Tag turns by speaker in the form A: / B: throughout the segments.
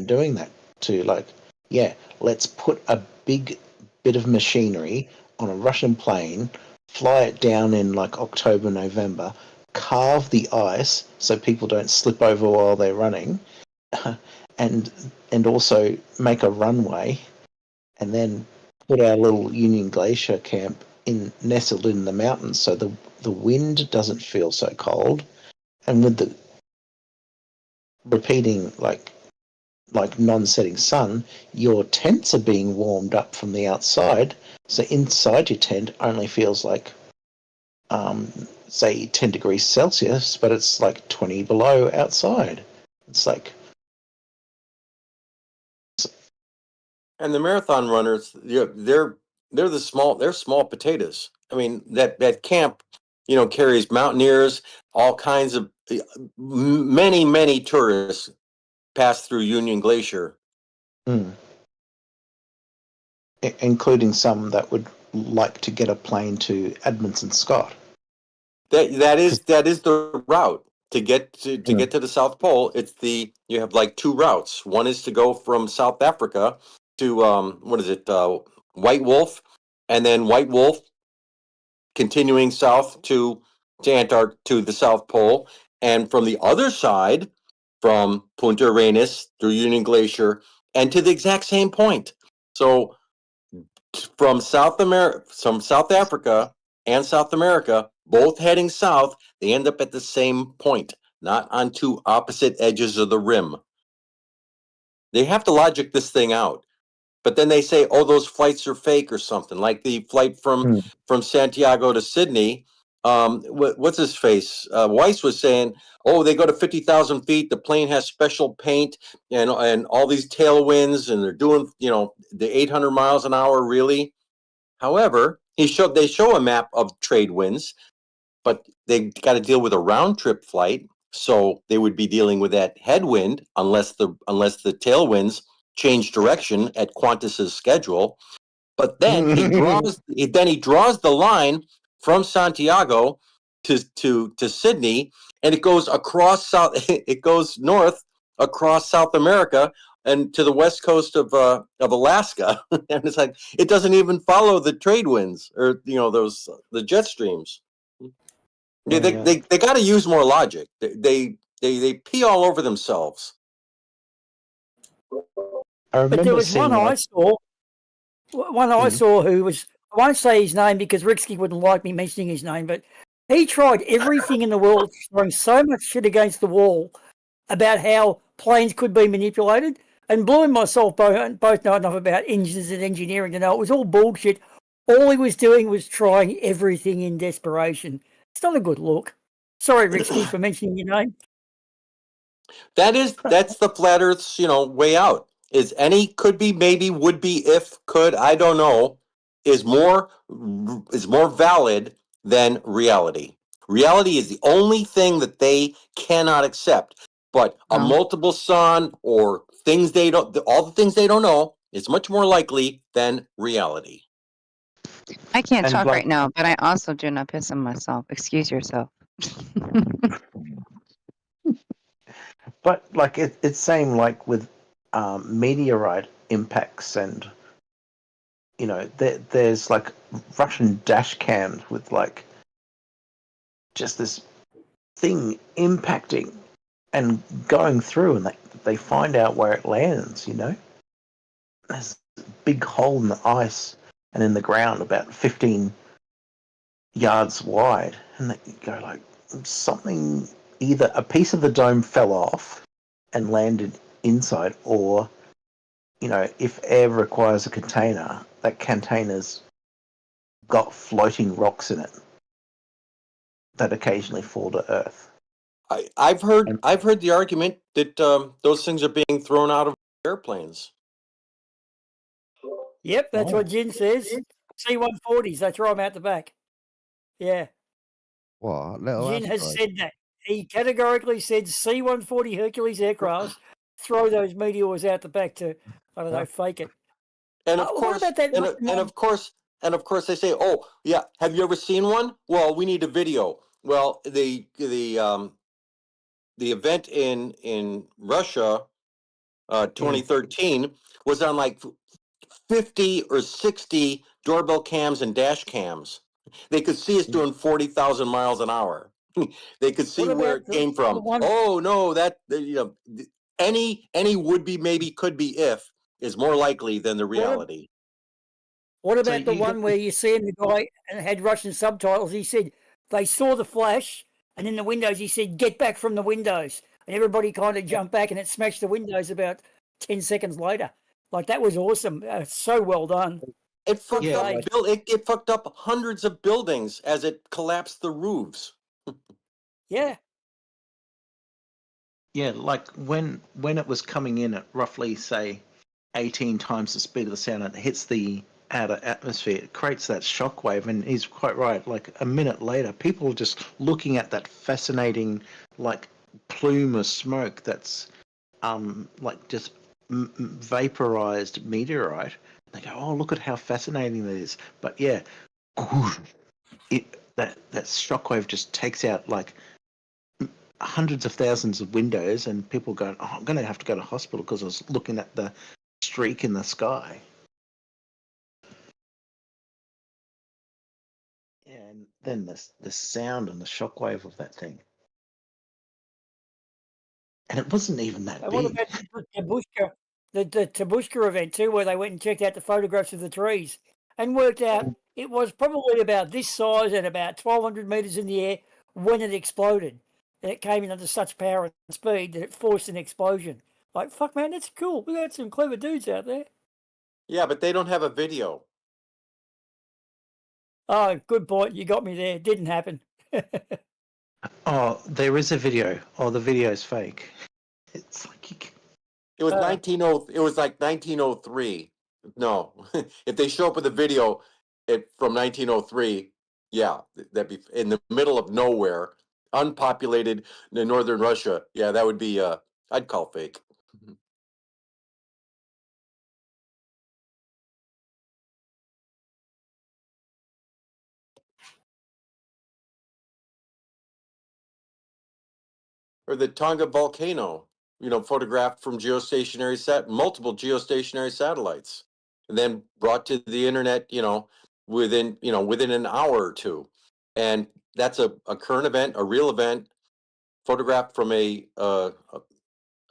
A: doing that to let's put a big bit of machinery on a Russian plane, fly it down in like October, November, carve the ice so people don't slip over while they're running, and also make a runway, and then put our little Union Glacier camp nestled in the mountains, so the wind doesn't feel so cold, and with the repeating like non-setting sun, your tents are being warmed up from the outside, so inside your tent only feels like say 10 degrees Celsius, but it's like 20 below outside. It's like,
B: and the marathon runners, they're small potatoes. I mean, that camp, carries mountaineers, all kinds of many tourists pass through Union Glacier.
A: Including some that would like to get a plane to Edmondson Scott.
B: That is the route to get to the South Pole. You have like two routes. One is to go from South Africa to White Wolf, and then White Wolf continuing south to the South Pole, and from the other side, from Punta Arenas through Union Glacier and to the exact same point. So from South Africa and South America, both heading south, they end up at the same point, not on two opposite edges of the rim. They have to logic this thing out. But then they say, oh, those flights are fake or something, like the flight from Santiago to Sydney. What's his face? Weiss was saying, oh, they go to 50,000 feet. The plane has special paint and all these tailwinds, and they're doing, the 800 miles an hour, really. However, they show a map of trade winds, but they got to deal with a round trip flight. So they would be dealing with that headwind unless the tailwinds change direction at Qantas's schedule. But then he draws the line from Santiago to Sydney, and it goes across it goes north across South America and to the west coast of Alaska. And it's like it doesn't even follow the trade winds or the jet streams. They got to use more logic. They pee all over themselves.
C: But there was one I saw who was, I won't say his name because Ricksky wouldn't like me mentioning his name, but he tried everything in the world, throwing so much shit against the wall about how planes could be manipulated, and Blue and myself both know enough about engines and engineering to know it was all bullshit. All he was doing was trying everything in desperation. It's not a good look. Sorry, Ricksky, for mentioning your name.
B: That's the flat Earth's, way out. Is any, could be, maybe, would be, if, could, I don't know, is more valid than reality. Reality is the only thing that they cannot accept. But a multiple sun or all the things they don't know is much more likely than reality.
D: I can't talk right now, but I also do not piss on myself. Excuse yourself.
A: But it's same like with meteorite impacts, and there's like Russian dash cams with like just this thing impacting and going through, and they find out where it lands. There's a big hole in the ice and in the ground about 15 yards wide, and they go like something, either a piece of the dome fell off and landed inside, or if air requires a container, that container's got floating rocks in it that occasionally fall to Earth.
B: I've heard the argument that those things are being thrown out of airplanes.
C: Yep, that's what Jin says. C-140s, they throw them out the back. Yeah.
E: What?
C: Jin has said that. He categorically said C-140 Hercules aircraft throw those meteors out the back to, I don't know, fake it.
B: And of course, and of course they say, oh yeah, have you ever seen one? Well, we need a video. Well, the event in Russia 2013, was on like 50 or 60 doorbell cams and dash cams. They could see us doing 40,000 miles an hour. They could see
C: What
B: where
C: about
B: it came
C: the
B: from.
C: one?
B: Oh no, any would be, maybe, could be, if is more likely than the reality.
C: What
A: So
C: about the
A: you got
C: one where you see the guy and it had Russian subtitles? He said they saw the flash, and in the windows he said, "Get back from the windows," and everybody kind of jumped back, and it smashed the windows about 10 seconds later. Like, that was awesome. So well done.
B: It fucked
A: Yeah,
B: up.
A: like-
B: It fucked up hundreds of buildings as it collapsed the roofs.
C: Yeah.
A: Yeah, like when it was coming in at roughly, say, 18 times the speed of the sound, and it hits the outer atmosphere, it creates that shockwave. And he's quite right. Like a minute later, people are just looking at that fascinating, like, plume of smoke that's like just vaporized meteorite. They go, "Oh, look at how fascinating that is!" But yeah, that shockwave just takes out like hundreds of thousands of windows, and people going, "Oh, I'm going to have to go to hospital because I was looking at the streak in the sky." And then the sound and the shockwave of that thing, and it wasn't even that
C: And what
A: big.
C: about the Tabushka, the Tabushka event too, where they went and checked out the photographs of the trees and worked out it was probably about this size and about 1,200 meters in the air when it exploded. And it came in under such power and speed that it forced an explosion. Like, fuck, man, that's cool. We got some clever dudes out there.
B: Yeah, but they don't have a video.
C: Oh, good point. You got me there. It didn't happen.
A: Oh, there is a video. Oh, the video's fake. It's like
B: It was It was like 1903. No, if they show up with a video from 1903, yeah, that'd be in the middle of nowhere, unpopulated in northern Russia. Yeah, that would be. I'd call fake. Or the Tonga volcano, photographed from multiple geostationary satellites, and then brought to the internet, within an hour or two. And that's a current event, a real event, photographed from a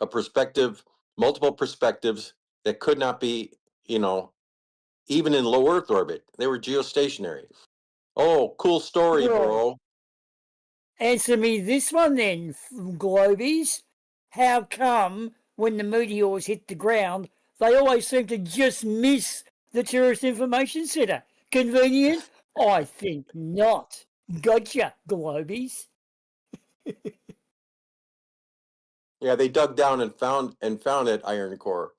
B: perspective, multiple perspectives that could not be, even in low Earth orbit. They were geostationary. Oh, cool story,
C: Well,
B: bro.
C: answer me this one then, Globies. How come when the meteors hit the ground, they always seem to just miss the Tourist Information Centre? Convenient? I think not. Gotcha, Globies.
B: Yeah, they dug down and found it, Iron Core.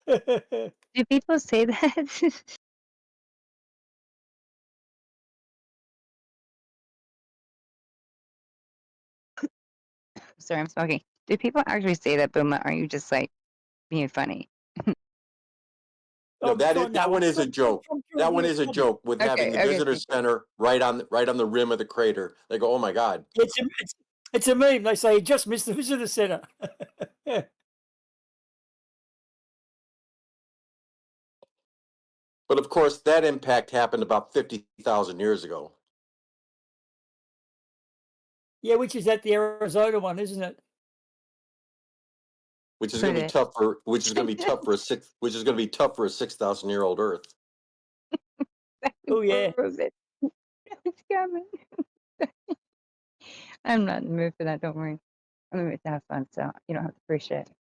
D: Do people say that? Sorry, I'm smoking. Do people actually say that, Booma? Are you just like being funny?
B: No, that one is a
C: I'm
B: joke.
C: sure
B: That one
C: there's
B: is a
C: some-
B: joke with having the visitor
D: thank you.
B: center right on the rim of the crater. They go, "Oh my God!"
C: It's a meme. They say, just missed the visitor centre.
B: But of course, that impact happened about 50,000 years ago.
C: Yeah, which is at the Arizona one, isn't it?
B: Which is going to be tough for a 6,000-year-old Earth.
C: Oh, yeah.
D: Prove it. It's coming. I'm not in the mood for that. Don't worry. I'm in the mood to have fun, so you don't have to appreciate it.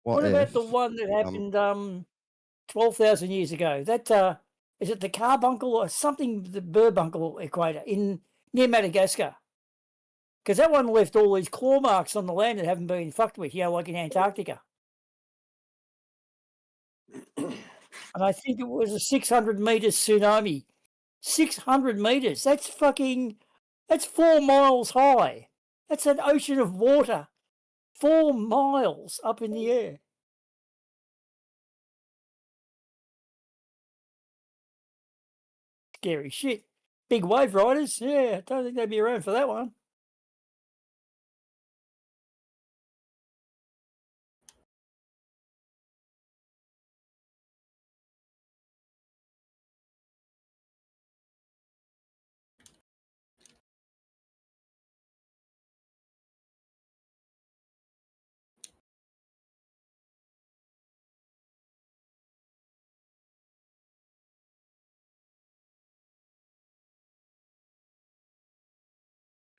C: What about the one that happened 12,000 years ago? That is it the Carbuncle or something, the Burbuncle equator near Madagascar? Because that one left all these claw marks on the land that haven't been fucked with, like in Antarctica. And I think it was a 600-meter tsunami. 600 meters. That's 4 miles high. That's an ocean of water. 4 miles up in the air. Scary shit. Big wave riders. Yeah, I don't think they'd be around for that one.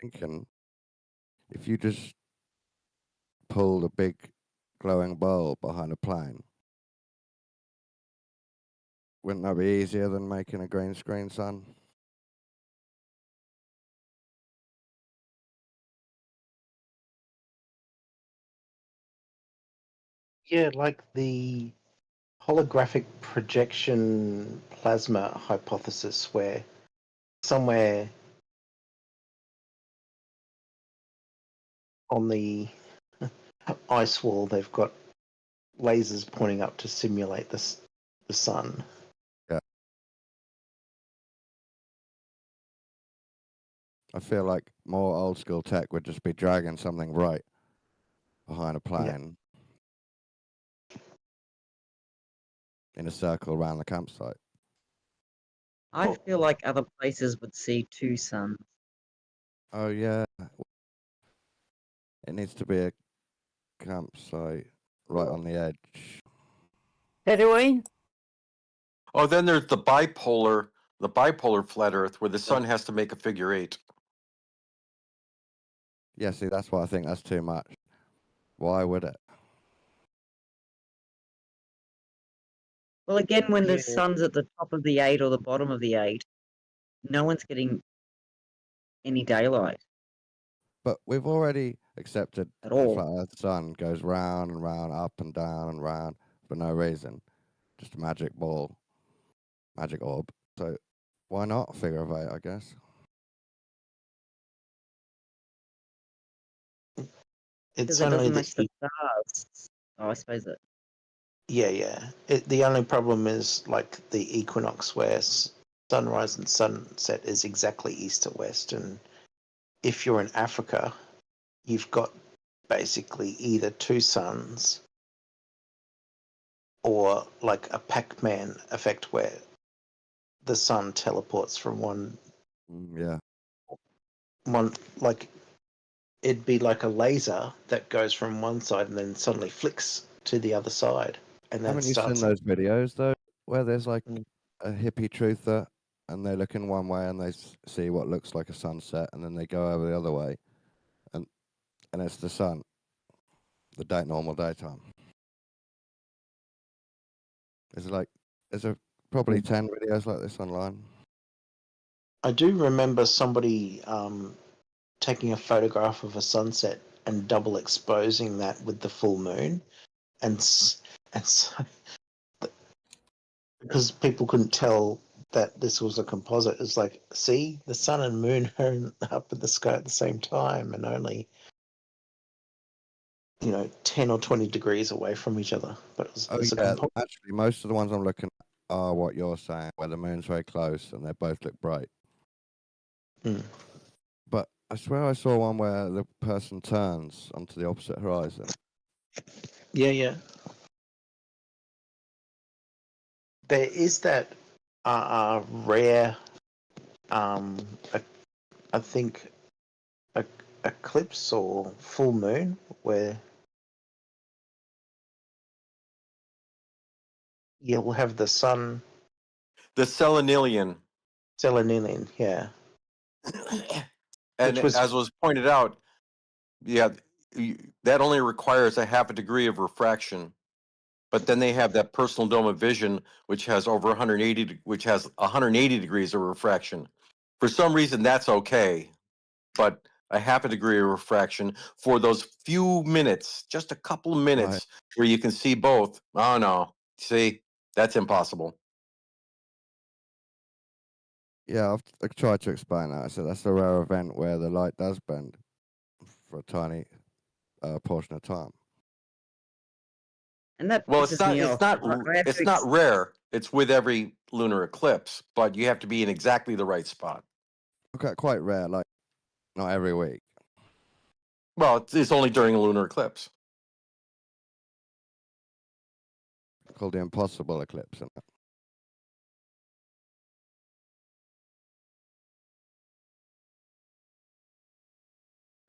E: thinking if you just pulled a big glowing bulb behind a plane, wouldn't that be easier than making a green screen sun?
A: Yeah, like the holographic projection plasma hypothesis, where somewhere on the ice wall they've got lasers pointing up to simulate the sun.
E: Yeah. I feel like more old school tech would just be dragging something right behind a plane in a circle around the campsite.
F: I feel like other places would see two suns.
E: Oh yeah, it needs to be a campsite right on the edge.
C: Tatooine?
B: Oh, then there's the bipolar flat Earth, where the sun has to make a figure 8.
E: Yeah, see, that's why I think that's too much. Why would it?
F: Well, again, when the
A: Yeah.
F: sun's at the top of the 8 or the bottom of the 8, no one's getting any daylight
E: But we've already accepted
F: at
E: the
F: all.
E: flat Earth sun goes round and round, up and down and round for no reason. Just a magic ball, magic orb. So why not a figure of 8, I guess?
F: Because
A: It's
F: it
A: only
F: doesn't
A: the
F: match the stars. Oh, I suppose it.
A: yeah. The only problem is like the equinox, where sunrise and sunset is exactly east to west, and if you're in Africa, you've got basically either two suns or like a Pac-Man effect where the sun teleports from one
E: Yeah.
A: like it'd be like a laser that goes from one side and then suddenly flicks to the other side, and then
E: Haven't you seen
A: starts.
E: those videos though, where there's like
A: Mm.
E: a hippie truther and they look in one way and they see what looks like a sunset, and then they go over the other way, and it's the sun, the normal daytime. There's probably 10 videos like this online.
A: I do remember somebody taking a photograph of a sunset and double exposing that with the full moon, and so because people couldn't tell that this was a composite, it's like, see, the sun and moon are up in the sky at the same time and only 10 or 20 degrees away from each other, but it's a composite.
E: Actually, most of the ones I'm looking at are what you're saying, where the moon's very close and they both look bright.
A: Mm.
E: But I swear I saw one where the person turns onto the opposite horizon.
A: Yeah. There is that rare, I think, eclipse or full moon where we'll have the sun.
B: The Selenilian.
A: Selenilian, yeah.
B: And
A: Which was-
B: as was pointed out, that only requires a half a degree of refraction. But then they have that personal dome of vision, which has over 180, which has 180 degrees of refraction. For some reason, that's okay, but a half a degree of refraction for those few minutes, just a couple of minutes, where you can see both. Oh no, see, that's impossible.
E: Yeah, I've tried to explain that. I said that's a rare event where the light does bend for a tiny portion of time.
F: And that
B: Well,
F: pisses me off.
B: it's not rare. It's with every lunar eclipse, but you have to be in exactly the right spot.
E: Okay, quite rare, like not every week.
B: Well, it's only during a lunar eclipse.
E: Called the impossible eclipse, isn't it?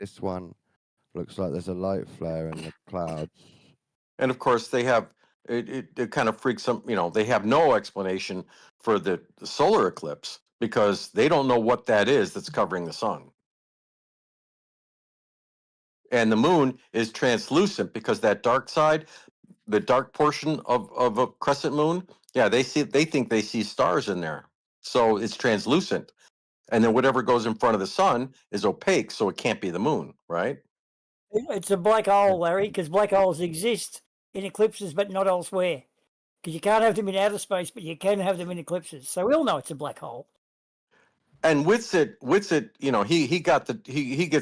E: This one looks like there's a light flare in the clouds.
B: And of course, they have it kind of freaks them. They have no explanation for the solar eclipse because they don't know what that is that's covering the sun. And the moon is translucent because that dark side, the dark portion of a crescent moon, yeah, they think they see stars in there. So it's translucent. And then whatever goes in front of the sun is opaque, so it can't be the moon, right?
C: It's a black hole, Larry, because black holes exist in eclipses, but not elsewhere. Because you can't have them in outer space, but you can have them in eclipses. So we all know it's a black hole.
B: And Whitsitt, you know, he gets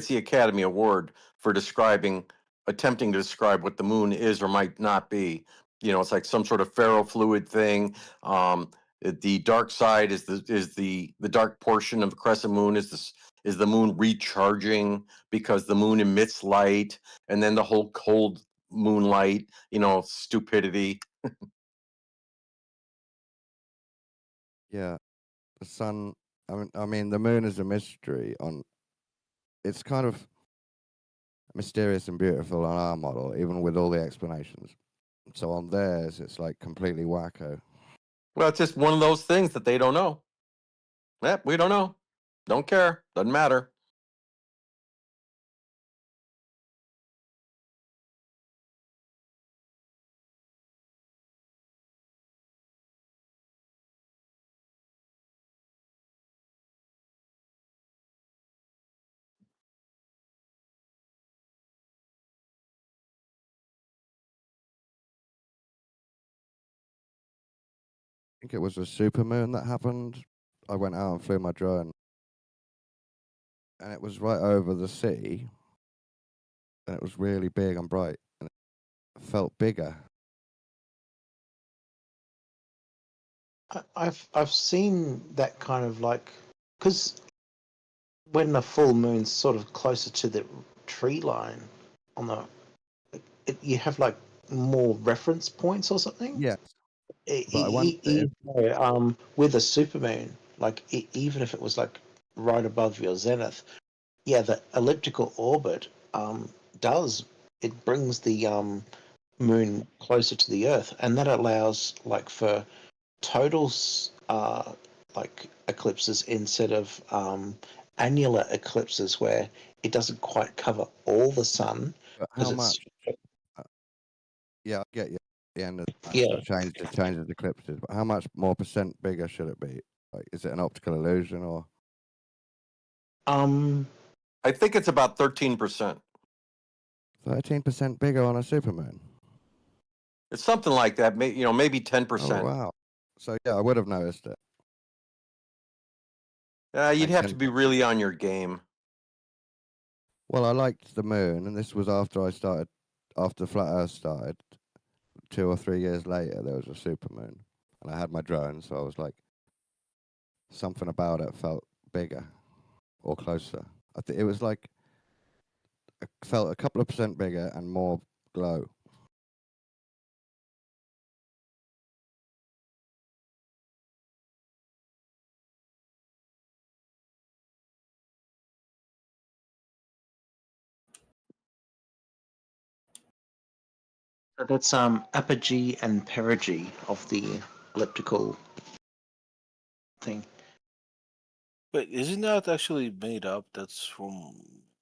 B: the Academy Award for attempting to describe what the moon is or might not be. You know, it's like some sort of ferrofluid thing. The dark side is the dark portion of the crescent moon is the moon recharging because the moon emits light, and then the whole cold moonlight, you know, stupidity.
E: Yeah, the sun. I mean, the moon is a mystery. It's kind of mysterious and beautiful on our model, even with all the explanations. So on theirs, it's like completely wacko.
B: Well, it's just one of those things that they don't know. Yep, we don't know. Don't care. Doesn't matter.
E: I think it was a supermoon that happened. I went out and flew my drone, and it was right over the city, and it was really big and bright, and it felt bigger.
A: I've seen that kind of like, because when the full moon's sort of closer to the tree line on you have like more reference points or something.
E: Yes, but I wonder if
A: With a supermoon, like even if it was like right above your zenith, yeah, the elliptical orbit does it brings the moon closer to the Earth, and that allows like for total like eclipses instead of annular eclipses where it doesn't quite cover all the sun
E: but
A: because
E: how
A: it's
E: much. Yeah, I get you. At the end of that, so
A: yeah
E: it changes the eclipses. But how much more percent bigger should it be? Like, is it an optical illusion or?
B: I think it's about 13%.
E: 13% bigger on a supermoon.
B: It's something like that. Maybe
E: Oh
B: 10%.
E: wow! So yeah, I would have noticed it.
B: You'd
E: Makes
B: have to
E: sense.
B: be really on your game.
E: Well, I liked the moon, and this was after Flat Earth started. 2 or 3 years later, there was a supermoon, and I had my drone, so I was like, something about it felt bigger or closer. It was like it felt a couple of percent bigger and more glow.
A: So that's apogee and perigee of the elliptical thing.
G: Wait, isn't that actually made up? That's from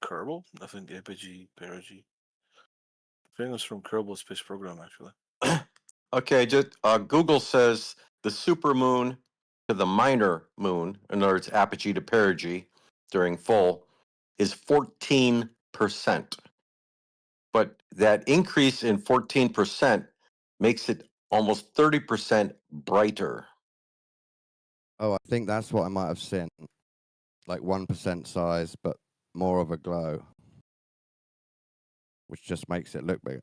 G: Kerbal? I think apogee, perigee. I think it's from Kerbal Space Program, actually.
B: Okay, just Google says the supermoon to the minor moon, in other words, apogee to perigee during full, is 14%. But that increase in 14% makes it almost 30% brighter.
E: Oh, I think that's what I might have seen, like 1% size, but more of a glow, which just makes it look bigger.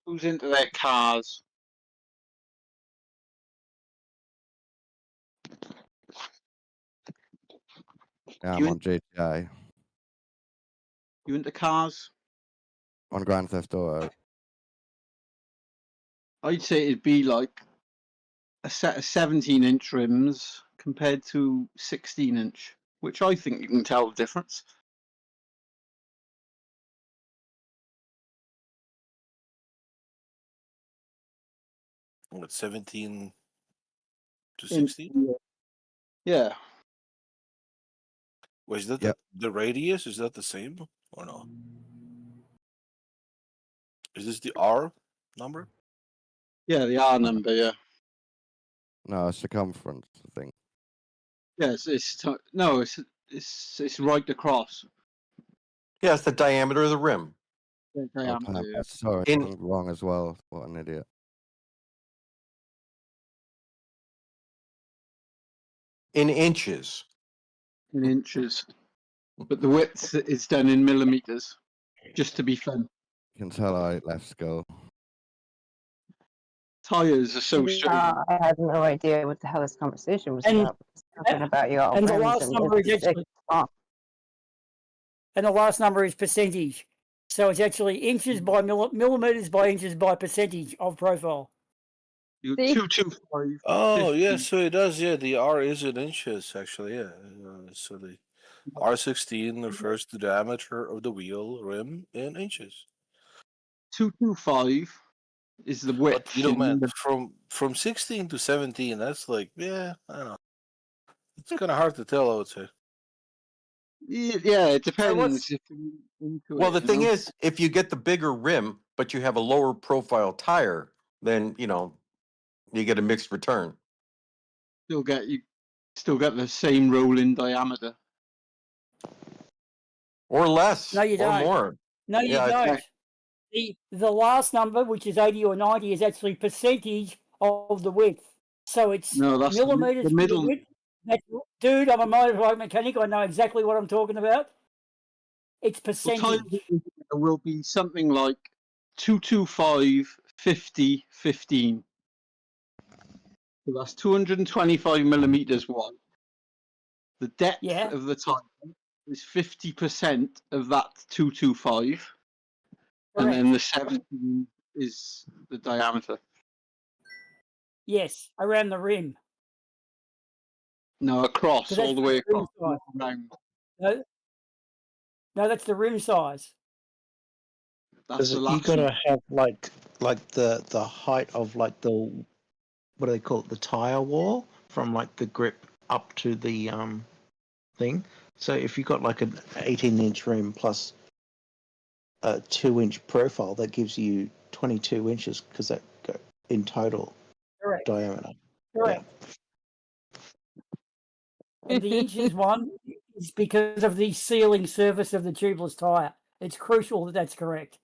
H: Who's into their cars?
E: Yeah,
H: You
E: I'm on GTA,
H: You into cars?
E: on Grand Theft Auto.
H: I'd say it'd be like a set of 17-inch rims compared to 16-inch, which I think you can tell the difference.
G: What, 17 to
H: In-
G: 16?
H: Yeah.
G: Was that
E: Yep.
G: the radius? Is that the same or no? Is this the R number?
H: Yeah, the R number, yeah.
E: No, circumference thing.
H: Yes, no, it's right across
B: Yeah, it's the diameter of the rim.
H: the
E: Oh,
H: diameter.
E: damn,
H: Yeah.
E: that's sorry,
B: In-
E: I'm wrong as well. What an idiot.
B: In inches.
H: In inches, but the width is done in millimeters, just to be fun.
E: You can tell I left school.
H: Tires are so strange.
D: I had no idea what the hell this conversation was
C: And-
D: about. It's talking about your
C: and the
D: rims
C: last number is
D: it's
C: actually-
D: small.
C: And the last number is percentage. So it's actually inches by millimeters by inches by percentage of profile.
H: You
D: See?
H: 225.
G: Oh,
H: 50.
G: yeah, so it does. Yeah, the R is in inches, actually. Yeah. So the R16 refers to the diameter of the wheel rim in inches.
H: 225 is the
G: But,
H: width.
G: you know,
H: in
G: man,
H: mil-
G: from 16 to 17, that's like, yeah, I don't know. It's kind of hard to tell, I would say.
H: Yeah, it depends.
C: what's-
H: If you're into
B: Well,
H: it,
B: the
H: you
B: thing
H: know?
B: is, if you get the bigger rim, but you have a lower profile tire, then you get a mixed return.
H: you still get the same rolling diameter.
B: Or less.
C: No, you
B: or
C: don't.
B: more.
C: No, you
B: Yeah,
C: don't. The last number, which is 80 or 90, is actually percentage of the width. So it's
H: No, that's
C: millimeters
H: the
C: for
H: middle.
C: the width. Dude, I'm a motorbike mechanic. I know exactly what I'm talking about. It's
H: Well,
C: percentage.
H: tires will be something like 225, 50, 15. So that's 225 millimeters wide. The depth
C: Yeah.
H: of the tire is 50% of that 225, and
C: Correct.
H: then the 17 is the diameter.
C: Yes, around the rim.
H: No, across,
C: 'Cause
H: all
C: that's
H: the way
C: the rim
H: across,
C: size.
H: not around.
C: No, that's the rim size.
H: That's the
A: You
H: last
A: gotta
H: one.
A: have like the height of like the, what do they call it, the tire wall from like the grip up to the thing. So if you got like an 18-inch rim plus a 2-inch profile, that gives you 22 inches because that go in total
C: Correct.
A: diameter.
C: Correct. And the inches one is because of the sealing surface of the tubeless tyre. It's crucial that that's correct.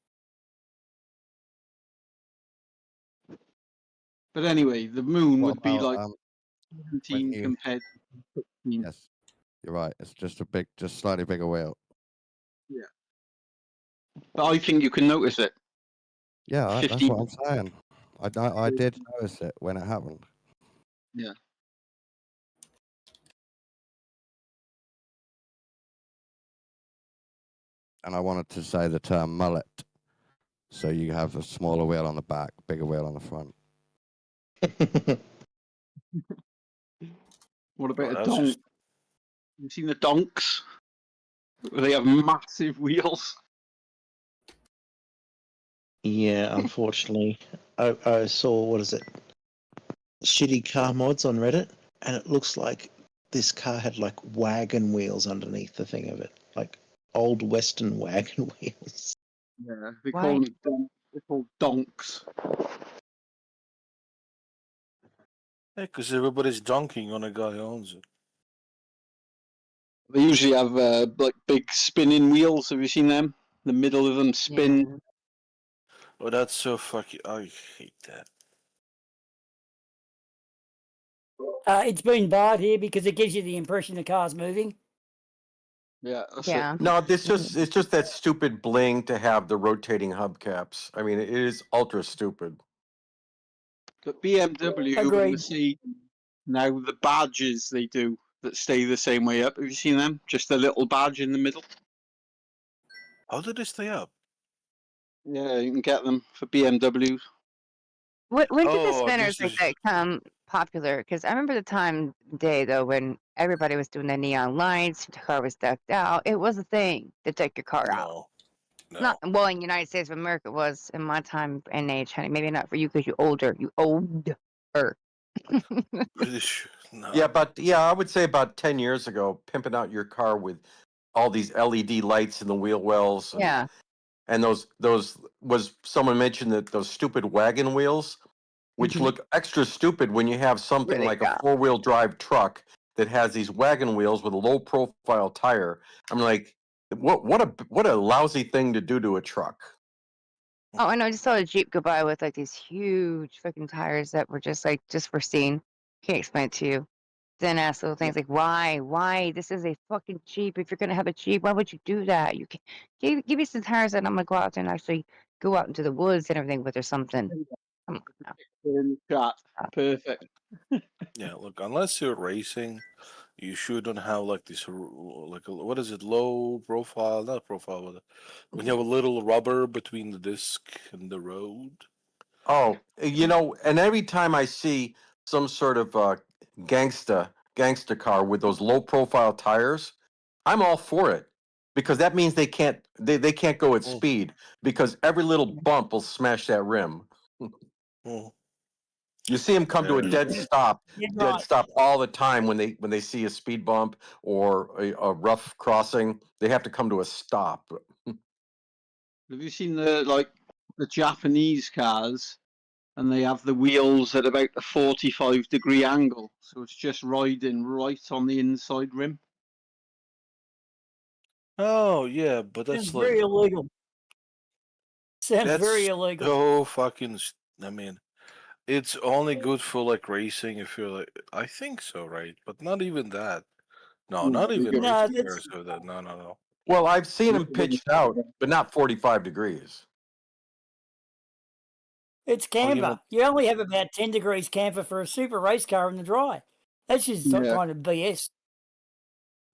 H: But anyway, the moon
E: What
H: would be
E: about,
H: like 17
E: you-
H: compared to 16.
E: yes, you're right. It's just slightly bigger wheel.
H: But I think you can notice it.
E: Yeah, that's
H: 15.
E: what I'm saying. I did notice it when it happened.
H: Yeah.
E: And I wanted to say the term mullet. So you have a smaller wheel on the back, bigger wheel on the front.
H: What about
G: Oh,
H: a
G: that's
H: donk?
G: just-
H: You've seen the donks? They have massive wheels.
A: Yeah, unfortunately, I saw, what is it, shitty car mods on Reddit, and it looks like this car had like wagon wheels underneath the thing of it, like old Western wagon wheels.
H: Yeah, they
D: Why?
H: call them they're called donks.
G: Yeah, because everybody's dunking on a guy who owns it.
H: They usually have like big spinning wheels. Have you seen them? The middle of them spin.
D: Yeah.
G: Oh, that's so fucking. I hate that.
C: It's been barred here because it gives you the impression the car's moving.
H: Yeah, that's
D: Yeah.
B: No, it's just that stupid bling to have the rotating hubcaps. I mean, it is ultra stupid.
H: But BMW and
C: Agreed.
H: Mercedes now the badges they do that stay the same way up. Have you seen them? Just a little badge in the middle.
G: How did they stay up?
H: Yeah, you can get them for BMW.
D: When did the
G: Oh,
D: spinners
G: this
D: like
G: is-
D: that come popular? Because I remember the day though when everybody was doing the neon lights, the car was decked out. It was a thing to take your car out.
G: No. No.
D: Not well in the United States of America it was in my time and age, honey. Maybe not for you because you're older. You older.
G: Pretty sure. No.
B: Yeah, but yeah, I would say about 10 years ago, pimping out your car with all these LED lights in the wheel wells and
D: Yeah.
B: and those was someone mentioned that those stupid wagon wheels, which
D: Mhm.
B: look extra stupid when you have something
D: Really,
B: like
D: yeah.
B: a four-wheel drive truck that has these wagon wheels with a low profile tire. I'm like, what a lousy thing to do to a truck.
D: Oh, I know. I just saw a Jeep go by with like these huge freaking tires that were just for seeing. Can't explain it to you. Then ask little things like, why? Why? This is a fucking Jeep. If you're gonna have a Jeep, why would you do that? You can give me some tires and I'm gonna go out there and actually go out into the woods and everything with or something. Come on now.
H: In the chat. Perfect.
G: Yeah, look, unless you're racing, you shouldn't have like this, what is it, low profile, not profile, but when you have a little rubber between the disc and the road.
B: Oh, and every time I see some sort of gangsta car with those low profile tires, I'm all for it because that means they can't go at
G: Mm.
B: speed because every little bump will smash that rim.
G: Mm.
B: You see them come to a
G: Yeah.
B: dead stop,
C: You're
B: dead
C: right.
B: stop all the time when they see a speed bump or a rough crossing. They have to come to a stop.
H: Have you seen the Japanese cars? And they have the wheels at about a 45-degree angle, so it's just riding right on the inside rim.
G: Oh yeah, but
C: Sounds
G: that's
C: very
G: like
C: illegal. Sounds very
G: that's
C: illegal.
G: so fucking. I mean, it's only good for like racing if you're like. I think so, right? But not even that. No, not even
H: Because-
C: No,
G: racing
C: that's
G: cars have that. No, no, no.
B: Well, I've seen them pitched out, but not 45 degrees.
C: it's
G: Oh,
C: camber. You only have about 10 degrees camber for a super race car in the dry. That's just some
H: Yeah.
C: kind of BS.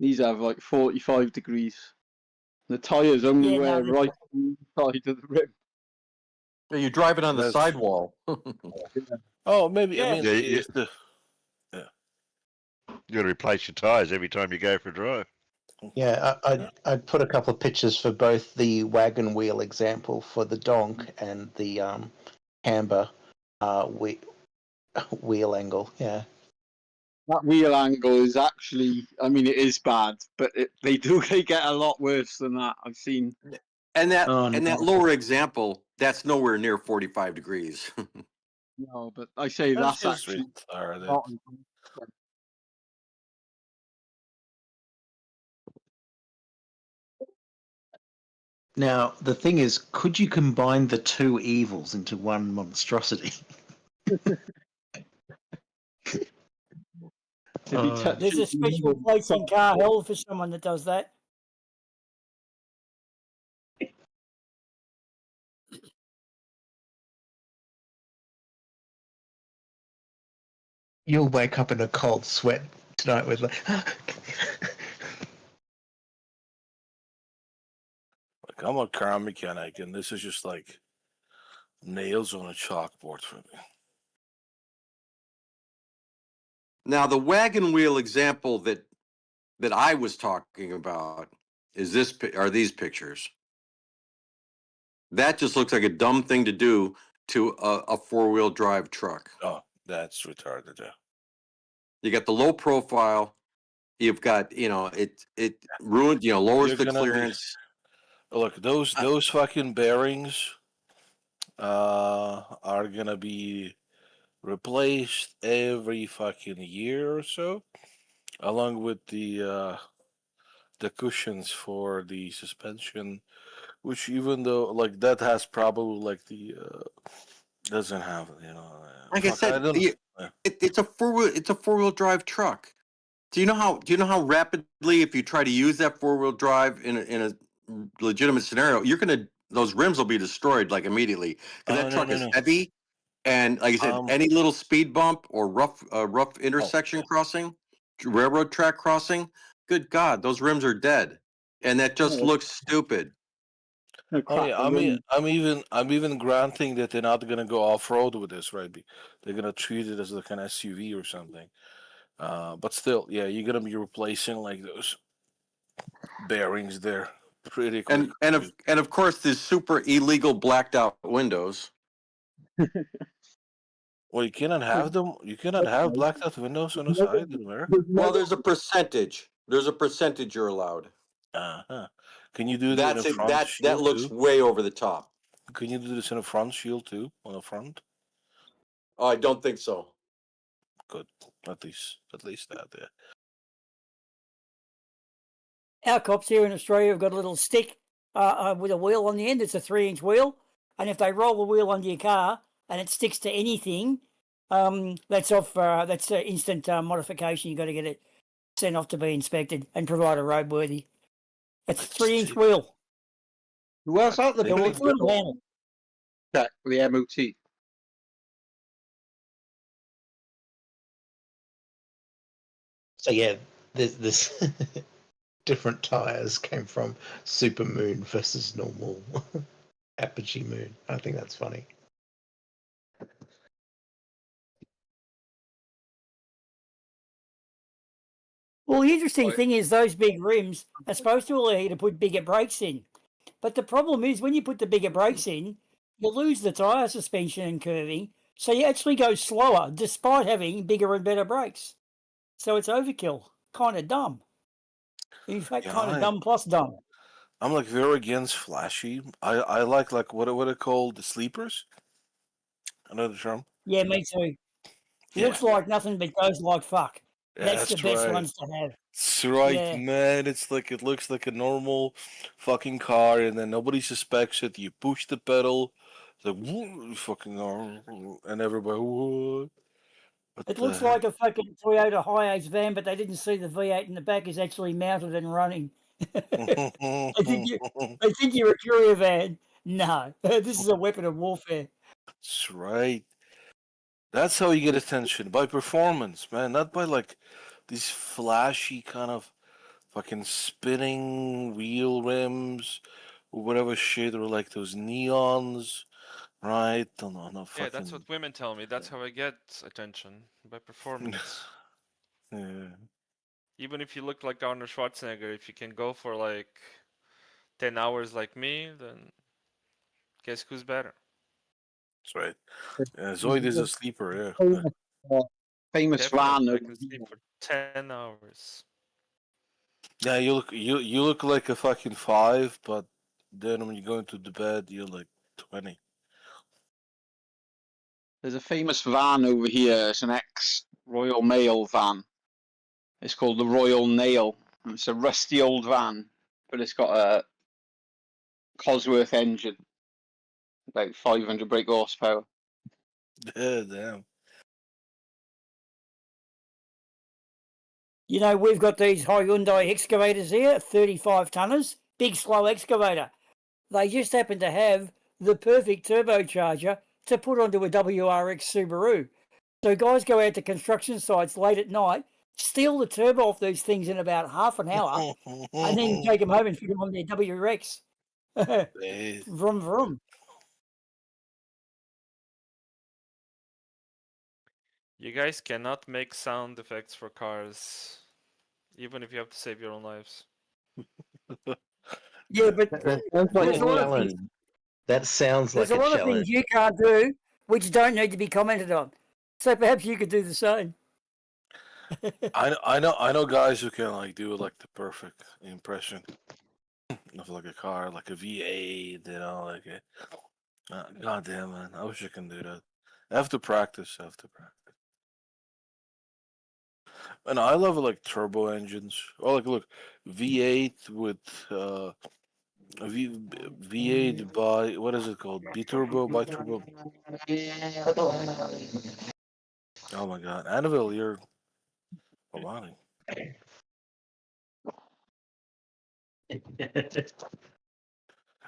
H: These have like 45 degrees. The tyres only
C: Yeah, no,
H: wear
C: that's
H: right on the side of the rim.
B: You're driving on the
G: That's.
B: sidewall.
G: Oh, maybe. I
C: Yeah.
G: mean,
I: Yeah,
G: it's the.
I: you got to replace your tyres every time you go for a drive.
A: Yeah, I'd put a couple of pictures for both the wagon wheel example for the donk and the camber wheel angle. Yeah.
H: That wheel angle is actually, I mean, it is bad, but they get a lot worse than that. I've seen.
B: And that
A: Oh,
B: and that
A: no.
B: lower example, that's nowhere near 45 degrees.
H: No, but I say
G: That's
H: that's
G: just
H: actually
G: retarded.
H: not.
A: Now, the thing is, could you combine the two evils into one monstrosity?
H: If you touch
C: There's a
H: it,
C: special place in car hell for someone that does that.
A: You'll wake up in a cold sweat tonight with like.
G: Like I'm a car mechanic, and this is just like nails on a chalkboard for me.
B: Now, the wagon wheel example that I was talking about are these pictures. That just looks like a dumb thing to do to a four-wheel drive truck.
G: Oh, that's retarded. Yeah.
B: You got the low profile. You've got, it ruined, lowers
G: You're
B: the
G: gonna be.
B: clearance.
G: Look, those fucking bearings are gonna be replaced every fucking year or so, along with the cushions for the suspension, which even though like that has probably like the doesn't have
B: Like I
G: fuck, I
B: said,
G: don't. Yeah.
B: it's a four-wheel drive truck. Do you know how rapidly, if you try to use that four-wheel drive in a legitimate scenario, those rims will be destroyed like immediately because
G: Oh
B: that
G: no
B: truck
G: no
B: is
G: no.
B: heavy. And like I said, any little speed bump or rough intersection crossing, railroad track crossing, good God, those rims are dead, and that just looks stupid.
G: Oh yeah, I'm even granting that they're not gonna go off road with this, right? They're gonna treat it as like an SUV or something. But still, yeah, you're gonna be replacing like those bearings there. pretty quick.
B: And of course, there's super illegal blacked out windows.
G: Well, you cannot have them. You cannot have blacked out windows on the side in America.
B: Well, there's a percentage. There's a percentage you're allowed.
G: Uh-huh. Can you do that in
B: That's
G: a
B: it.
G: front
B: That
G: shield
B: looks
G: too?
B: way over the top.
G: Can you do this in a front shield too? On the front?
B: Oh, I don't think so.
G: Good. At least that. Yeah.
C: Our cops here in Australia have got a little stick with a wheel on the end. It's a 3-inch wheel, and if they roll the wheel onto your car and it sticks to anything, that's off. That's instant modification. You've got to get it sent off to be inspected and provide a roadworthy. It's a 3-inch wheel.
H: Who else out the
G: Thank
C: So
G: you.
C: it's a little handle.
H: check for the MOT?
A: So yeah, this different tires came from super moon versus normal apogee moon. I think that's funny.
C: Well, the interesting thing is those big rims are supposed to allow you to put bigger brakes in. But the problem is when you put the bigger brakes in, you lose the tyre suspension and curving, so you actually go slower despite having bigger and better brakes. So it's overkill. Kind of dumb. In fact,
G: Yeah,
C: kind of dumb plus dumb.
G: I'm like very against flashy. I like what are called, the sleepers? I know the term.
C: Yeah, me too.
G: Yeah.
C: Looks like nothing but goes like fuck. That's the
G: That's
C: best
G: right.
C: ones to have.
G: That's right,
C: Yeah.
G: man. It's like it looks like a normal fucking car, and then nobody suspects it. You push the pedal, it's like woo, fucking, and everybody, what? What
C: It
G: the
C: looks like a fucking Toyota Hiace van, but they didn't see the V8 in the back is actually mounted and running.
G: heck?
C: They think you're a courier van. No, this is a weapon of warfare.
G: That's right. That's how you get attention, by performance, man. Not by like these flashy kind of fucking spinning wheel rims or whatever shit, or like those neons, right? On
J: Yeah, that's
G: fucking.
J: what women tell me. That's how I get attention, by performance.
G: Yeah.
J: Even if you look like Arnold Schwarzenegger, if you can go for like 10 hours like me, then guess who's better?
G: That's right. Zoid is a sleeper, yeah.
H: Famous van.
J: Definitely, I
H: over
J: can sleep
H: here.
J: for 10 hours.
G: Yeah, you look like a fucking 5, but then when you go into the bed, you're like 20.
H: There's a famous van over here. It's an ex-Royal Mail van. It's called the Royal Nail. It's a rusty old van, but it's got a Cosworth engine, about 500 brake horsepower.
G: Yeah, damn.
C: You know, we've got these Hyundai excavators here, 35 tonners, big slow excavator. They just happen to have the perfect turbocharger to put onto a WRX Subaru. So guys go out to construction sites late at night, steal the turbo off these things in about half an hour, and then take them home and fit them on their WRX.
G: Hey,
C: Vroom, vroom.
J: You guys cannot make sound effects for cars, even if you have to save your own lives.
C: Yeah, but
A: That sounds like
C: there's a
A: a
C: lot of things.
A: challenge. That sounds
C: There's
A: like
C: a
A: a
C: lot of things
A: challenge.
C: you can't do which don't need to be commented on. So perhaps you could do the same.
G: I know guys who can like do like the perfect impression of like a car, like a V8, like a. God damn, man! I wish I can do that. I have to practice. And I love like turbo engines. Oh, like look, V8 with V8 by what is it called? Biturbo, biturbo. Oh my God, Annabelle, you're a lot.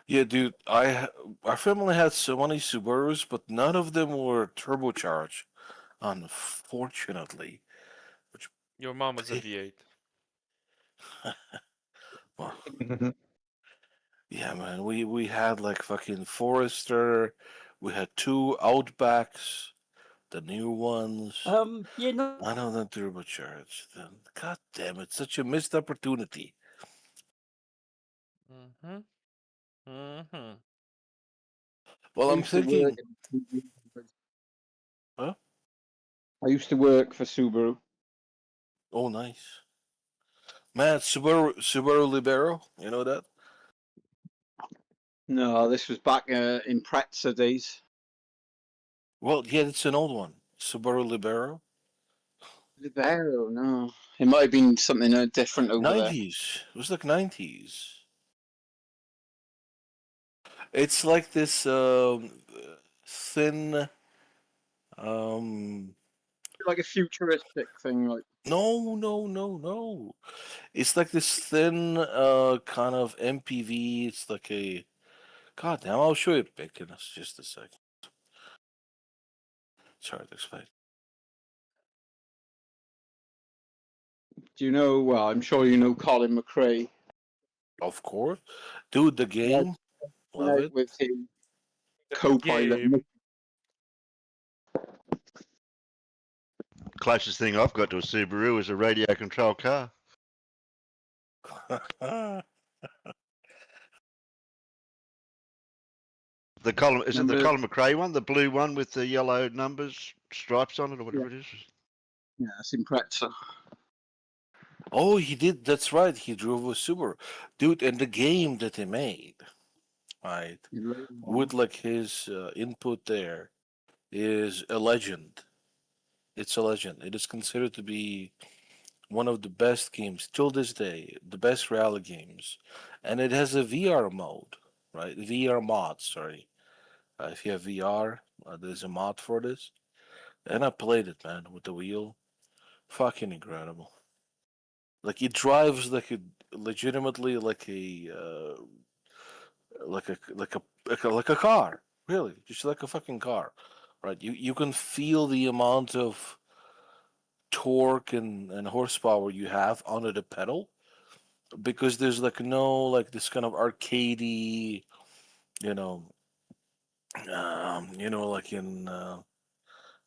G: Yeah, dude, our family had so many Subarus, but none of them were turbocharged, unfortunately. Which,
J: Your mom was a V8.
G: well, yeah, man, we had like fucking Forester, we had 2 Outbacks, the new ones.
C: Yeah, no,
G: None of them turbocharged. God damn it, such a missed opportunity.
J: Mm-hmm. Mm-hmm.
B: Well,
H: I
B: I'm
H: used to work.
B: thinking.
H: in-
B: Huh?
H: I used to work for Subaru.
B: Oh, nice. Man, Subaru Libero. You know that?
H: No, this was back in Pretzer days.
B: Well, yeah, it's an old one. Subaru Libero.
H: Libero, no. It might have been something different over there.
B: 90s. It was like 90s. It's like this thin. Um,
H: Like a futuristic thing, like
B: no. It's like this thin kind of MPV. It's like a. God damn, I'll show you a pic in just a second. It's hard to explain.
H: do you know? Well, I'm sure you know Colin McRae.
B: Of course. Dude, the
H: Yeah,
B: game.
H: went
B: Love
H: out
B: it.
H: with his co-pilot.
J: Game.
I: Closest thing I've got to a Subaru is a radio controlled car. The column is it the
H: Remember?
I: Colin McRae one, the blue one with the yellow numbers, stripes on it, or
H: Yeah,
I: whatever it is?
H: yeah, it's in Pretzer.
B: Oh, he did. That's right. He drove a Subaru. Dude, and the game that they made, right, with like his input there is a legend. It's a legend. It is considered to be one of the best games till this day, the best rally games. And it has a VR mode, right? VR mod, sorry. If you have VR, there's a mod for this. And I played it, man, with the wheel. Fucking incredible. Like it drives like a legitimately like a car, really, just like a fucking car, right? You can feel the amount of torque and horsepower you have under the pedal because there's like no like this kind of arcadey, you know, like in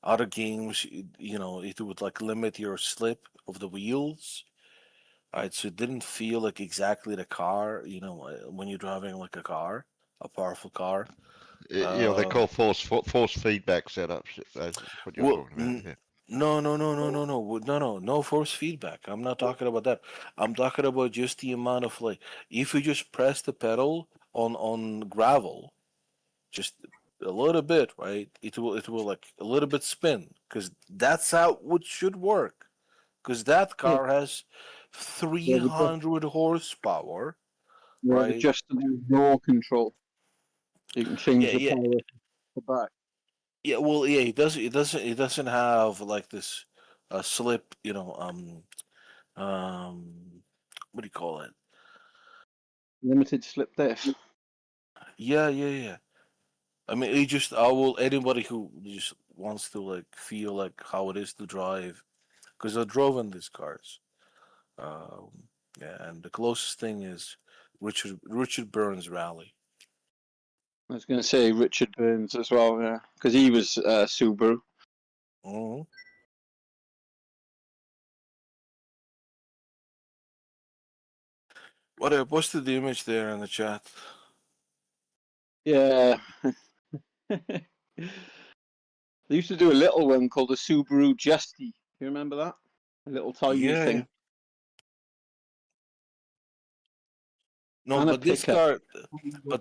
B: other games, it would like limit your slip of the wheels. Right, so it didn't feel like exactly the car, when you're driving like a car, a powerful car.
I: They
B: Uh,
I: call force feedback setups. That's what you're
B: well,
I: talking about. Yeah.
B: no force feedback. I'm not talking about that. I'm talking about just the amount of like, if you just press the pedal on gravel, just a little bit, right? It will like a little bit spin because that's how it should work. Because that
H: Yeah,
B: car has
H: there's a
B: 300 horsepower,
H: there's
B: right?
H: adjustable yaw control. You can change
B: Yeah,
H: the
B: yeah,
H: power of the back.
B: yeah. Well, yeah. It doesn't have like this slip. What do you call it?
H: Limited slip diff.
B: Yeah. I mean, I will anybody who just wants to like feel like how it is to drive, because I drove in these cars. Um, yeah, and the closest thing is Richard Burns Rally.
H: I was going to say Richard Burns as well, yeah, because he was Subaru.
B: Mhm. What I posted the image there in the chat.
H: Yeah. They used to do a little one called the Subaru Justy. You remember that? A little tiny
B: Yeah.
H: thing.
B: No,
H: And a
B: but this
H: pickup.
B: car,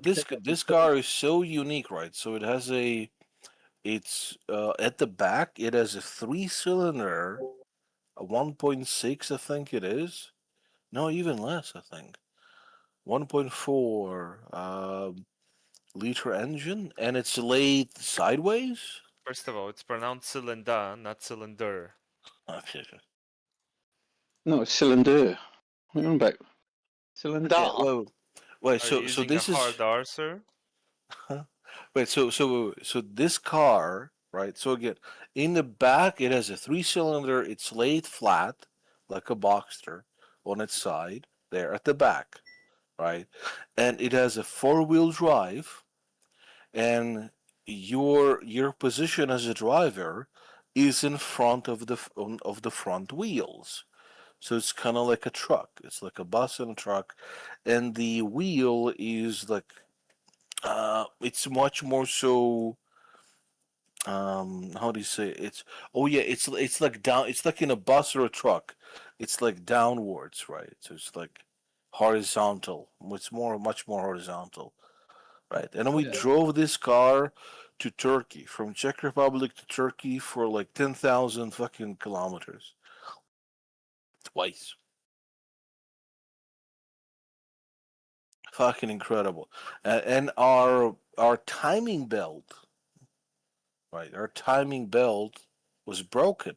H: Pickup.
B: this car is so unique, right? So it's at the back. It has a three-cylinder, a 1.6, I think it is. No, even less, I think. 1.4 liter engine, and it's laid sideways.
J: First of all, it's pronounced cylinder, not cylinder.
B: Okay.
H: No, it's cylinder. What are you on about? Cylinder.
B: Yeah. Well, wait.
J: Are you
B: So
J: using a
B: this is.
J: hard R, sir?
B: Huh? Wait. So this car, right? So again, in the back, it has a three-cylinder. It's laid flat, like a Boxster, on its side there at the back, right? And it has a four-wheel drive, and your position as a driver is in front of the front wheels.
G: So it's kind of like a truck. It's like a bus and a truck, and the wheel is like it's much more so how do you say it? It's like down, it's like in a bus or a truck, it's like downwards, right? So it's like horizontal. It's much more horizontal, right? And we
H: Yeah.
G: drove this car to Turkey, from Czech Republic to Turkey, for like 10,000 fucking kilometers twice. Fucking incredible. And our timing belt, right? Our timing belt was broken,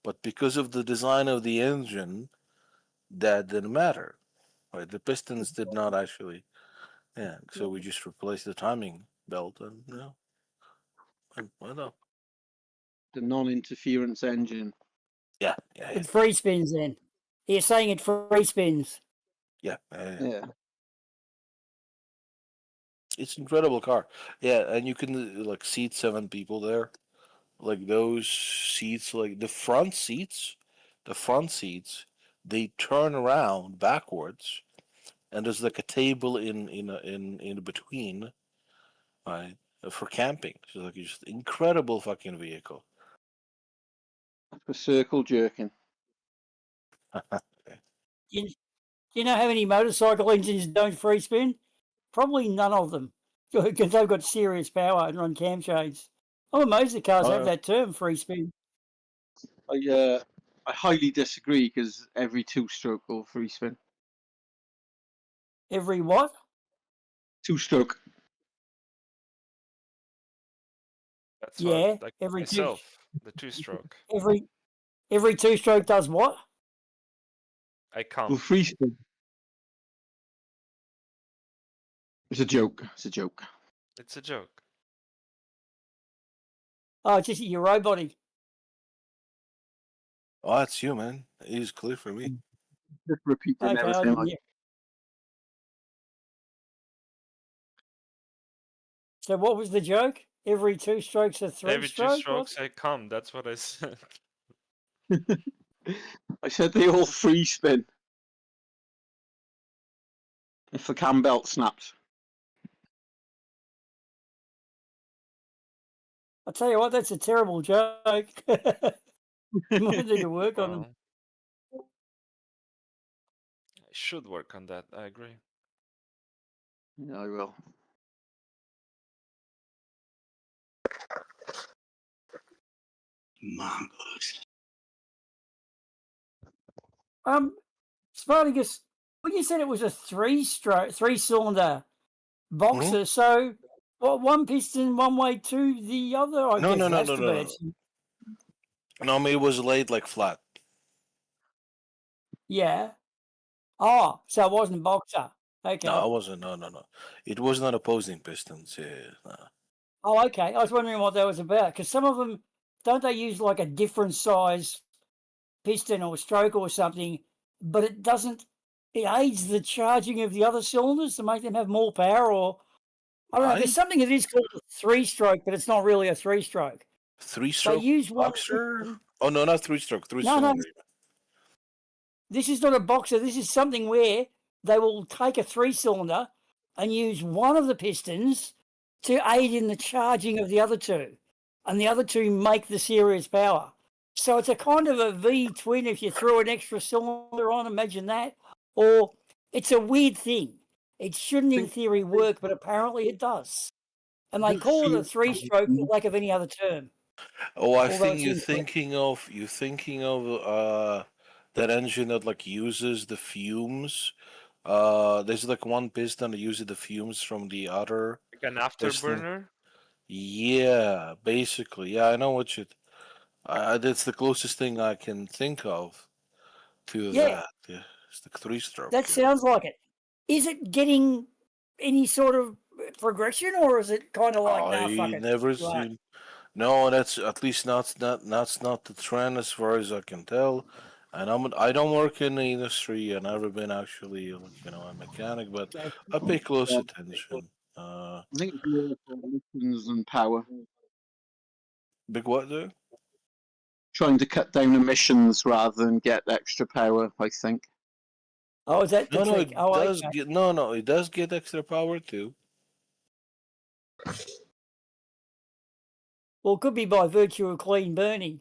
G: but because of the design of the engine, that didn't matter. Right? The pistons did not actually. Yeah. So we just replaced the timing belt, and I know.
H: The non-interference engine.
G: Yeah. Yeah.
C: It free spins then. You're saying it free spins.
G: Yeah.
H: Yeah.
G: It's an incredible car. Yeah, and you can like seat 7 people there. Like those seats, like the front seats, they turn around backwards, and there's like a table in between, right, for camping. So like it's just incredible fucking vehicle.
H: For circle jerking.
C: You, you know how many motorcycle engines don't free spin? Probably none of them, because they've got serious power and run camshafts. I'm amazed the cars have that term, free spin.
H: I highly disagree because every two-stroke will free spin.
C: Every what?
H: Two-stroke.
J: That's
C: Yeah,
J: what, like
C: every
J: myself, the two-stroke.
C: every two-stroke does what?
J: I come.
H: Will free spin. It's a joke. It's a joke.
J: It's a joke.
C: Oh, it's just your roboting.
G: Oh, that's you, man. He's clear for me.
H: Just repeating
C: Okay, I
H: everything.
C: didn't hear. So what was the joke? Every two strokes a
J: Every two
C: three-stroke?
J: strokes I come. That's what I said.
H: I said they all free spin. If the cam belt snaps.
C: I'll tell you what, that's a terrible joke. You might need to work on them.
J: Well, I should work on that. I agree.
H: Yeah, I will.
A: Mongoose.
C: Spartacus, when you said it was a three-cylinder boxer, so what? One piston, one way to the other. I
G: No,
C: guess
G: no, no,
C: that's
G: no,
C: the
G: no,
C: bad.
G: no. No, it was laid like flat.
C: Yeah. Oh, so it wasn't boxer. Okay.
G: No, it wasn't. No, no, no. It was not opposing pistons. Yeah. No.
C: Oh, okay. I was wondering what that was about because some of them don't they use like a different size piston or stroke or something, but it doesn't. It aids the charging of the other cylinders to make them have more power, or I don't know. There's something that is called a three-stroke, but it's not really a three-stroke. They
G: Three-stroke
C: use one.
G: boxer? Oh no, not three-stroke.
C: No,
G: Three-cylinder.
C: this is not a boxer. This is something where they will take a three-cylinder and use one of the pistons to aid in the charging of the other two, and the other two make the serious power. So it's a kind of a V twin if you throw an extra cylinder on, imagine that. Or it's a weird thing. It shouldn't in theory work, but apparently it does. And they call it a three-stroke for lack of any other term.
G: Oh, I
C: Although
G: think
C: it's
G: you're
C: incorrect.
G: thinking of that engine that like uses the fumes. There's like one piston that uses the fumes from the other
J: Like an
G: piston.
J: afterburner.
G: Yeah, basically. Yeah, I know what you. That's the closest thing I can think of to
C: Yeah,
G: that. Yeah, it's the three-stroke.
C: that
G: Yeah.
C: sounds like it. Is it getting any sort of progression, or is it kind of like, nah, fuck
G: I
C: it?
G: never
C: Too hard?
G: seen. No, that's at least that's not the trend as far as I can tell. And I don't work in the industry. I've never been actually like, a mechanic, but
C: Okay.
G: I pay close
H: Yeah.
G: attention.
H: I think it's more for emissions and power.
G: Big what there?
H: trying to cut down emissions rather than get extra power, I think.
C: Oh, is that the
G: No,
C: trick?
G: it
C: Oh,
G: does
C: okay.
G: get no, it does get extra power too.
C: Well, it could be by virtue of clean burning.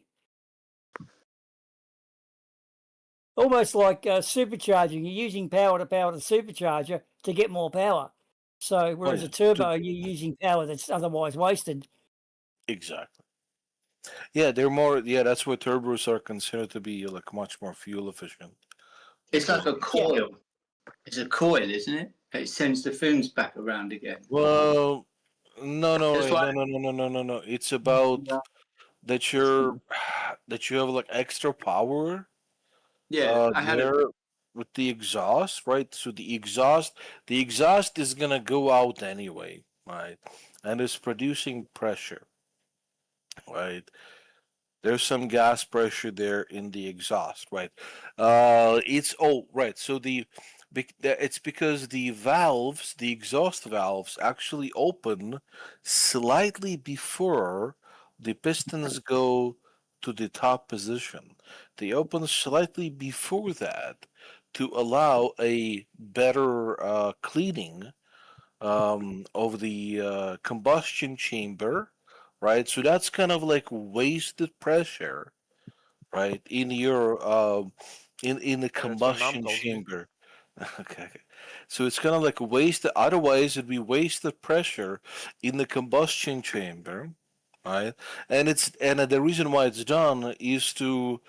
C: Almost like supercharging. You're using power to power the supercharger to get more power. So, whereas a turbo, you're using power that's otherwise wasted.
G: Exactly. Yeah, they're more. Yeah, that's what turbos are considered to be, like much more fuel efficient.
K: It's like a coil. It's a coil, isn't it? It sends the fumes back around again.
G: Well, no,
K: It's like-
G: no. It's about that you have like extra power.
K: Yeah, I had
G: there with the exhaust, right? So the exhaust is gonna go out anyway, right? And it's producing pressure, right? There's some gas pressure there in the exhaust, right? Right. So it's because the valves, the exhaust valves, actually open slightly before the pistons go to the top position. They open slightly before that to allow a better cleaning of the combustion chamber, right? So that's kind of like wasted pressure, right, in your in the
J: That's what mom
G: combustion
J: told me.
G: chamber. Okay. So it's kind of like wasted. Otherwise, it'd be wasted pressure in the combustion chamber, right? And the reason why it's done is to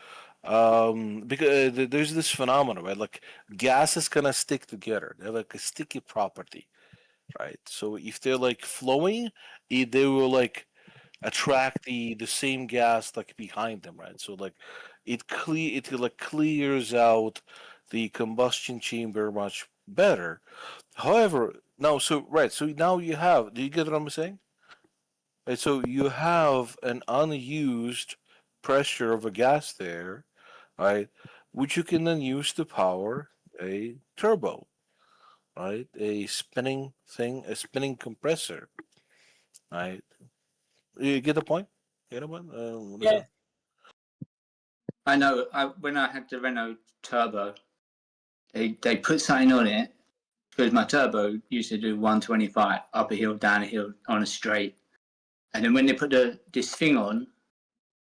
G: because there's this phenomenon, right? Like gases kind of stick together. They have like a sticky property, right? So if they're like flowing, they will like attract the same gas like behind them, right? So like it like clears out the combustion chamber much better. However, so now you have. Do you get what I'm saying? Right, so you have an unused pressure of a gas there, right? Which you can then use to power a turbo, right? A spinning thing, a spinning compressor, right? You get the point? Get the point? What is
C: Yeah.
G: it?
K: I know. When I had the Renault Turbo, they put something on it because my turbo used to do 125 up a hill, down a hill, on a straight. And then when they put this thing on,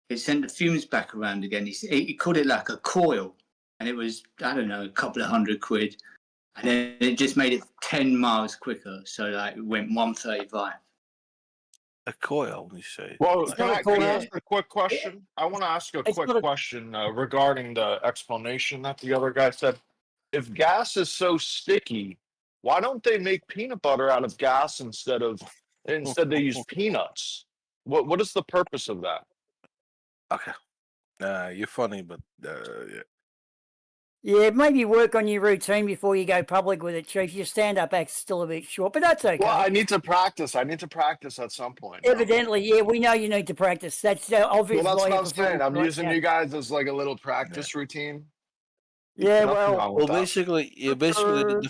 K: it sent the fumes back around again. He called it like a coil, and it was, I don't know, a couple of £100, and then it just made it 10 miles quicker. So like it went 135.
G: A coil, you say?
L: Well,
C: It's
L: can
C: not a
L: I
C: coil.
L: ask a quick question? I want to ask a
C: It's
L: quick
C: not a.
L: question regarding the explanation that the other guy said. If gas is so sticky, why don't they make peanut butter out of gas instead they use peanuts? What is the purpose of that?
G: Okay. You're funny, but yeah.
C: Yeah, maybe work on your routine before you go public with it, Chief. Your stand-up act's still a bit short, but that's okay.
L: Well, I need to practice. I need to practice at some point.
C: Evidently, yeah, we know you need to practice. That's obvious.
L: Well, that's
C: why
L: what
C: you're
L: I'm saying. I'm
C: performing
L: using
C: right
L: you
C: now.
L: guys as like a little practice routine.
C: Yeah,
L: Nothing
C: well,
L: wrong with
G: Well,
L: that.
G: basically, the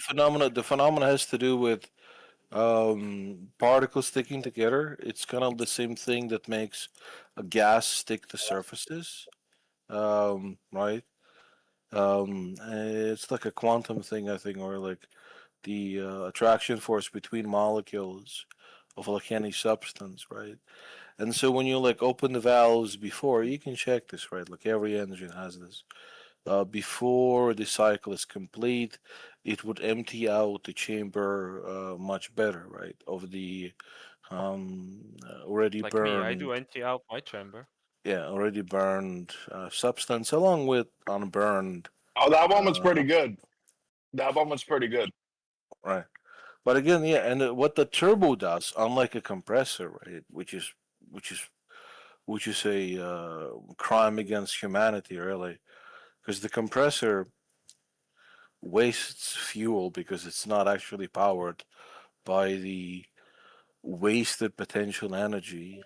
G: phenomena has to do with particles sticking together. It's kind of the same thing that makes a gas stick to surfaces, right? It's like a quantum thing, I think, or like the attraction force between molecules of like any substance, right? And so when you like open the valves before, you can check this, right? Like every engine has this. Before the cycle is complete, it would empty out the chamber much better, right? Of the already
J: Like me, I
G: burned,
J: do empty out my chamber.
G: yeah, already burned substance along with unburned,
L: Oh, that one was
G: uh,
L: pretty good. That one was pretty good.
G: right? But again, yeah, and what the turbo does, unlike a compressor, right, which is which is a crime against humanity, really, because the compressor wastes fuel because it's not actually powered by the wasted potential energy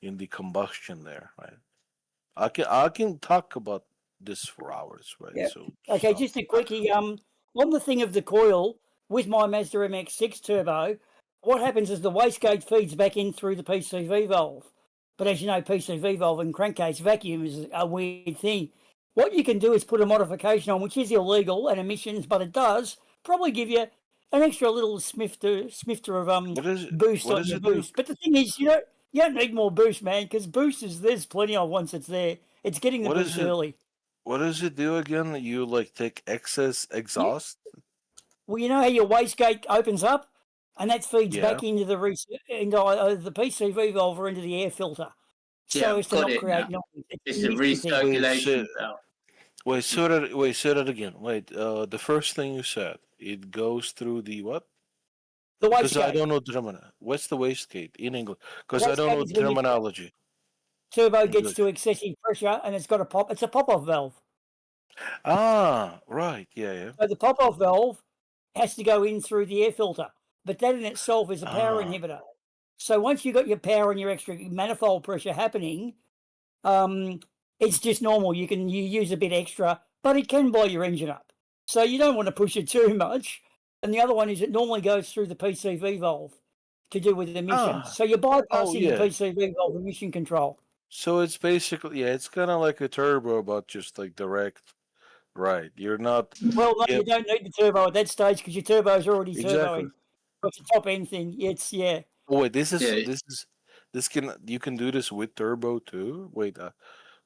G: in the combustion there, right? I can talk about this for hours, right?
C: yeah.
G: So
C: Okay, just a quickie. On the thing of the coil with my Mazda MX-6 turbo, what happens is the wastegate feeds back in through the PCV valve. But as you know, PCV valve and crankcase vacuum is a weird thing. What you can do is put a modification on, which is illegal and emissions, but it does probably give you an extra little smifter of
G: What is it?
C: boost
G: What
C: on
G: does
C: your
G: it do?
C: boost. But the thing is, you don't need more boost, man, because boost is there's plenty of once it's there. It's getting the
G: What is
C: boost
G: it?
C: early.
G: What does it do again? You like take excess exhaust?
C: Well, you know how your wastegate opens up, and that feeds
G: Yeah.
C: back into the the PCV valve or into the air filter,
K: Yeah,
C: so
K: I've
C: as to
K: got
C: not
K: it
C: create
K: now.
C: noise.
K: It's a
C: emission thing.
G: Wait,
K: recirculation valve.
G: say that again. Wait, the first thing you said, it goes through the what?
C: The
G: Because I
C: wastegate.
G: don't know terminology. What's the wastegate in English? Because I don't
C: Wastegate
G: know
C: is when your
G: terminology.
C: turbo gets
G: English.
C: to excessive pressure, and it's got a pop. It's a pop-off valve.
G: Ah, right. Yeah.
C: So the pop-off valve has to go in through the air filter, but that in itself is a power
G: Ah.
C: inhibitor. So once you've got your power and your extra manifold pressure happening, it's just normal. You use a bit extra, but it can blow your engine up. So you don't want to push it too much. And the other one is it normally goes through the PCV valve to do with emissions.
G: Ah.
C: So you're
G: Oh,
C: bypassing the
G: yeah.
C: PCV valve emission control.
G: So it's basically, yeah, it's kind of like a turbo, but just like direct. Right. You're not.
C: Well, no,
G: Yeah,
C: you don't need the turbo at that stage because your turbo's already
G: exactly.
C: turboing. It's a top end thing. Yeah.
G: Oh, wait,
K: Yeah,
G: this can, you can do this with turbo too? Wait,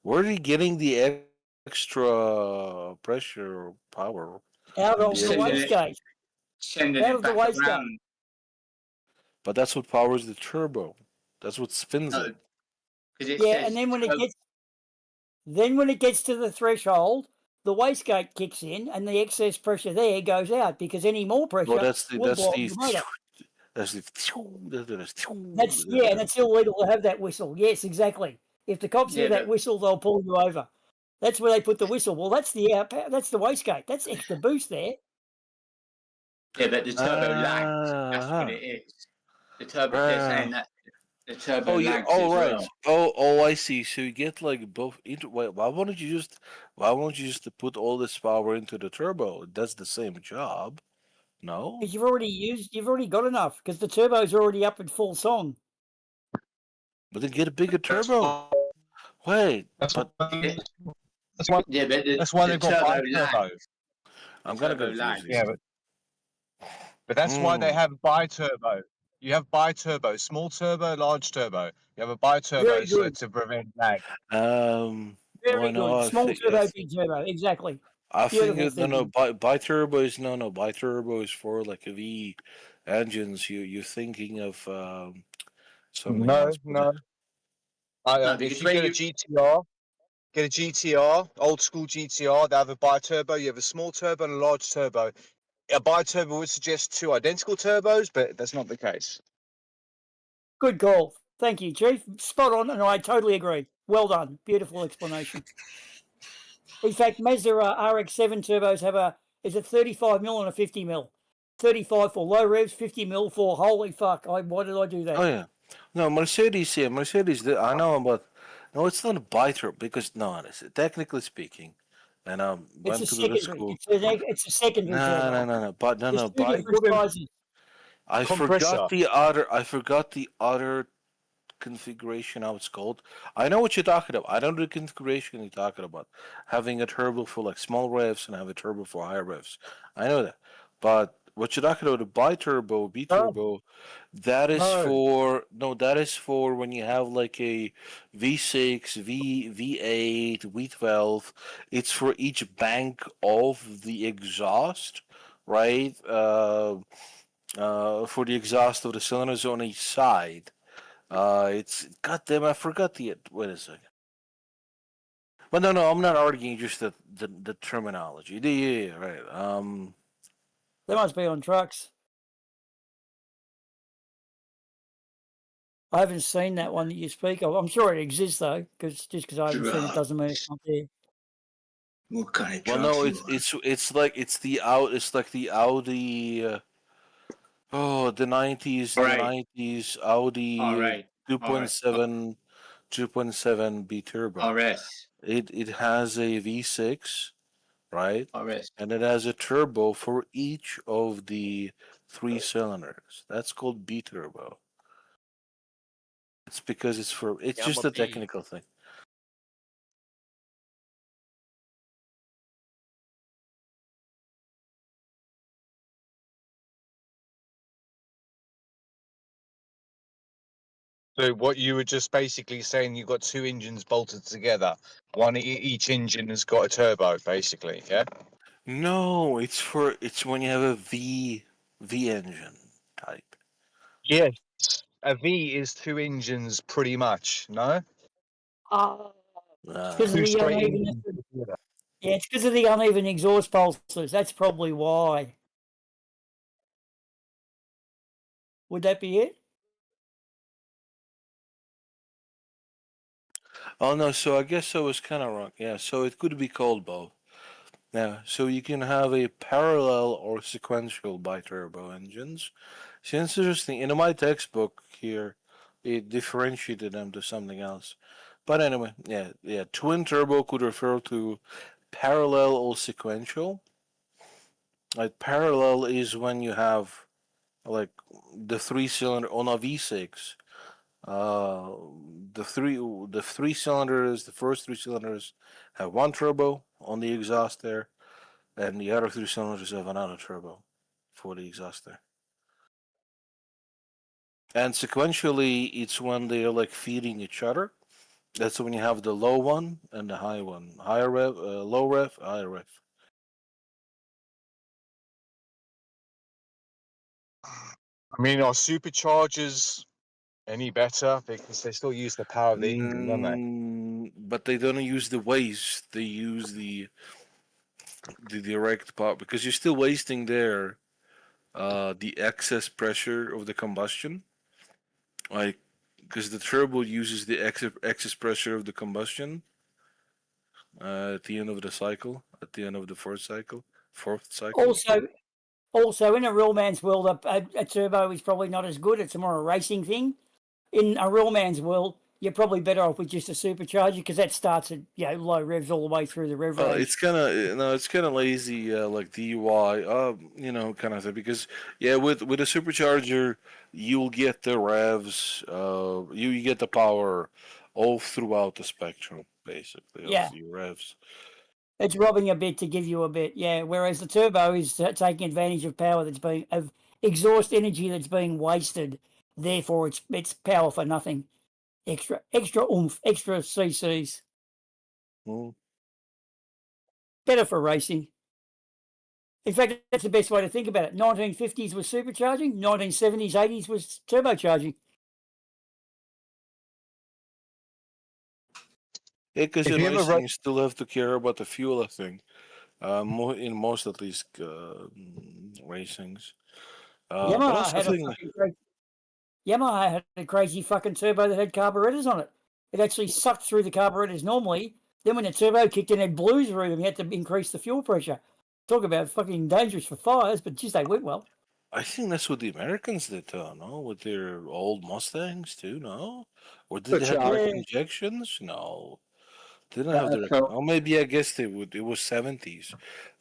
G: where are you getting the extra pressure or power?
C: Out
G: And
C: of
G: the
C: the
K: sending
G: extra,
K: it,
C: wastegate.
K: sending
C: Out
K: it
C: of the
K: back
C: wastegate.
K: around.
G: but that's what powers the turbo. That's what spins
K: No,
G: it.
K: because it
C: Yeah, and
K: says
C: when it gets to the threshold, the wastegate kicks in, and the excess pressure there goes out because any more
G: Oh,
C: pressure will blow up the motor.
G: that's the
C: And it's illegal to have that whistle. Yes, exactly. If the cops hear
K: yeah,
C: that whistle, they'll pull you over. That's where they put the whistle. Well, that's the wastegate. That's extra boost there.
K: but the turbo lags. That's what
G: Uh-huh.
K: it is. The turbo. They're
G: Uh,
K: saying that the turbo
G: oh, yeah.
K: lags
G: Oh,
K: as
G: right.
K: well.
G: Oh, I see. So you get like both. Wait, why won't you just put all this power into the turbo? It does the same job. No,
C: Because you've already got enough because the turbo's already up at full song.
G: but then get a bigger
M: That's
G: turbo.
M: why,
G: Wait,
M: that's
G: but
M: why, that's why,
K: Yeah, but
M: that's why
K: the
M: they've got
K: turbo
M: bi-turbo.
K: lags. The
G: I'm kind of
K: turbo
G: confused
K: lags.
M: Yeah,
G: here.
M: but that's why they
G: Hmm.
M: have bi-turbo. You have bi-turbo, small turbo, large turbo. You have a bi-turbo
C: Very
M: so
C: good.
M: to prevent lag.
C: Very
G: Well, no,
C: good. Small turbo, big turbo. Exactly.
G: I think
C: Beautiful
G: it, no, no,
C: thinking.
G: bi-turbo is no, bi-turbo is for like a V engines. You're thinking of something
M: No,
G: else. But
M: no.
K: No,
M: If
K: because
M: you
K: when
M: get a
K: you
M: GTR, old school GTR, they have a bi-turbo. You have a small turbo and a large turbo. A bi-turbo would suggest two identical turbos, but that's not the case.
C: Good call. Thank you, Chief. Spot on, and I totally agree. Well done. Beautiful explanation. In fact, Mazda RX-7 turbos have is it 35 mil and a 50 mil? 35 for low revs, 50 mil for holy fuck. Why did I do that?
G: oh yeah, no, Mercedes. Yeah, Mercedes. I know, but no, it's not a bi-turbo because no, technically speaking, and I
C: It's a
G: went through the
C: secondary.
G: school.
C: It's a secondary turbo.
G: No, but no,
C: There's
G: no,
C: two
M: They
C: different
M: call them
C: sizes.
G: I
M: compressor.
G: forgot the other. I forgot the other configuration, how it's called. I know what you're talking about. I know the configuration you're talking about. Having a turbo for like small revs and have a turbo for higher revs. I know that. But what you're talking about, the bi-turbo,
M: No,
G: B-turbo, that is
M: no.
G: for no, that is for when you have like a V6, V8, V12. It's for each bank of the exhaust, right? For the exhaust of the cylinders on each side. It's goddamn. I forgot the. Wait a second. But no, I'm not arguing. Just the terminology. Yeah, right.
C: They must be on trucks. I haven't seen that one that you speak of. I'm sure it exists though, because just because I haven't seen it doesn't mean it's not there.
K: what kind of
G: Well,
K: drugs
G: no,
K: you
G: it's
K: want?
G: it's like it's the out. It's like the Audi. Oh, the
K: All
G: the
K: right,
G: nineties
K: all
G: Audi
K: right, all right.
G: 2.7, 2.7 B turbo.
K: RS,
G: It has a V6, right?
K: RS.
G: And it has a turbo for each of the three cylinders. That's called B turbo. It's because it's for. It's
J: Yeah,
G: just
J: I'm
G: a
J: a bee.
G: technical thing.
M: So what you were just basically saying, you've got two engines bolted together. Each engine has got a turbo, basically. Yeah.
G: No, it's when you have a V engine type.
M: Yes. A V is two engines, pretty much. No.
C: It's because of
M: Two
C: the
M: straight
C: unevenness.
M: engines together.
C: Yeah, it's because of the uneven exhaust pulses. That's probably why. Would that be it?
G: Oh no, so I guess I was kind of wrong. Yeah, so it could be called both. Yeah, so you can have a parallel or sequential biturbo engines. So it's interesting. In my textbook here, it differentiated them to something else. But anyway, yeah. Twin turbo could refer to parallel or sequential. Like parallel is when you have like the three cylinder on a V6. Uh, the three cylinders, the first three cylinders have one turbo on the exhaust there, and the other three cylinders have another turbo for the exhaust there. And sequentially, it's when they're like feeding each other. That's when you have the low one and the high one. Higher rev, low rev, higher rev.
M: I mean, are superchargers any better? Because they still use the power of the engine, don't they?
G: But they don't use the waste. They use the direct power because you're still wasting there the excess pressure of the combustion. Like, because the turbo uses the excess pressure of the combustion at the end of the cycle, at the end of the fourth cycle.
C: Also, in a real man's world, a turbo is probably not as good. It's more a racing thing. In a real man's world, you're probably better off with just a supercharger because that starts at low revs all the way through the rev range.
G: It's kind of it's kind of lazy, like DUI, kind of thing. Because with a supercharger, you'll get the revs, you get the power all throughout the spectrum, basically, of the revs.
C: It's robbing a bit to give you a bit, yeah. Whereas the turbo is taking advantage of power of exhaust energy that's being wasted. Therefore, it's power for nothing. Extra oomph, extra CCs. Better for racing. In fact, that's the best way to think about it. 1950s was supercharging. 1970s, 80s was turbocharging.
G: Yeah, because in racing you still have to care about the fuel, I think. In most at least racings. But also
C: Yamaha had a crazy fucking turbo that had carburetors on it. It actually sucked through the carburetors normally. Then when the turbo kicked in, it blew through them. You had to increase the fuel pressure. Talk about fucking dangerous for fires, but geez, they went well.
G: I think that's what the Americans did, no? With their old Mustangs too, no? Or did they have direct injections? No, didn't have direct. Oh, maybe I guess they would. It was 70s.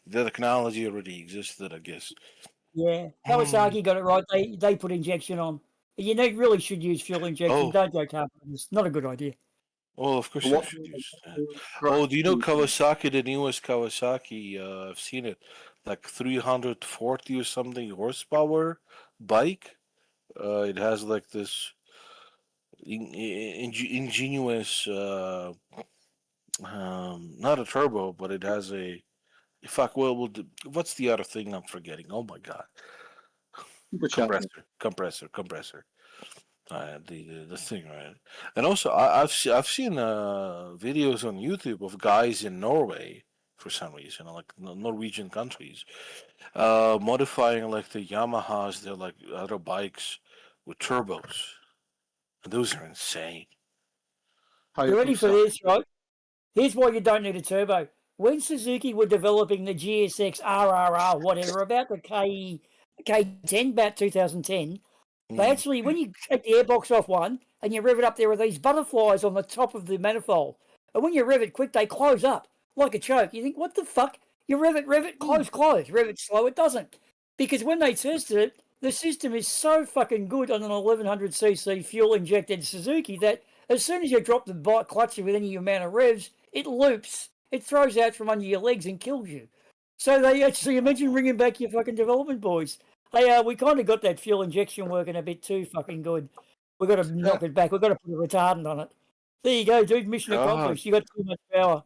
G: The technology already existed, I guess.
C: Yeah, Kawasaki got it right. They put injection on. You really should use fuel injection. Don't go carburetors. Not a good idea.
G: Oh, of course you should use that. Oh, do you know Kawasaki, the newest Kawasaki? I've seen it, like 340 or something horsepower bike. It has like this ingenious, not a turbo, but it has a. Fuck. Well, what's the other thing I'm forgetting? Oh my god. Compressor. The thing, right? And also, I've seen videos on YouTube of guys in Norway for some reason, like Norwegian countries, modifying like the Yamahas, they're like other bikes with turbos, and those are insane.
C: You ready for this, right? Here's why you don't need a turbo. When Suzuki were developing the GSX RRR, whatever, about the K10, about 2010, they actually, when you take the airbox off one and you rev it up, there are these butterflies on the top of the manifold. And when you rev it quick, they close up like a choke. You think, what the fuck? You rev it, close. Rev it slow, it doesn't. Because when they tested it, the system is so fucking good on an 1100cc fuel injected Suzuki that as soon as you drop the bike clutch with any amount of revs, it loops. It throws out from under your legs and kills you. So they actually imagine bringing back your fucking development boys. Hey, we kind of got that fuel injection working a bit too fucking good. We've got to knock it back. We've got to put a retardant on it. There you go, dude. Mission
G: God,
C: accomplished. You got too much power.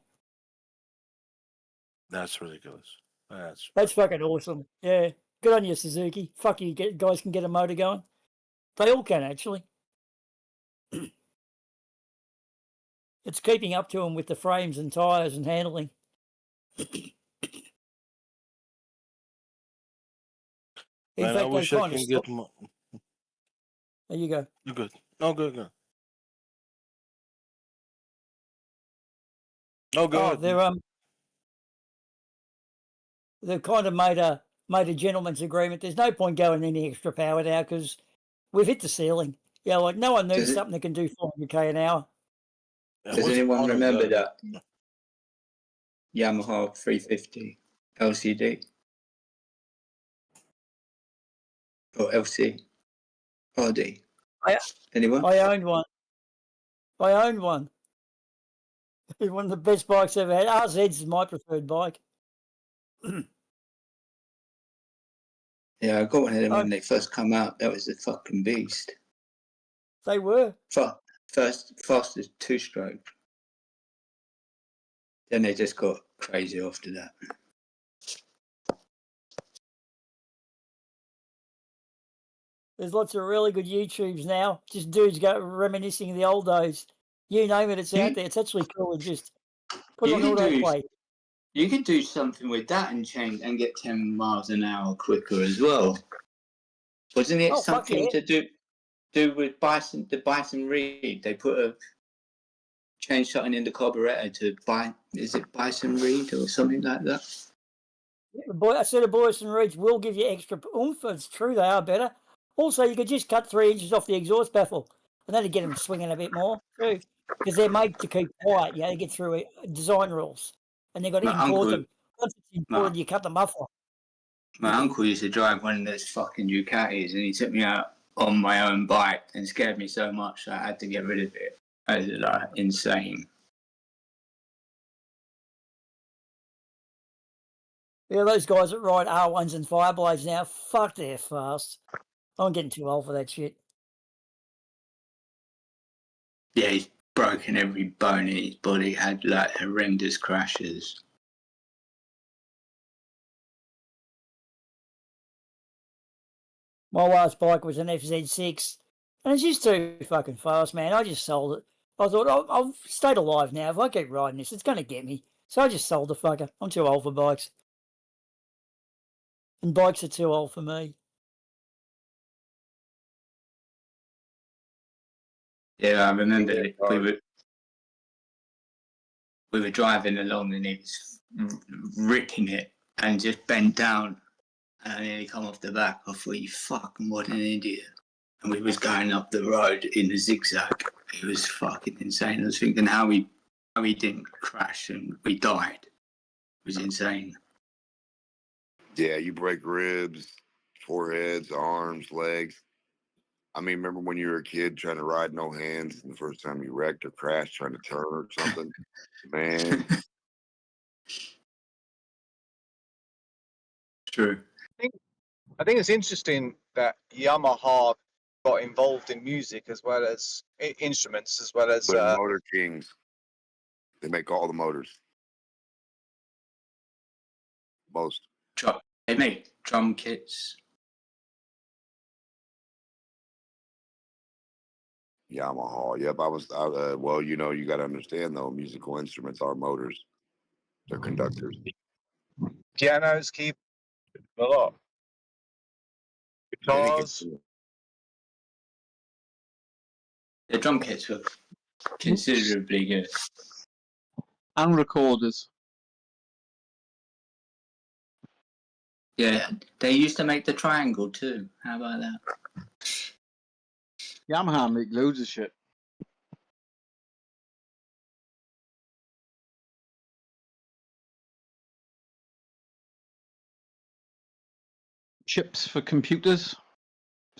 G: that's ridiculous.
C: That's fucking awesome. Yeah. Good on you, Suzuki. Fuck you, guys can get a motor going. They all can, actually. It's keeping up to them with the frames and tyres and handling. In
G: Man, I
C: fact, they
G: wish I
C: kind of
G: can get
C: stopped.
G: more.
C: There you go.
G: Good. No, good, good. No, go
C: Oh,
G: ahead.
C: they've kind of made a gentleman's agreement. There's no point going any extra power now because we've hit the ceiling. Yeah, like no one needs
K: Does it,
C: something that can do 400k an hour.
G: Yeah,
K: does
G: what's the
K: anyone
G: point of
K: remember
G: that?
K: that Yamaha 350 LCD or LC RD?
C: I
K: Anyone?
C: I owned one. I owned one. It was one of the best bikes I've ever had. RZ's is my preferred bike.
K: Yeah, I got one of them
C: Oh,
K: when they first come out. That was a fucking beast.
C: they were.
K: Fastest two-stroke. Then they just got crazy after that.
C: There's lots of really good YouTubes now. Just dudes go reminiscing of the old days. You name it, it's out there. It's actually cool. And just put it on autoplay.
K: You could do something with that and change and get 10 miles an hour quicker as well. Wasn't it something to do with the Bison Reed? They change something in the carburetor to is it Bison Reed or something like that?
C: Yeah, a set of Boyson Reeds will give you extra oomph. It's true, they are better. Also, you could just cut 3 inches off the exhaust baffle, and that'd get them swinging a bit more too, because they're made to keep quiet. You know, they get through design rules, and they've got to import them. Once it's imported, you cut the muffler.
K: My uncle used to drive one of those fucking Ducatis, and he took me out on my own bike and scared me so much that I had to get rid of it. It was like insane.
C: Yeah, those guys that ride R1s and Fireblades now, fuck, they're fast. I'm getting too old for that shit.
K: Yeah, he's broken every bone in his body, had like horrendous crashes.
C: My last bike was an FZ6, and it's just too fucking fast, man. I just sold it. I thought, I've stayed alive now. If I keep riding this, it's going to get me. So I just sold the fucker. I'm too old for bikes. And bikes are too old for me.
K: Yeah, I remember we were driving along and he was ripping it and just bent down and I nearly come off the back. I thought, you fucking what an idiot. And we was going up the road in a zigzag. It was fucking insane. I was thinking how we didn't crash and we died. It was insane.
N: Yeah, you break ribs, foreheads, arms, legs. I mean, remember when you were a kid trying to ride no hands and the first time you wrecked or crashed trying to turn or something? Man.
K: True.
M: I think it's interesting that Yamaha got involved in music as well as instruments, as well as.
N: But Motor Kings, they make all the motors. Most.
K: They make drum kits.
N: Yamaha. Yep, well, you know, you got to understand though, musical instruments are motors. They're conductors.
M: Pianos, keyboards, a lot. Guitars.
K: The drum kits were considerably good.
H: And recorders.
K: Yeah, they used to make the triangle too. How about that?
H: Yamaha make loads of shit. Chips for computers.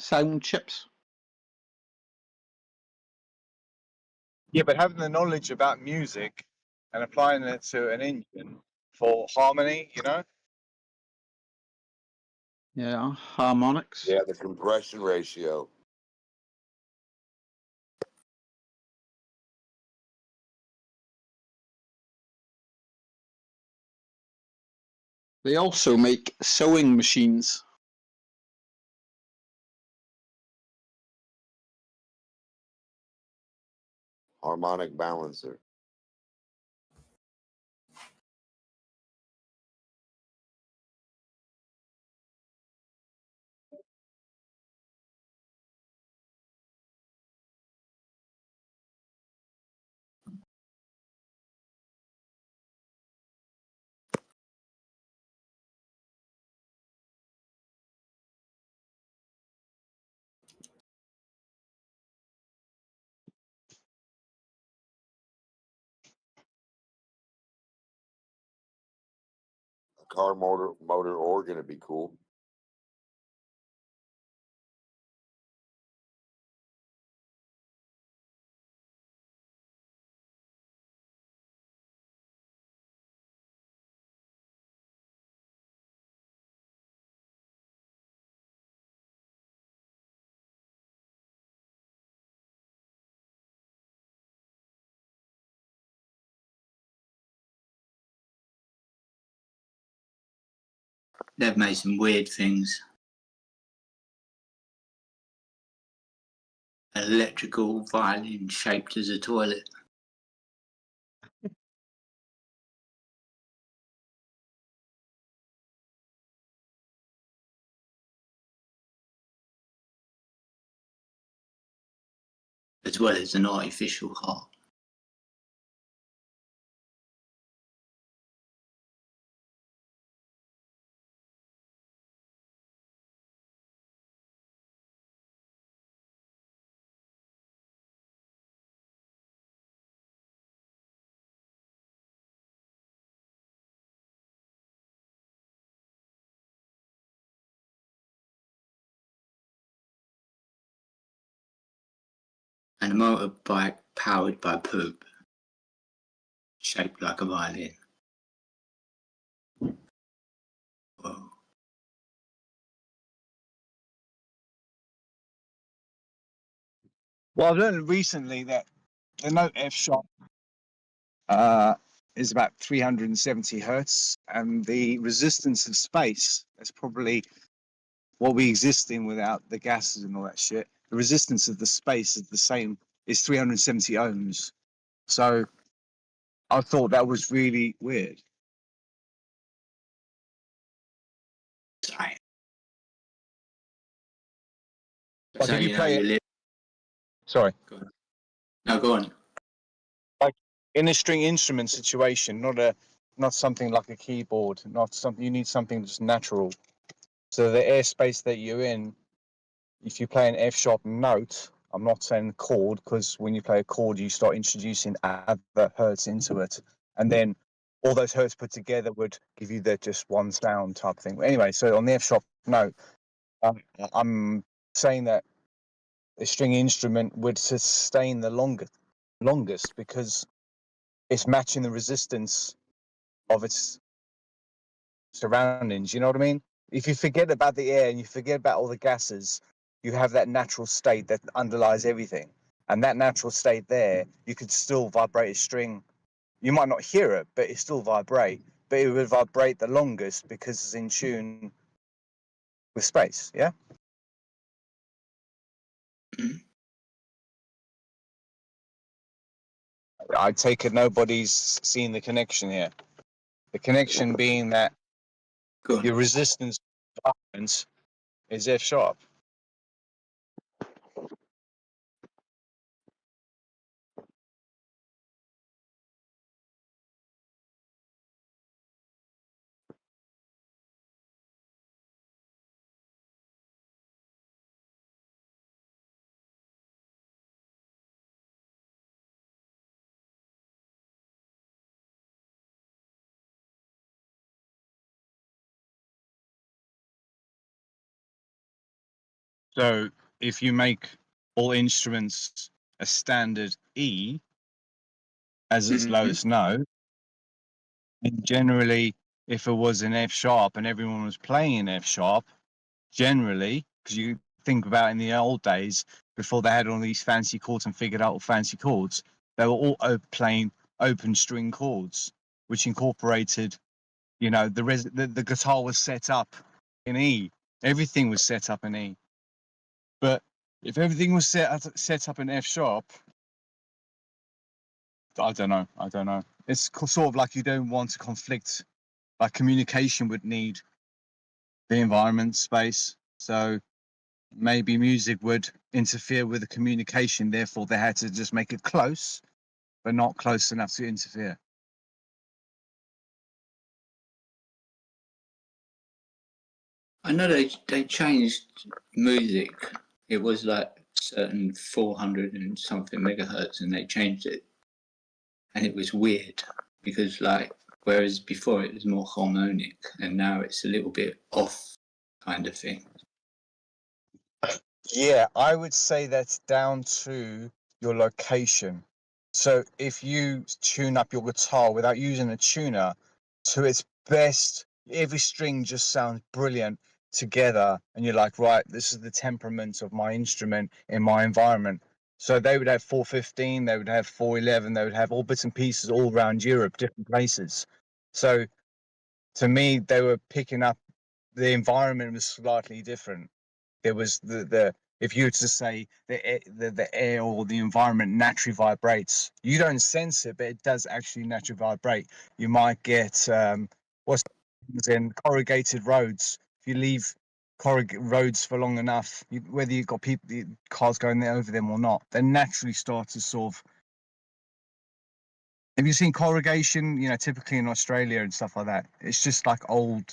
H: Sound chips.
M: Yeah, but having the knowledge about music and applying it to an engine for harmony, you know?
H: Yeah, harmonics.
N: Yeah, the compression ratio.
H: They also make sewing machines.
N: Harmonic balancer. A car motor organ would be cool.
K: They've made some weird things. An electrical violin shaped as a toilet. As well as an artificial heart. And a motorbike powered by poop, shaped like a violin. Whoa.
M: Well, I've learned recently that the note F sharp is about 370 hertz, and the resistance of space is probably what we exist in without the gases and all that shit. The resistance of the space is the same, is 370 ohms. So I thought that was really weird.
K: Sorry.
M: Like
K: So
M: if you play it, sorry,
K: No, go on.
M: like in a string instrument situation, not something like a keyboard, not something you need something just natural. So the airspace that you're in, if you play an F sharp note, I'm not saying chord, because when you play a chord, you start introducing other hertz into it, and then all those hertz put together would give you the just one sound type thing. But anyway, so on the F sharp note, I'm saying that a string instrument would sustain the longest because it's matching the resistance of its surroundings. You know what I mean? If you forget about the air and you forget about all the gases, you have that natural state that underlies everything. And that natural state there, you could still vibrate a string. You might not hear it, but it still vibrate. But it would vibrate the longest because it's in tune with space. Yeah. I take it nobody's seen the connection here. The connection being that your resistance is F sharp. So if you make all instruments a standard E as its lowest note, and generally, if it was an F sharp and everyone was playing an F sharp, generally, because you think about in the old days, before they had all these fancy chords and figured out all fancy chords, they were all playing open string chords, which incorporated, you know, the guitar was set up in E. Everything was set up in E. But if everything was set up in F sharp, I don't know. It's sort of like you don't want to conflict. Like communication would need the environment space. So maybe music would interfere with the communication. Therefore, they had to just make it close, but not close enough to interfere.
K: I know they changed music. It was like certain 400 and something megahertz, and they changed it, and it was weird because like whereas before it was more harmonic, and now it's a little bit off kind of thing.
M: Yeah, I would say that's down to your location. So if you tune up your guitar without using a tuner to its best, every string just sounds brilliant together, and you're like, right, this is the temperament of my instrument in my environment. So they would have 415, they would have 411, they would have all bits and pieces all around Europe, different places. So to me, they were picking up, the environment was slightly different. There was the if you were to say the air or the environment naturally vibrates, you don't sense it, but it does actually naturally vibrate. You might get what's in corrugated roads. If you leave roads for long enough, whether you've got cars going there over them or not, they naturally start to sort of. Have you seen corrugation? You know, typically in Australia and stuff like that. It's just like old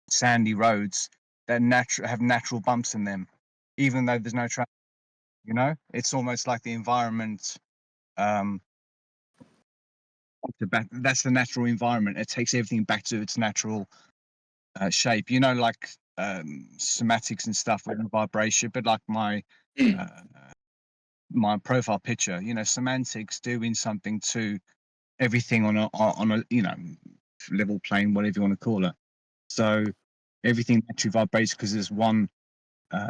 M: sandy roads that have natural bumps in them, even though there's no traffic. You know, it's almost like the environment. That's the natural environment. It takes everything back to its natural shape. You know, like somatics and stuff with vibration, but like my my profile picture. You know, semantics doing something to everything on a you know level plane, whatever you want to call it. So everything naturally vibrates because there's one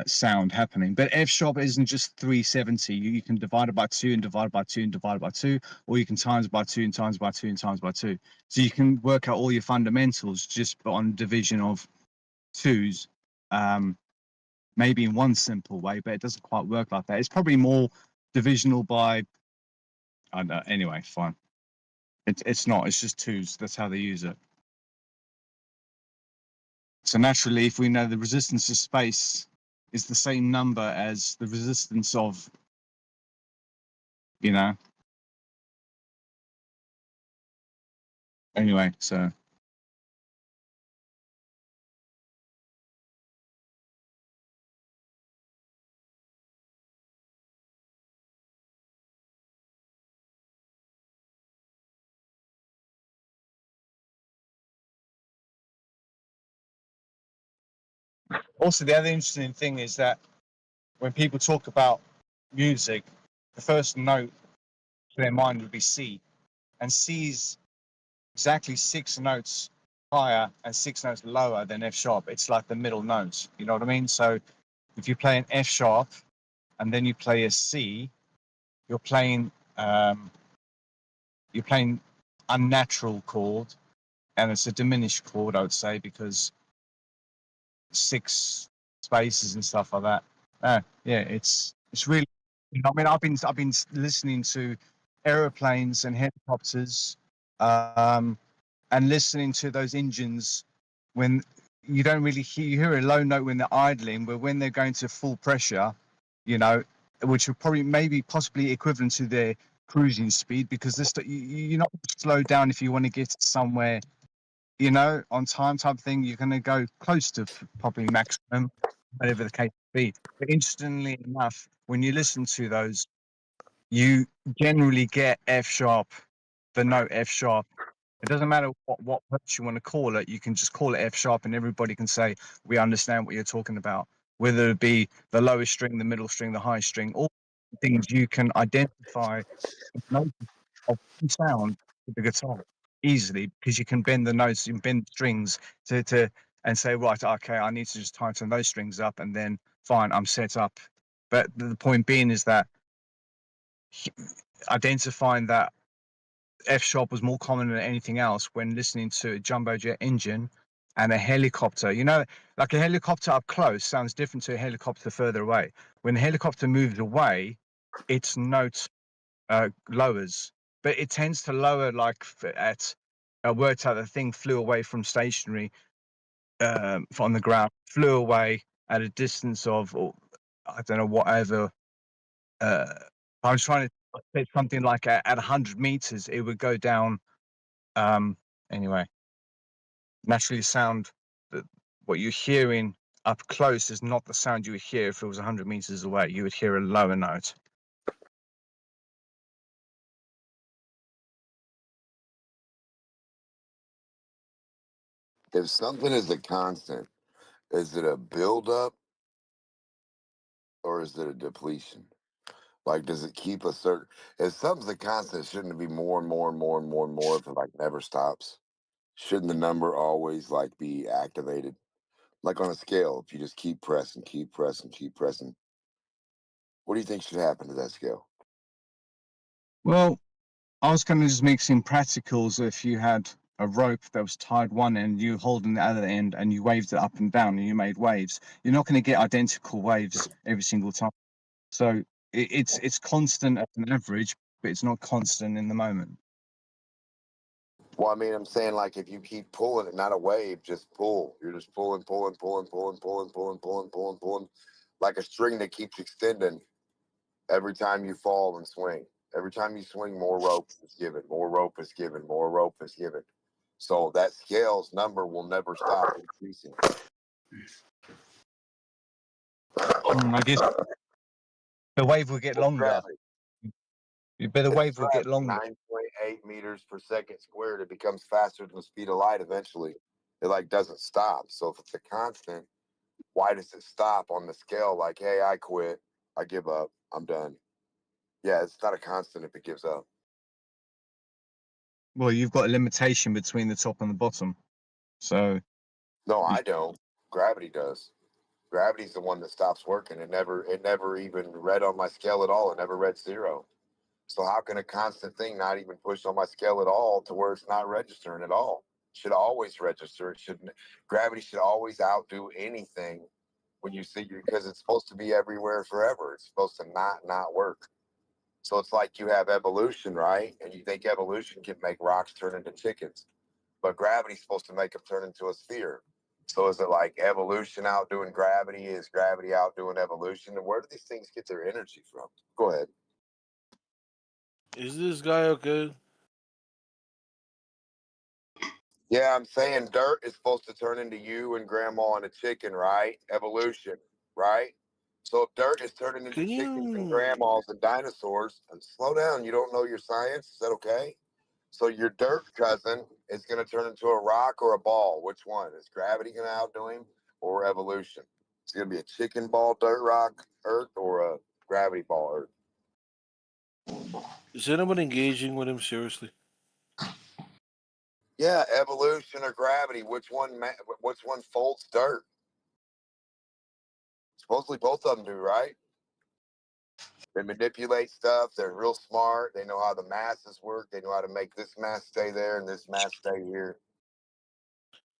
M: sound happening. But F sharp isn't just 370. You can divide it by 2 and divide it by 2 and divide it by 2, or you can times by 2 and times by 2 and times by 2. So you can work out all your fundamentals just on division of 2s. Maybe in one simple way, but it doesn't quite work like that. It's probably more divisional by, I don't know, anyway, fine. It's not, it's just 2s. That's how they use it. So naturally, if we know the resistance of space is the same number as the resistance of, you know. Anyway, so. Also, the other interesting thing is that when people talk about music, the first note to their mind would be C, and C's exactly 6 notes higher and 6 notes lower than F sharp. It's like the middle notes. You know what I mean? So if you play an F sharp and then you play a C, you're playing unnatural chord, and it's a diminished chord, I would say, because 6 spaces and stuff like that. Yeah, it's really. I mean, I've been listening to aeroplanes and helicopters, and listening to those engines when you don't really hear a low note when they're idling, but when they're going to full pressure, you know, which would probably maybe possibly equivalent to their cruising speed, because this you're not slow down if you want to get somewhere, you know, on time type thing. You're going to go close to probably maximum, whatever the case be. But interestingly enough, when you listen to those, you generally get F sharp, the note F sharp. It doesn't matter what pitch you want to call it. You can just call it F sharp, and everybody can say we understand what you're talking about. whether it be the lowest string, the middle string, the high string, all things you can identify and notice of sound with the guitar easily, because you can bend the notes, you can bend the strings to and say, right, okay, I need to just tighten those strings up, and then fine, I'm set up. But the point being is that identifying that F sharp was more common than anything else when listening to a jumbo jet engine and a helicopter. You know, like a helicopter up close sounds different to a helicopter further away. When a helicopter moves away, its note lowers, but it tends to lower like at worked out the thing flew away from stationary from the ground, flew away at a distance of, I don't know, whatever. I was trying to say something like at 100 meters, it would go down. Anyway, naturally, sound that what you're hearing up close is not the sound you would hear if it was 100 meters away. You would hear a lower note.
N: If something is a constant, is it a buildup or is it a depletion? Like, does it keep a certain? If something's a constant, shouldn't it be more and more and more and more and more if it like never stops? Shouldn't the number always like be activated? Like on a scale, if you just keep pressing, keep pressing, keep pressing, what do you think should happen to that scale?
M: Well, I was going to just make some practicals. If you had a rope that was tied one end, you holding the other end, and you waved it up and down, and you made waves, you're not going to get identical waves every single time. So it's constant at an average, but it's not constant in the moment.
N: Well, I mean, I'm saying like if you keep pulling it, not a wave, just pull. You're just pulling, pulling, pulling, pulling, pulling, pulling, pulling, pulling, pulling, like a string that keeps extending every time you fall and swing. Every time you swing, more rope is given, more rope is given, more rope is given. So that scale's number will never stop increasing.
M: I guess the wave will get longer. But the wave will get longer.
N: 9.8 meters per second squared. It becomes faster than the speed of light eventually. It like doesn't stop. So if it's a constant, why does it stop on the scale? Like, hey, I quit. I give up. I'm done. Yeah, it's not a constant if it gives up.
M: Well, you've got a limitation between the top and the bottom. So
N: No, I don't. Gravity does. Gravity's the one that stops working. It never even read on my scale at all. It never read zero. So how can a constant thing not even push on my scale at all to where it's not registering at all? It should always register. It shouldn't. Gravity should always outdo anything when you see, because it's supposed to be everywhere forever. It's supposed to not work. So it's like you have evolution, right? And you think evolution can make rocks turn into chickens, but gravity's supposed to make them turn into a sphere. So is it like evolution outdoing gravity? Is gravity outdoing evolution? And where do these things get their energy from? Go ahead.
G: Is this guy okay?
N: Yeah, I'm saying dirt is supposed to turn into you and grandma and a chicken, right? Evolution, right? So if dirt is turning into
G: Can
N: chickens and
G: you?
N: grandmas and dinosaurs, and slow down, you don't know your science? Is that okay? So your dirt cousin is going to turn into a rock or a ball. Which one? Is gravity going to outdo him or evolution? It's going to be a chicken ball dirt rock earth or a gravity ball earth.
G: Is anyone engaging with him seriously?
N: Yeah, evolution or gravity. Which one folds dirt? Supposedly both of them do, right? They manipulate stuff. They're real smart. They know how the masses work. They know how to make this mass stay there and this mass stay here.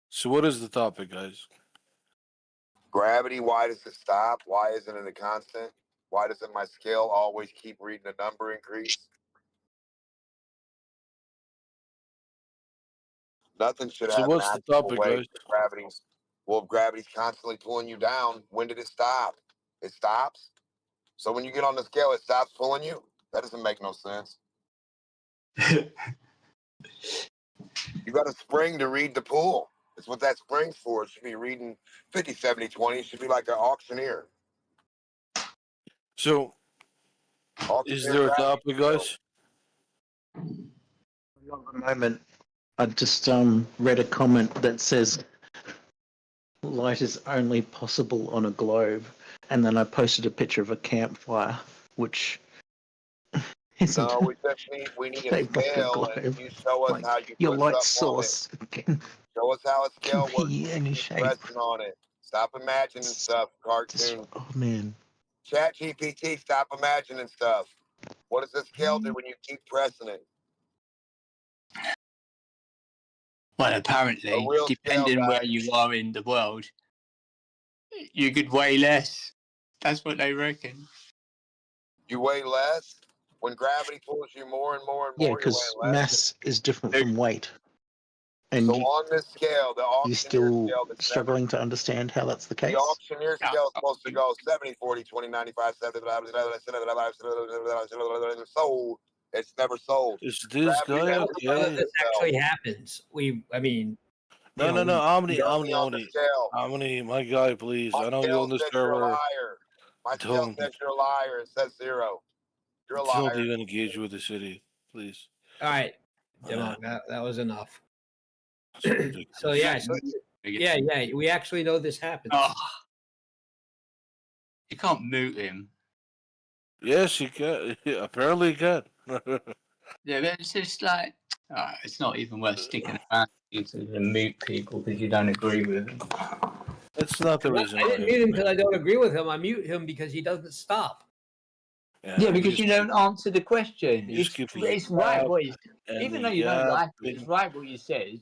G: So what is the topic, guys?
N: Gravity, why does it stop? Why isn't it a constant? Why doesn't my scale always keep reading the number increase? Nothing should
G: So
N: have an
G: what's the
N: actual
G: topic,
N: weight.
G: guys?
N: Gravity's well, if gravity's constantly pulling you down, when did it stop? It stops. So when you get on the scale, it stops pulling you. That doesn't make no sense. You got a spring to read the pull. That's what that spring's for. It should be reading 50, 70, 20. It should be like an auctioneer.
G: So is
N: Auctioneer
G: there a
N: gravity.
G: topic, guys?
A: At the moment, I just read a comment that says, light is only possible on a globe, and then I posted a picture of a campfire, which isn't
N: No, we just need a
A: shaped like a
N: scale, and
A: globe.
N: you show us
A: Like
N: how you
A: your
N: put
A: light
N: something on it.
A: source can
N: Show us how a scale works.
A: be any
N: Keep
A: shape.
N: pressing on it. Stop imagining stuff, cartoon.
A: Oh man.
N: Chat GPT, stop imagining stuff. What does the scale do when you keep pressing it?
K: Well,
N: A
K: apparently,
N: real
K: depending
N: scale,
K: where
N: guys.
K: you are in the world, you could weigh less. That's what they reckon.
N: You weigh less. When gravity pulls you more and more and
A: Yeah,
N: more, you
A: because
N: weigh less.
A: mass is different from weight. And
N: So on this scale, the
A: you're
N: auctioneer
A: still
N: scale that's
A: struggling to understand how that's the
N: the
A: case?
N: auctioneer scale is supposed to go 70, 40, 20, 95, 70, sold. It's never sold.
G: Is this
N: Gravity
G: guy
N: never
O: None of
N: sells
G: okay?
O: this
N: itself.
O: actually happens. I mean,
G: No,
O: you
G: no,
O: know,
G: no. Omni,
N: Show
G: Omni,
N: me on the
G: Omni,
N: scale.
G: Omni, my guy, please.
N: My
G: I know you
N: scale
G: on the
N: says you're a
G: server.
N: liar. My scale
G: Don't,
N: says you're a liar. It says 0. You're a
G: don't
N: liar.
G: even engage with the city, please.
O: all right, Demok, that was enough.
G: It's ridiculous.
O: So yes, yeah, we actually know this happens.
K: Oh, you can't mute him.
G: Yes, you can. Apparently, you can.
K: Yeah, but it's just like, it's not even worth sticking around to mute people because you don't agree with them.
G: That's not the reason.
O: I didn't mute him because I don't agree with him. I mute him because he doesn't stop.
K: Yeah, because you don't answer the question.
G: You skip
K: It's right what he
G: and
K: even
G: the
K: though you don't like it,
G: yapping.
K: it's right what you said.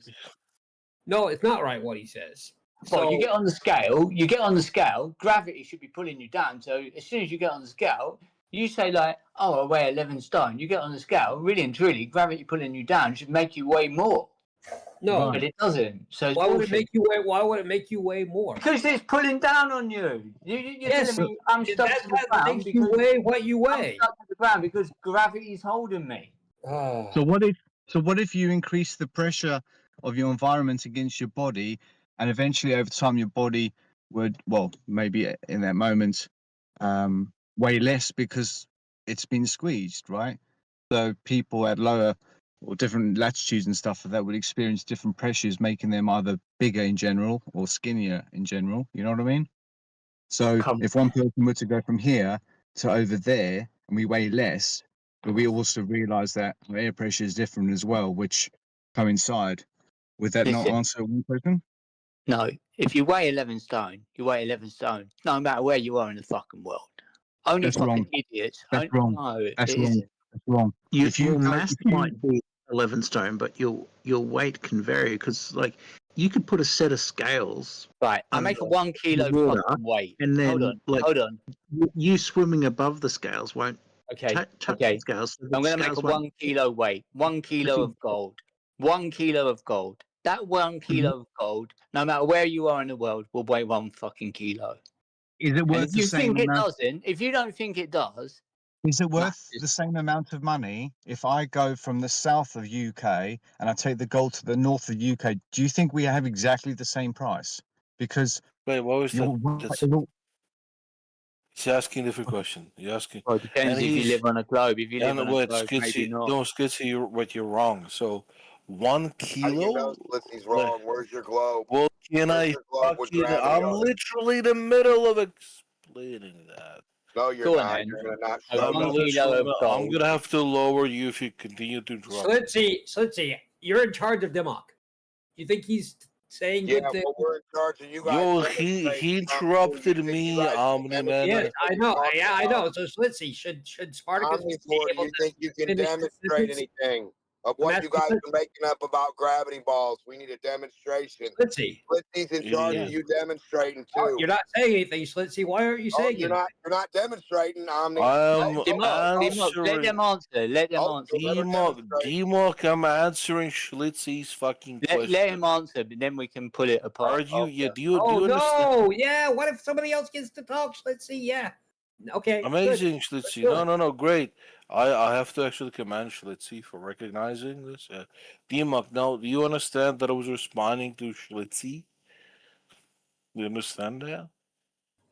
O: No, it's not right what he says.
K: Well, you get on the scale, gravity should be pulling you down. So as soon as you get on the scale, you say like, oh, I weigh 11 stone. You get on the scale, really and truly, gravity pulling you down should make you weigh more.
O: No,
K: but it doesn't. So it's
O: why would it
K: bullshit.
O: make you weigh? Why would it make you weigh more?
K: Because it's pulling down on you. You're
O: Yes,
K: telling me I'm stuck to the
O: that
K: ground
O: makes you
K: because
O: weigh what you
K: I'm
O: weigh.
K: stuck to the ground because gravity's holding me.
M: So what if you increase the pressure of your environment against your body, and eventually over time your body would, well, maybe in that moment, weigh less because it's been squeezed, right? So people at lower or different latitudes and stuff like that would experience different pressures, making them either bigger in general or skinnier in general. You know what I mean? So if one person were to go from here to over there and we weigh less, but we also realise that our air pressure is different as well, which coincide. Would that not
K: Listen.
M: answer one question?
K: No, if you weigh 11 stone, you weigh 11 stone, no matter where you are in the fucking world. Only
M: That's
K: fucking
M: wrong.
K: idiots.
M: That's wrong.
K: No,
M: That's
K: it
M: wrong.
K: isn't.
M: That's wrong.
A: Your
M: If you
A: mass might be 11 stone, but your weight can vary because, like, you could put a set of scales.
K: Right, I make a 1 kilo
A: water,
K: fucking weight.
A: and then
K: hold on.
A: You swimming above the scales won't touch the scales. So the
K: I'm going to make
A: scales
K: a
A: won't-
K: 1 kilo weight. 1 kilo of gold. 1 kilo of gold. That 1 kilo of gold, no matter where you are in the world, will weigh 1 fucking kilo.
M: Is it
K: And
M: worth
K: if
M: the
K: you
M: same
K: think it
M: amount?
K: doesn't, if you don't think it does,
M: Is it worth the same amount of money if I go from the south of UK and I take the gold to the north of UK? Do you think we have exactly the same price? Because
G: wait, what was
M: you're
G: that? He's asking a different question. You're asking.
K: Well, it depends if you live on a globe. If you live on a globe, maybe not.
G: No, Skitsy, you're wrong. So 1
N: How do
G: kilo.
N: you know Slitzy's wrong? Where's your globe?
G: Well, can
N: Where's
G: I
N: your globe with
G: fucking?
N: gravity
G: I'm
N: on it?
G: literally in the middle of explaining that.
N: No, you're
K: Go on,
N: not.
K: then.
N: You're gonna not
K: So
N: shut
K: one
N: up.
K: kilo of
G: I'm
K: gold.
G: gonna have to lower you if you continue to drop.
O: Slitzy, you're in charge of Demok. You think he's saying
N: Yeah,
O: good things?
N: well, we're in charge of you guys.
G: Yo,
N: demonstrating
G: he
N: something.
G: interrupted
N: You think
G: me,
N: you guys can
G: Omni man.
N: demonstrate
O: Yes, I
N: what
O: know.
N: you're talking
O: Yeah, I
N: about?
O: know. So Slitzy, should Spartacus be
N: Omnivore, do
O: able
N: you
O: to
N: think you can
O: finish the
N: demonstrate
O: sentence?
N: anything of
O: I'm
N: what you
O: asking
N: guys
O: Slitzy.
N: are making up about gravity balls? We need a demonstration.
O: Slitzy.
N: Slitzy's in charge
G: Idiot.
N: of you demonstrating
O: Oh,
N: too.
O: you're not saying anything, Slitzy. Why aren't you
N: Oh,
O: saying
N: you're
O: anything?
N: not demonstrating, Omni.
G: I'm
K: Demok, let them answer. Let them
N: Oh,
K: answer.
N: you'll never demonstrate.
G: Demok, I'm answering Schlitzy's fucking question.
K: Let him answer, but then we can pull it apart.
G: Are you? Yeah, do you
O: Oh
G: understand?
O: no! Yeah. What if somebody else gets to talk? Slitzy. Yeah. Okay.
G: Amazing,
O: good.
G: Schlitzy.
O: Good.
G: No, great. I have to actually commend Schlitzy for recognizing this. Demok, now, do you understand that I was responding to Schlitzy? Do you understand that?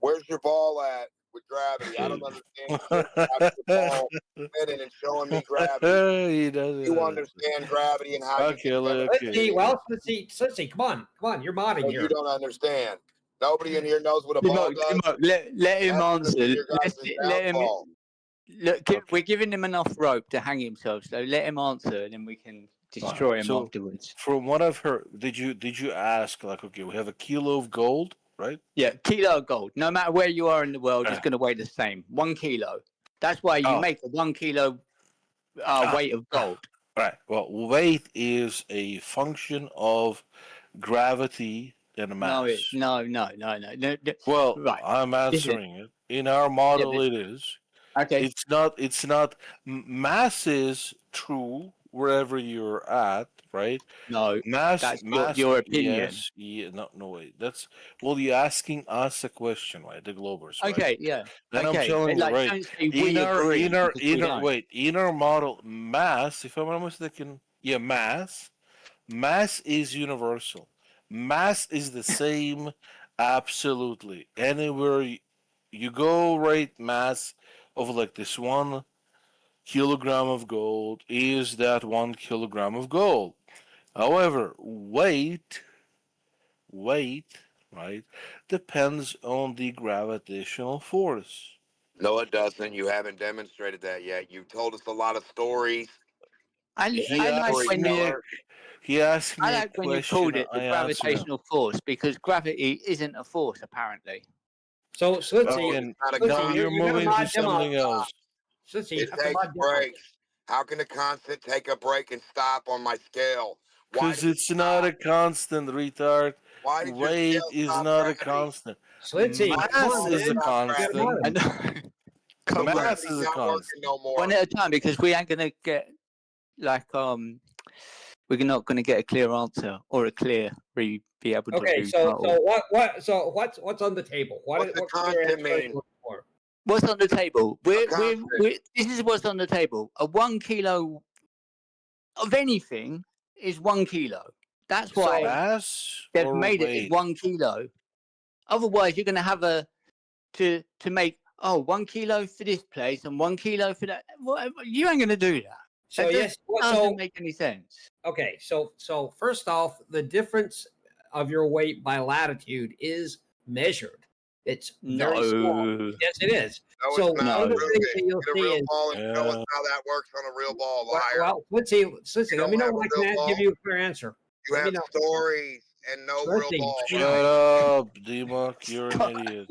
N: Where's your ball at with gravity? I don't understand shit about your ball spinning and showing me gravity.
G: He doesn't.
N: You understand gravity and how you
G: Okay,
N: can demonstrate
O: Slitzy.
N: it.
O: Well, Slitzy. Come on. You're modding
N: So
O: here.
N: you don't understand. Nobody in here knows what a ball does.
K: Let him
N: That's gonna be
K: answer.
N: your guys'
K: Let him.
N: downfall.
K: Look, we're giving him enough rope to hang himself, so let him answer, and then we can destroy him
G: So,
K: afterwards.
G: from what I've heard, did you ask, like, okay, we have a kilo of gold, right?
K: Yeah, kilo of gold. No matter where you are in the world, it's going to weigh the same. 1 kilo. That's why you make a 1 kilo weight of gold.
G: Right. Well, weight is a function of gravity and mass.
K: No.
G: Well,
K: Right.
G: I'm answering it. In our model, it is.
K: Okay.
G: It's not. Mass is true wherever you're at, right?
K: No.
G: Mass.
K: That's
G: Mass.
K: your opinion.
G: Yes. Yeah. No. Wait. That's. Well, you're asking us a question, right? The Globers, right?
K: Okay. Yeah.
G: Then
K: okay.
G: I'm telling you, right?
K: Don't say we agree, because we don't.
G: Wait. In our model, mass. If I'm not mistaken, yeah, mass. Mass is universal. Mass is the same, absolutely. Anywhere you go, right? Mass of like this 1 kilogram of gold is that 1 kilogram of gold. However, weight, right, depends on the gravitational force.
N: No, it doesn't. You haven't demonstrated that yet. You told us a lot of stories.
K: I
N: Yeah,
K: like when you.
G: He asked me
K: I
G: a
K: like when you
G: question.
K: called it the
G: I answered him.
K: gravitational force, because gravity isn't a force, apparently.
O: So let's see.
G: No, you're moving to something else.
N: It takes breaks. How can a constant take a break and stop on my scale?
G: Because it's not a constant, retard.
N: Why did your
G: Weight
N: scale
G: is
N: stop
G: not a
N: gravity?
G: constant.
O: Slitzy,
G: Mass is a constant. Mass is a constant.
N: No more.
K: One at a time, because we ain't gonna get we're not gonna get a clear answer or a clear be able to.
O: Okay, so what's on the table? What
N: constant mean?
K: What's on the table? This is what's on the table. A 1 kilo of anything is 1 kilo. That's why they've made it 1 kilo. Otherwise, you're going to have to make 1 kilo for this place and 1 kilo for that. Well, you ain't going to do that.
O: So
K: that doesn't make any sense.
O: Okay, so first off, the difference of your weight by latitude is measured. It's very small. Yes, it is.
N: No,
O: so
N: it's not.
O: one of the things that you'll
N: Get a
O: see
N: real
O: is
N: ball and show us how that works on a real ball, liar.
O: well, let's see. Let me know when I can give you a clear answer.
N: You have stories and no real ball.
G: Shut up, D-Muck. You're an idiot.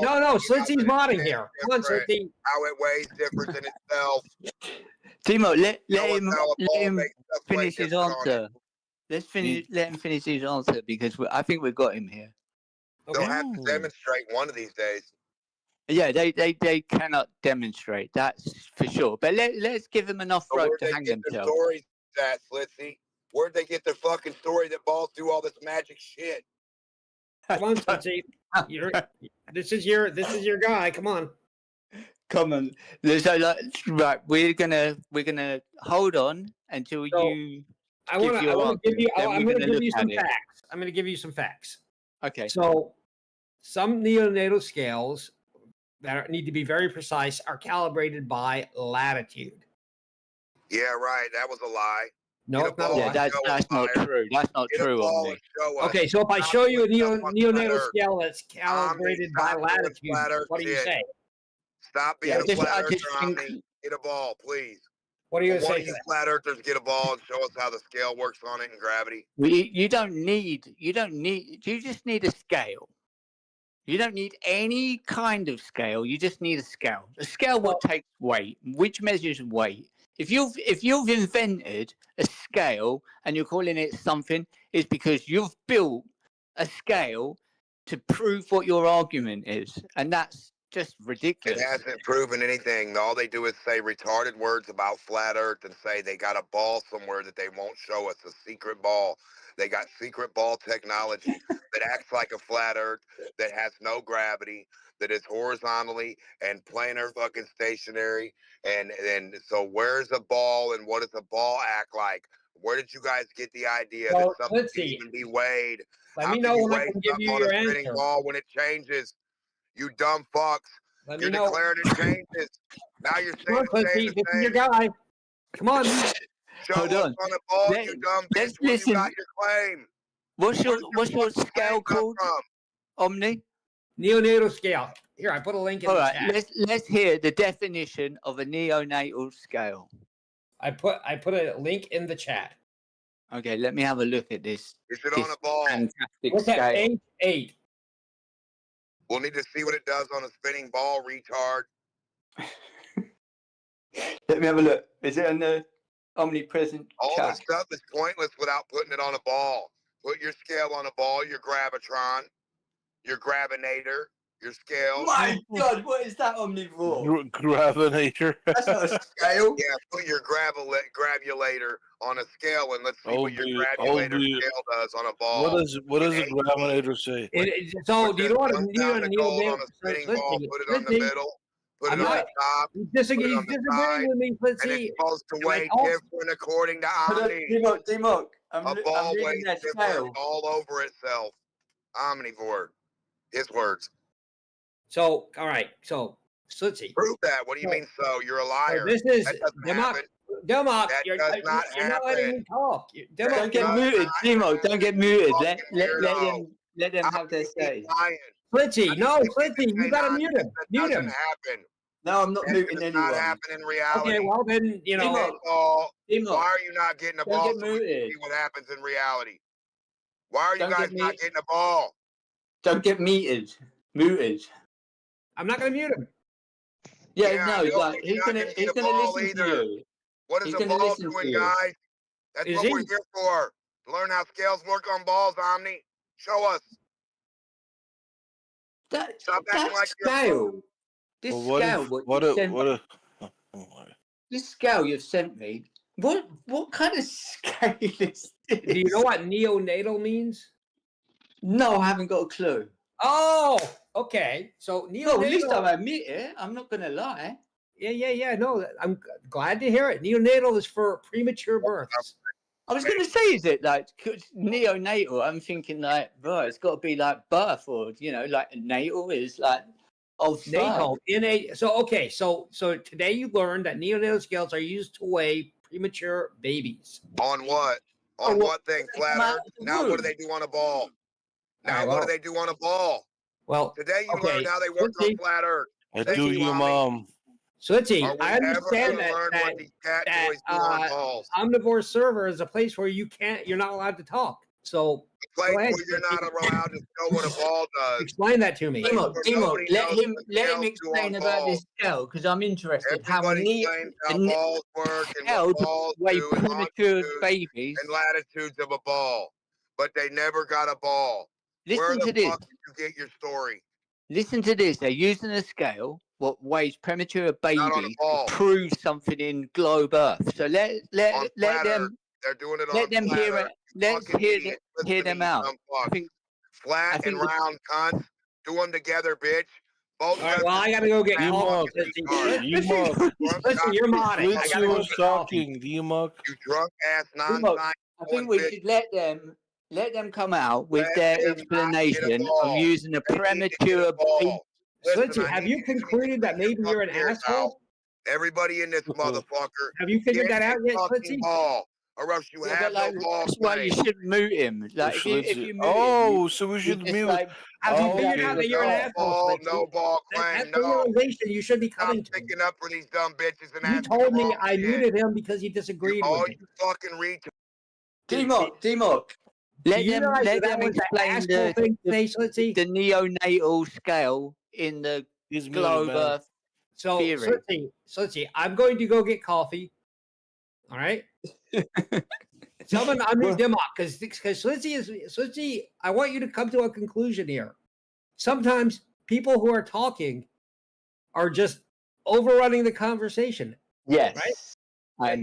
O: No, Slitzy's modding here. Come on, Slitzy.
N: How it weighs different than itself.
K: Timo, let him finish his answer. Let him finish his answer, because I think we've got him here.
N: They'll have to demonstrate one of these days.
K: Yeah, they cannot demonstrate, that's for sure. But let's give them enough rope to hang themselves.
N: Stories that Slitzy. Where'd they get their fucking story that balls do all this magic shit?
O: Come on, Slitzy. This is your guy. Come on.
K: Come on. So, right, we're gonna hold on until you.
O: I'm gonna give you some facts. I'm gonna give you some facts.
K: Okay.
O: So, some neonatal scales that need to be very precise are calibrated by latitude.
N: Yeah, right. That was a lie.
O: No, it's not.
K: Yeah, that's not true. That's not true.
O: Okay, so if I show you a neonatal scale that's calibrated by latitude, what do you say?
N: Stop being a flat earther on me. Get a ball, please.
O: What are you going to say?
N: One of you flat earthers get a ball and show us how the scale works on it in gravity.
K: You just need a scale. You don't need any kind of scale. You just need a scale. A scale what takes weight, which measures weight. If you've invented a scale and you're calling it something, it's because you've built a scale to prove what your argument is, and that's just ridiculous.
N: It hasn't proven anything. All they do is say retarded words about flat Earth and say they got a ball somewhere that they won't show us, a secret ball. They got secret ball technology that acts like a flat Earth, that has no gravity, that is horizontally and planar fucking stationary. And so where's a ball and what does a ball act like? Where did you guys get the idea that something can even be weighed?
O: Let me know when I can give you your answer.
N: Ball when it changes. You dumb fucks. You're declaring it changes. Now you're saying
O: this is your guy. Come on.
N: Hold on a ball, you dumb bitch. Where you got your claim?
K: What's your scale called? Omni?
O: Neonatal scale. Here, I put a link in
K: All
O: the
K: right,
O: chat.
K: let's hear the definition of a neonatal scale.
O: I put a link in the chat.
K: Okay, let me have a look at this.
N: Is it on a ball?
K: Fantastic
O: Look at
K: scale.
O: page 8.
N: We'll need to see what it does on a spinning ball, retard.
K: Let me have a look. Is it on the omnipresent
N: All
K: chat?
N: this stuff is pointless without putting it on a ball. Put your scale on a ball, your gravitron, your gravinator, your scale.
K: My God, what is that omnivore?
G: Gravinator.
K: That's not a scale.
N: Yeah, put your gravulator on a scale and let's see what your gravulator scale does on a ball.
G: What does a gravinator say?
O: So, do you know what a
N: pound of gold on a
O: neonatal?
N: spinning ball, put it on the middle, put it on the top,
O: He's
N: put it
O: disagreeing
N: on the side,
O: with me. Let's
N: and
O: see.
N: it's supposed to
O: And I
N: weigh
O: also-
N: different according to Omni.
K: D-Mock,
N: A ball weighs different all over itself. Omnivore. His words.
O: So, all right. So, let's see.
N: Prove that. What do you mean so? You're a liar.
O: This is
N: That doesn't happen.
O: Democ.
N: That
O: You're
N: does not
O: not letting
N: happen.
O: me talk.
K: Don't get muted, Timo. Don't get muted. Let them have their say.
O: Flitzy, no, Flitzy, you gotta mute him. Mute him.
N: Happen.
K: No, I'm not muting
N: Does
K: anyone.
N: not happen in reality.
O: Okay, well then, you know.
K: Timo,
N: why are you not getting a
K: don't
N: ball
K: get
N: so we can
K: muted.
N: see what happens in reality? Why are you
K: Don't
N: guys
K: get
N: not getting a ball?
K: Don't get muted. Muted.
O: I'm not gonna mute him.
K: Yeah, no,
N: you're
K: like he's
N: not
K: gonna
N: getting the
K: listen
N: ball
K: to
N: either.
K: you.
N: What is
K: He's
N: a
K: gonna
N: ball
K: listen to
N: doing,
K: you.
N: guys? That's
O: Is
N: what
O: he?
N: we're here for. Learn how scales work on balls, Omni. Show us. Stop acting like you're a
K: scale.
N: fool.
K: This
G: Well, what
K: scale,
G: if
K: what you sent
G: oh,
K: this scale you've sent me. What kind of scale is this?
O: Do you know what neonatal means?
K: No, I haven't got a clue.
O: Oh, okay. So neonatal.
K: No, at least I admit it. I'm not gonna lie.
O: Yeah. No, I'm glad to hear it. Neonatal is for premature births.
K: I was gonna say, is it like 'cause neonatal? I'm thinking like, bro, it's got to be like birth or like natal is like
O: Natal. So today you learned that neonatal scales are used to weigh premature babies.
N: On what? On what thing? Flat Earth? Now what do they do on a ball? Now what do they do on a ball?
O: Well,
N: today you learned how they work on flat Earth.
G: I
N: Thank
G: do
N: you,
G: you,
N: Omni.
G: mom.
O: So let's see.
N: Are we
O: I
N: ever
O: understand
N: gonna learn what these cat toys do on balls?
O: Omnivore server is a place where you're not allowed to talk. So
N: A place
O: go ahead.
N: where you're not allowed to know what a ball does.
O: Explain that to me.
K: Timo, let him
N: scales
K: explain
N: do on
K: about
N: balls.
K: this scale because I'm interested.
N: Everybody claims how balls work and what balls
K: weigh
N: do and
K: premature
N: longitudes
K: babies.
N: and latitudes of a ball, but they never got a ball. Where
K: Listen
N: the
K: to this.
N: fuck did you get your story?
K: Listen to this. They're using a scale what weighs premature babies
N: ball.
K: to prove something in globe Earth. So let
N: On flat
K: them
N: Earth. They're doing it
K: let
N: on
K: them
N: flat
K: hear
N: Earth.
K: it. Let's
N: Fucking
K: hear
N: idiots.
K: hear
N: Listen to
K: them
N: you
K: out.
N: dumb
K: I
N: fucks.
K: think
N: Flat and round cunts. Do them together, bitch. Both
O: All right, well, I gotta go get
G: D-Muck.
O: coffee.
G: D-Muck.
O: Listen, you're modding. I
G: Flitzy
O: gotta go
G: was
O: get coffee.
G: talking. D-Muck.
N: You drunk ass
K: Timo,
N: non-science.
K: I think we should let them come out with
N: Let
K: their
N: them not get a
K: explanation of
N: ball.
K: using a
N: They need to get a
K: premature
N: ball.
K: baby.
N: Listen,
O: Slitzy,
N: I
O: have
N: need
O: you
N: you to
O: concluded that maybe you're an
N: ears out.
O: asshole?
N: Everybody in this motherfucker.
O: Have you figured
N: get
O: that out
N: a
O: yet,
N: fucking
O: Slitzy?
N: ball, or else you
K: Yeah,
N: have
K: but like
N: no ball
K: that's why you
N: playing.
K: should mute him. Like if you mute
G: Oh,
K: him,
G: so we
K: you
G: should
K: just
G: mute.
K: like
O: Have you
G: Oh,
O: figured out
G: okay.
O: that you're an
N: No
O: asshole,
N: ball,
O: Slitzy?
N: no ball claim.
O: That's
N: No.
O: the realization you should be
N: Stop
O: coming to.
N: picking up for these dumb bitches and
O: You
N: asking
O: told
N: the
O: me
N: wrong
O: I
N: shit.
O: muted him because you disagreed
N: All
O: with me.
N: you fucking retards.
K: D-Mock.
O: Do you realize that was the
K: explain
O: asshole thing to say, Slitzy?
K: the neonatal scale in the
G: He's muted,
K: globe
G: man.
K: Earth
O: So,
K: theory.
O: Slitzy, I'm going to go get coffee. All right? Someone unmute them up because Slitzy, I want you to come to a conclusion here. Sometimes people who are talking are just overrunning the conversation.
K: Yes.
O: Right?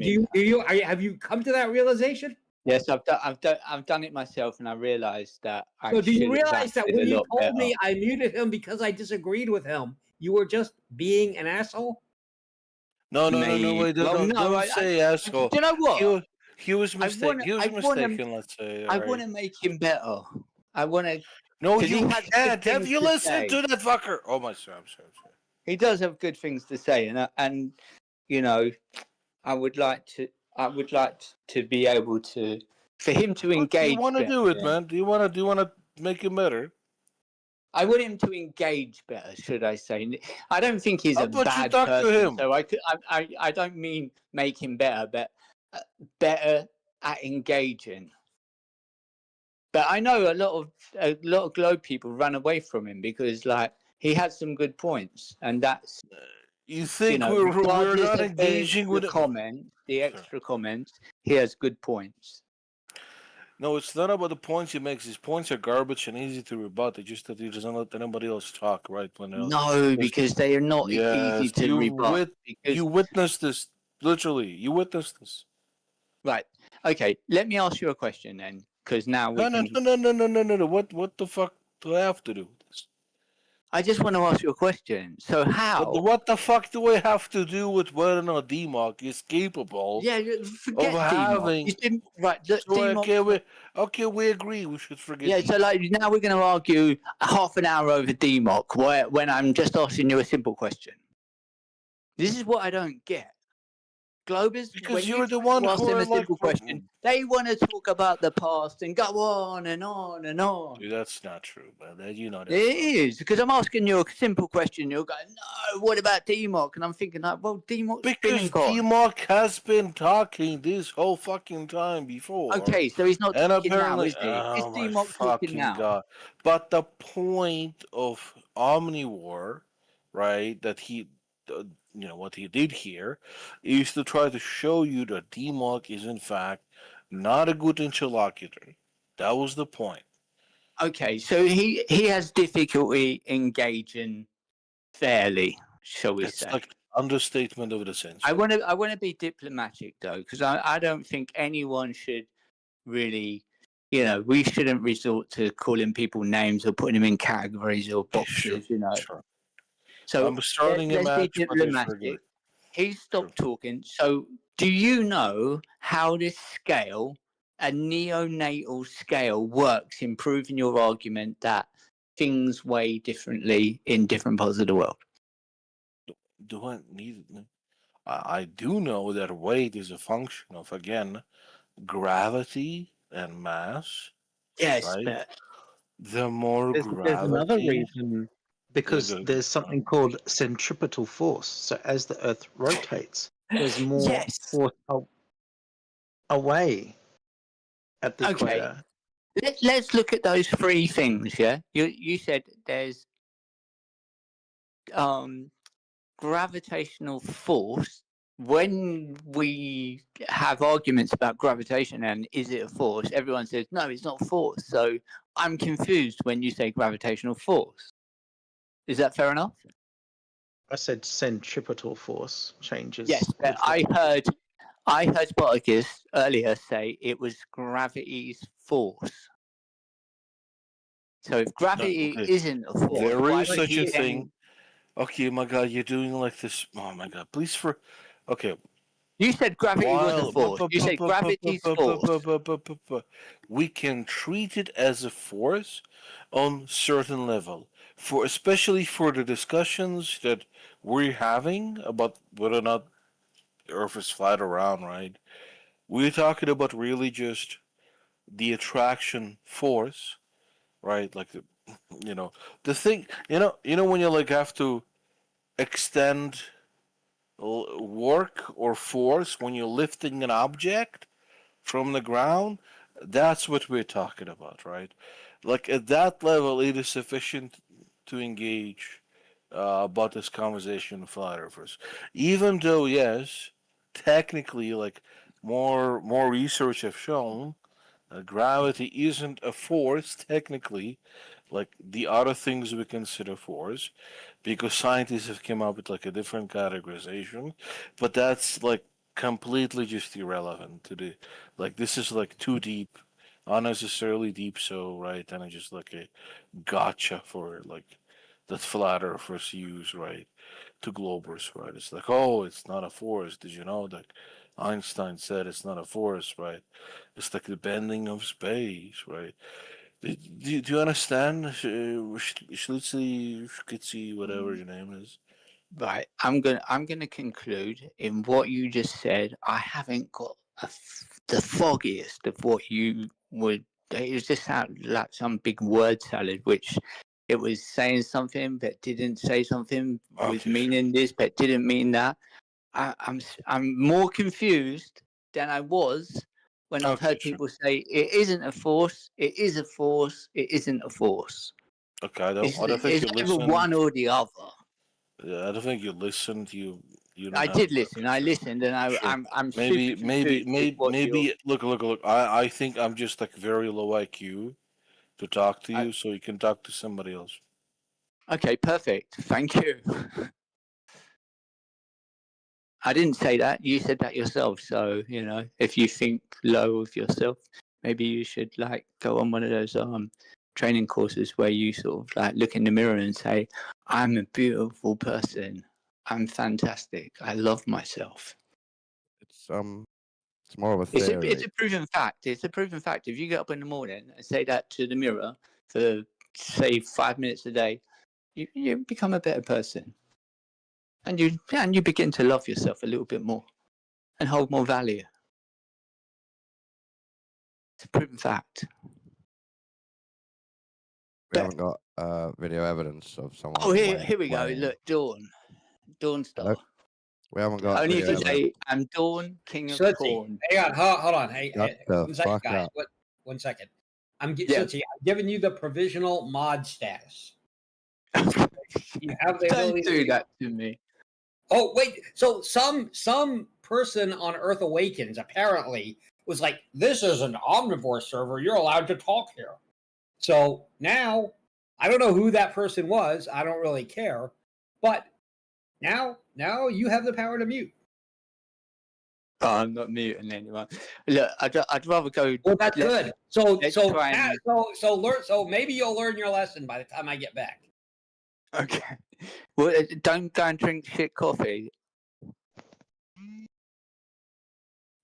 O: Have you come to that realization?
K: Yes, I've done it myself, and I realised that.
O: So do you
K: should have
O: realize that
K: acted
O: when
K: a
O: you
K: lot
O: told
K: better.
O: me I muted him because I disagreed with him, you were just being an asshole?
G: No, wait, don't say asshole.
K: Do you know what?
G: He was mistaken. He was mistaken, let's say.
K: I
G: All
K: want
G: right.
K: to make him better. I want to.
G: No,
K: 'cause he
G: you
K: has good
G: can't. Have
K: things
G: you
K: to
G: listened
K: say.
G: to that fucker? Oh, my God, I'm sorry.
K: He does have good things to say, and you know, I would like to be able to for him to
G: What do
K: engage.
G: you want to do it, man? Do you want to make it better?
K: I want him to engage better, should I say? I don't think he's
G: How
K: a
G: about you
K: bad
G: talk to
K: person,
G: him?
K: so I don't mean make him better, but better at engaging. But I know a lot of Globe people run away from him because, like, he had some good points, and that's
G: You think we're
K: regardless
G: not
K: of
G: engaging with
K: the
G: it?
K: comments, the extra comments, he has good points.
G: No, it's not about the points he makes. His points are garbage and easy to rebut. It's just that he doesn't let anybody else talk, right? When
K: No, because they are not easy
G: yes,
K: to rebut.
G: you witnessed this. Literally, you witnessed this.
K: Right. Okay. Let me ask you a question then, because now we
G: No,
K: can.
G: no. What the fuck do I have to do with this?
K: I just want to ask you a question. So how?
G: What the fuck do I have to do with whether or not DMOC is capable
K: Yeah, forget
G: of
K: DMOC.
G: having?
K: Right. Look,
G: So
K: DMOC.
G: we agree. We should forget.
K: Yeah. So like now we're going to argue half an hour over DMOC, when I'm just asking you a simple question. This is what I don't get. Globers,
G: Because
K: when
G: you're
K: you
G: the one
K: ask
G: who
K: them
G: are
K: a
G: like,
K: simple question, they want to talk about the past and go on and on and on.
G: Dude, that's not true, man. You know that.
K: It is, because I'm asking you a simple question. You're going, no, what about DMOC? And I'm thinking, like, well, DMOC's been
G: Because
K: and gone.
G: DMOC has been talking this whole fucking time before.
K: Okay, so he's not
G: and
K: talking now,
G: apparently,
K: is he? Is
G: oh my
K: DMOC talking
G: fucking
K: now?
G: god! But the point of Omnivore, right? That he, what he did here, is to try to show you that DMOC is in fact not a good interlocutor. That was the point.
K: Okay, so he has difficulty engaging fairly, shall we
G: It's
K: say?
G: like understatement of the century.
K: I want to be diplomatic though, because I don't think anyone should really, we shouldn't resort to calling people names or putting them in categories or boxes,
G: Sure.
K: So
G: I'm starting a
K: let's be
G: match, but it's
K: diplomatic.
G: regular.
K: He stopped talking. So do you know how this scale, a neonatal scale, works in proving your argument that things weigh differently in different parts of the world?
G: Do I need it? I do know that weight is a function of, again, gravity and mass.
K: Yes,
G: right?
K: but
G: The more
A: There's another
G: gravity.
A: reason, because there's something called centripetal force. So as the Earth rotates, there's more force away at the equator.
K: Let's look at those three things. Yeah, you said there's gravitational force. When we have arguments about gravitation and is it a force, everyone says no, it's not a force. So I'm confused when you say gravitational force. Is that fair enough?
A: I said centripetal force changes.
K: Yes, but I heard Spartacus earlier say it was gravity's force. So if gravity isn't a force,
G: there
K: why
G: is
K: would
G: such
K: he
G: a
K: then-
G: thing. Okay, my God, you're doing like this. Oh my God, please okay.
K: You said gravity was a force. You said gravity's force.
G: We can treat it as a force on certain level, especially for the discussions that we're having about whether or not the Earth is flat or round, right? We're talking about really just the attraction force, right? Like the thing, when you like have to extend work or force when you're lifting an object from the ground, that's what we're talking about, right? Like at that level, it is sufficient to engage about this conversation with flat earthers. Even though, yes, technically, like more research have shown, gravity isn't a force technically, like the other things we consider force, because scientists have come up with like a different categorization, but that's like completely just irrelevant to the this is like too deep, unnecessarily deep, so right, and it's just like a gotcha for like that flat earthers use, right, to globers, right? It's like, oh, it's not a force. Did you know that Einstein said it's not a force, right? It's like the bending of space, right? Do you understand? Schlitzy, whatever your name is.
K: Right. I'm gonna conclude in what you just said. I haven't got the foggiest of what you would. It just sounded like some big word salad, which it was saying something but didn't say something, was
G: Okay.
K: meaning this but didn't mean that. I'm more confused than I was when I've
G: Okay,
K: heard
G: sure.
K: people say it isn't a force, it is a force, it isn't a force.
G: Okay, I don't think
K: It's
G: you
K: either
G: listened.
K: one or the other.
G: Yeah, I don't think you listened. You don't
K: I
G: have.
K: did listen. I
G: Sure.
K: listened, and
G: Sure.
K: I'm
G: Maybe
K: super confused with what you're.
G: look. I think I'm just like very low IQ to talk to
K: I,
G: you, so you can talk to somebody else.
K: okay, perfect. Thank you. I didn't say that. You said that yourself. So if you think low of yourself, maybe you should like go on one of those training courses where you sort of like look in the mirror and say, "I'm a beautiful person. I'm fantastic. I love myself."
E: It's more of a theory.
K: It's a proven fact. It's a proven fact. If you get up in the morning and say that to the mirror for say 5 minutes a day, you become a better person, and you begin to love yourself a little bit more and hold more value. It's a proven fact.
E: We haven't got video evidence of someone.
K: Oh, here we go. Look, Dawn Star.
E: We haven't got.
K: Only if
E: video
K: you
E: evidence.
K: say, "I'm Dawn, King of
O: Slutzy,
K: Porn."
O: hang on, hold on. Hey,
E: Shut the
O: 1 second,
E: fuck
O: guys.
E: up.
O: What? 1 second.
K: Yeah.
O: Slutzy, I'm giving you the provisional mod status. You have the
K: Don't
O: ability
K: do
O: to
K: that to me.
O: Oh wait, so some person on Earth Awakens apparently was like, "This is an omnivore server. You're allowed to talk here." So now I don't know who that person was. I don't really care, but now you have the power to mute.
K: Oh, I'm not muting anyone. Look, I'd rather go.
O: Well, that's good. So
K: try and-
O: so maybe you'll learn your lesson by the time I get back.
K: Okay. Well, don't go and drink shit coffee.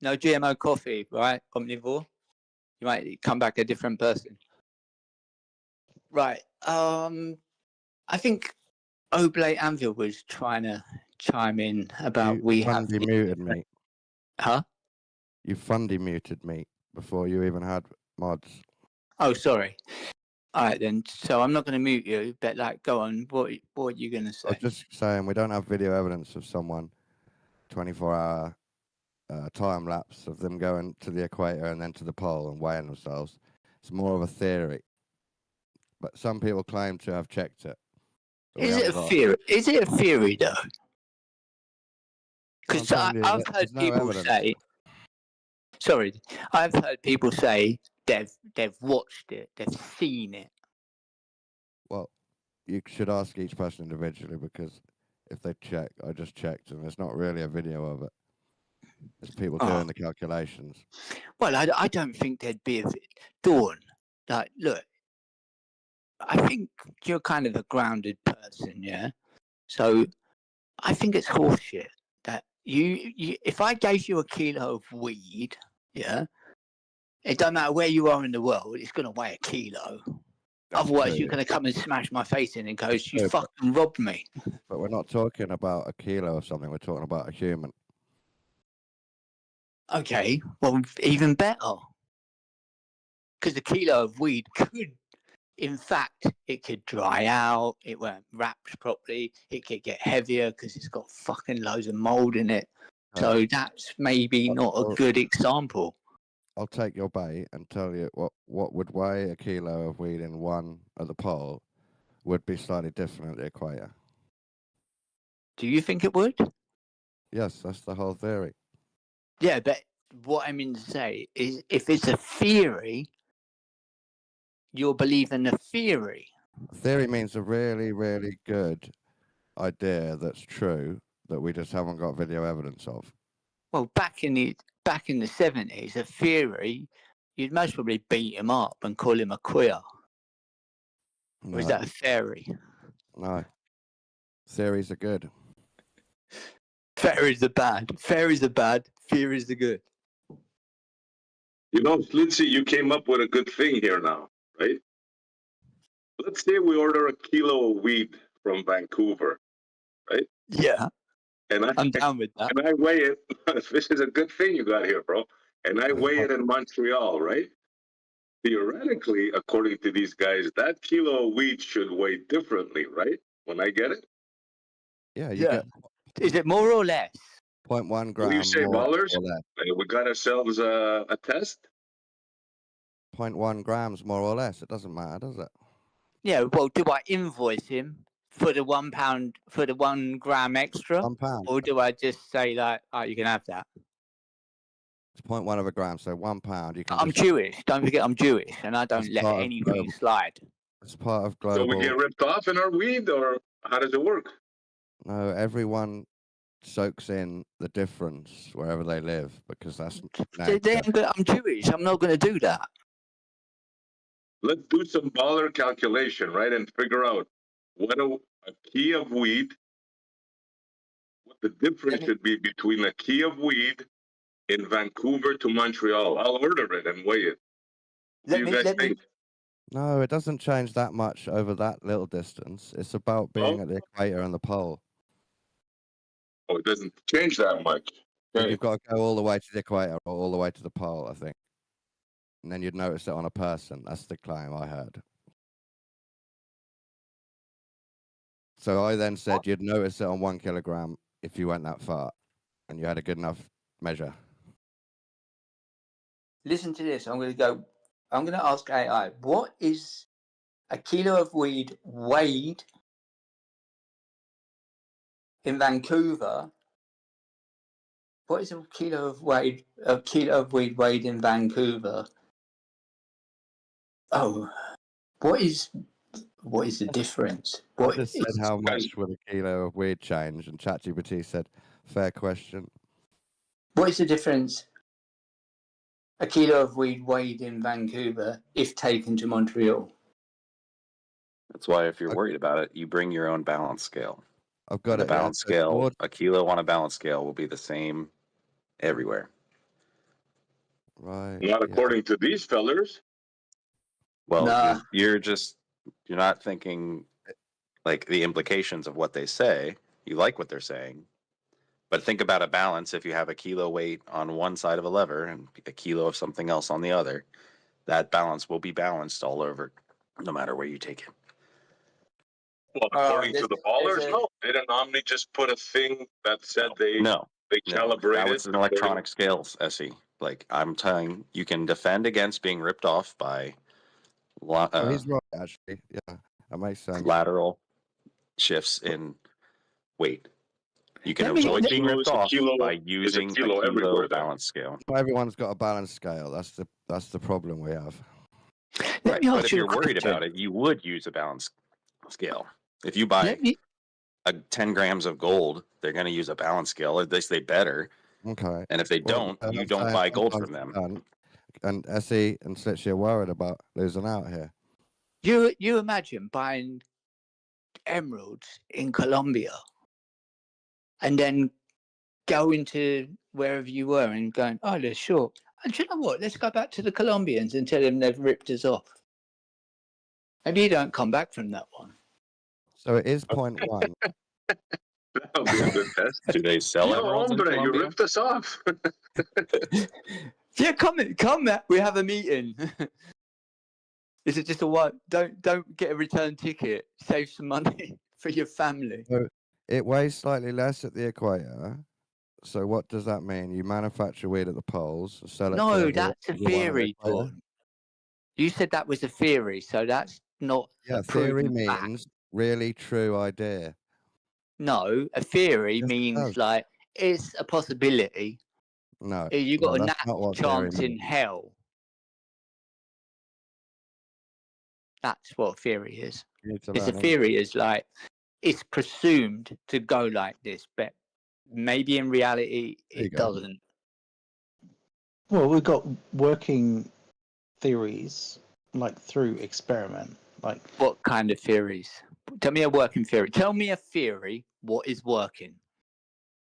K: No GMO coffee, right? Omnivore. You might come back a different person. Right. I think Oblate Anvil was trying to chime in about we have.
E: Fundy muted me.
K: Huh?
E: You fundy muted me before you even had mods.
K: Oh, sorry. All right then. So I'm not going to mute you, but like, go on. What are you going to say?
E: I was just saying we don't have video evidence of someone 24-hour time lapse of them going to the equator and then to the pole and weighing themselves. It's more of a theory, but some people claim to have checked it.
K: Is it a theory? Is it a theory though? Because I've heard people say. Sorry, I've heard people say they've watched it, they've seen it.
E: Well, you should ask each person individually because if they check, I just checked and there's not really a video of it. There's people doing the calculations.
K: Well, I don't think there'd be a Dawn. Like, look, I think you're kind of a grounded person, yeah. So I think it's horseshit that you if I gave you a kilo of weed, yeah, it don't matter where you are in the world, it's going to weigh a kilo. Otherwise, you're going to come and smash my face in and go, "You fucking robbed me."
E: But we're not talking about a kilo of something. We're talking about a human.
K: Okay, well, even better. Because a kilo of weed could, in fact, it could dry out. It weren't wrapped properly. It could get heavier because it's got fucking loads of mold in it. So that's maybe not a good example.
E: I'll take your bait and tell you what would weigh a kilo of weed in one at the pole would be slightly different at the equator.
K: Do you think it would?
E: Yes, that's the whole theory.
K: Yeah, but what I mean to say is if it's a theory, you're believing the theory.
E: Theory means a really, really good idea that's true that we just haven't got video evidence of.
K: Well, back in the 70s, a theory, you'd most probably beat him up and call him a queer. Or is that a theory?
E: No. Theories are good.
K: Theories are bad. Theories are bad. Theories are good.
P: You know, Slitzy, you came up with a good thing here now, right? Let's say we order a kilo of weed from Vancouver, right?
K: Yeah.
P: And
K: I'm down with that.
P: And I weigh it. This is a good thing you got here, bro. And I weigh it in Montreal, right? theoretically, according to these guys, that kilo of weed should weigh differently, right? When I get it?
E: Yeah, you get
K: Is it more or less?
E: 0.1
P: What do you
E: gram
P: say,
E: more
P: ballers?
E: or less.
P: We got ourselves a test?
E: 0.1 grams more or less. It doesn't matter, does it?
K: Yeah, well, do I invoice him for the £1 for the 1 gram extra?
E: £1.
K: Or do I just say like, oh, you can have that?
E: It's 0.1 of a gram, so £1. You can.
K: I'm Jewish. Don't forget I'm Jewish and I don't let
E: part of
K: anything
E: global.
K: slide.
E: It's part of
P: So we
E: global.
P: get ripped off in our weed, or how does it work?
E: No, everyone soaks in the difference wherever they live because that's nature.
K: I'm Jewish. I'm not going to do that.
P: Let's do some baller calculation, right? And figure out what a key of weed, what the difference should be between a key of weed in Vancouver to Montreal. I'll order it and weigh it. What do you guys think?
E: No, it doesn't change that much over that little distance. It's about being at the equator and the pole.
P: Oh, it doesn't change that much.
E: But you've got to go all the way to the equator or all the way to the pole, I think. And then you'd notice it on a person. That's the claim I heard. So I then said you'd notice it on 1 kilogram if you went that far and you had a good enough measure.
K: Listen to this. I'm going to ask AI, what is a kilo of weed weighed in Vancouver? What is a kilo of weed weighed in Vancouver? Oh, what is the difference?
E: I just said how much would a kilo of weed change, and ChatGPT said, fair question.
K: What is the difference? A kilo of weed weighed in Vancouver if taken to Montreal.
Q: That's why if you're worried about it, you bring your own balance scale.
E: I've got
Q: the
E: it.
Q: balance scale. A kilo on a balance scale will be the same everywhere.
E: Right.
P: Not according to these fellers.
Q: Well, you're not thinking like the implications of what they say. You like what they're saying. But think about a balance. If you have a kilo weight on one side of a lever and a kilo of something else on the other, that balance will be balanced all over, no matter where you take it.
P: Well, according to the ballers, no. Didn't Omni just put a thing that said they calibrated?
Q: That was an electronic scales, SE. Like I'm telling you, can defend against being ripped off by
E: he's right, actually. Yeah, that makes sense.
Q: Lateral shifts in weight. You can avoid being ripped off by using a kilo balance scale.
E: Everyone's got a balance scale. That's the problem we have.
Q: Right, but if you're worried about it, you would use a balance scale. If you buy 10 grams of gold, they're going to use a balance scale. At least they better.
E: Okay.
Q: And if they don't, you don't buy gold from them.
E: And SE and Slitchy are worried about losing out here.
K: You imagine buying emeralds in Colombia and then going to wherever you were and going, oh, they're short. And you know what? Let's go back to the Colombians and tell them they've ripped us off. Maybe you don't come back from that one.
E: So it is 0.1.
P: That would be a good test.
Q: Do they sell emeralds in
P: hombre,
Q: Colombia?
P: you ripped us off.
K: Yeah, come, Matt. We have a meeting. Is it just a what? Don't get a return ticket. Save some money for your family.
E: So it weighs slightly less at the equator. So what does that mean? You manufacture weed at the poles, sell it.
K: No,
E: to
K: that's a theory, Dawn. You said that was a theory, so that's not.
E: Yeah, theory means really true idea.
K: No, a theory means like it's a possibility.
E: No,
K: you got a
E: that's not what
K: chance
E: theory
K: in
E: means.
K: hell. That's what theory is. It's a theory is like it's presumed to go like this, but maybe in reality it doesn't.
A: Well, we've got working theories like through experiment. Like
K: what kind of theories? Tell me a working theory. Tell me a theory. What is working?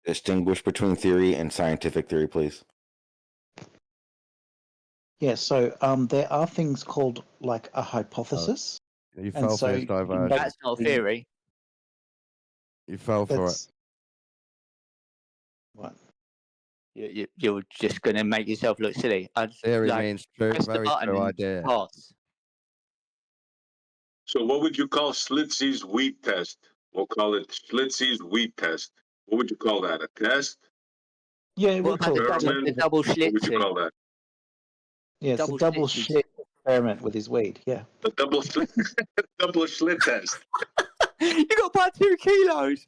R: Distinguish between theory and scientific theory, please.
A: Yeah, so there are things called like a hypothesis.
E: You fell for his diversion.
K: That's not a theory.
E: You fell for it.
A: What?
S: You're just going to make yourself look silly.
E: Theory
S: like,
E: means true,
S: press the
E: very
S: button
E: true
S: and
E: idea.
S: pass.
P: So what would you call Schlitzy's wheat test? We'll call it Schlitzy's wheat test. What would you call that? A test?
A: Yeah,
S: What about the double
P: What would you
S: Schlitzy?
P: call that?
A: Yeah, it's a double Schlitz experiment with his weed. Yeah.
P: The double Schlitt, double Schlitt test.
S: You got about 2 kilos.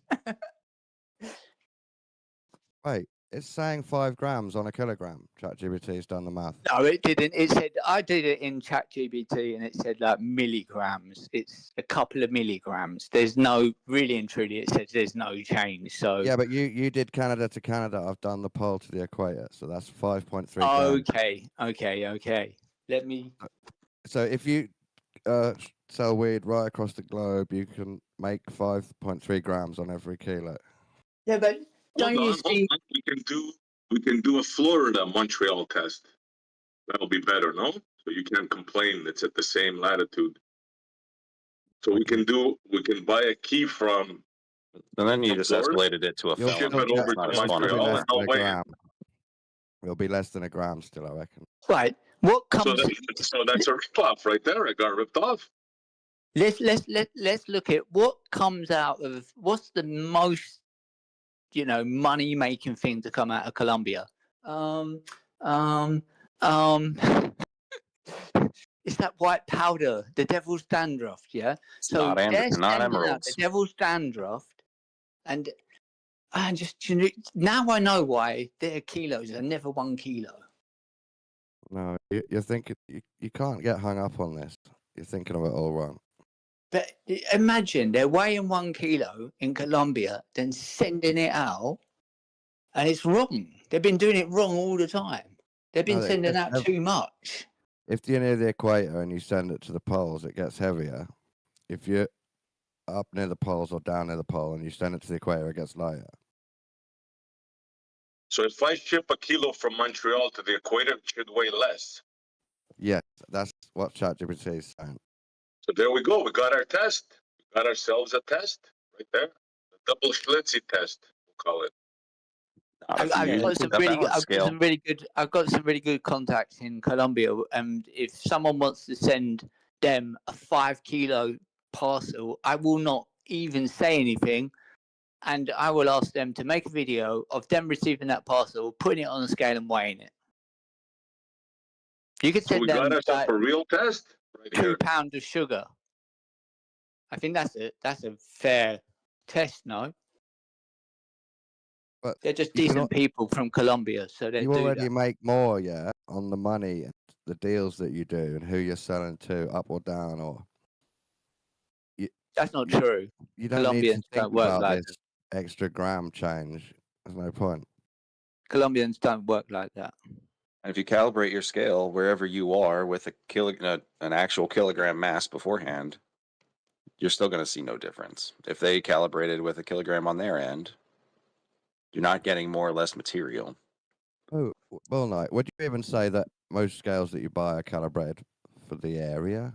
E: Wait, it's saying 5 grams on a kilogram. ChatGPT's done the math.
S: No, it didn't. It said I did it in ChatGPT, and it said like milligrams. It's a couple of milligrams. There's no really and truly. It says there's no change. So
E: Yeah, but you did Canada to Canada. I've done the pole to the equator, so that's 5.3 grams.
S: Okay. Let me.
E: So if you sell weed right across the globe, you can make 5.3 grams on every kilo.
S: Yeah, but don't you see?
P: We can do a Florida Montreal test. That'll be better, no? So you can't complain. It's at the same latitude. So we can buy a key from.
Q: And then you just
P: Florida,
Q: escalated it to a
E: You'll
P: ship
Q: felony.
P: it over
Q: It's
P: to
Q: not a
E: It'll be
Q: spawn
P: Montreal
E: less
P: and
E: than
P: I'll
E: a
P: weigh
E: gram. It'll be less than a gram still, I reckon.
S: Right. What
P: So,
S: comes?
P: so that's a rip-off right there. I got ripped off.
S: Let's look at what comes out of what's the most money making thing to come out of Colombia. It's that white powder, the devil's dandruff, yeah. So
Q: not
S: they're
Q: not
S: sending out the
Q: emeralds.
S: devil's dandruff, and now I know why their kilos are never 1 kilo.
E: No, you're thinking you can't get hung up on this. You're thinking of it all wrong.
S: But imagine they're weighing 1 kilo in Colombia, then sending it out, and it's wrong. They've been doing it wrong all the time. They've been
E: No,
S: sending out too much.
E: If you're near the equator and you send it to the poles, it gets heavier. If you're up near the poles or down near the pole and you send it to the equator, it gets lighter.
P: So if I ship a kilo from Montreal to the equator, it should weigh less.
E: Yes, that's what ChatGPT is saying.
P: So there we go. We got our test. We got ourselves a test right there. The double Schlitzy test, we'll call it.
S: I've got some really good contacts in Colombia, and if someone wants to send them a 5 kilo parcel, I will not even say anything, and I will ask them to make a video of them receiving that parcel, putting it on a scale and weighing it. You could
P: So
S: send
P: we
S: them
P: got ourselves a real test right
S: 2
P: here.
S: pounds of sugar. I think that's a fair test, no?
E: But
S: they're just
E: you can
S: decent people from Colombia, so they
E: You
S: do
E: already
S: that.
E: make more, yeah, on the money, and the deals that you do, and who you're selling to, up or down, or.
S: That's not true.
E: You don't need to
S: Colombians
E: think
S: don't work
E: about
S: like
E: this extra gram change. There's no point.
S: Colombians don't work like that.
Q: And if you calibrate your scale wherever you are with an actual kilogram mass beforehand, you're still going to see no difference. If they calibrated with a kilogram on their end, you're not getting more or less material.
E: Oh, well, no. Would you even say that most scales that you buy are calibrated for the area?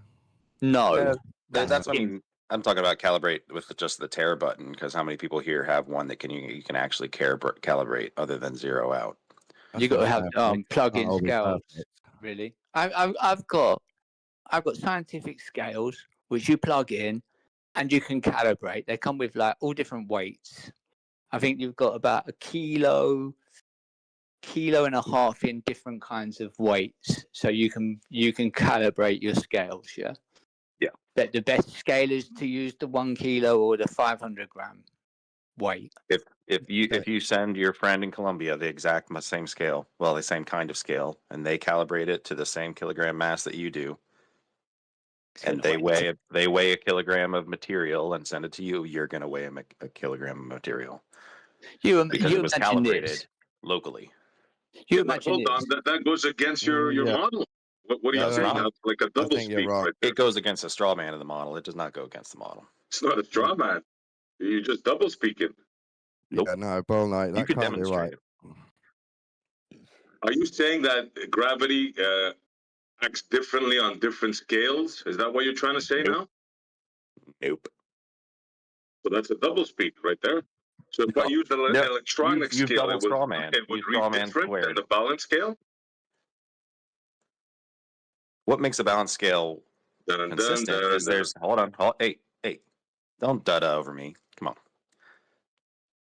S: No.
Q: That's what I mean. I'm talking about calibrate with just the tear button, because how many people here have one that you can actually calibrate other than zero out?
S: You got to have plug-in scales. Really, I've got scientific scales which you plug in, and you can calibrate. They come with like all different weights. I think you've got about a kilo and a half in different kinds of weights, so you can calibrate your scales. Yeah.
Q: Yeah.
S: But the best scale is to use the 1 kilo or the 500 gram weight.
Q: If you send your friend in Colombia the exact same scale, well, the same kind of scale, and they calibrate it to the same kilogram mass that you do, and they weigh a kilogram of material and send it to you, you're going to weigh a kilogram of material. Because it was calibrated locally.
P: Hold on, that goes against your model. What are you saying? Like a double speak, right?
Q: It goes against the straw man of the model. It does not go against the model.
P: It's not a straw man. You're just double speaking.
Q: Nope.
E: Yeah, no, Bull Knight, that can't be right.
P: Are you saying that gravity acts differently on different scales? Is that what you're trying to say now?
Q: Nope.
P: So that's a double speak right there. So if I use the
Q: No,
P: electronic
Q: you've
P: scale,
Q: double straw man.
P: it would
Q: You've
P: read
Q: straw man
P: different than
Q: squared.
P: the balance scale?
Q: What makes a balance scale consistent is there's hold on, hey, don't dada over me. Come on.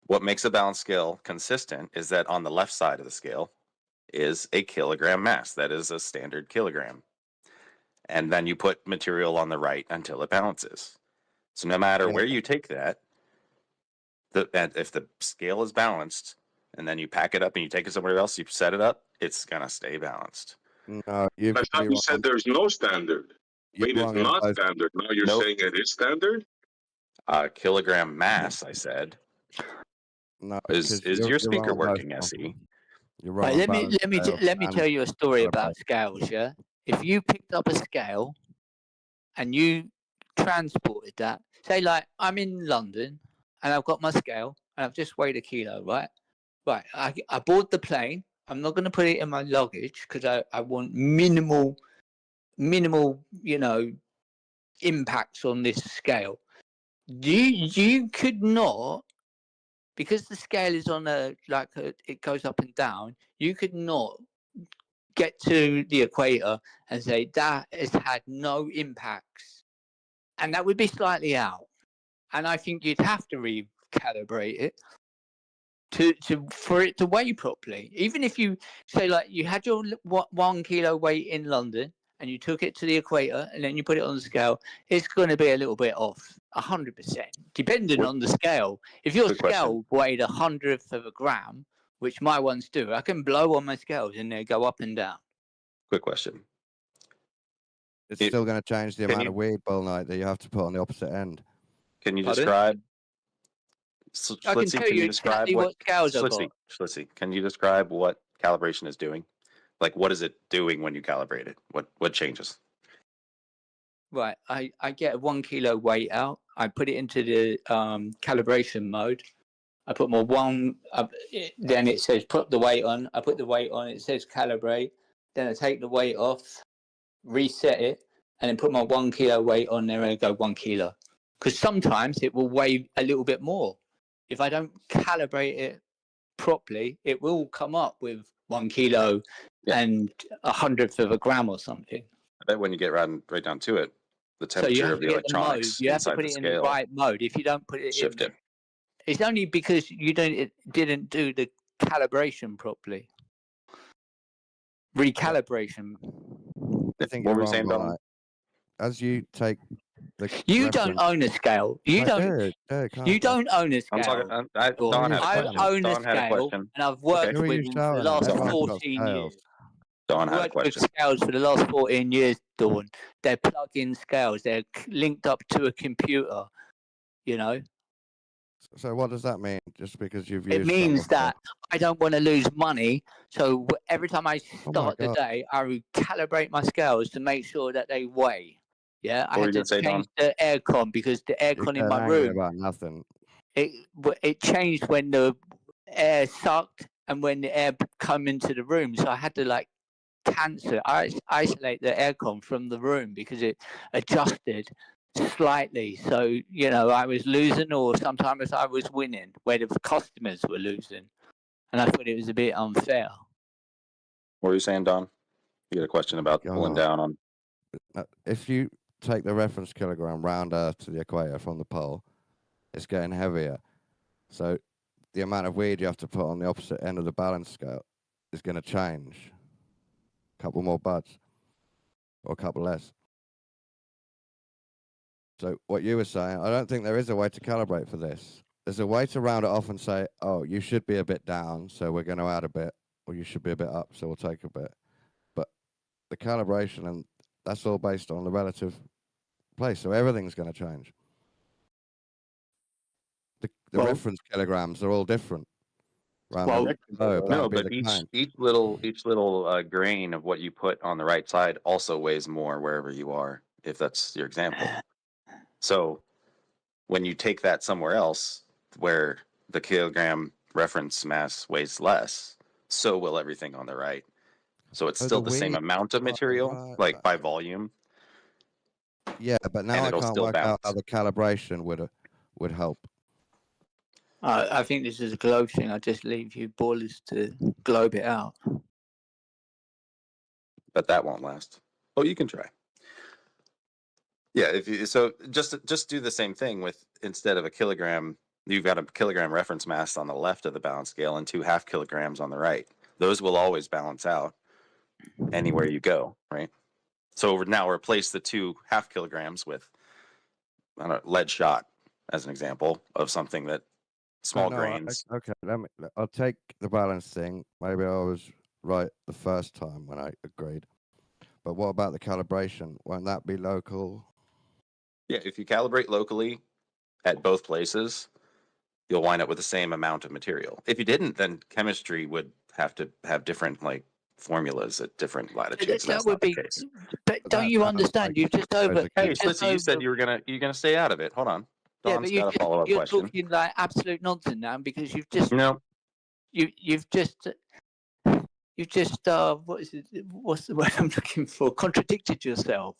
Q: What makes a balance scale consistent is that on the left side of the scale is a kilogram mass. That is a standard kilogram. And then you put material on the right until it balances. So no matter where you take that, if the scale is balanced and then you pack it up and you take it somewhere else, you set it up, it's going to stay balanced.
E: No,
P: I thought you said there's no standard. Weight is not standard. Now you're saying it is standard?
Q: Kilogram mass, I said.
E: No,
Q: is your speaker working, SE?
E: You're
S: Right,
E: wrong.
S: let me tell you a story about scales. Yeah, if you picked up a scale and you transported that, say like I'm in London and I've got my scale and I've just weighed a kilo, right? Right, I board the plane. I'm not going to put it in my luggage because I want minimal, you know, impacts on this scale. You could not, because the scale is on it goes up and down. You could not get to the equator and say that has had no impacts, and that would be slightly out. And I think you'd have to recalibrate it for it to weigh properly. Even if you say like you had your 1 kilo weight in London and you took it to the equator and then you put it on the scale, it's going to be a little bit off, 100%, depending on the scale. If your scale weighed 100th of a gram, which my ones do, I can blow on my scales and they go up and down.
Q: Quick question.
E: It's still going to change the amount of weight ball night that you have to put on the opposite end.
Q: Can you
S: Pardon?
Q: describe?
S: I can tell you exactly what scales I've got.
Q: Schlitzy, can you describe what calibration is doing? Like, what is it doing when you calibrate it? What changes?
S: Right, I get a 1 kilo weight out. I put it into the calibration mode. I put my then it says put the weight on. I put the weight on. It says calibrate. Then I take the weight off, reset it, and then put my 1 kilo weight on there and go 1 kilo. Because sometimes it will weigh a little bit more. If I don't calibrate it properly, it will come up with 1 kilo and 100th of a gram or something.
Q: I bet when you get right down to it, the temperature of the electronics
S: You have to
Q: inside
S: put
Q: the
S: it in the
Q: scale
S: right mode. If you don't put it
Q: shift it.
S: It's only because you didn't do the calibration properly. Recalibration.
E: I think
Q: What
E: you're
Q: were you
E: wrong,
Q: saying,
E: Ball
Q: Don?
E: Night. As you take the
S: You don't own a scale. You don't own a
Q: I'm
S: scale.
Q: talking. Don had a
S: I
Q: question.
S: own a
Q: Don had a
S: scale,
Q: question.
S: and I've worked
E: Who are you
S: with them for the
E: shouting at?
S: last
E: Everyone's got
S: 14
E: scales.
S: years.
Q: Don
S: I've
Q: had a
S: worked with
Q: question.
S: scales for the last 14 years, Dawn. They're plug-in scales. They're linked up to a computer, you know.
E: So what does that mean? Just because you've
S: It
E: used some
S: means
E: before?
S: that I don't want to lose money. So every time I
E: Oh my
S: start the
E: God.
S: day, I would calibrate my scales to make sure that they weigh. Yeah, I
Q: What were
S: had
Q: you
S: to
Q: gonna say,
S: change
Q: Don?
S: the aircon because the
E: You're
S: aircon in
E: getting
S: my
E: angry
S: room,
E: about nothing.
S: it changed when the air sucked and when the air come into the room. So I had to like isolate the aircon from the room because it adjusted slightly. So, you know, I was losing or sometimes I was winning where the customers were losing. And I thought it was a bit unfair.
Q: What were you saying, Don? You got a question about pulling down on?
E: If you take the reference kilogram round Earth to the equator from the pole, it's getting heavier. So the amount of weed you have to put on the opposite end of the balance scale is going to change. A couple more buds or a couple less. So what you were saying, I don't think there is a way to calibrate for this. There's a way to round it off and say, oh, you should be a bit down, so we're going to add a bit, or you should be a bit up, so we'll take a bit. But the calibration, and that's all based on the relative place, so everything's going to change. The reference kilograms are all different.
Q: No, but each little grain of what you put on the right side also weighs more wherever you are, if that's your example. So when you take that somewhere else where the kilogram reference mass weighs less, so will everything on the right. So it's still the same amount of material, like by volume.
E: Yeah, but now I
Q: it'll
E: can't
Q: still
E: work out how
Q: balance.
E: the calibration would help.
S: I think this is a globe thing. I just leave you ballers to globe it out.
Q: But that won't last. Oh, you can try. Yeah, if you so just do the same thing with instead of a kilogram, you've got a kilogram reference mass on the left of the balance scale and 2 half kilograms on the right. Those will always balance out anywhere you go, right? So now replace the 2 half kilograms with I don't know, lead shot as an example of something that small grains.
E: Okay, I'll take the balance thing. Maybe I was right the first time when I agreed. But what about the calibration? Won't that be local?
Q: Yeah, if you calibrate locally at both places, you'll wind up with the same amount of material. If you didn't, then chemistry would have to have different formulas at different latitudes.
S: That
Q: That's
S: would
Q: not the
S: be.
Q: case.
S: But don't you understand? You've just over.
Q: Hey, Schlitzie, you said you're gonna stay out of it. Hold on.
S: Yeah,
Q: Dawn's
S: but
Q: got a follow-up
S: you're
Q: question.
S: talking like absolute nonsense now because you've just
Q: No.
S: you've just what is it? What's the word I'm looking for? Contradicted yourself.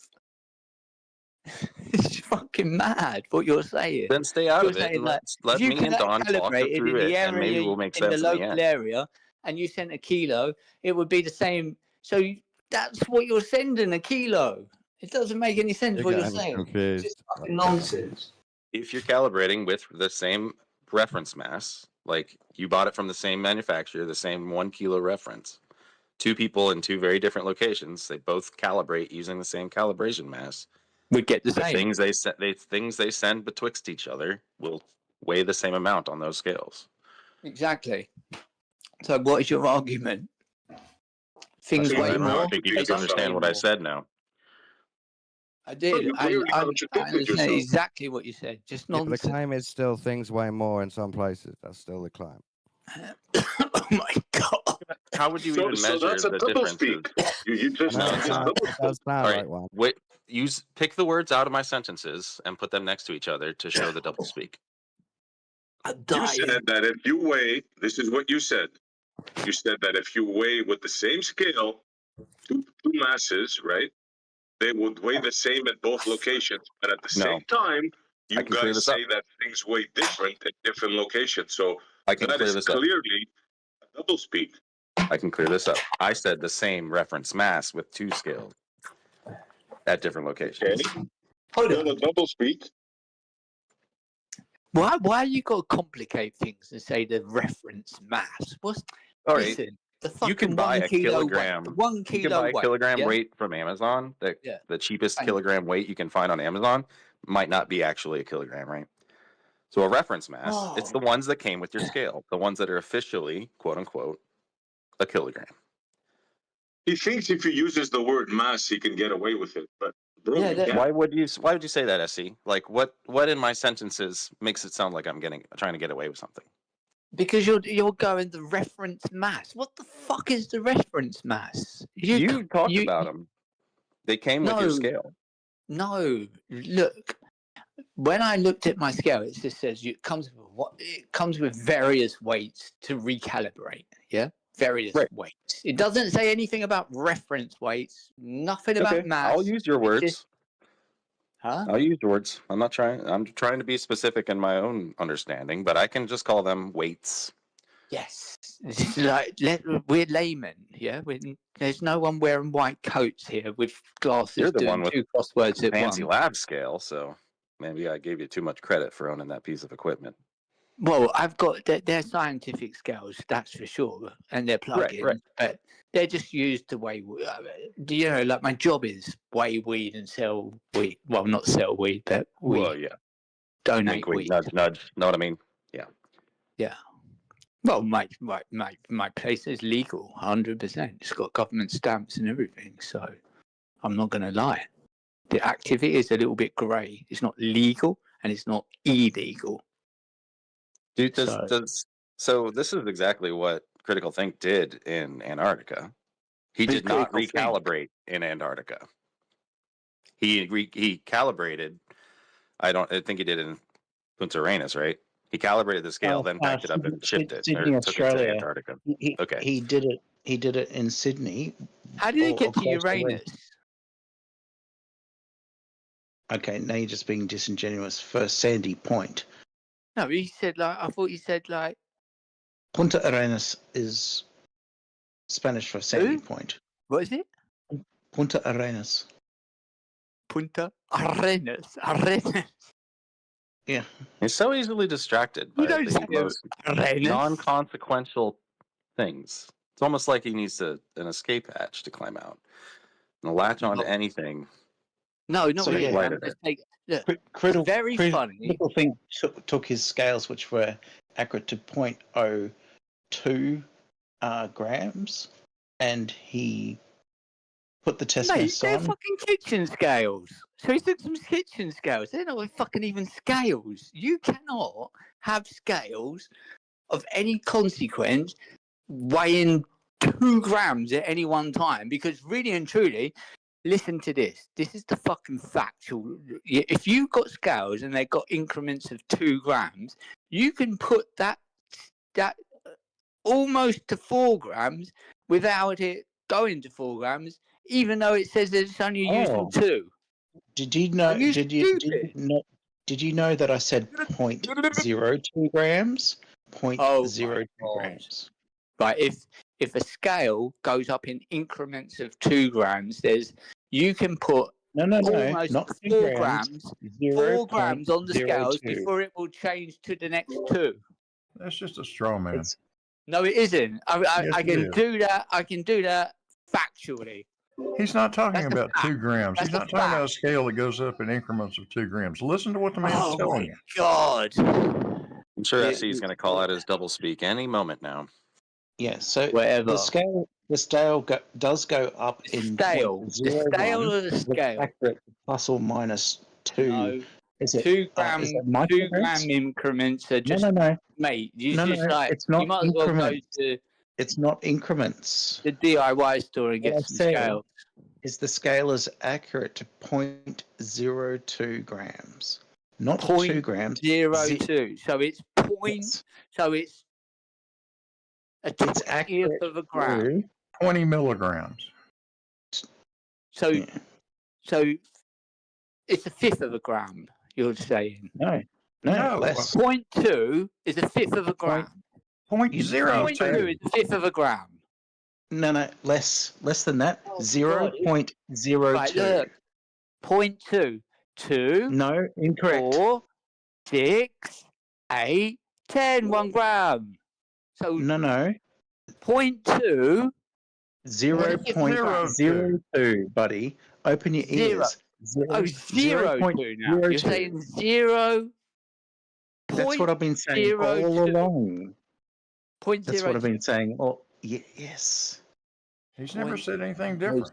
S: It's fucking mad what you're saying.
Q: Then stay out
S: You're
Q: of it
S: saying
Q: and
S: like,
Q: let
S: if you
Q: me and Dawn talk
S: calibrated
Q: through
S: in the
Q: it, and maybe
S: area
Q: we'll make
S: in the
Q: sense in the
S: local
Q: end.
S: area, and you sent a kilo, it would be the same. So that's what you're sending, a kilo. It doesn't make any sense what you're saying. It's just fucking nonsense.
Q: If you're calibrating with the same reference mass, like you bought it from the same manufacturer, the same 1 kilo reference, 2 people in 2 very different locations, they both calibrate using the same calibration mass.
S: Would get the same.
Q: Things they send betwixt each other will weigh the same amount on those scales.
S: Exactly. So what is your argument? Things weigh more.
Q: I think you just understand what I said now.
S: I did. I understand exactly what you said. Just
E: Yeah, but
S: nonsense.
E: the claim is still things weigh more in some places. That's still the claim.
Q: How would you even measure
P: that's a
Q: the
P: double
Q: differences?
P: speak. You just
Q: All right. Pick the words out of my sentences and put them next to each other to show the double speak.
P: You said that if you weigh, this is what you said. You said that if you weigh with the same scale, two masses, right? They would weigh the same at both locations, but at the same time, you guys say that things weigh different at different locations. So that is clearly a double speak.
Q: I can clear this up. I said the same reference mass with 2 scales at different locations.
S: Hold on.
P: A double speak.
S: Why you got to complicate things and say the reference mass?
Q: All right.
S: Listen,
Q: You can buy a kilogram.
S: Weight,
Q: you can buy a kilogram weight from Amazon. The cheapest kilogram weight you can find on Amazon might not be actually a kilogram, right? So a reference mass, it's the ones that came with your scale, the ones that are officially, quote unquote, a kilogram.
P: He thinks if he uses the word mass, he can get away with it. But bro,
Q: why would you say that, SC? Like what in my sentences makes it sound like I'm trying to get away with something?
S: Because you're going the reference mass. What the fuck is the reference mass?
Q: You talked about them. They came with your scale.
S: No, look. When I looked at my scale, it just says it comes with various weights to recalibrate. Yeah, various weights. It doesn't say anything about reference weights. Nothing about mass.
Q: I'll use your words.
S: Huh?
Q: I'll use your words. I'm trying to be specific in my own understanding, but I can just call them weights.
S: Yes. We're laymen, yeah? There's no one wearing white coats here with glasses.
Q: You're the
S: doing
Q: one with
S: 2 crosswords at
Q: fancy
S: once.
Q: lab scale, so maybe I gave you too much credit for owning that piece of equipment.
S: Well, I've got their scientific scales, that's for sure, and they're plug-ins, but they're just used to weigh. Like my job is weigh weed and sell weed. Well, not sell weed, but weed.
Q: Well, yeah.
S: Donate
Q: Wink,
S: weed.
Q: nudge, nudge. Know what I mean? Yeah.
S: Yeah. Well, my place is legal, 100%. It's got government stamps and everything, so I'm not going to lie. The activity is a little bit grey. It's not legal and it's not illegal.
Q: Dude, so this is exactly what Critical Think did in Antarctica. He did not recalibrate in Antarctica. He calibrated. I think he did in Punta Arenas, right? He calibrated the scale, then packed it up and shipped it.
A: Sydney,
Q: or took it to
A: Australia.
Q: Antarctica.
A: He did it. He did it in Sydney.
S: How did it get to Uranus?
A: Okay, now you're just being disingenuous. First, Sandy Point.
S: No, he said like I thought he said like
A: Punta Arenas is Spanish for sandy
S: who?
A: point.
S: What is it?
A: Punta Arenas.
S: Punta Arenas. Arenas.
A: Yeah.
Q: He's so easily distracted
S: You
Q: by
S: don't
Q: the
S: say
Q: most
S: Arenas.
Q: non-consequential things. It's almost like he needs an escape hatch to climb out and latch on to anything.
S: No, not
A: So,
S: really.
A: yeah.
S: I'm just like, look,
A: Very
S: funny.
A: Critical thing took his scales, which were accurate to 0.02 grams, and he put the test
S: Mate,
A: mass
S: they're
A: on.
S: fucking kitchen scales. So he took some kitchen scales. They're not fucking even scales. You cannot have scales of any consequence weighing 2 grams at any one time because really and truly, listen to this. This is the fucking factual. If you've got scales and they've got increments of 2 grams, you can put that almost to 4 grams without it going to 4 grams, even though it says that it's only using 2.
A: Did you know?
S: Are you
A: Did you know that I said 0.02 grams? 0.02 grams.
S: Right, if a scale goes up in increments of 2 grams, you can put almost
A: not
S: 4
A: grams.
S: 4 grams on the scales
A: 0.02.
S: before it will change to the next 2.
T: That's just a straw man.
S: No, it isn't. I
T: Yes, it
S: can
T: is.
S: do that. I can do that factually.
T: He's not talking
S: That's a
T: about 2
S: fact.
T: grams.
S: That's
T: He's
S: a
T: not talking about a
S: fact.
T: scale that goes up in increments of 2 grams. Listen to what the man's
S: Oh
T: telling
S: my
T: you.
S: god!
Q: I'm sure
S: Yeah,
Q: FC is going to call out his double speak any moment now.
A: Yeah, so
S: Whatever.
A: the scale does go up in
S: Scale. The
A: 0.01,
S: scale of the
A: with
S: scale.
A: accurate plus or minus 2.
S: No.
A: Is it
S: 2 gram,
A: is it
S: 2
A: micrograms?
S: gram increments are just
A: No.
S: mate. You
A: No,
S: just like
A: it's not
S: you might as well go
A: increments.
S: to
A: It's not increments.
S: the DIY store and
A: What I
S: get some
A: said
S: scales.
A: is the scale is accurate to 0.02 grams, not 2 grams.
S: 0.02. So it's point. So it's a 20th of a gram.
T: 20 milligrams.
S: So it's a fifth of a gram. You're saying
A: no, less.
S: 0.2 is a fifth of a gram.
T: 0.02
S: is a fifth of a gram.
A: No, less than that. 0.02.
S: Right, look. 0.2. 2.
A: No, incorrect.
S: 4, 6, 8, 10. 1 gram. So
A: no.
S: 0.2.
A: 0.02, buddy. Open your ears.
S: 0.02 now. You're saying 0.
A: That's what I've been saying all along. That's what I've
S: 0.02.
A: been saying. Oh, yes.
T: He's never said anything different.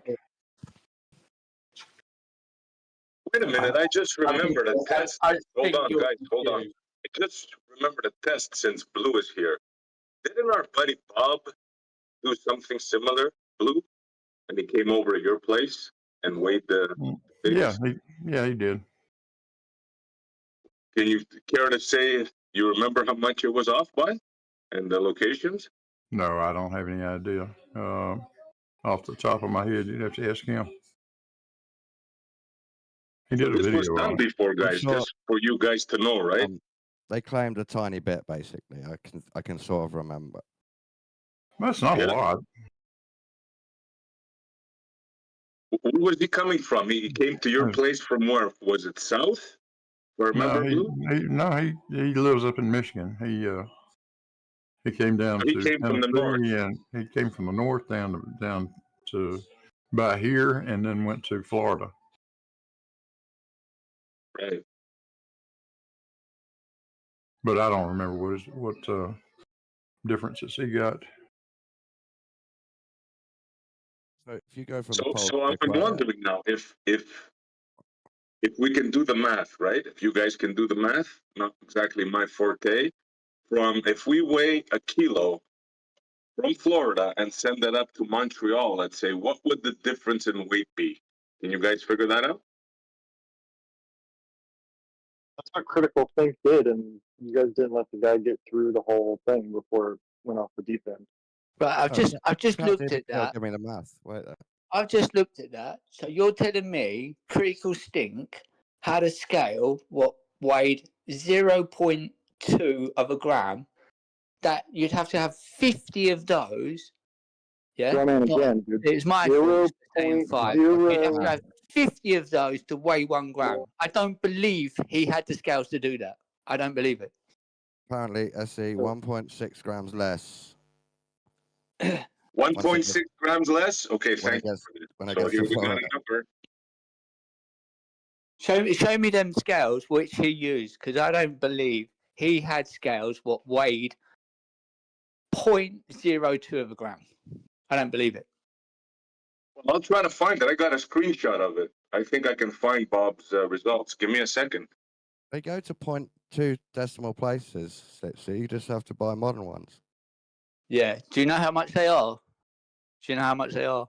P: Wait a minute, I just remembered a test. Hold on, guys, hold on. I just remembered a test since Blue is here. Didn't our buddy Bob do something similar, Blue? And he came over at your place and weighed the things?
T: Yeah, he did.
P: Can you care to say you remember how much it was off by and the locations?
T: No, I don't have any idea. Off the top of my head, you'd have to ask him. He did a
P: This
T: video
P: was done
T: on it.
P: before, guys, just for you guys to know, right?
E: They claimed a tiny bit, basically. I can sort of remember.
T: That's not a lot.
P: Where was he coming from? He came to your place from where? Was it south? Or remember Blue?
T: He lives up in Michigan. He came down
P: He
T: to
P: came from the north.
T: and he came from the north down to by here, and then went to Florida.
P: Right.
T: But I don't remember what differences he got.
E: So if you go from
P: So I'm wondering now if we can do the math, right? If you guys can do the math, not exactly my forte. If we weigh a kilo from Florida and send that up to Montreal, let's say, what would the difference in weight be? Can you guys figure that out?
U: That's what Critical Think did, and you guys didn't let the guy get through the whole thing before it went off the deep end.
S: But I've just looked at that.
E: Give me the math. Wait there.
S: I've just looked at that. So you're telling me Critical Stink had a scale what weighed 0.02 0.2 of a gram, that you'd have to have 50 of those. Yeah,
U: Well, man,
S: Not-
U: again, dude,
S: it's my fault for saying 5. You'd have to
U: 0.0.
S: have 50 of those to weigh 1 gram. I don't believe he had the scales to do that. I don't believe it.
E: Apparently, I see 1.6 grams less.
P: 1.6 grams less. Okay, thank you.
E: When I
P: So
E: get
P: here
E: to
P: we got a
E: Florida.
P: number.
S: Show me them scales which he used, because I don't believe he had scales what weighed 0.02 of a gram. I don't believe it.
P: Well, I'll try to find it. I got a screenshot of it. I think I can find Bob's results. Give me a second.
E: They go to 0.2 decimal places, so you just have to buy modern ones.
S: Yeah. Do you know how much they are? Do you know how much they are?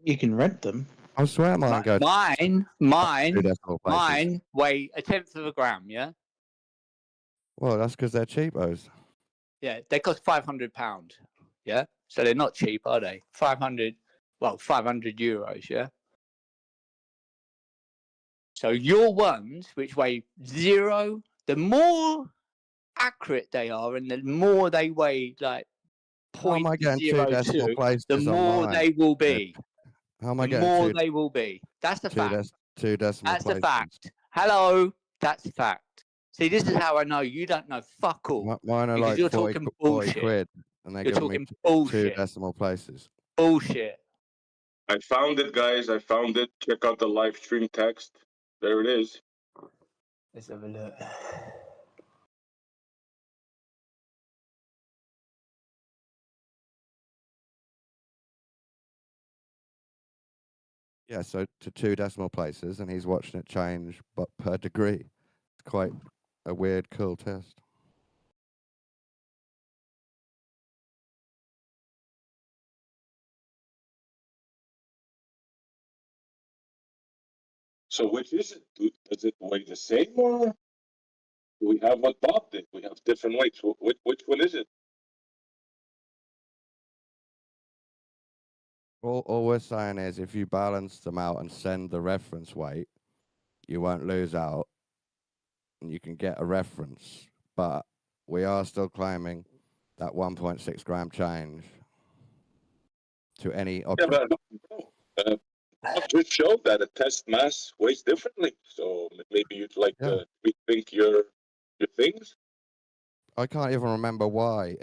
A: You can rent them.
E: I swear mine go to
S: Mine
E: 2 decimal places.
S: weigh 1/10 of a gram. Yeah.
E: Well, that's because they're cheapos.
S: Yeah, they cost £500. Yeah, so they're not cheap, are they? 500 euros. Yeah. So your ones, which weigh 0, the more accurate they are, and the more they weigh, like
E: How am I getting 2 decimal
S: 0.02,
E: places
S: the
E: on
S: more
E: mine?
S: they will be.
E: How am I
S: The
E: getting
S: more
E: 2?
S: they will be. That's the fact.
E: 2 decimal
S: That's
E: places.
S: the fact. Hello, that's the fact. See, this is how I know you don't know fuck all.
E: Mine are
S: because
E: like
S: you're
E: 40
S: talking bullshit.
E: quid, and they're
S: You're
E: giving me
S: talking
E: 2
S: bullshit.
E: decimal places.
S: Bullshit.
P: I found it, guys. I found it. Check out the live stream text. There it is.
S: Let's have a look.
E: Yeah, so to 2 decimal places, and he's watching it change, but per degree. It's quite a weird, cool test.
P: So which is it? Does it weigh the same, or do we have what Bob did? We have different weights. Which one is it?
E: All we're saying is if you balance them out and send the reference weight, you won't lose out, and you can get a reference. But we are still claiming that 1.6 gram change to any object.
P: Yeah, but Bob just showed that a test mass weighs differently. So maybe you'd like to rethink your things.
E: I can't even remember why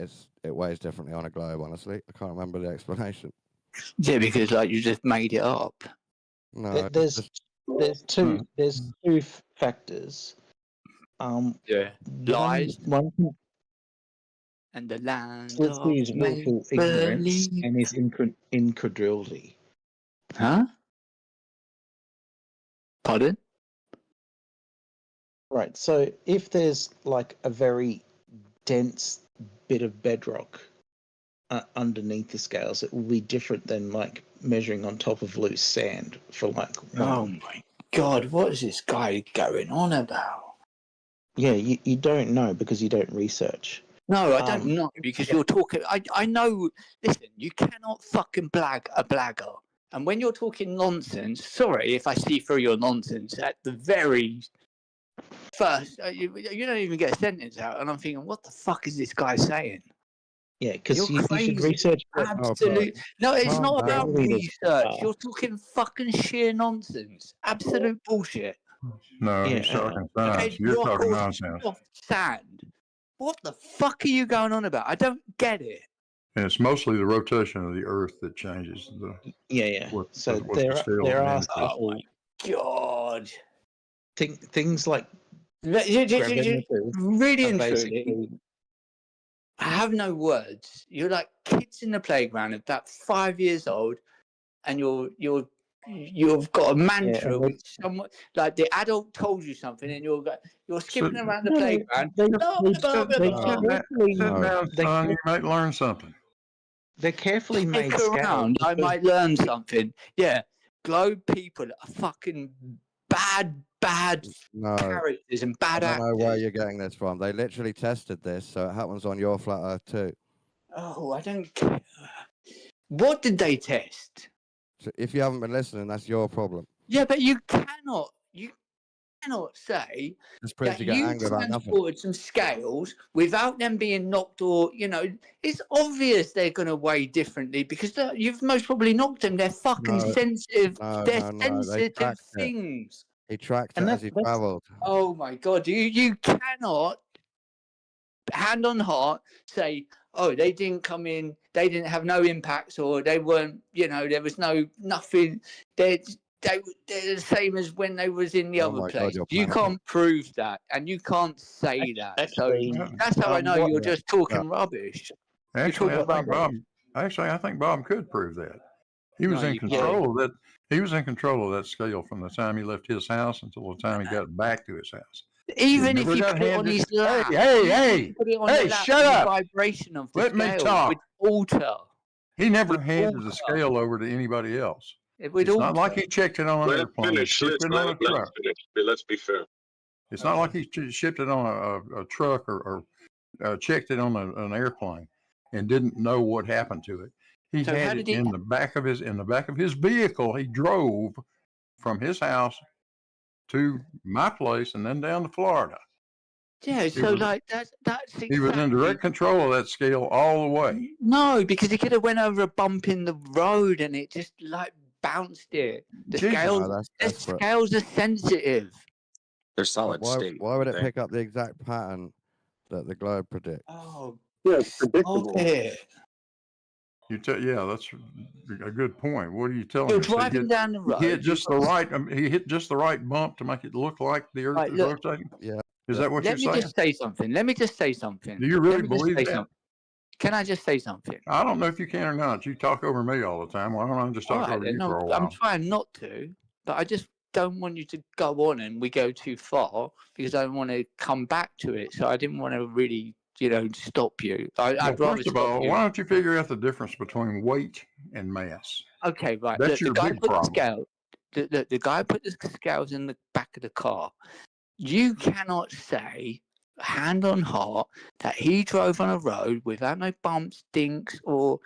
E: it weighs differently on a globe, honestly. I can't remember the explanation.
S: Yeah, because like you just made it up.
E: No,
A: There's two factors.
S: Yeah. Lies.
A: One
S: And the land
A: Slipsy's
S: of
A: willful ignorance
S: make-believe.
A: and his incredulity.
S: Huh? Pardon?
A: Right. So if there's like a very dense bit of bedrock underneath the scales, it will be different than like measuring on top of loose sand for like
S: Oh my god, what is this guy going on about?
A: Yeah, you don't know because you don't research.
S: No, I don't know because you're talking. I know. Listen, you cannot fucking blag a blagger. And when you're talking nonsense, sorry if I see through your nonsense at the very first, you don't even get a sentence out, and I'm thinking, what the fuck is this guy saying?
A: Yeah, because
S: You're
A: you should
S: crazy.
A: research.
S: Absolute. No, it's not about research.
A: are.
S: You're talking fucking sheer nonsense. Absolute bullshit.
T: No, he's talking science. You're
S: Bedrock
T: talking
S: or
T: nonsense.
S: soft sand. What the fuck are you going on about? I don't get it.
T: And it's mostly the rotation of the Earth that changes the.
A: Yeah. So
T: what the scale
A: there are
T: indicates.
S: Oh my god.
A: Things like
S: Really
A: are
S: and truly,
A: basically.
S: I have no words. You're like kids in the playground, about 5 years old, and you've got a mantra
A: and
S: which someone like the adult told you something, and you're skipping around the
A: No,
S: playground.
T: Sit down, son. You might learn something.
A: They're carefully made
S: Stick around.
A: scales.
S: I might learn something. Yeah, globe people are fucking bad
E: No,
S: characters and bad
E: I don't know where
S: actors.
E: you're getting this from. They literally tested this, so it happens on your flat Earth too.
S: Oh, I don't care. What did they test?
E: So if you haven't been listening, that's your problem.
S: Yeah, but you cannot say
E: This proves
S: that
E: you get
S: you
E: angry about nothing.
S: transported some scales without them being knocked, or it's obvious they're going to weigh differently because you've most probably knocked them. They're fucking sensitive. They're
E: No. They
S: sensitive
E: tracked it.
S: things.
E: He tracked it
S: And
E: as he travelled.
S: Oh my god! You cannot, hand on heart, say, oh, they didn't come in, they didn't have no impacts, or they weren't, there was nothing. They're the same as when they was in the
E: Oh
S: other
E: my God,
S: place.
E: you're
S: You
E: panicking.
S: can't prove that, and you can't say that. So that's how I know you're just talking rubbish.
T: Actually,
S: You're
T: I think
S: talking
T: Bob. I think Bob could prove that. He was
S: No,
T: in
S: you
T: control of that. He was in control of that scale from the time he left his house until the time he got back to his house.
S: Even if
T: never
S: you
T: got
S: put it on
T: handed-
S: his lap,
T: Hey!
S: put it on the lap,
T: Shut
S: the
T: up!
S: vibration of the
T: Let me
S: scale
T: talk.
S: would alter.
T: He never
S: Would
T: handed
S: alter.
T: the scale over to anybody else.
S: It would
T: It's not like
S: alter.
T: he checked it on an
P: Let him
T: airplane. He
P: finish.
T: shipped it on a
P: Let's
T: truck.
P: finish. Let's be fair.
T: It's not like he shipped it on a truck or checked it on an airplane and didn't know what happened to it. He
S: So how
T: had
S: did
T: it
S: he-
T: in the back of his vehicle. He drove from his house to my place and then down to Florida.
S: Yeah, so that's exactly.
T: He was in direct control of that scale all the way.
S: No, because he could have went over a bump in the road and it just bounced it. The
T: Jesus.
S: scales,
E: No, that's
S: the
E: desperate.
S: scales are sensitive.
Q: They're solid
E: Why
Q: state.
E: would it
Q: they-
E: pick up the exact pattern that the globe predicts?
S: Oh,
U: Yeah, it's predictable.
T: Yeah, that's a good point. What are you telling
S: You're
T: us?
S: driving down the road.
T: He hit just the right. He hit just the right bump to make it look like the Earth
S: Right,
T: is
S: look.
T: rotating.
E: Yeah.
T: Is that what
S: Let
T: you're
S: me
T: saying?
S: just say something. Let me just say something.
T: Do you really
S: Let me just
T: believe
S: say
T: that?
S: something. Can I just say something?
T: I don't know if you can or not. You talk over me all the time. Why don't I just
S: All
T: talk
S: right,
T: over
S: then,
T: you
S: no,
T: for a
S: I'm
T: while?
S: trying not to, but I just don't want you to go on and we go too far because I want to come back to it. So I didn't want to really, stop you. I'd
T: Well,
S: rather
T: first of
S: stop
T: all,
S: you.
T: why don't you figure out the difference between weight and mass?
S: Okay, right.
T: That's
S: Look,
T: your
S: the guy
T: big
S: put
T: problem.
S: the scale. The guy put the scales in the back of the car. You cannot say, hand on heart, that he drove on a road without no bumps, dinks, or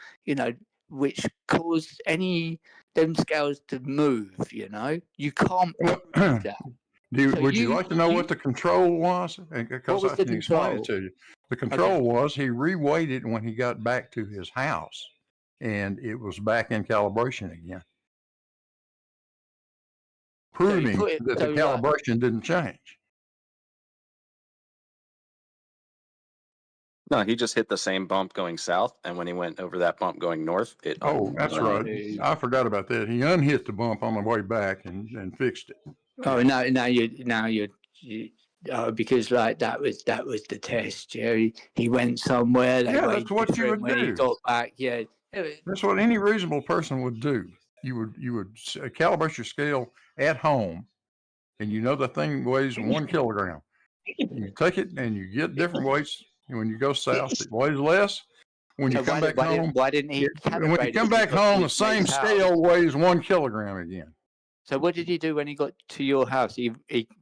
S: which caused them scales to move. You can't prove that.
T: Would you like to know what the control was? Because
S: was
T: I
S: the
T: can explain
S: control?
T: it to you. The control was he reweighted when he got back to his house, and it was back in calibration again, proving that the calibration didn't change.
Q: No, he just hit the same bump going south, and when he went over that bump going north, it.
T: Oh, that's right. I forgot about that. He unhit the bump on the way back and fixed it.
S: Oh, now you're because that was the test. He went somewhere. They
T: Yeah,
S: weighed
T: that's what you
S: different
T: would
S: when he
T: do.
S: got back. Yeah,
T: That's what any reasonable person would do. You would calibrate your scale at home, and you know the thing weighs 1 kilogram. You take it and you get different weights. And when you go south, it weighs less. When you
S: So
T: come back home,
S: why didn't he
T: when you
S: calibrate
T: come
S: it when he
T: back
S: got to
T: home, the
S: his
T: same
S: mate's house?
T: scale weighs 1 kilogram again.
S: So what did he do when he got to your house? He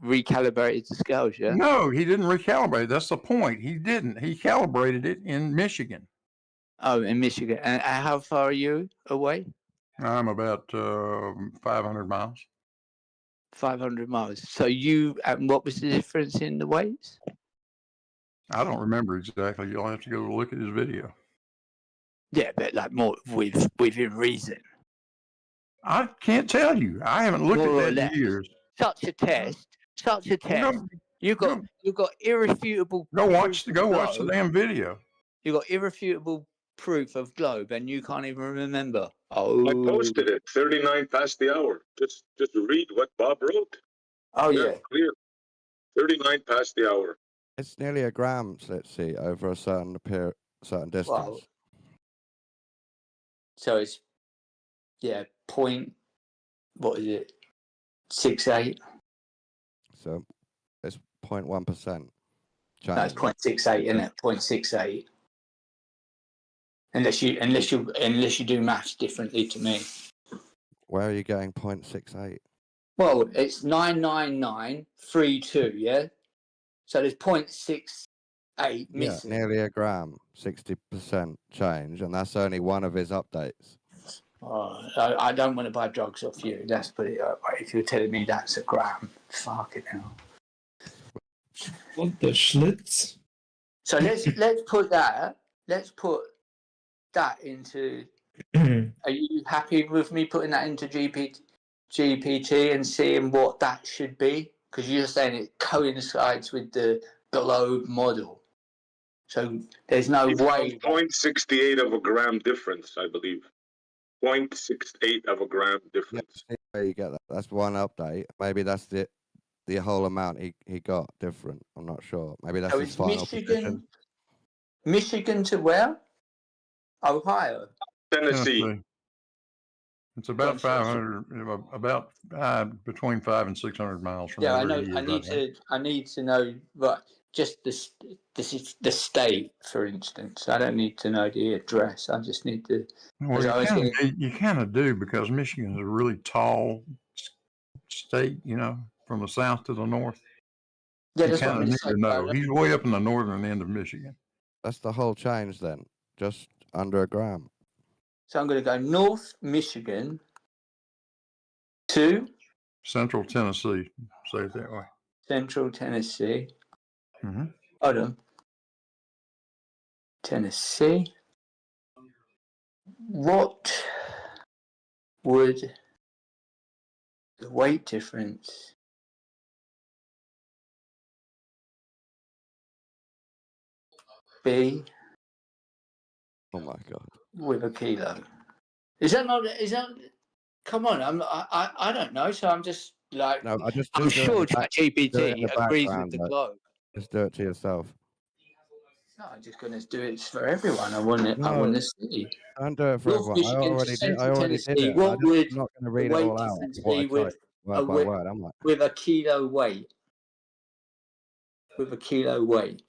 S: recalibrated the scales, yeah?
T: No, he didn't recalibrate. That's the point. He didn't. He calibrated it in Michigan.
S: Oh, in Michigan. And how far are you away?
T: I'm about 500 miles.
S: 500 miles. So and what was the difference in the weights?
T: I don't remember exactly. You'll have to go look at his video.
S: Yeah, but like more within reason.
T: I can't tell you. I haven't looked
S: More or
T: at that
S: less.
T: in years.
S: Such a test. You got irrefutable.
T: Go watch the
S: globe.
T: damn video.
S: You got irrefutable proof of globe, and you can't even remember. Oh,
P: I posted it 39 past the hour. Just read what Bob wrote.
S: Oh yeah.
P: Clear. 39 past the hour.
E: It's nearly a gram, let's see, over a certain distance.
S: Wow. So it's point. What is it? 6.8.
E: So it's 0.1%.
S: No, it's 0.68, isn't it? 0.68. Unless you do maths differently to me.
E: Where are you getting 0.68?
S: Well, it's 99932, yeah. So there's 0.68 missing.
E: Yeah, nearly a gram, 60% change, and that's only one of his updates.
S: Oh, I don't want to buy drugs off you. Let's put it that way. If you're telling me that's a gram, fucking hell.
F: What the Schlitz?
S: So let's put that into. Are you happy with me putting that into GPT and seeing what that should be? Because you're saying it coincides with the globe model. So there's no way.
P: 0.68 of a gram difference, I believe. 0.68 of a gram difference.
E: Yeah, where you get that? That's one update. Maybe that's the whole amount he got different. I'm not sure. Maybe that's
S: So
E: his
S: it's
E: final position.
S: Michigan to where? Ohio.
P: Tennessee.
T: It's about 500, between 500 and 600 miles from
S: Yeah, I
T: where
S: know.
T: he is.
S: I need to know, but just the state, for instance. I don't need to know the address. I just need to.
T: Well, you kind of do, because Michigan is a really tall state, from the south to the north.
S: Yeah,
T: you
S: that's what
T: kind
S: I'm
T: of need
S: saying.
T: to know. He's way up in the northern end of Michigan.
E: That's the whole change then, just under a gram.
S: So I'm going to go North Michigan to
T: Central Tennessee, say it that way.
S: Central Tennessee.
T: Mm-hmm.
S: Hold on. Tennessee. What would the weight difference be?
E: Oh my God.
S: With a kilo. Is that not? Is that? Come on, I don't know. So I'm just like.
E: No,
S: I'm sure ChatGPT agrees with the
E: like,
S: globe.
E: Just do it to yourself.
S: No, I'm just going to do it for everyone. I want to. I
E: No,
S: want to see.
E: Don't do it for
S: North
E: everyone. I
S: Michigan to
E: already did.
S: Central Tennessee.
E: it.
S: What would
E: I'm not going to
S: the
E: read it
S: weight
E: all out.
S: difference
E: What I
S: be with
E: word by word. I'm like,
S: with a kilo weight? With a kilo weight.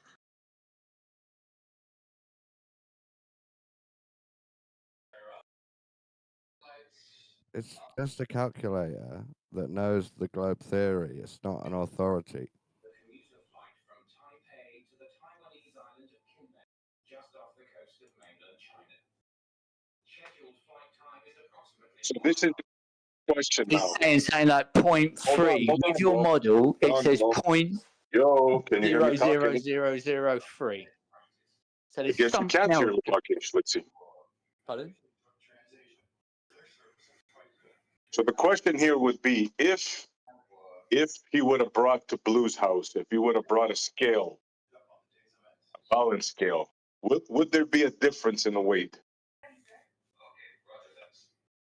E: it's just a calculator that knows the globe theory. It's not an authority.
P: So this is the question now.
S: It's saying like 0.3. With your model, it says
P: Yo, can you hear me talking?
S: 0.00003. So
P: I
S: there's
P: guess you
S: something
P: can't hear
S: else.
P: me talking. Let's see.
S: Pardon?
P: So the question here would be, if he would have brought to Blue's house, if he would have brought a scale, a balance scale, would there be a difference in the weight?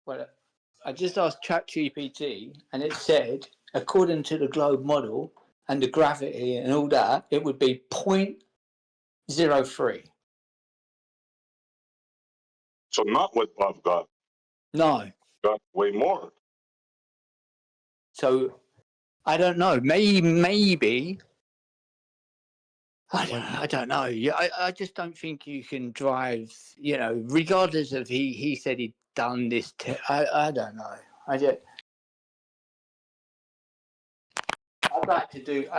S: Well, I just asked ChatGPT, and it said, according to the globe model and the gravity and all that, it would be 0.03.
P: So not what Bob got.
S: No.
P: Got way more.
S: So I don't know. Maybe. I don't know. Yeah, I just don't think you can drive. Regardless of he said he'd done this. I don't know. I'd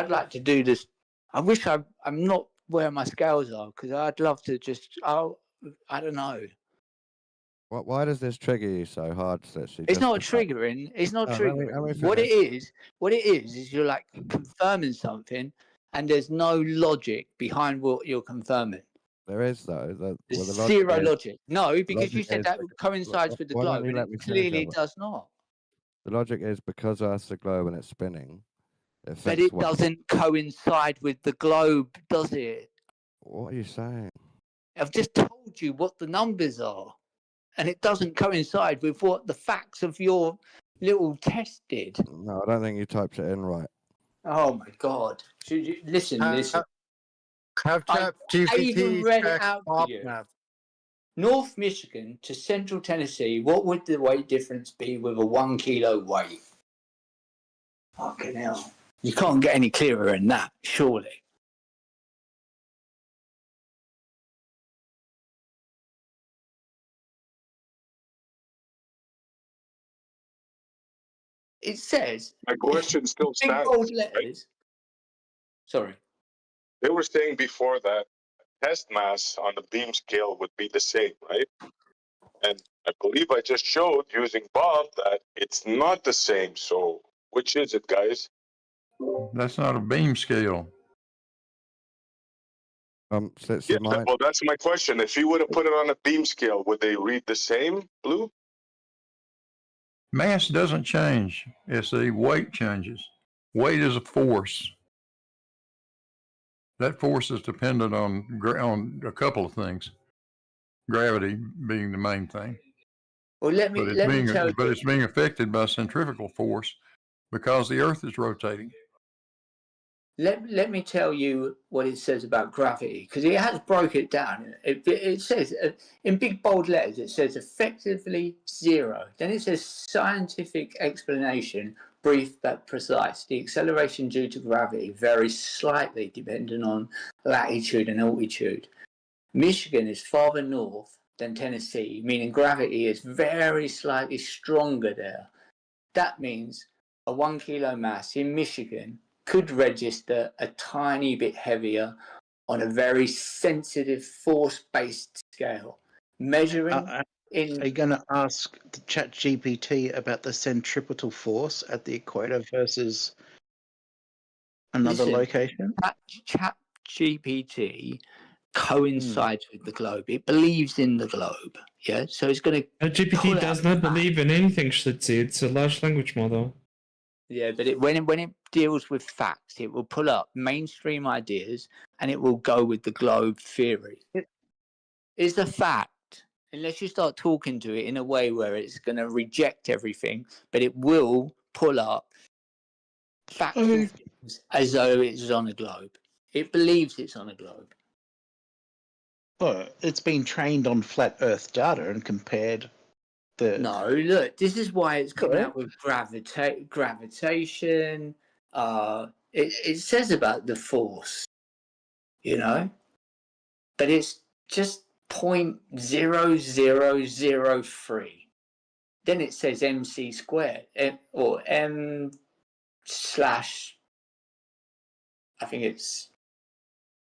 S: like to do this. I wish I'm not where my scales are, because I'd love to just. I don't know.
E: Why does this trigger you so hard, Stitchy?
S: It's not triggering. It's not triggering. What it is you're like confirming something, and there's no logic behind what you're confirming.
E: There is though.
S: There's zero logic. No, because you said that coincides with the globe, and it clearly does not.
E: The logic is because Earth's a globe and it's spinning.
S: But it doesn't coincide with the globe, does it?
E: What are you saying?
S: I've just told you what the numbers are, and it doesn't coincide with what the facts of your little test did.
E: No, I don't think you typed it in right.
S: Oh my God! Should you listen? Have
V: ChatGPT
S: I even read it
V: check
S: out for you. North Michigan to Central Tennessee. What would the weight difference be with a 1 kilo weight? Fucking hell! You can't get any clearer than that, surely. It says.
P: My question still
S: Big
P: stands.
S: bold letters. Right? Sorry.
P: They were saying before that test mass on the beam scale would be the same, right? And I believe I just showed using Bob that it's not the same. So which is it, guys?
T: That's not a beam scale.
E: Slitsy, mine.
P: Well, that's my question. If he would have put it on a beam scale, would they read the same, Blue?
T: Mass doesn't change. It's the weight changes. Weight is a force. That force is dependent on a couple of things. Gravity being the main thing.
S: Well, let me tell you.
T: But it's being affected by centrifugal force because the Earth is rotating.
S: Let me tell you what it says about gravity, because it has broke it down. It says, in big bold letters, it says effectively zero. Then it says scientific explanation, brief but precise. The acceleration due to gravity varies slightly depending on latitude and altitude. Michigan is farther north than Tennessee, meaning gravity is very slightly stronger there. That means a 1 kilo mass in Michigan could register a tiny bit heavier on a very sensitive force-based scale. Measuring
A: Are you going to ask the ChatGPT about the centripetal force at the equator versus another location?
S: ChatGPT coincides with the globe. It believes in the globe. Yeah, so it's going to.
F: GPT does not believe in anything, Schlitzy. It's a large language model.
S: Yeah, but when it deals with facts, it will pull up mainstream ideas and it will go with the globe theory. It's a fact, unless you start talking to it in a way where it's going to reject everything, but it will pull up factual things as though it's on a globe. It believes it's on a globe.
A: Well, it's been trained on flat Earth data and compared the.
S: No, look, this is why it's coming out with gravitation. It says about the force, you know, but it's just 0.0003. Then it says MC squared or M slash, I think it's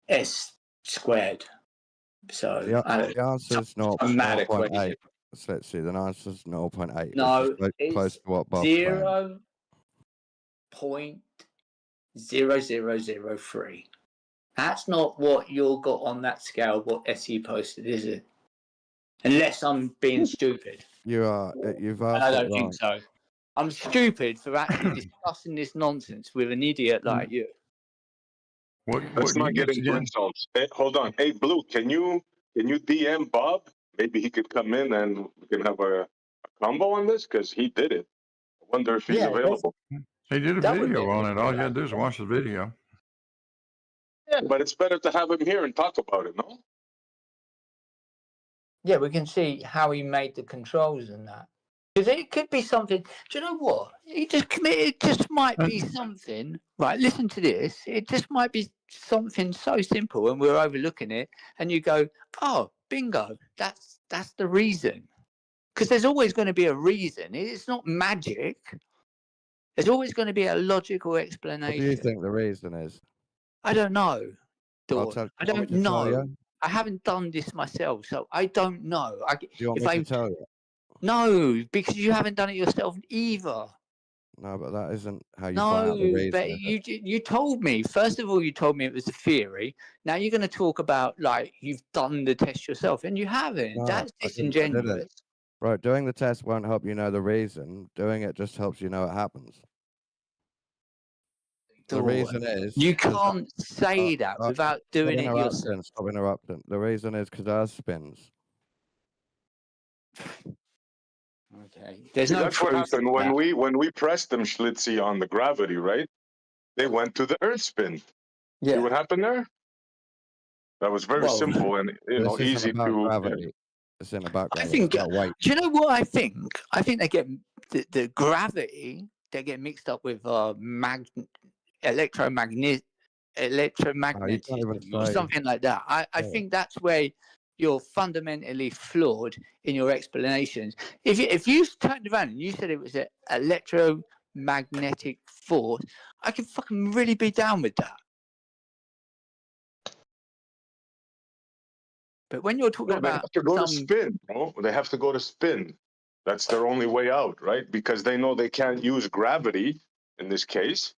S: S squared. So
E: The answer is not
S: mad
E: 0.8.
S: equation.
E: So let's see. The answer is 0.8.
S: No,
E: which is close to what Bob's saying.
S: 0.0003. That's not what you got on that scale, what SE posted, is it? Unless I'm being stupid.
E: You've asked
S: I
E: it
S: don't
E: wrong.
S: think so. I'm stupid for actually discussing this nonsense with an idiot like you.
P: Let's not get into insults. Hey, hold on. Hey, Blue, can you DM Bob? Maybe he could come in and we can have a combo on this because he did it. I wonder if he's available.
T: He did a video on it. All you got to do is watch the video.
P: Yeah, but it's better to have him here and talk about it, no?
S: Yeah, we can see how he made the controls and that. Because it could be something. Do you know what? It just might be something. Right, listen to this. It just might be something so simple, and we're overlooking it. And you go, "Oh, bingo! That's the reason." Because there's always going to be a reason. It's not magic. There's always going to be a logical explanation.
E: What do you think the reason is?
S: I don't know, Dawn. I don't know.
E: You?
S: I haven't done this myself, so I don't know.
E: Do you want me to tell you?
S: No, because you haven't done it yourself either.
E: No, but that isn't how you find out the reason.
S: But you told me. First of all, you told me it was a theory. Now you're going to talk about like you've done the test yourself, and you haven't.
E: No,
S: That's
E: I didn't.
S: disingenuous.
E: Right, doing the test won't help you know the reason. Doing it just helps you know it happens. The reason is
S: you can't say that without doing it yourself.
E: Stop interrupting. The reason is because Earth spins.
S: Okay.
P: See, that's what happened when we pressed them, Schlitzy, on the gravity, right? They went to the Earth spin.
S: Yeah.
P: See what happened there? That was very simple and easy to.
E: Gravity. It's in the background.
S: I think.
E: Do
S: you know what I think? I think they get the gravity. They get mixed up with electromagnetism or something like that. I think that's where you're fundamentally flawed in your explanations. If you turned around and you said it was an electromagnetic force, I could fucking really be down with that. But when you're talking
P: they
S: about
P: have to go to spin, bro. They have to go to spin. That's their only way out, right? Because they know they can't use gravity in this case.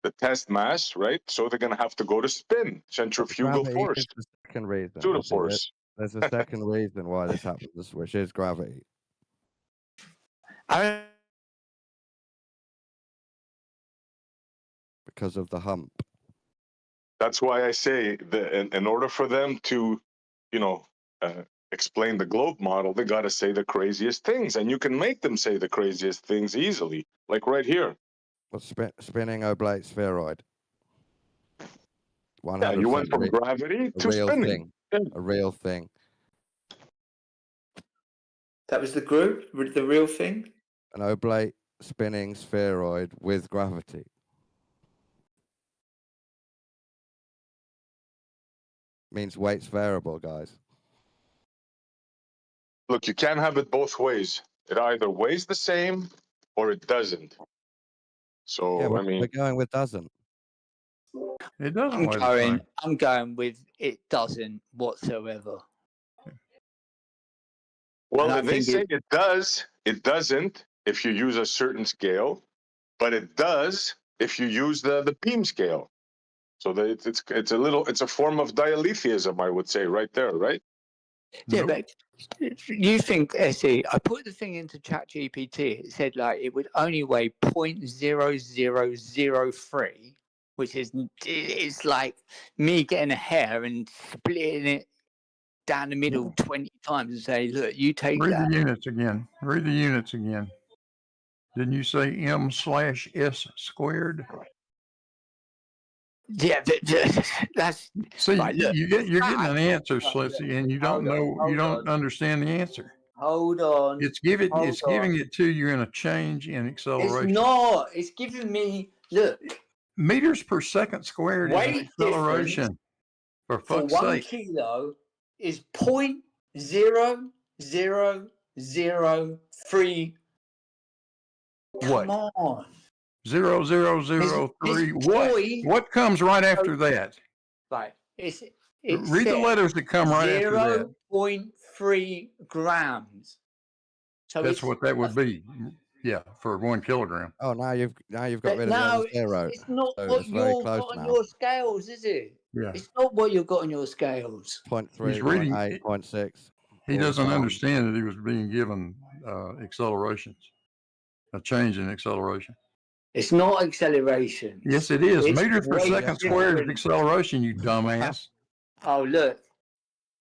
P: the test mass, right? So they're going to have to go to spin, centrifugal
E: Gravity
P: force,
E: is the second reason.
P: pseudo
E: You see,
P: force.
E: there's a second reason why this happens, which is gravity. Because of the hump.
P: That's why I say that in order for them to, you know, explain the globe model, they got to say the craziest things, and you can make them say the craziest things easily, like right here.
E: What's spinning oblate spheroid? 100%
P: Yeah, you went from gravity
E: a
P: to
E: real
P: spinning.
E: thing. A real thing.
S: That was the group, the real thing.
E: An oblate spinning spheroid with gravity. Means weight's variable, guys.
P: Look, you can't have it both ways. It either weighs the same or it doesn't. So,
E: yeah,
P: I mean,
E: we're going with doesn't.
T: It doesn't.
S: I'm going with it doesn't whatsoever.
P: well, if they say it does, it doesn't if you use a certain scale, but it does if you use the beam scale. So that it's a form of dialetheism, I would say, right there, right?
S: Yeah, but you think, Essie, I put the thing into ChatGPT, it said like it would only weigh 0.0003, which is it's like me getting a hair and splitting it down the middle 20 times and say, look, you take
T: Read
S: that.
T: the units again. Read the units again. Didn't you say m/s squared?
S: Yeah, that's
T: see.
S: Right, look,
T: you're getting an answer, Slitsy, and you don't understand the answer.
S: Hold on.
T: It's giving it to you in a change in acceleration.
S: It's not. It's giving me look.
T: Meters per second squared is an
S: Weight
T: acceleration. For
S: for
T: fuck's
S: 1
T: sake.
S: kilo is 0.0003.
T: What?
S: Come on.
T: 0003. What comes right after that?
S: Right. It
T: Read the letters that come right after that.
S: 0.3 grams. So
T: That's what that would be. Yeah, for 1 kilogram.
E: Oh, now you've got rid of the
S: no,
E: other zero.
S: it's not
E: So
S: what
E: it's very
S: you've
E: close
S: got on
E: now.
S: your scales, is it?
T: Yeah.
S: It's not what you've got on your scales.
E: 0.3,
T: He's reading
E: 0.8, 0.6.
T: He doesn't understand that he was being given accelerations, a change in acceleration.
S: It's not acceleration.
T: Yes, it is.
S: It's
T: Meters per
S: way
T: second squared is
S: different.
T: acceleration, you dumbass.
S: Oh, look.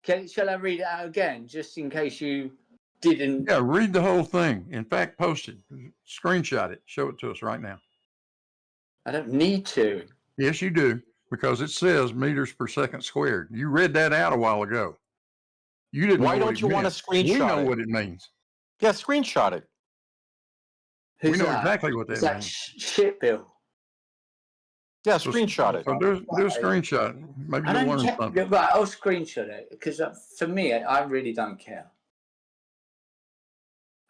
S: Shall I read it out again, just in case you didn't?
T: Yeah, read the whole thing. In fact, post it. Screenshot it. Show it to us right now.
S: I don't need to.
T: Yes, you do, because it says meters per second squared. You read that out a while ago. You didn't.
B: Why
T: know
B: don't you want to
T: meant.
B: screenshot
T: We know
B: it?
T: what it means.
B: Yeah, screenshot it.
T: We know exactly what that means.
S: Shit, Bill.
B: Yeah, screenshot it.
T: So do a screenshot. Maybe you'll learn something.
S: Right, I'll screenshot it because for me, I really don't care.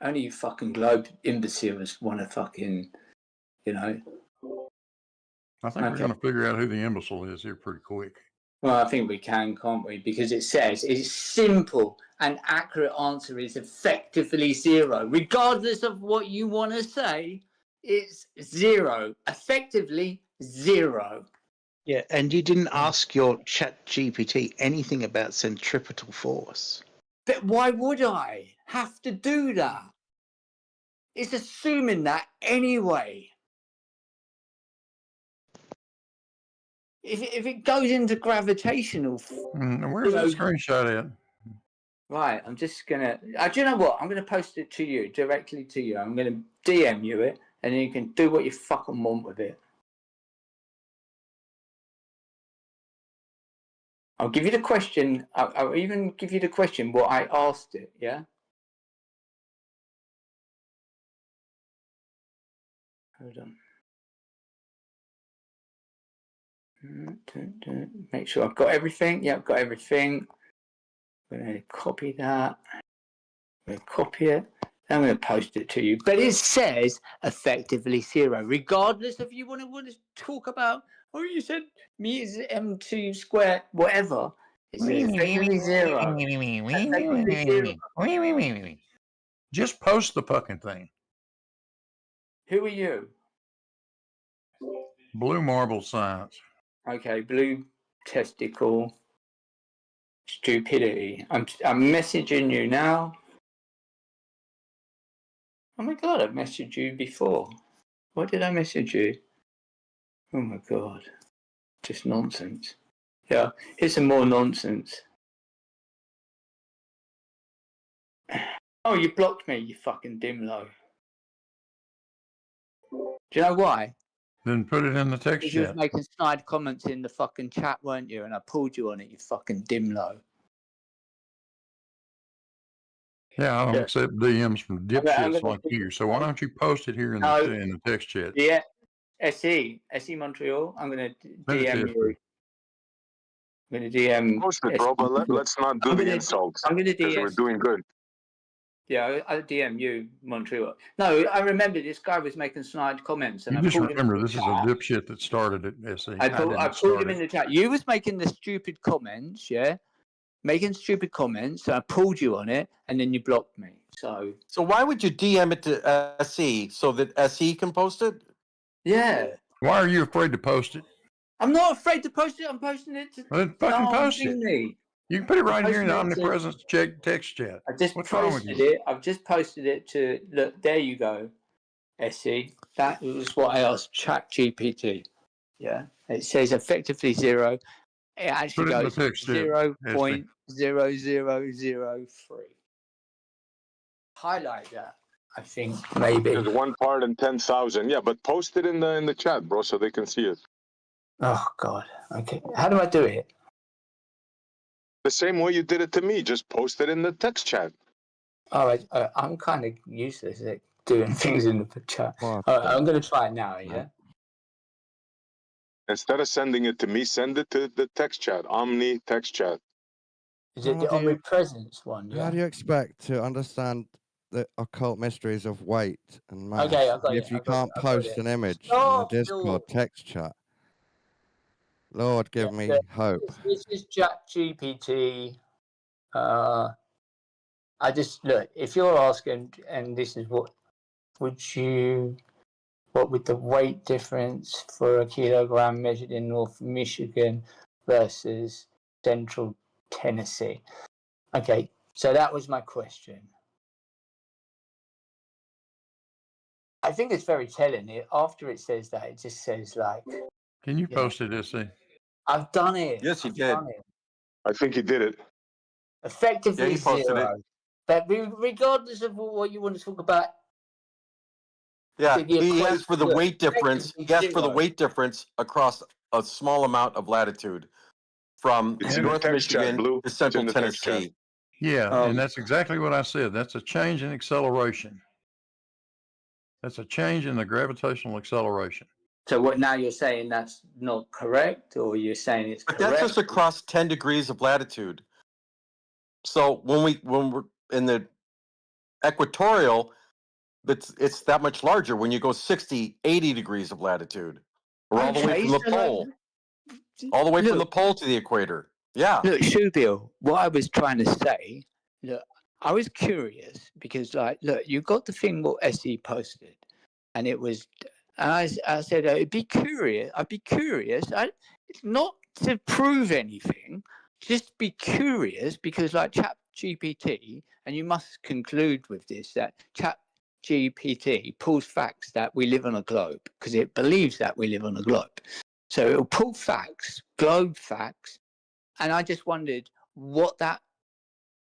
S: Only you fucking globe imbeciles want to fucking, you know.
T: I think we're going to figure out who the imbecile is here pretty quick.
S: Well, I think we can, can't we? Because it says it's simple and accurate answer is effectively zero. Regardless of what you want to say, it's zero. Effectively zero.
A: Yeah, and you didn't ask your ChatGPT anything about centripetal force.
S: But why would I have to do that? It's assuming that anyway. If it goes into gravitational,
T: where's that screenshot at?
S: Right, I'm just gonna. Do you know what? I'm gonna post it to you directly to you. I'm gonna DM you it, and then you can do what you fucking want with it. I'll give you the question. I'll even give you the question what I asked it. Yeah. Hold on. Make sure I've got everything. Yeah, I've got everything. I'm going to copy that. I'm going to copy it. I'm going to post it to you. But it says effectively zero, regardless if you want to talk about, or you said meters m2 squared, whatever. It's effectively zero. Effectively zero.
T: Just post the fucking thing.
S: Who are you?
T: Blue marble science.
S: Okay, blue testicle stupidity. I'm messaging you now. Oh my god, I've messaged you before. What did I message you? Oh my god. Just nonsense. Yeah, here's some more nonsense. Oh, you blocked me, you fucking dimlo. Do you know why?
T: Then put it in the text
S: Because you was
T: chat.
S: making snide comments in the fucking chat, weren't you? And I pulled you on it, you fucking dimlo.
T: Yeah, I don't
S: Yeah.
T: accept DMs from
S: I'm
T: dipshits
S: gonna
T: like you. So why don't you post it here in the text chat?
S: Yeah, SE Montreal. I'm gonna
T: Send it to
S: DM
T: us.
S: you. I'm gonna DM.
P: Post it, bro, but let's not do the insults.
S: I'm gonna
P: because we're
S: DS.
P: doing good.
S: Yeah, I'll DM you, Montreal. No, I remember this guy was making snide comments, and
T: You
S: I
T: just
S: pulled him.
T: remember
S: In the
T: this is a
S: chat.
T: dipshit that started it, SE.
S: I
T: didn't
S: pulled
T: start
S: him
T: it.
S: in the chat. You was making the stupid comments, yeah, making stupid comments. So I pulled you on it, and then you blocked me.
B: So why would you DM it to SE so that SE can post it?
S: Yeah.
T: Why are you afraid to post it?
S: I'm not afraid to post it. I'm posting it to
T: Well, then fucking post it.
S: thingy.
T: You can put it right here in the
S: posting it to-
T: omnipresence text chat.
S: I just
T: What's wrong with
S: posted
T: you?
S: it. I've just posted it to look. There you go, SE. That was what I asked ChatGPT. Yeah, it says effectively zero. It actually
T: Put it in the
S: goes
T: text chat,
S: 0.0003. Highlight that. I think maybe.
P: There's one part in 10,000. Yeah, but post it in the chat, bro, so they can see it.
S: Oh God. Okay. How do I do it?
P: The same way you did it to me. Just post it in the text chat.
S: All right. I'm kind of useless at doing things in the chat. I'm going to try it now. Yeah.
P: Instead of sending it to me, send it to the text chat. Omni text chat.
S: Is it the omnipresence one?
E: How
S: Yeah.
E: do you expect to understand the occult mysteries of weight and mass
S: Okay, I got
E: if
S: it,
E: you
S: I got
E: can't
S: it, I got
E: post
S: it.
E: an image in the
S: Stop,
E: Discord text chat? Lord, give me
S: Yeah,
E: hope.
S: This is ChatGPT. I just look. If you're asking, and this is what would the weight difference for a kilogram measured in North Michigan versus Central Tennessee? Okay, so that was my question. I think it's very telling. After it says that, it just says like.
T: Can you post it, SE?
S: I've done it.
B: Yes, he
S: I've
B: did.
S: done it.
P: I think he did it.
S: Effectively
B: Yeah, he posted
S: zero.
B: it.
S: But regardless of what you want to talk about,
B: Yeah,
S: the
B: he asked for the
S: look,
B: weight difference.
S: effectively
B: He asked for the
S: zero.
B: weight difference across a small amount of latitude from
P: It's in the
B: North
P: text chat,
B: Michigan
P: Blue.
B: to
P: It's in
B: Central
P: the text chat.
B: Tennessee.
T: Yeah, and that's exactly what I said. That's a change in acceleration. That's a change in the gravitational acceleration.
S: So what now you're saying that's not correct, or you're saying it's
B: But
S: correct?
B: that's just across 10 degrees of latitude. So when we're in the equatorial, it's that much larger when you go 60, 80 degrees of latitude. Or all the way from the pole. All the way from the pole to the equator. Yeah.
S: Look, Shubil, what I was trying to say, look, I was curious because, like, look, you got the thing what SE posted, and it was, and I said, I'd be curious. It's not to prove anything, just be curious because, like, Chat GPT, and you must conclude with this that Chat GPT pulls facts that we live on a globe because it believes that we live on a globe. So it'll pull facts, globe facts. And I just wondered what that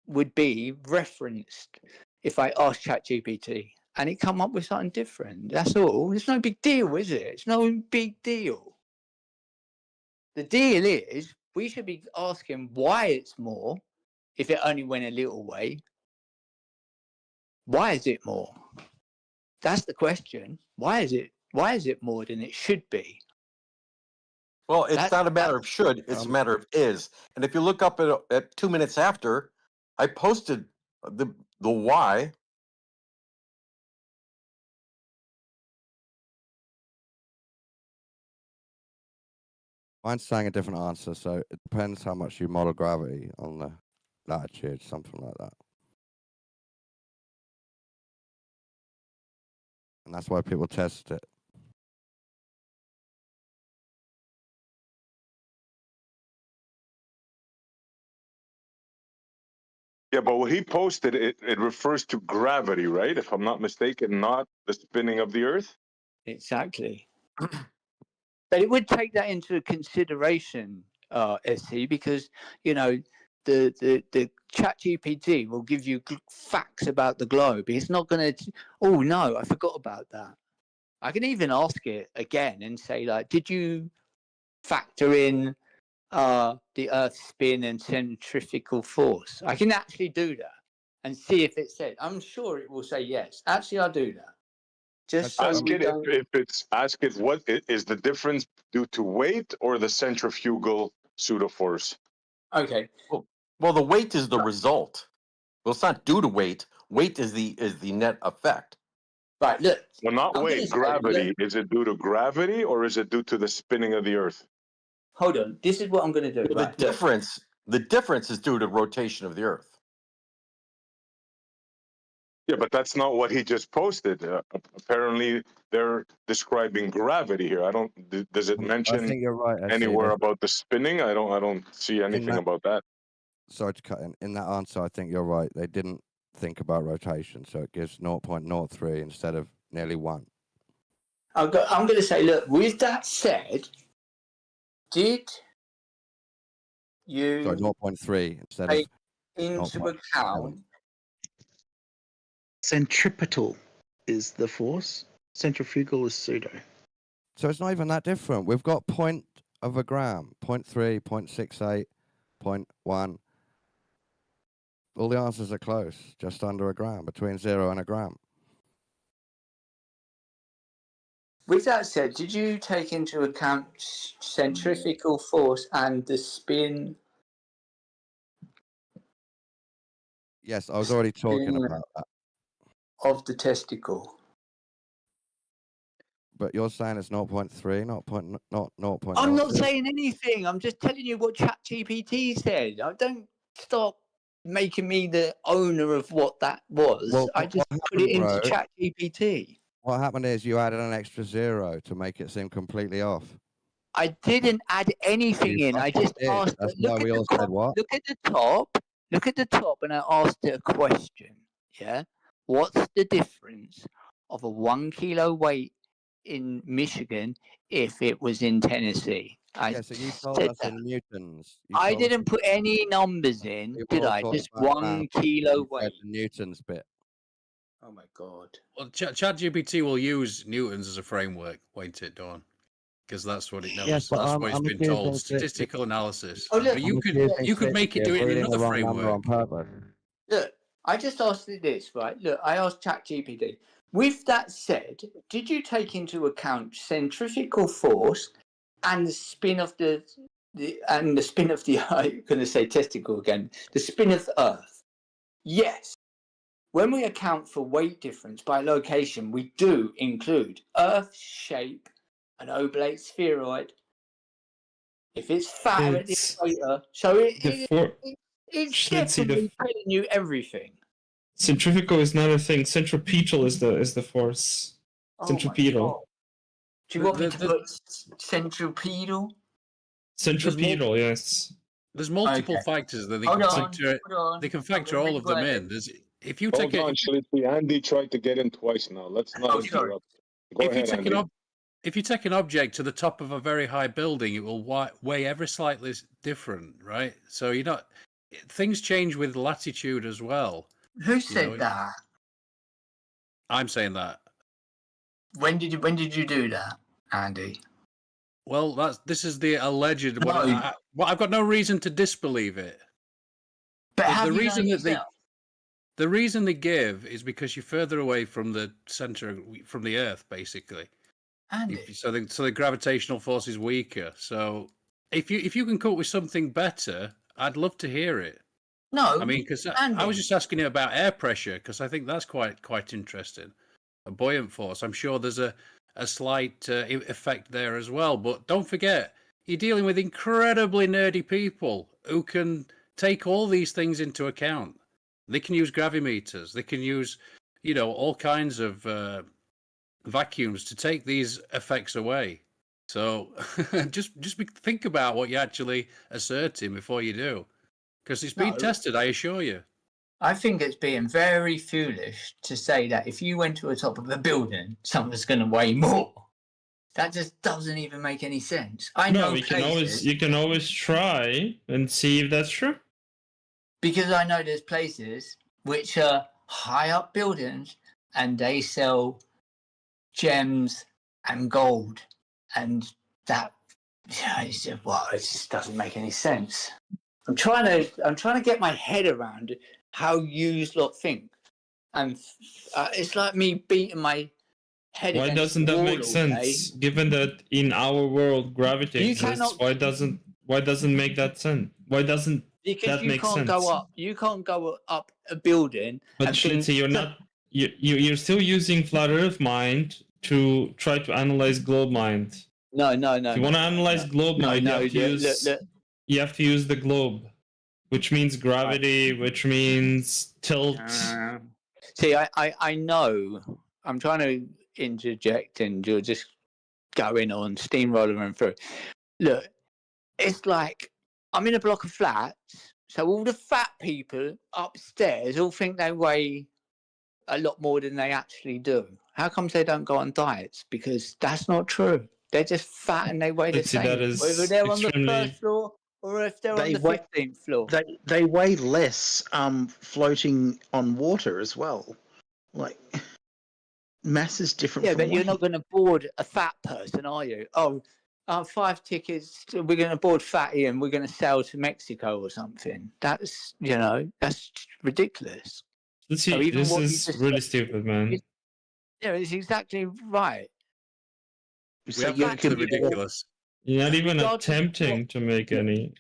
S: would be referenced if I asked ChatGPT and it come up with something different. That's all. It's no big deal, is it? It's no big deal. The deal is we should be asking why it's more if it only went a little way. Why is it more? That's the question. Why is it more than it should be?
B: Well, it's not a matter of should, it's a matter of is. And if you look up at 2 minutes after, I posted the why.
E: Mine's saying a different answer, so it depends how much you model gravity on the latitude, something like that. And that's why people test it.
P: Yeah, but what he posted, it refers to gravity, right? If I'm not mistaken, not the spinning of the Earth.
S: Exactly. But it would take that into consideration, SC, because the Chat GPT will give you facts about the globe. It's not going to. Oh no, I forgot about that. I can even ask it again and say, like, did you factor in the Earth's spin and centrifugal force? I can actually do that and see if it said. I'm sure it will say yes. Actually, I'll do that. Just so
P: ask
S: we
P: it
S: don't.
P: ask it what is the difference due to weight or the centrifugal pseudoforce.
S: Okay.
B: Well, the weight is the result. Well, it's not due to weight. Weight is the net effect.
S: Right. Look.
P: Well, not
S: I'm
P: weight. Gravity. Is it due to gravity or is it due to the spinning of the Earth?
S: Hold on. This is what I'm going to do.
B: Well, the difference is due to rotation of the Earth.
P: Yeah, but that's not what he just posted. Apparently, they're describing gravity here. I don't. Does it
E: I
P: mention
E: think you're right. Actually,
P: anywhere about the spinning? I don't see anything
E: that-
P: about that.
E: Sorry to cut in. In that answer, I think you're right. They didn't think about rotation, so it gives 0.03 instead of nearly 1.
S: I'm going to say, look, with that said, did you
E: Sorry, 0.3 instead of
S: take into
E: 0.7.
S: account
A: Centripetal is the force. Centrifugal is pseudo.
E: So it's not even that different. We've got point of a gram, 0.3, 0.68, 0.1. All the answers are close, just under a gram, between 0 and a gram.
S: with that said, did you take into account centrifugal force and the spin?
E: Yes, I was already talking about that.
S: Of the testicle.
E: But you're saying it's 0.3, not 0.03.
S: I'm not saying anything. I'm just telling you what ChatGPT said. I don't stop making me the owner of what that was.
E: Well,
S: I just put it into ChatGPT.
E: What happened is you added an extra 0 to make it seem completely off.
S: I didn't add anything in. I just asked.
E: That's why we all said what?
S: Look at the top. Look at the top, and I asked it a question. Yeah, what's the difference of a 1 kilo weight in Michigan if it was in Tennessee?
E: Yeah, so you told us in newtons.
S: I didn't put any numbers in, did I? Just 1 kilo weight.
E: The newtons bit.
S: Oh my god.
D: Well, ChatGPT will use newtons as a framework, won't it, Dawn? Because that's what it knows.
E: Yes, but
D: that's what it's
E: I'm
D: been told. Statistical analysis.
S: Oh, look,
D: but you could make it do it in another framework.
S: Look, I just asked it this, right? Look, I asked ChatGPT. With that said, did you take into account centrifugal force and the spin of the spin of the I'm going to say testicle again, the spin of the Earth? Yes. When we account for weight difference by location, we do include Earth's shape, an oblate spheroid. If it's fat at the equator, so it's definitely telling you everything.
F: Centrifugal is not a thing. Centripetal is the force. Centripetal.
S: Do you want me to put centripetal?
F: Centripetal, yes.
D: There's multiple factors that they can factor all of them in. If you take
P: Andy tried to get in twice now. Let's not interrupt. Go ahead, Andy.
D: If you take an object to the top of a very high building, it will weigh ever slightly different, right? So things change with latitude as well.
S: Who said that?
D: I'm saying that.
S: When did you do that, Andy?
D: Well, this is the alleged. I've got no reason to disbelieve it.
S: But
D: the reason that the reason they give is because you're further away from the center, from the Earth, basically.
S: Andy.
D: So the gravitational force is weaker. So if you can come up with something better, I'd love to hear it.
S: No,
D: I mean, because I was just asking you about air pressure, because I think that's quite interesting. A buoyant force. I'm sure there's a slight effect there as well. But don't forget, you're dealing with incredibly nerdy people who can take all these things into account. They can use gravimeters. They can use, all kinds of vacuums to take these effects away. So just think about what you're actually asserting before you do, because it's been tested, I assure you.
K: I think it's being very foolish to say that if you went to the top of a building, something's going to weigh more. That just doesn't even make any sense. I know
F: we can
K: places,
F: you can always try and see if that's true.
K: because I know there's places which are high up buildings and they sell gems and gold, and that it just doesn't make any sense. I'm trying to get my head around how you lot think, and it's like me beating my head
F: Why
K: against
F: doesn't
K: the
F: that
K: wall
F: make
K: all
F: sense?
K: day.
F: Given that in our world gravity
K: You
F: exists,
K: cannot-
F: why doesn't make that sense? Why doesn't
K: Because
F: that
K: you
F: make
K: can't
F: sense?
K: go up. You can't go up a building.
F: But
K: and think,
F: Schlitzy, you're still using flat Earth mind to try to analyze globe mind.
K: No.
F: If you want to analyze globe mind, you have to use the globe, which means gravity, which means tilt.
K: See, I know. I'm trying to interject, and you're just going on steamrolling through. Look, it's like I'm in a block of flats, so all the fat people upstairs all think they weigh a lot more than they actually do. How come they don't go on diets? Because that's not true. They're just fat and they weigh the same.
F: That is
K: whether they're on the
F: extremely-
K: first floor or if they're on
A: They
K: the
A: weigh-
K: 15th floor.
A: They weigh less floating on water as well. Like mass is different
K: Yeah,
A: from
K: but you're
A: weight.
K: not going to board a fat person, are you? Oh, 5 tickets. We're going to board Fatty and we're going to sail to Mexico or something. That's that's ridiculous.
F: Let's see,
K: So even
F: this
K: what you
F: is
K: just
F: really
K: said-
F: stupid, man.
K: Yeah, it's exactly right.
D: We have got to the ridiculous.
F: You're not even
K: Regardless of
F: attempting to make any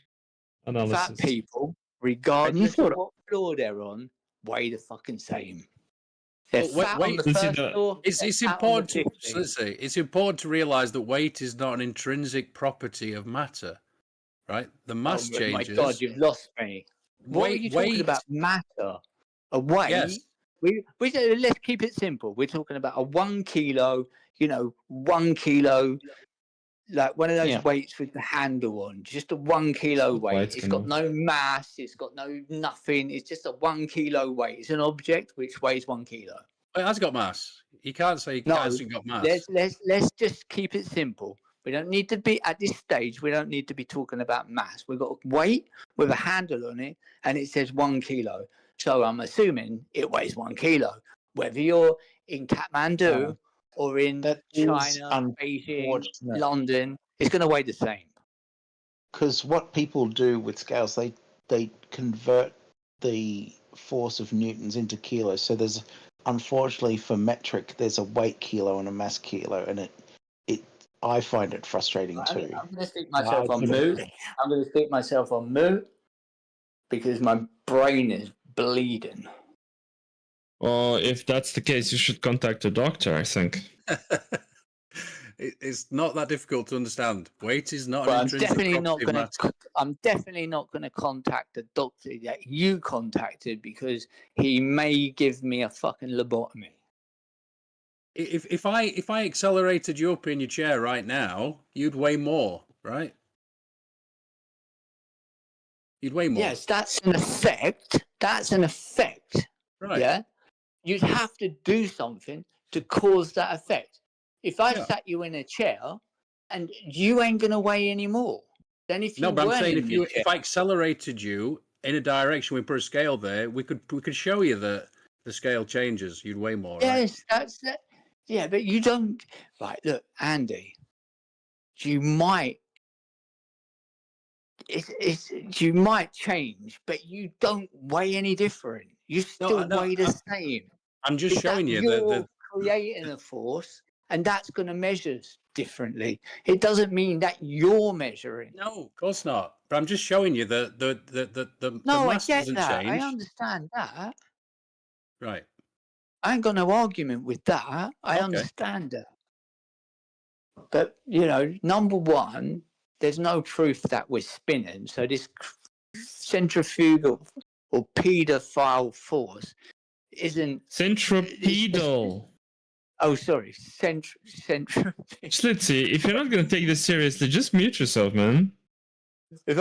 K: Fat
F: analysis.
K: people, regardless of what floor they're on, weigh the fucking same. They're fat on the first floor.
D: It's
K: they're fat on the
D: important to
K: 15th.
D: let's say it's important to realize that weight is not an intrinsic property of matter, right? The mass
K: Oh my
D: changes.
K: God, you've lost me. What are you talking about? Matter? A weight?
D: Yes.
K: We let's keep it simple. We're talking about a 1 kilo. 1 kilo, like one of those weights with the handle on. Just a 1 kilo weight. It's got no mass. It's got nothing. It's just a 1 kilo weight. It's an object which weighs 1 kilo.
D: It has got mass. You can't say it hasn't got mass.
K: Let's just keep it simple. We don't need to be at this stage. We don't need to be talking about mass. We've got a weight with a handle on it, and it says 1 kilo. So I'm assuming it weighs 1 kilo. Whether you're in Kathmandu or in China, Beijing, London, it's going to weigh the same.
A: Because what people do with scales, they convert the force of newtons into kilos. So there's, unfortunately for metric, there's a weight kilo and a mass kilo, and I find it frustrating too.
K: I'm going to stick myself on mute. I'm going to stick myself on mute because my brain is bleeding.
F: Well, if that's the case, you should contact a doctor, I think.
D: It's not that difficult to understand. Weight is not
K: Well,
D: an
K: I'm
D: intrinsic
K: definitely not
D: property of
K: going
D: matter.
K: to. I'm definitely not going to contact the doctor that you contacted because he may give me a fucking lobotomy.
D: If I accelerated you up in your chair right now, you'd weigh more, right? You'd weigh more.
K: Yes, that's an effect. That's an effect.
D: Right.
K: Yeah. You'd have to do something to cause that effect. If I sat you in a chair and you ain't going to weigh any more, then if you
D: No, but I'm
K: weren't
D: saying
K: in the chair,
D: if I accelerated you in a direction, we put a scale there, we could show you that the scale changes. You'd weigh more. Right?
K: yes, that's that. Yeah, but you don't. Right, look, Andy, you might. You might change, but you don't weigh any different. You still weigh the same.
D: I'm just
K: It's that
D: showing you
K: you're
D: that
K: creating a force, and that's going to measure differently. It doesn't mean that you're measuring.
D: No, of course not. But I'm just showing you that the
K: No, I
D: mass
K: get
D: doesn't
K: that.
D: change.
K: I understand that.
D: Right.
K: I ain't got no argument with that. I understand that. But, number one, there's no proof that we're spinning. So this centrifugal or pedophile force isn't...
F: Centripetal.
K: Oh, sorry.
F: Schlitzy, if you're not going to take this seriously, just mute yourself, man.
K: If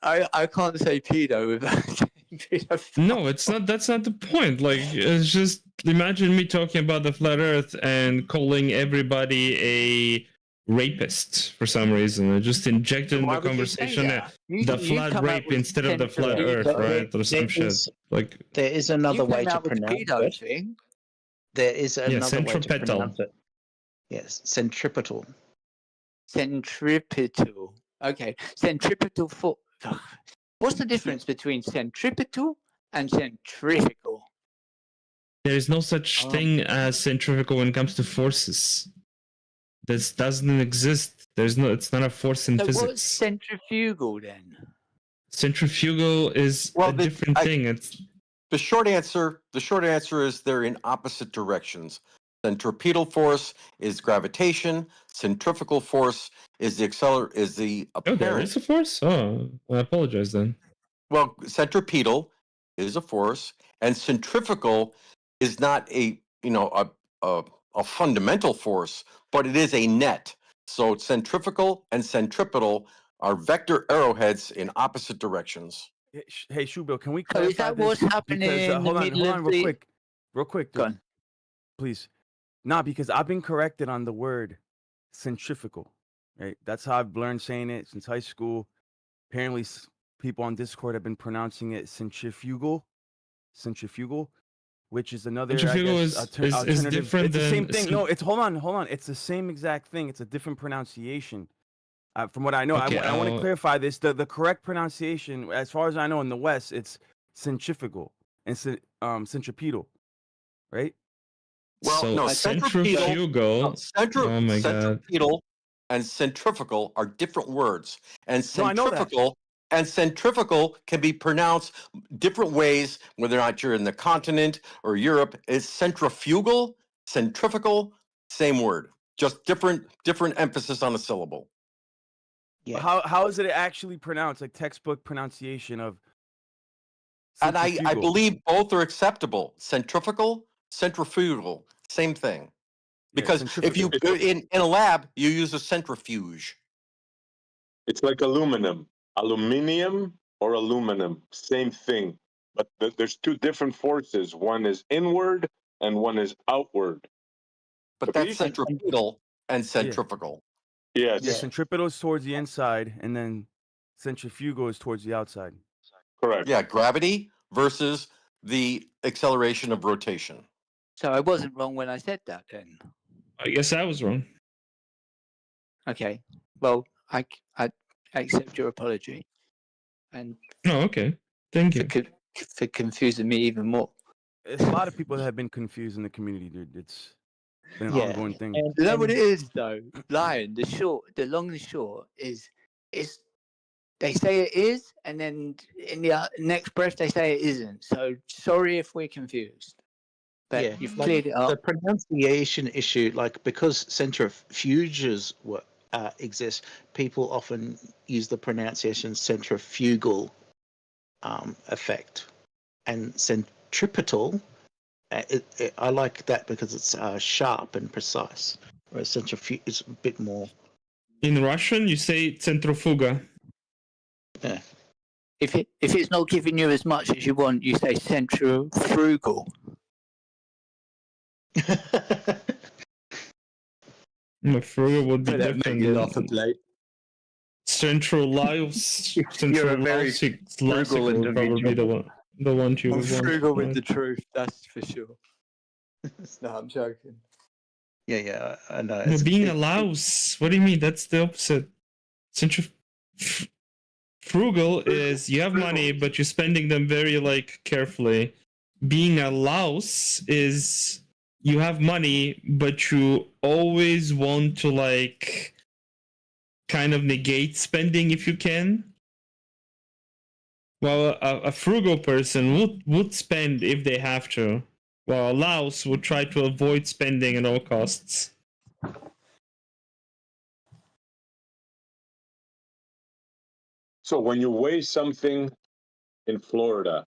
K: I can't say pedo without saying
F: No, it's not. That's not the point. Like, it's just imagine me talking about the flat Earth and calling everybody a rapist for some reason. I just injected in
S: Why
F: the
S: would you say
F: conversation
S: that?
F: the flat
S: come out
F: rape
S: with
F: instead of the flat Earth,
S: centripetal.
F: right, or some shit. Like,
A: there is another
S: You
A: way
S: came
A: to
S: out with the
A: pronounce
S: pedo
A: it.
S: thing.
A: There is
F: yeah,
A: another way to
F: centripetal.
A: pronounce it. Yes, centripetal.
S: Centripetal. Okay, centripetal for. What's the difference between centripetal and centrifugal?
F: There is no such thing as centrifugal when it comes to forces. This doesn't exist. There's no. It's not a force in
S: So
F: physics.
S: what's centrifugal then?
F: Centrifugal is
B: Well,
F: a different thing. It's
B: the short answer. The short answer is they're in opposite directions. Centripetal force is gravitation. Centrifugal force is the apparent.
F: there is a force. Oh, I apologize then.
B: Well, centripetal is a force, and centrifugal is not a a fundamental force, but it is a net. So centrifugal and centripetal are vector arrowheads in opposite directions.
I: Hey, Shubil, can we
S: So
I: clarify
S: is that
I: this?
S: what's happening
I: Because
S: in the
I: hold
S: middle
I: on,
S: of the?
I: real quick,
S: Go on.
I: please. Nah, because I've been corrected on the word centrifugal. Right, that's how I've learned saying it since high school. Apparently, people on Discord have been pronouncing it centrifugal, which is another,
F: Centrifugal
I: I guess,
F: is
I: alternative.
F: different
I: It's the same
F: than
I: thing. No, it's hold on. It's the same exact thing. It's a different pronunciation. From what I know,
F: Okay,
I: I want to clarify this. The correct pronunciation, as far as I know, in the West, it's centrifugal and centripetal, right?
B: Well,
F: So
B: no,
F: centrifugal. Oh my god.
B: centripetal and centrifugal are different words, and
I: No, I know that.
B: centrifugal can be pronounced different ways, whether or not you're in the continent or Europe. It's centrifugal, centrifugal, same word, just different emphasis on a syllable.
A: Yeah.
I: How is it actually pronounced? Like textbook pronunciation of
B: And I
I: centrifugal.
B: believe both are acceptable. Centrifugal, centrifugal, same thing. Because if you in a lab, you use a centrifuge.
P: It's like aluminium, or aluminum, same thing. But there's two different forces. One is inward and one is outward.
B: But that's centripetal and centrifugal.
P: Yes.
I: Yeah, centripetal is towards the inside, and then centrifugal is towards the outside.
P: Correct.
B: Yeah, gravity versus the acceleration of rotation.
S: So I wasn't wrong when I said that then.
F: I guess I was wrong.
S: Okay. Well, I accept your apology. And
F: oh, okay. Thank you
S: for confusing me even more.
I: It's a lot of people that have been confused in the community, dude. It's been an ongoing thing.
S: You know what it is, though? Lion, the long and short is they say it is, and then in the next breath they say it isn't. So sorry if we're confused. But you've cleared it up.
A: The pronunciation issue, like because centrifuges exist, people often use the pronunciation centrifugal effect, and centripetal. I like that because it's sharp and precise, whereas centrifuge is a bit more.
F: In Russian, you say centrifuga.
A: Yeah.
S: If it's not giving you as much as you want, you say centrifugal.
F: Frugal would be different. Central Laos.
S: You're a very frugal
F: would probably be the one you
S: I'm
F: would want.
S: frugal with the truth, that's for sure. No, I'm joking.
A: Yeah, I know.
F: No, being a louse. What do you mean? That's the opposite. Frugal is you have money, but you're spending them very carefully. Being a louse is you have money, but you always want to kind of negate spending if you can. Well, a frugal person would spend if they have to, while a louse would try to avoid spending at all costs.
P: So when you weigh something in Florida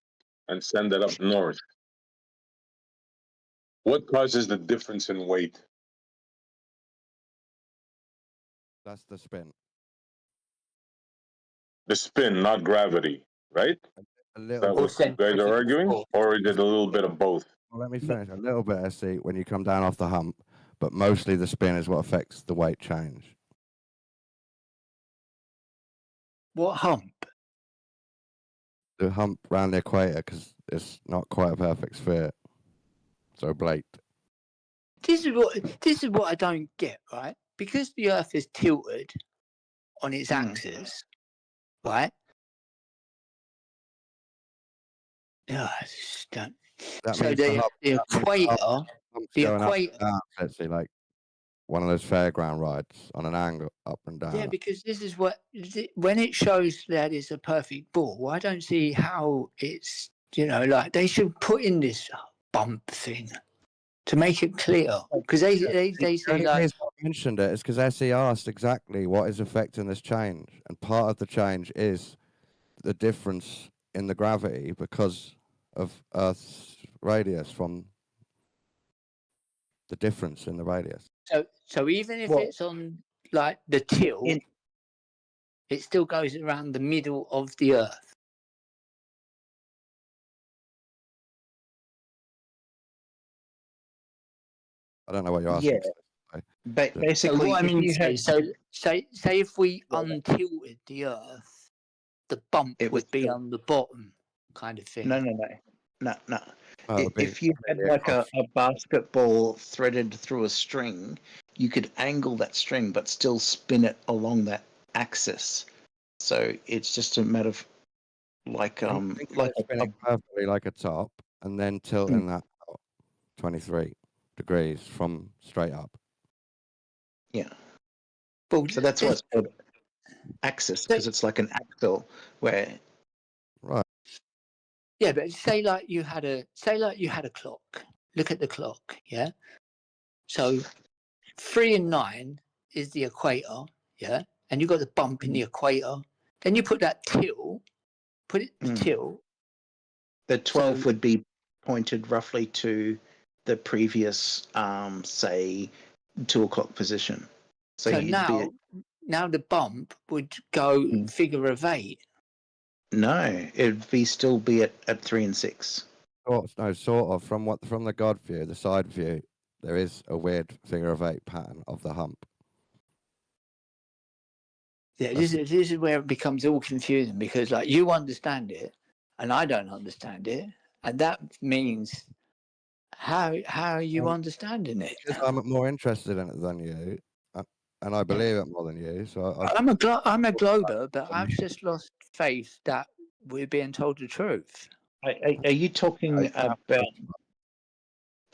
P: and send it up north, what causes the difference in weight?
E: That's the spin.
P: The spin, not gravity, right?
E: A
P: Is
E: little
P: that
E: bit.
P: what you guys are arguing, or is it a little bit of both?
E: Well, let me finish. A little bit of seat when you come down off the hump, but mostly the spin is what affects the weight change.
S: What hump?
E: The hump around the equator, because it's not quite a perfect sphere. So Blake.
S: This is what I don't get, right? Because the Earth is tilted on its axis, right? Yeah, I just don't.
E: That
S: So
E: means
S: the equator,
E: hump's
S: the
E: going up
S: equator.
E: and down, let's say like one of those fairground rides on an angle up and down.
S: Yeah, because this is what when it shows that it's a perfect ball, I don't see how it's like they should put in this bump thing to make it clear because they say
E: The only
S: like
E: reason I mentioned it is because SE asked exactly what is affecting this change, and part of the change is the difference in the gravity because of Earth's radius from the difference in the radius.
S: so even if it's on like the tilt, it still goes around the middle of the Earth.
E: I don't know what you're asking.
A: Basically,
S: so what I
A: if
S: mean
A: you
S: to say,
A: had,
S: so say if we untilted the Earth, the bump would be on the bottom, kind of thing.
A: no.
E: Oh,
A: If you had like a basketball threaded through a string, you could angle that string but still spin it along that axis. So it's just a matter of like
E: spinning perfectly like a top and then tilting that out 23 degrees from straight up.
A: Yeah. So that's why it's called axis, because it's like an axle where.
E: Right.
S: Yeah, but say like you had a clock. Look at the clock, yeah. So 3 and 9 is the equator, yeah, and you got the bump in the equator. Then you put that tilt, tilt.
A: The 12 would be pointed roughly to the previous, say, 2 o'clock position.
S: So now the bump would go figure of 8.
A: No, it'd still be at 3 and 6.
E: Sort of. From the God view, the side view, there is a weird figure of 8 pattern of the hump.
S: Yeah, this is where it becomes all confusing because like you understand it and I don't understand it, and that means how are you understanding it?
E: Because I'm more interested in it than you, and I believe it more than you. So
S: I'm a glober, but I've just lost faith that we're being told the truth.
A: Are you talking about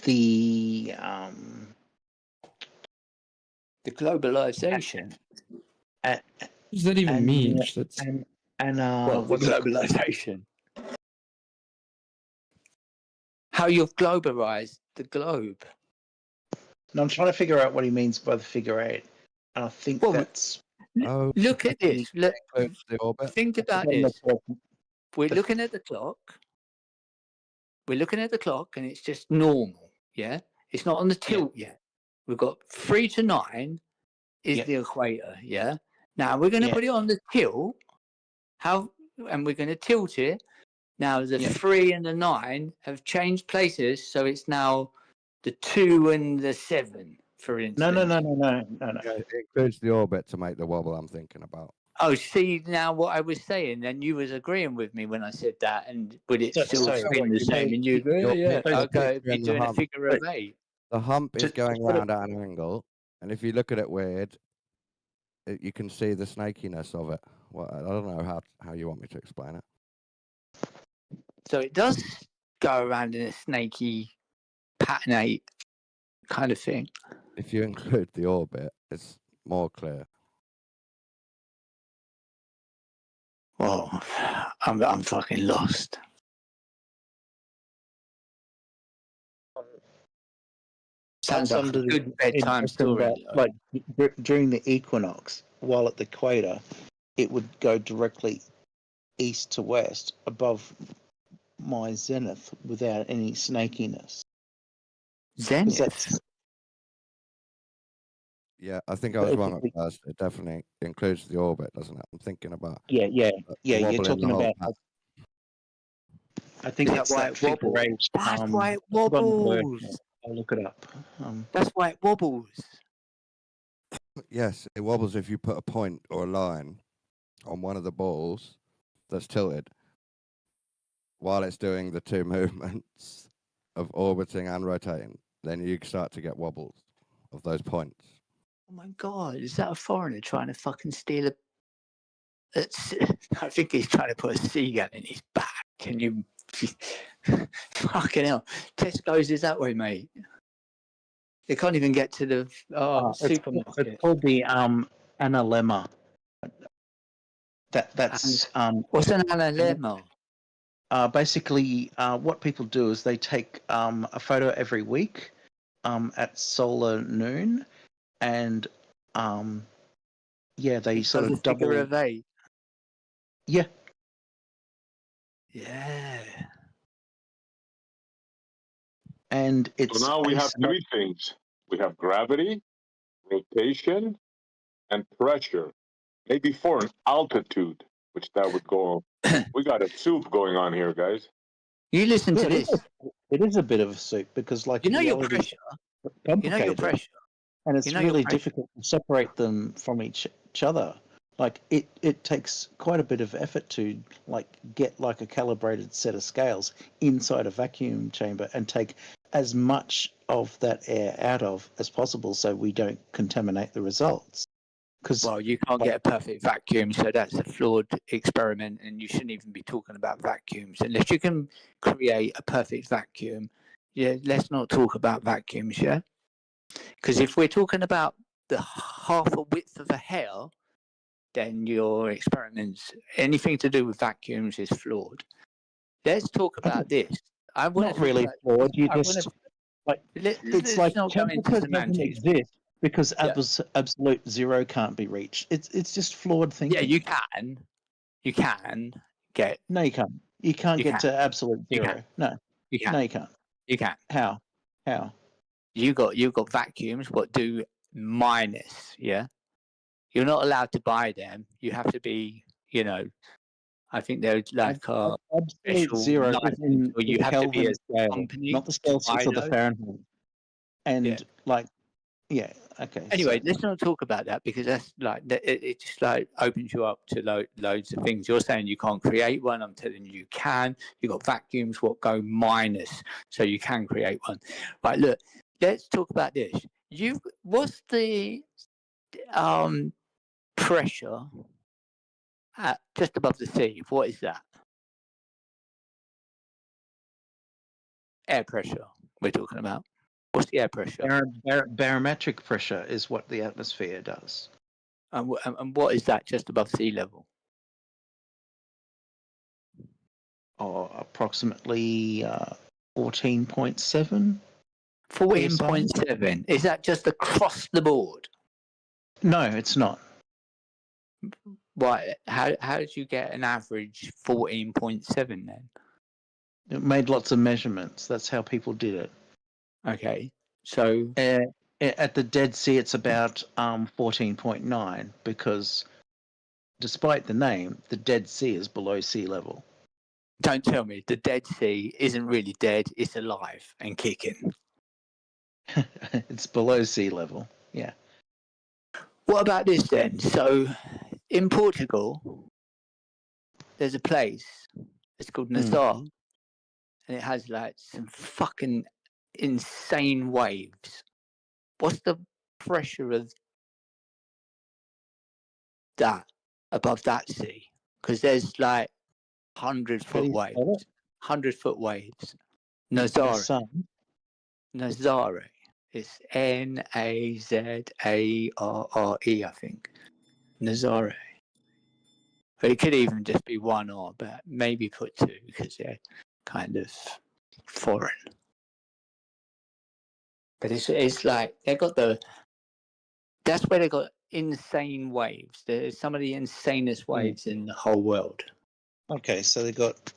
A: the
S: globalization?
F: What does that even mean?
S: What's globalization? How you've globalized the globe.
A: No, I'm trying to figure out what he means by the figure 8. And I think that's.
S: Look at this. Look, think about this. We're looking at the clock. We're looking at the clock, and it's just normal. Yeah, it's not on the tilt yet. We've got 3 to 9 is the equator. Yeah. Now we're going to put it on the tilt. And we're going to tilt it. Now the 3 and the 9 have changed places, so it's now the 2 and the 7, for instance.
A: No.
E: It includes the orbit to make the wobble I'm thinking about.
S: Oh, see now what I was saying, then you was agreeing with me when I said that, and would it still spin the same? And you go, okay, you're doing a figure of 8.
E: The hump is going around at an angle, and if you look at it weird, you can see the snakiness of it. Well, I don't know how you want me to explain it.
S: So it does go around in a snaky pattern 8 kind of thing.
E: If you include the orbit, it's more clear.
S: Oh, I'm fucking lost. Sounds like a good bedtime story.
A: Like during the equinox, while at the equator, it would go directly east to west above my zenith without any snakiness.
S: Zenith?
E: Yeah, I think I was wrong at first. It definitely includes the orbit, doesn't it? I'm thinking about.
A: Yeah. You're talking about I think
S: Is that
A: it's
S: why
A: that
S: it
A: figure
S: wobbles?
A: eight.
S: That's why it
A: I've forgotten the word.
S: wobbles.
A: I'll look it up.
S: That's why it wobbles.
E: Yes, it wobbles if you put a point or a line on one of the balls that's tilted while it's doing the two movements of orbiting and rotating. Then you start to get wobbles of those points.
S: Oh my god, is that a foreigner trying to fucking steal a? I think he's trying to put a seagull in his back. Can you? Fucking hell, Tesco's is that way, mate. They can't even get to the supermarket.
A: It's called the analemma. That's
S: what's an analemma?
A: Basically, what people do is they take a photo every week at solar noon, and they sort of double.
S: Figure of eight.
A: Yeah.
S: Yeah.
A: And it's
P: so now we have three things. We have gravity, rotation, and pressure. Maybe for an altitude, which that would go. We got a soup going on here, guys.
S: You listen to this.
A: It is a bit of a soup because, like,
S: You know your
A: reality is
S: pressure.
A: complicated.
S: You know your pressure.
A: And it's
S: You know your
A: really
S: pressure.
A: difficult to separate them from each other. Like it takes quite a bit of effort to get like a calibrated set of scales inside a vacuum chamber and take as much of that air out of as possible so we don't contaminate the results.
S: Well, you can't get a perfect vacuum, so that's a flawed experiment, and you shouldn't even be talking about vacuums unless you can create a perfect vacuum. Yeah, let's not talk about vacuums, yeah? Because if we're talking about the half a width of a hair, then your experiments, anything to do with vacuums, is flawed. Let's talk about this. I want
A: Not really flawed. You just it's like
S: not go into
A: temperature doesn't
S: semantics.
A: exist because
S: Yeah.
A: absolute zero can't be reached. It's just flawed thinking.
S: Yeah, you can. You can get.
A: No, you can't. You can't
S: You
A: get
S: can.
A: to absolute
S: You
A: zero.
S: can.
A: No.
S: You can.
A: No, you can't.
S: You can.
A: How?
S: You got vacuums what do minus, yeah? You're not allowed to buy them. You have to be, I think they're like
A: Absolute
S: special
A: zero is
S: license,
A: in
S: or you
A: the
S: have to be a
A: Kelvin scale,
S: company
A: not the
S: to
A: Celsius
S: buy
A: or the
S: those.
A: Fahrenheit. And okay.
S: Anyway,
A: so-
S: let's not talk about that because that's like it just like opens you up to loads of things. You're saying you can't create one. I'm telling you, you can. You've got vacuums what go minus, so you can create one. Right, look, let's talk about this. What's the pressure at just above the sea? What is that? Air pressure we're talking about. What's the air pressure?
A: barometric pressure is what the atmosphere does.
S: And what is that just above sea level?
A: Approximately 14.7.
S: 14.7. Is that just across the board?
A: No, it's not.
S: Why? How did you get an average 14.7 then?
A: It made lots of measurements. That's how people did it.
S: Okay, so
A: at the Dead Sea, it's about 14.9 because, despite the name, the Dead Sea is below sea level.
S: Don't tell me the Dead Sea isn't really dead; it's alive and kicking.
A: It's below sea level. Yeah.
S: What about this then? So, in Portugal, there's a place. It's called Nazar, and it has like some fucking insane waves. What's the pressure of that above that sea? Because there's like 100-foot waves. 100-foot waves. Nazare. Nazare. It's Nazare, I think. Nazare. It could even just be one R, but maybe put two because they're kind of foreign. But it's like they got that's where they got insane waves. There's some of the insanest waves in the whole world.
A: Okay, so they got.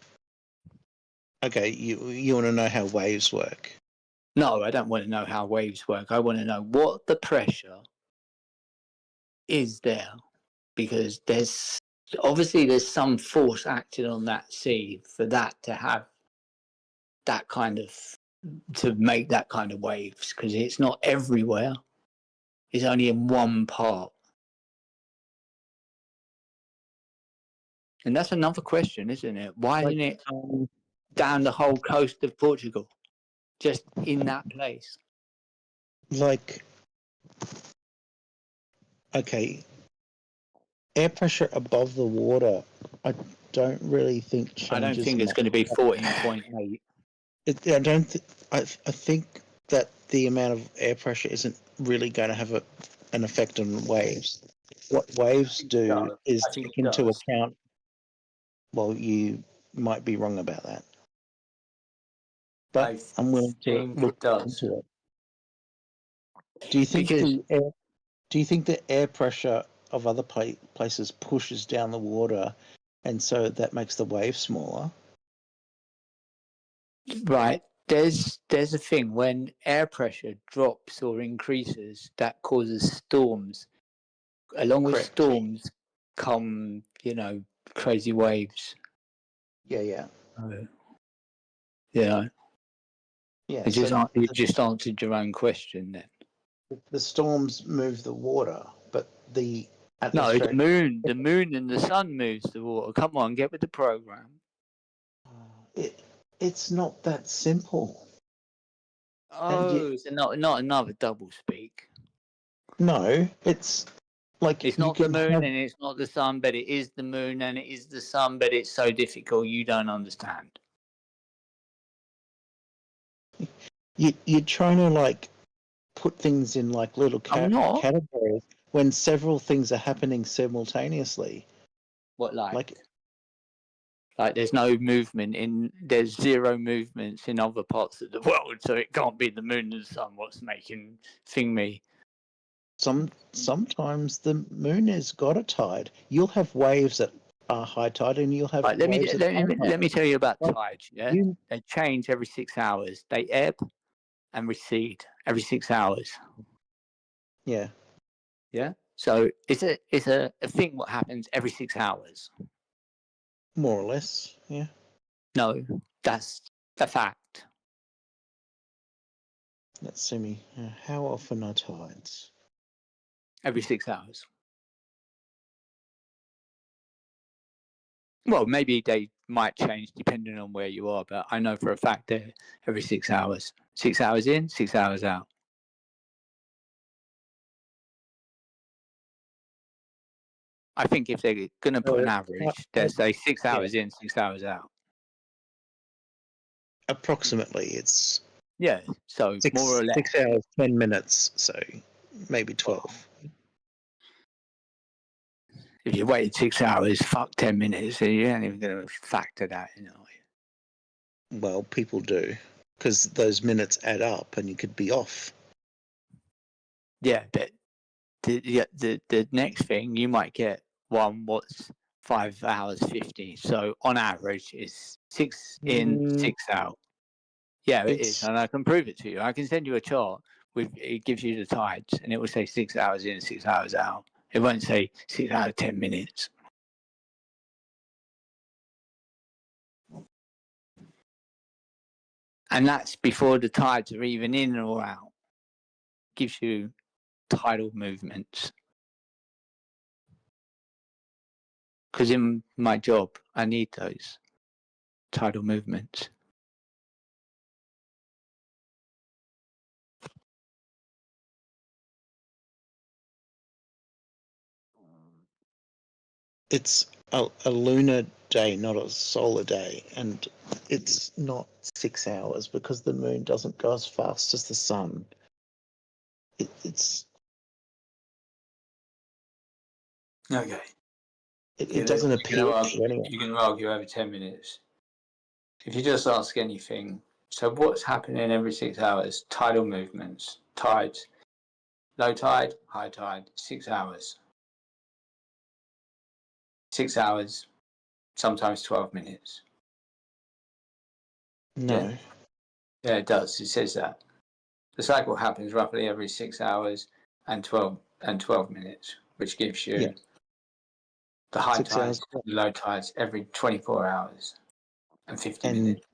A: Okay, you want to know how waves work?
S: No, I don't want to know how waves work. I want to know what the pressure is there, because there's some force acting on that sea for that to have that kind of to make that kind of waves because it's not everywhere. It's only in one part. And that's another question, isn't it? Why isn't it down the whole coast of Portugal? Just in that place?
A: Like, okay, air pressure above the water, I don't really think changes.
S: I don't think it's going to be 14.8.
A: I don't. I think that the amount of air pressure isn't really going to have an effect on waves. What waves do is take into account. Well, you might be wrong about that, but I'm willing to look into it. Do you think do you think the air pressure of other places pushes down the water, and so that makes the wave smaller?
S: Right. There's a thing when air pressure drops or increases that causes storms. Along with storms come, crazy waves.
A: Yeah.
S: Yeah.
A: Yeah.
S: You just answered your own question then.
A: The storms move the water, but the
S: No,
A: atmospheric...
S: the moon and the sun moves the water. Come on, get with the program.
A: It's not that simple.
S: Oh, it's not another double speak.
A: No, it's like
S: it's not the moon and it's not the sun, but it is the moon and it is the sun, but it's so difficult you don't understand.
A: You're trying to like put things in like little categories when several things are happening simultaneously.
S: What like there's no movement there's zero movements in other parts of the world, so it can't be the moon and the sun what's making me.
A: Sometimes the moon has got a tide. You'll have waves that are high tide, and you'll have
S: let me tell you about tides. Yeah, they change every 6 hours. They ebb and recede every 6 hours.
A: Yeah.
S: So it's a thing what happens every 6 hours.
A: More or less, yeah.
S: No, that's a fact.
A: Let's see me. How often are tides?
S: Every 6 hours. Well, maybe they might change depending on where you are, but I know for a fact they're every 6 hours. 6 hours in, 6 hours out. I think if they're going to put an average, they'll say 6 hours in, 6 hours out.
A: Approximately, it's...
S: Yeah, so more or less.
A: 6 hours, 10 minutes, so maybe 12.
S: If you waited 6 hours, fuck 10 minutes, so you ain't even going to factor that in, are you?
A: Well, people do, because those minutes add up and you could be off.
S: Yeah, but the next thing, you might get one what's 5 hours 50. So on average, it's 6 in, 6 out. Yeah, it is, and I can prove it to you. I can send you a chart with it gives you the tides, and it will say 6 hours in, 6 hours out. It won't say 6 out of 10 minutes. And that's before the tides are even in or out. Gives you tidal movements. Because in my job, I need those tidal movements.
A: It's a lunar day, not a solar day, and it's not 6 hours because the moon doesn't go as fast as the sun. It's
S: okay.
A: It doesn't appear.
S: You can argue over 10 minutes. If you just ask anything, so what's happening every 6 hours? Tidal movements, tides, low tide, high tide, 6 hours. 6 hours, sometimes 12 minutes.
A: No.
S: Yeah, it does. It says that. The cycle happens roughly every 6 hours and 12 minutes, which gives you the high tides and low tides every 24 hours and 50 minutes.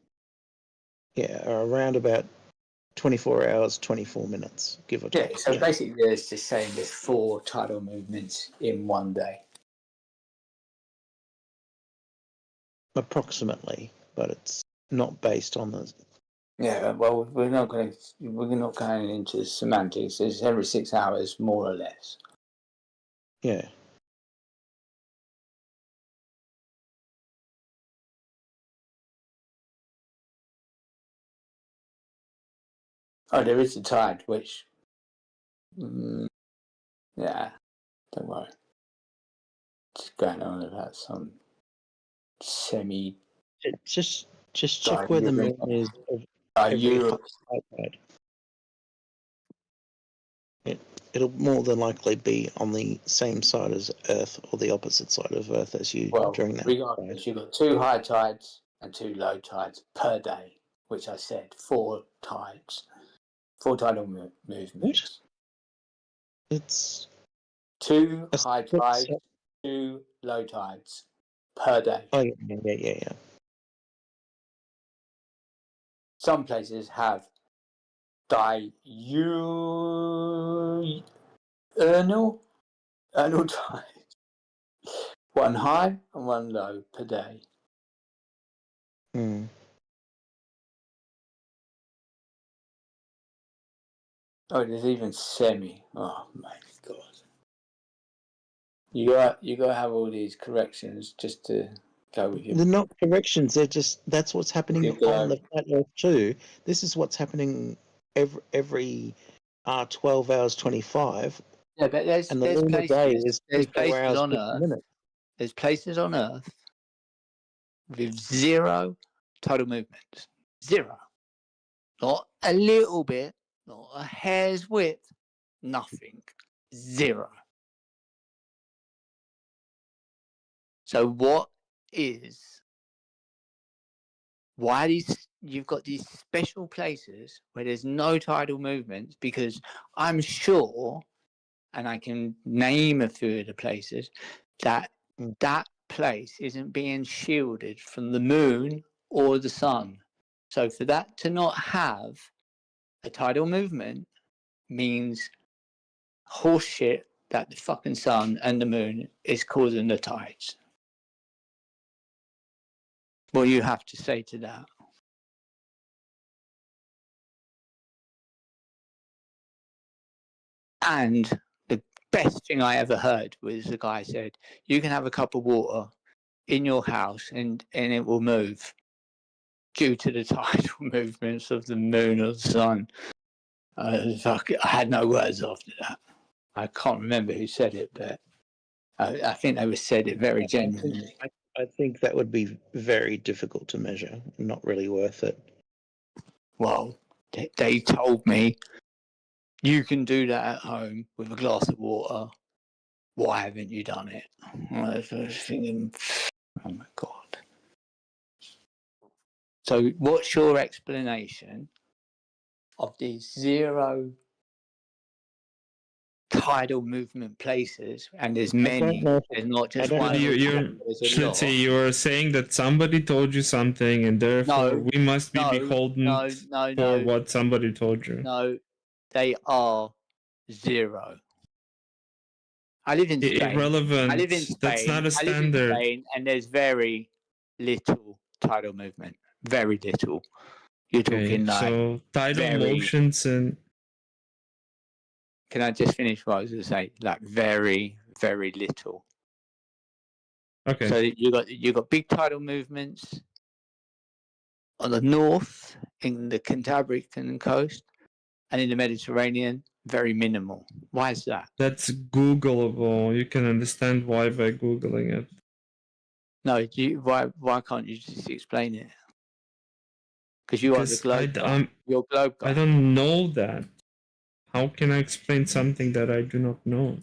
A: Yeah, around about 24 hours, 24 minutes, give or
K: Yeah,
A: take.
K: so basically there's just saying there's 4 tidal movements in one day.
A: Approximately, but it's not based on the.
K: Yeah, well, we're not going into semantics. It's every 6 hours, more or less.
A: Yeah.
K: Oh, there is a tide, which, yeah, don't worry. Just going on about some semi.
A: Just check where the moon is every
K: Europe.
A: high tide. It'll more than likely be on the same side as Earth or the opposite side of Earth as you during that.
K: Regardless, you've got 2 high tides and 2 low tides per day, which I said 4 tides, 4 tidal movements.
A: It's
K: 2 high tides, 2 low tides per day.
A: Oh yeah.
K: Some places have diurnal tides, 1 high and 1 low per day.
A: Hmm.
K: Oh, there's even semi. Oh my god! You got to have all these corrections just to go with you.
A: They're not corrections. They're just that's what's happening on the flat Earth too. This is what's happening every 12 hours 25.
K: Yeah, but there's
A: lunar day is 24 hours
K: on
A: 50
K: Earth.
A: minutes.
K: There's places on Earth with 0 tidal movements. 0. Not a little bit, not a hair's width, nothing. 0. So why you've got these special places where there's no tidal movements? Because I'm sure, and I can name a few of the places, that that place isn't being shielded from the moon or the sun. So for that to not have a tidal movement means horseshit that the fucking sun and the moon is causing the tides. What do you have to say to that? And the best thing I ever heard was the guy said, you can have a cup of water in your house and it will move due to the tidal movements of the moon or the sun. I had no words after that. I can't remember who said it, but I think they said it very genuinely.
A: I think that would be very difficult to measure. Not really worth it.
K: Well, they told me you can do that at home with a glass of water. Why haven't you done it? I was thinking, oh my god. So what's your explanation of these 0 tidal movement places? And there's many. There's not just one.
F: You're saying that somebody told you something and therefore we must be beholden for what somebody told you.
K: No, they are 0. I live in Spain.
F: Irrelevant.
K: I live in Spain.
F: That's not a standard.
K: I live in Spain, and there's very little tidal movement. Very little. You're talking like
F: so tidal motions and.
K: Can I just finish what I was going to say? Like very, very little.
F: Okay.
K: So you got big tidal movements on the north in the Cantabrian coast, and in the Mediterranean, very minimal. Why is that?
F: That's Googleable. You can understand why by Googling it.
K: No, why can't you just explain it? Because you are the globe guy. You're globe guy.
F: I don't know that. How can I explain something that I do not know?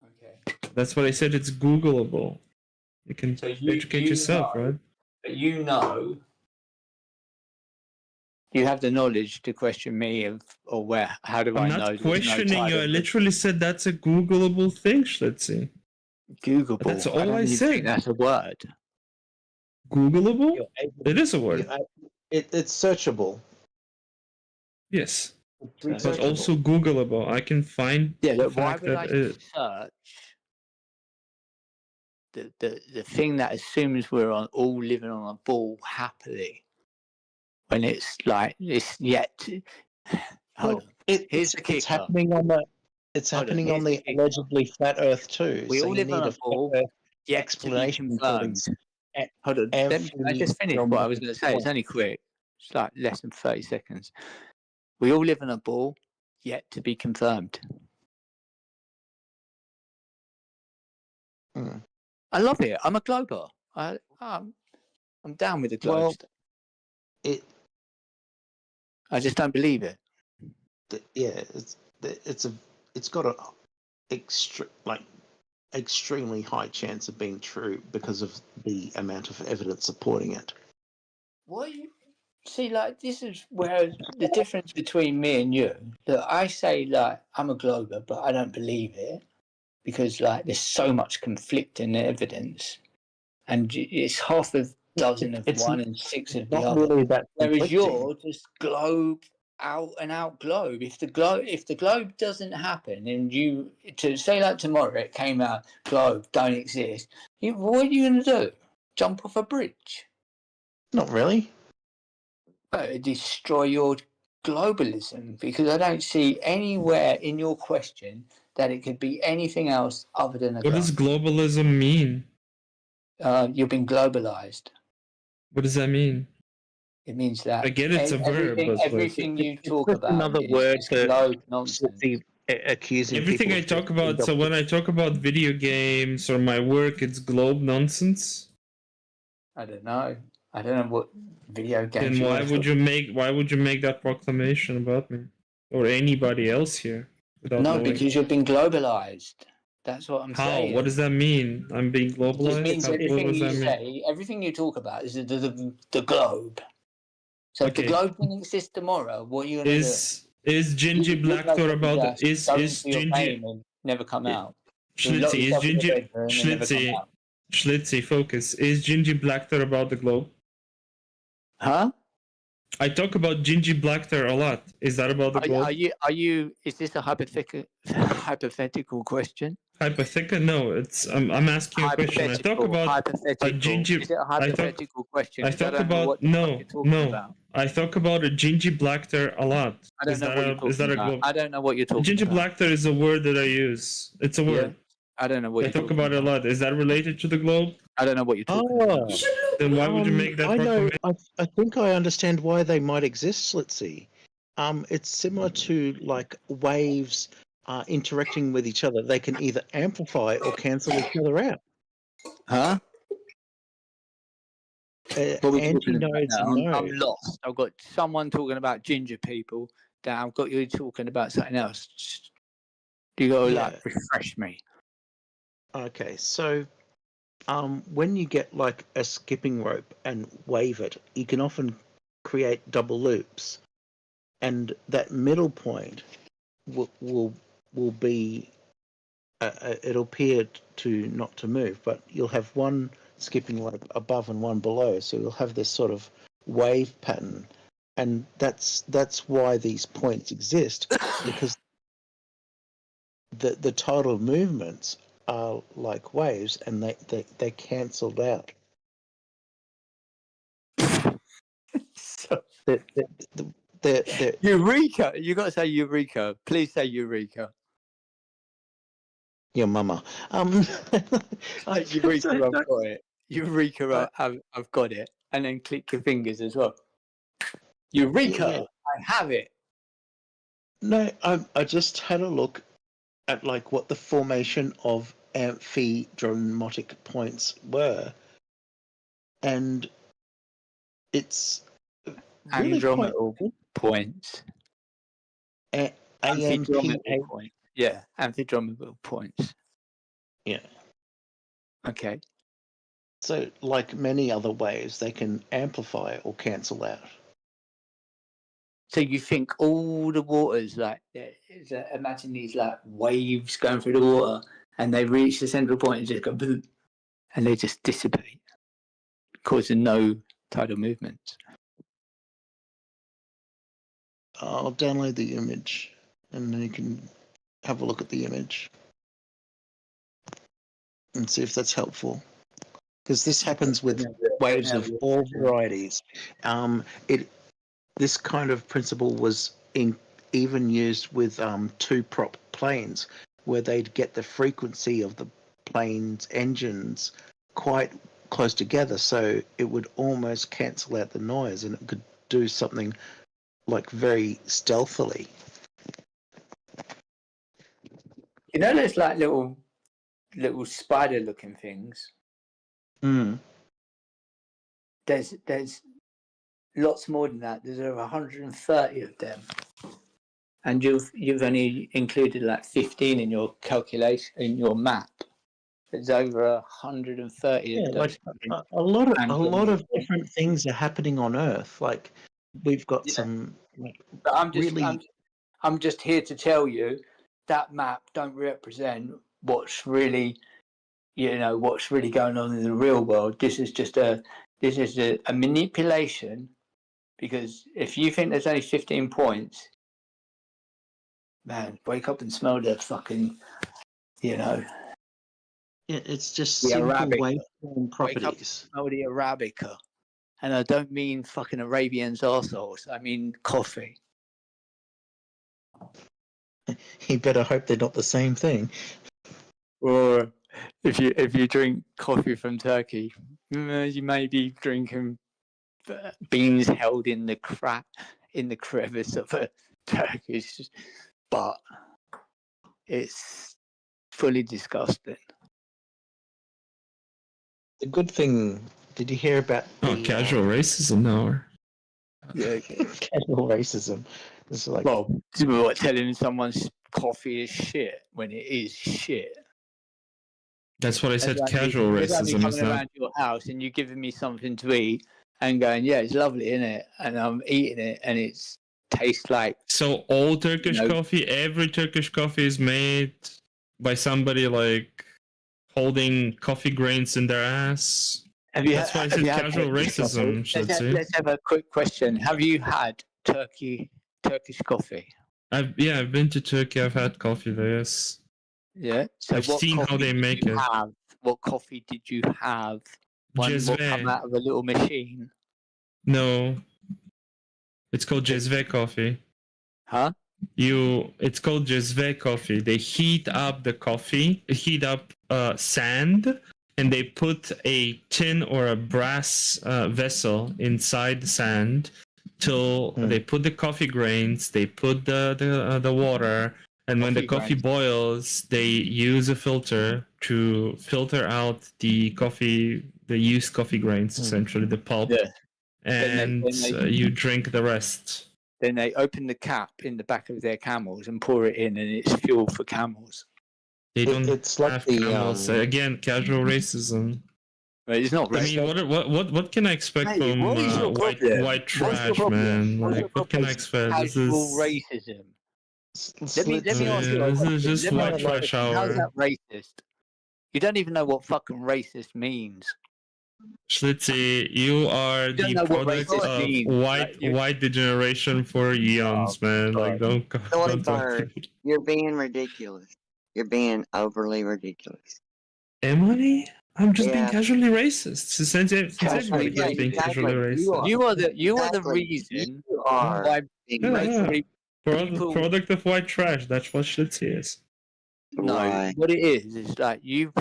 K: Okay.
F: That's what I said. It's Googleable. You can educate yourself, right?
K: But you have the knowledge to question me how do I know?
F: I'm not questioning you. I literally said that's a Googleable thing, Schlitzy.
K: Googleable.
F: That's all I said.
K: Think that's a word.
F: Googleable? It is a word.
A: It's searchable.
F: Yes,
A: It's
F: but also Googleable. I can find
S: Yeah,
F: the
S: look, why
F: fact
S: would I
F: that
S: search the thing that assumes we're all living on a ball happily when it's like it's yet to... Hold on. Here's the kicker.
A: It's happening on the. It's
S: Hold on,
A: happening
S: here's
A: on
S: the
A: the
S: kicker.
A: allegedly flat Earth too.
S: We
A: So
S: all
A: you
S: live on
A: need
S: a
A: a flat
S: ball
A: Earth
S: yet to be
A: explanation for
S: confirmed.
A: these.
S: Hold on, let me just finish what I was going to say. It's
A: points.
S: only quick. It's like less than 30 seconds. We all live on a ball yet to be confirmed. I love it. I'm a glober. I'm down with the globe
A: Well,
S: stuff. I just don't believe it.
A: Yeah, it's got a extremely high chance of being true because of the amount of evidence supporting it.
S: What you see, like this is where the difference between me and you. Look, I say like I'm a glober, but I don't believe it because like there's so much conflicting evidence, and it's half a dozen of one and six of the
A: not
S: other.
A: really that
S: Whereas
A: conflicting.
S: you're just globe out and out globe. If the globe doesn't happen, and you to say like tomorrow it came out globe don't exist, what are you going to do? Jump off a bridge?
A: Not really.
S: Destroy your globalism because I don't see anywhere in your question that it could be anything else other than a
F: what does globalism mean?
S: You've been globalized.
F: What does that mean?
S: It means that
F: I get it's a verb, but
S: everything you talk
A: just
S: about
A: another
S: is
A: word for
S: globe nonsense.
A: Accusing
F: everything
A: people
F: I
A: of
F: talk
A: being
F: about. So when I talk about video games or my work, it's globe nonsense.
S: I don't know. I don't know what video games.
F: Then why would you make that proclamation about me or anybody else here? Without
S: No,
F: knowing?
S: because you've been globalized. That's what I'm
F: How?
S: saying.
F: What does that mean? I'm being
S: It just
F: globalized.
S: means
F: What
S: everything
F: does
S: you
F: that mean?
S: say, everything you talk about is the globe. So if the
F: Okay.
S: globe didn't exist tomorrow, what are you gonna do?
F: Is Gingy Blackthor about the, is
S: go into your
F: Gingy
S: game and never come out? You lock
F: Schlitzy is
S: yourself in the
F: Gingy
S: bedroom and never come out.
F: Schlitzy focus is Gingy Blackthor about the globe?
S: Huh?
F: I talk about Gingy Blackthor a lot. Is that about the globe?
S: Are you? Is this a hypothetical question?
F: Hypothetical? No, it's I'm asking a question. I talk about a Gingy.
S: Is it a hypothetical question?
F: I
S: 'Cause
F: talk
S: don't know
F: about
S: what the fuck you're talking about.
F: I talk about a Gingy Blackthor a lot.
S: I don't know what you're talking about.
F: globe?
S: I don't know what you're talking
F: Gingy
S: about.
F: Blackthor is a word that I use. It's a word.
S: I don't know what
F: I
S: you're
F: talk
S: talking
F: about it a lot. Is that related to the globe?
S: I don't know what you're talking about.
F: Then why would you make that
A: I know.
F: proclamation?
A: I think I understand why they might exist. Let's see. It's similar to like waves interacting with each other. They can either amplify or cancel each other out.
S: Huh? What are we talking about
A: Antinodes
S: now?
A: and
S: I'm
A: nodes.
S: lost. I've got someone talking about ginger people. Then I've got you talking about something else. You got to like refresh me.
A: Okay, so when you get like a skipping rope and wave it, you can often create double loops, and that middle point will be it'll appear to not to move, but you'll have one skipping rope above and one below, so you'll have this sort of wave pattern, and that's why these points exist, because the total movements are like waves, and they cancelled out.
S: Eureka! You got to say Eureka. Please say Eureka.
A: Your mama.
S: Eureka! I've got it. Eureka! I've got it. And then click your fingers as well. Eureka!
A: Yeah.
S: I have it.
A: No, I just had a look at like what the formation of amphidromatic points were, and it's really quite
S: Andrometal points.
A: AMPA.
S: Point. Yeah, amphidrometal points.
A: Yeah.
S: Okay.
A: So, like many other waves, they can amplify or cancel out.
S: So you think all the waters, like, imagine these like waves going through the water, and they reach the central point and just go boom, and they just dissipate, causing no tidal movements.
A: I'll download the image, and then you can have a look at the image and see if that's helpful. Because this happens with waves of all varieties. This kind of principle was even used with two-prop planes, where they'd get the frequency of the plane's engines quite close together, so it would almost cancel out the noise, and it could do something like very stealthily.
K: You know, there's like little spider-looking things.
A: Mm.
K: There's lots more than that. There's over 130 of them, and you've only included like 15 in your calculation in your map. There's over 130
A: Yeah,
K: of those.
A: like a lot of different things are happening on Earth. Like we've got some.
K: But I'm just here to tell you that map don't represent what's really, what's really going on in the real world. This is just a manipulation, because if you think there's only 15 points, man, wake up and smell the fucking,
A: It's just
K: the
A: simple
K: Arabica.
A: waveform properties.
K: Wake up and smell the Arabica. And I don't mean fucking Arabians arseholes. I mean coffee.
A: You better hope they're not the same thing.
K: Or if you drink coffee from Turkey, you may be drinking beans held in the crevice of a Turkish, but it's fully disgusting.
A: The good thing, did you hear about
F: casual racism now?
K: Yeah,
A: casual racism. It's like,
K: well, telling someone's coffee is shit when it is shit.
F: That's what I said.
K: It's
F: Casual
K: like me
F: racism is
K: coming
F: not.
K: around your house and you giving me something to eat and going, yeah, it's lovely, isn't it? And I'm eating it and it tastes like.
F: So all Turkish coffee, every Turkish coffee is made by somebody like holding coffee grains in their ass. That's why I said casual racism.
K: Let's have a quick question. Have you had Turkish coffee?
F: I've been to Turkey. I've had coffee there. Yes.
K: Yeah. So
F: I've seen how they make it.
K: What coffee did you have? One will come out of a little machine.
F: No. It's called Jezve coffee.
K: Huh?
F: It's called Jezve coffee. They heat up the coffee, heat up sand, and they put a tin or a brass vessel inside the sand till they put the coffee grains, they put the water, and when the coffee boils, they use a filter to filter out the used coffee grains, essentially the pulp, and you drink the rest.
K: Then they open the cap in the back of their camels and pour it in, and it's fuel for camels.
F: They don't
A: it's like
F: have
A: the,
F: camels. Again, casual racism.
K: But it's not.
F: I mean, what can I expect from white trash, man? Like, what can I expect? This is
K: racism. Let me ask you.
F: This is just white trash
K: How's
F: hour.
K: that racist? You don't even know what fucking racist means.
F: Schlitzy, you are the product of white degeneration for eons, man. Like, don't
L: Bird, you're being ridiculous. You're being overly ridiculous.
F: Am I? I'm just being casually racist. Since everybody is being casually racist.
K: You are the reason why
F: Product of white trash. That's what Schlitzy is.
K: No, what it is like you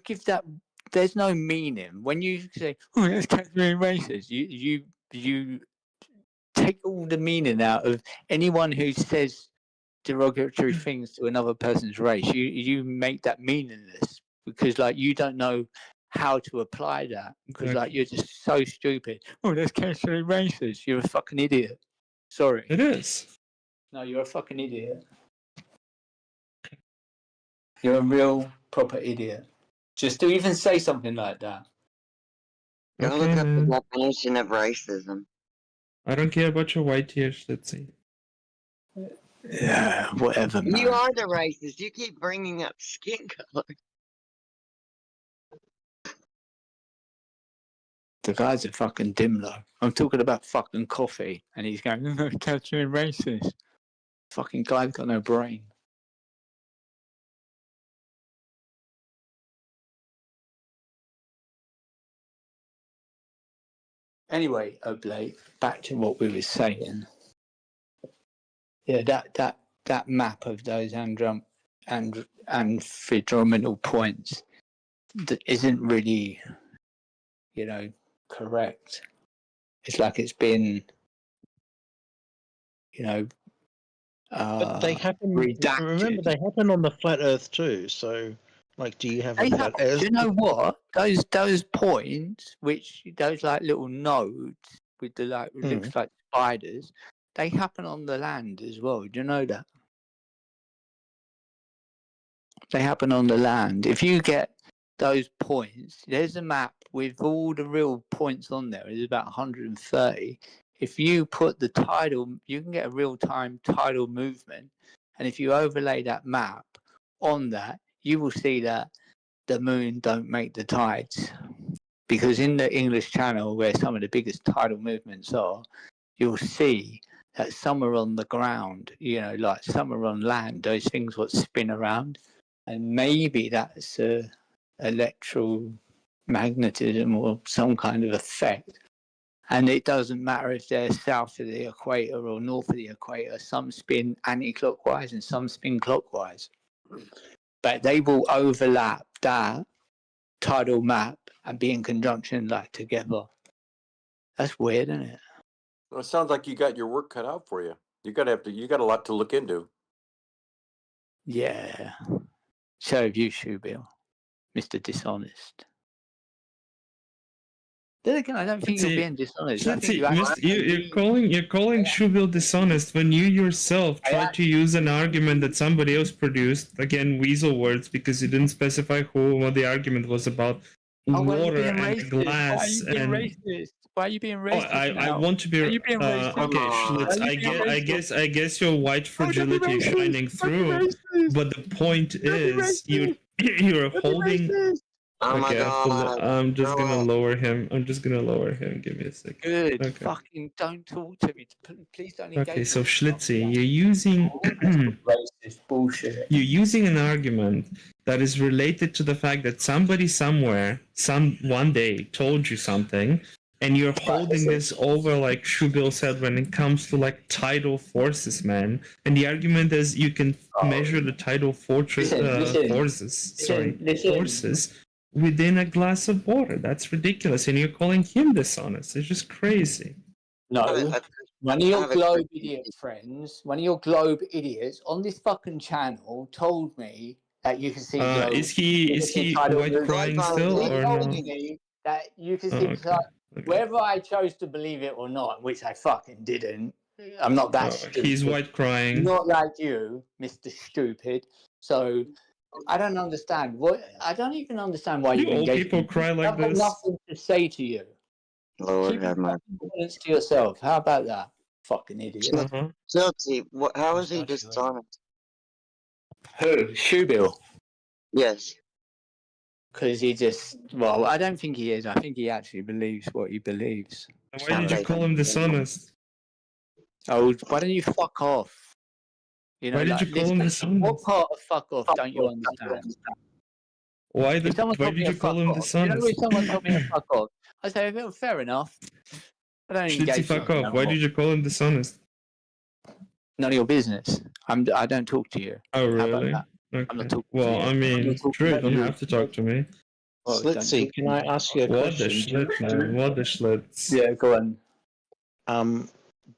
K: give that. There's no meaning when you say, "Oh, that's casually racist." You take all the meaning out of anyone who says derogatory things to another person's race. You make that meaningless because like you don't know how to apply that because like you're just so stupid. Oh, that's casually racist. You're a fucking idiot. Sorry.
F: It is.
K: No, you're a fucking idiot. You're a real proper idiot. Just to even say something like that.
L: Go look up the definition of racism.
F: I don't care about your white tears, let's see.
K: Yeah, whatever, man.
L: You are the racist. You keep bringing up skin color.
S: The guy's a fucking dimlo. I'm talking about fucking coffee, and he's going, "Catching racist." Fucking guy's got no brain. Anyway, Oblate, back to what we were saying. Yeah, that map of those amphidrominal points that isn't really, correct. It's like it's been,
A: But they happen.
S: redacted.
A: Remember, they happen on the flat Earth too. So, like, do you have a
S: They
A: flat
S: have,
A: Earth?
S: do you know what? Those points, those like little nodes with the looks like spiders, they happen on the land as well. Do you know that? They happen on the land. If you get those points, there's a map with all the real points on there. There's about 130. If you put the tidal, you can get a real-time tidal movement. And if you overlay that map on that, you will see that the moon don't make the tides. Because in the English Channel, where some of the biggest tidal movements are, you'll see that some are on the ground, like some are on land, those things what spin around. And maybe that's electromagnetism or some kind of effect. And it doesn't matter if they're south of the equator or north of the equator. Some spin anti-clockwise and some spin clockwise. But they will overlap that tidal map and be in conjunction together. That's weird, isn't it?
B: Well, it sounds like you got your work cut out for you. You got a lot to look into.
S: Yeah. So have you, Shoebill, Mr. Dishonest. Then again, I don't think you're being dishonest. I think
F: You're calling Shubil dishonest when you yourself tried to use an argument that somebody else produced. Again, weasel words, because you didn't specify what the argument was about. Water and glass
S: Why are you being racist?
F: I want to be. Okay, Schlitz, I guess your white fragility is shining through. But the point is, you're holding.
L: Oh my God.
F: I'm just gonna lower him. Give me a second.
S: Good.
F: Okay.
S: Fucking don't talk to me. Please don't engage.
F: Okay, so Schlitzy, you're using
S: racist bullshit.
F: You're using an argument that is related to the fact that somebody somewhere, one day told you something, and you're holding this over, like Shubil said, when it comes to tidal forces, man. And the argument is you can measure the tidal forces within a glass of water. That's ridiculous, and you're calling him dishonest. It's just crazy.
S: No, one of your globe idiot friends, one of your globe idiots on this fucking channel told me that you can see.
F: Is he white crying still or no?
S: Me that you can see whether I chose to believe it or not, which I fucking didn't. I'm not that stupid.
F: He's white crying.
S: Not like you, Mr. Stupid. So I don't understand. I don't even understand why you
F: old people cry like this.
S: I've got nothing to say to you.
L: Lord
S: Keep
L: have mercy.
S: confidence to yourself. How about that? Fucking idiot.
L: Chelsea, how is he dishonest?
S: Who? Shoebill?
L: Yes.
S: Because he I don't think he is. I think he actually believes what he believes.
F: Why did you call him dishonest?
S: Oh, why don't you fuck off?
F: Why did you call him dishonest?
S: What part of fuck off don't you understand?
F: Why did you call him dishonest?
S: If someone told me to fuck off, I say, well, fair enough. I don't engage.
F: Fuck off. Why did you call him dishonest?
S: None of your business. I don't talk to you.
F: Oh, really? Okay.
S: I'm not talking
F: well,
S: to you.
F: I mean, true, you don't have to talk to me.
A: Slitzy, can I ask you a question?
F: What the Schlitz?
S: Yeah, go on.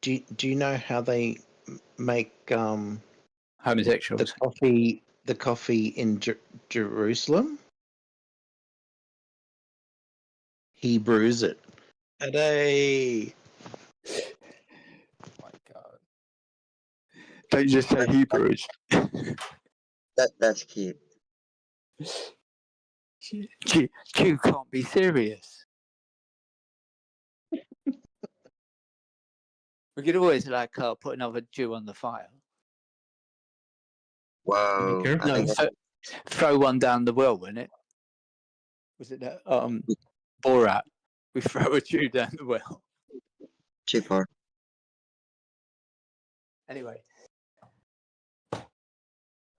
A: Do you know how they make
S: homosexuals
A: the coffee in Jerusalem? He brews it. Today.
S: Oh my God! Don't just say Hebrews.
L: That's cute.
S: You can't be serious. We could always put another Jew on the fire.
L: Whoa!
S: No, throw one down the well, wasn't it? Was it that Borat? We throw a tube down the well.
L: Too far.
S: Anyway,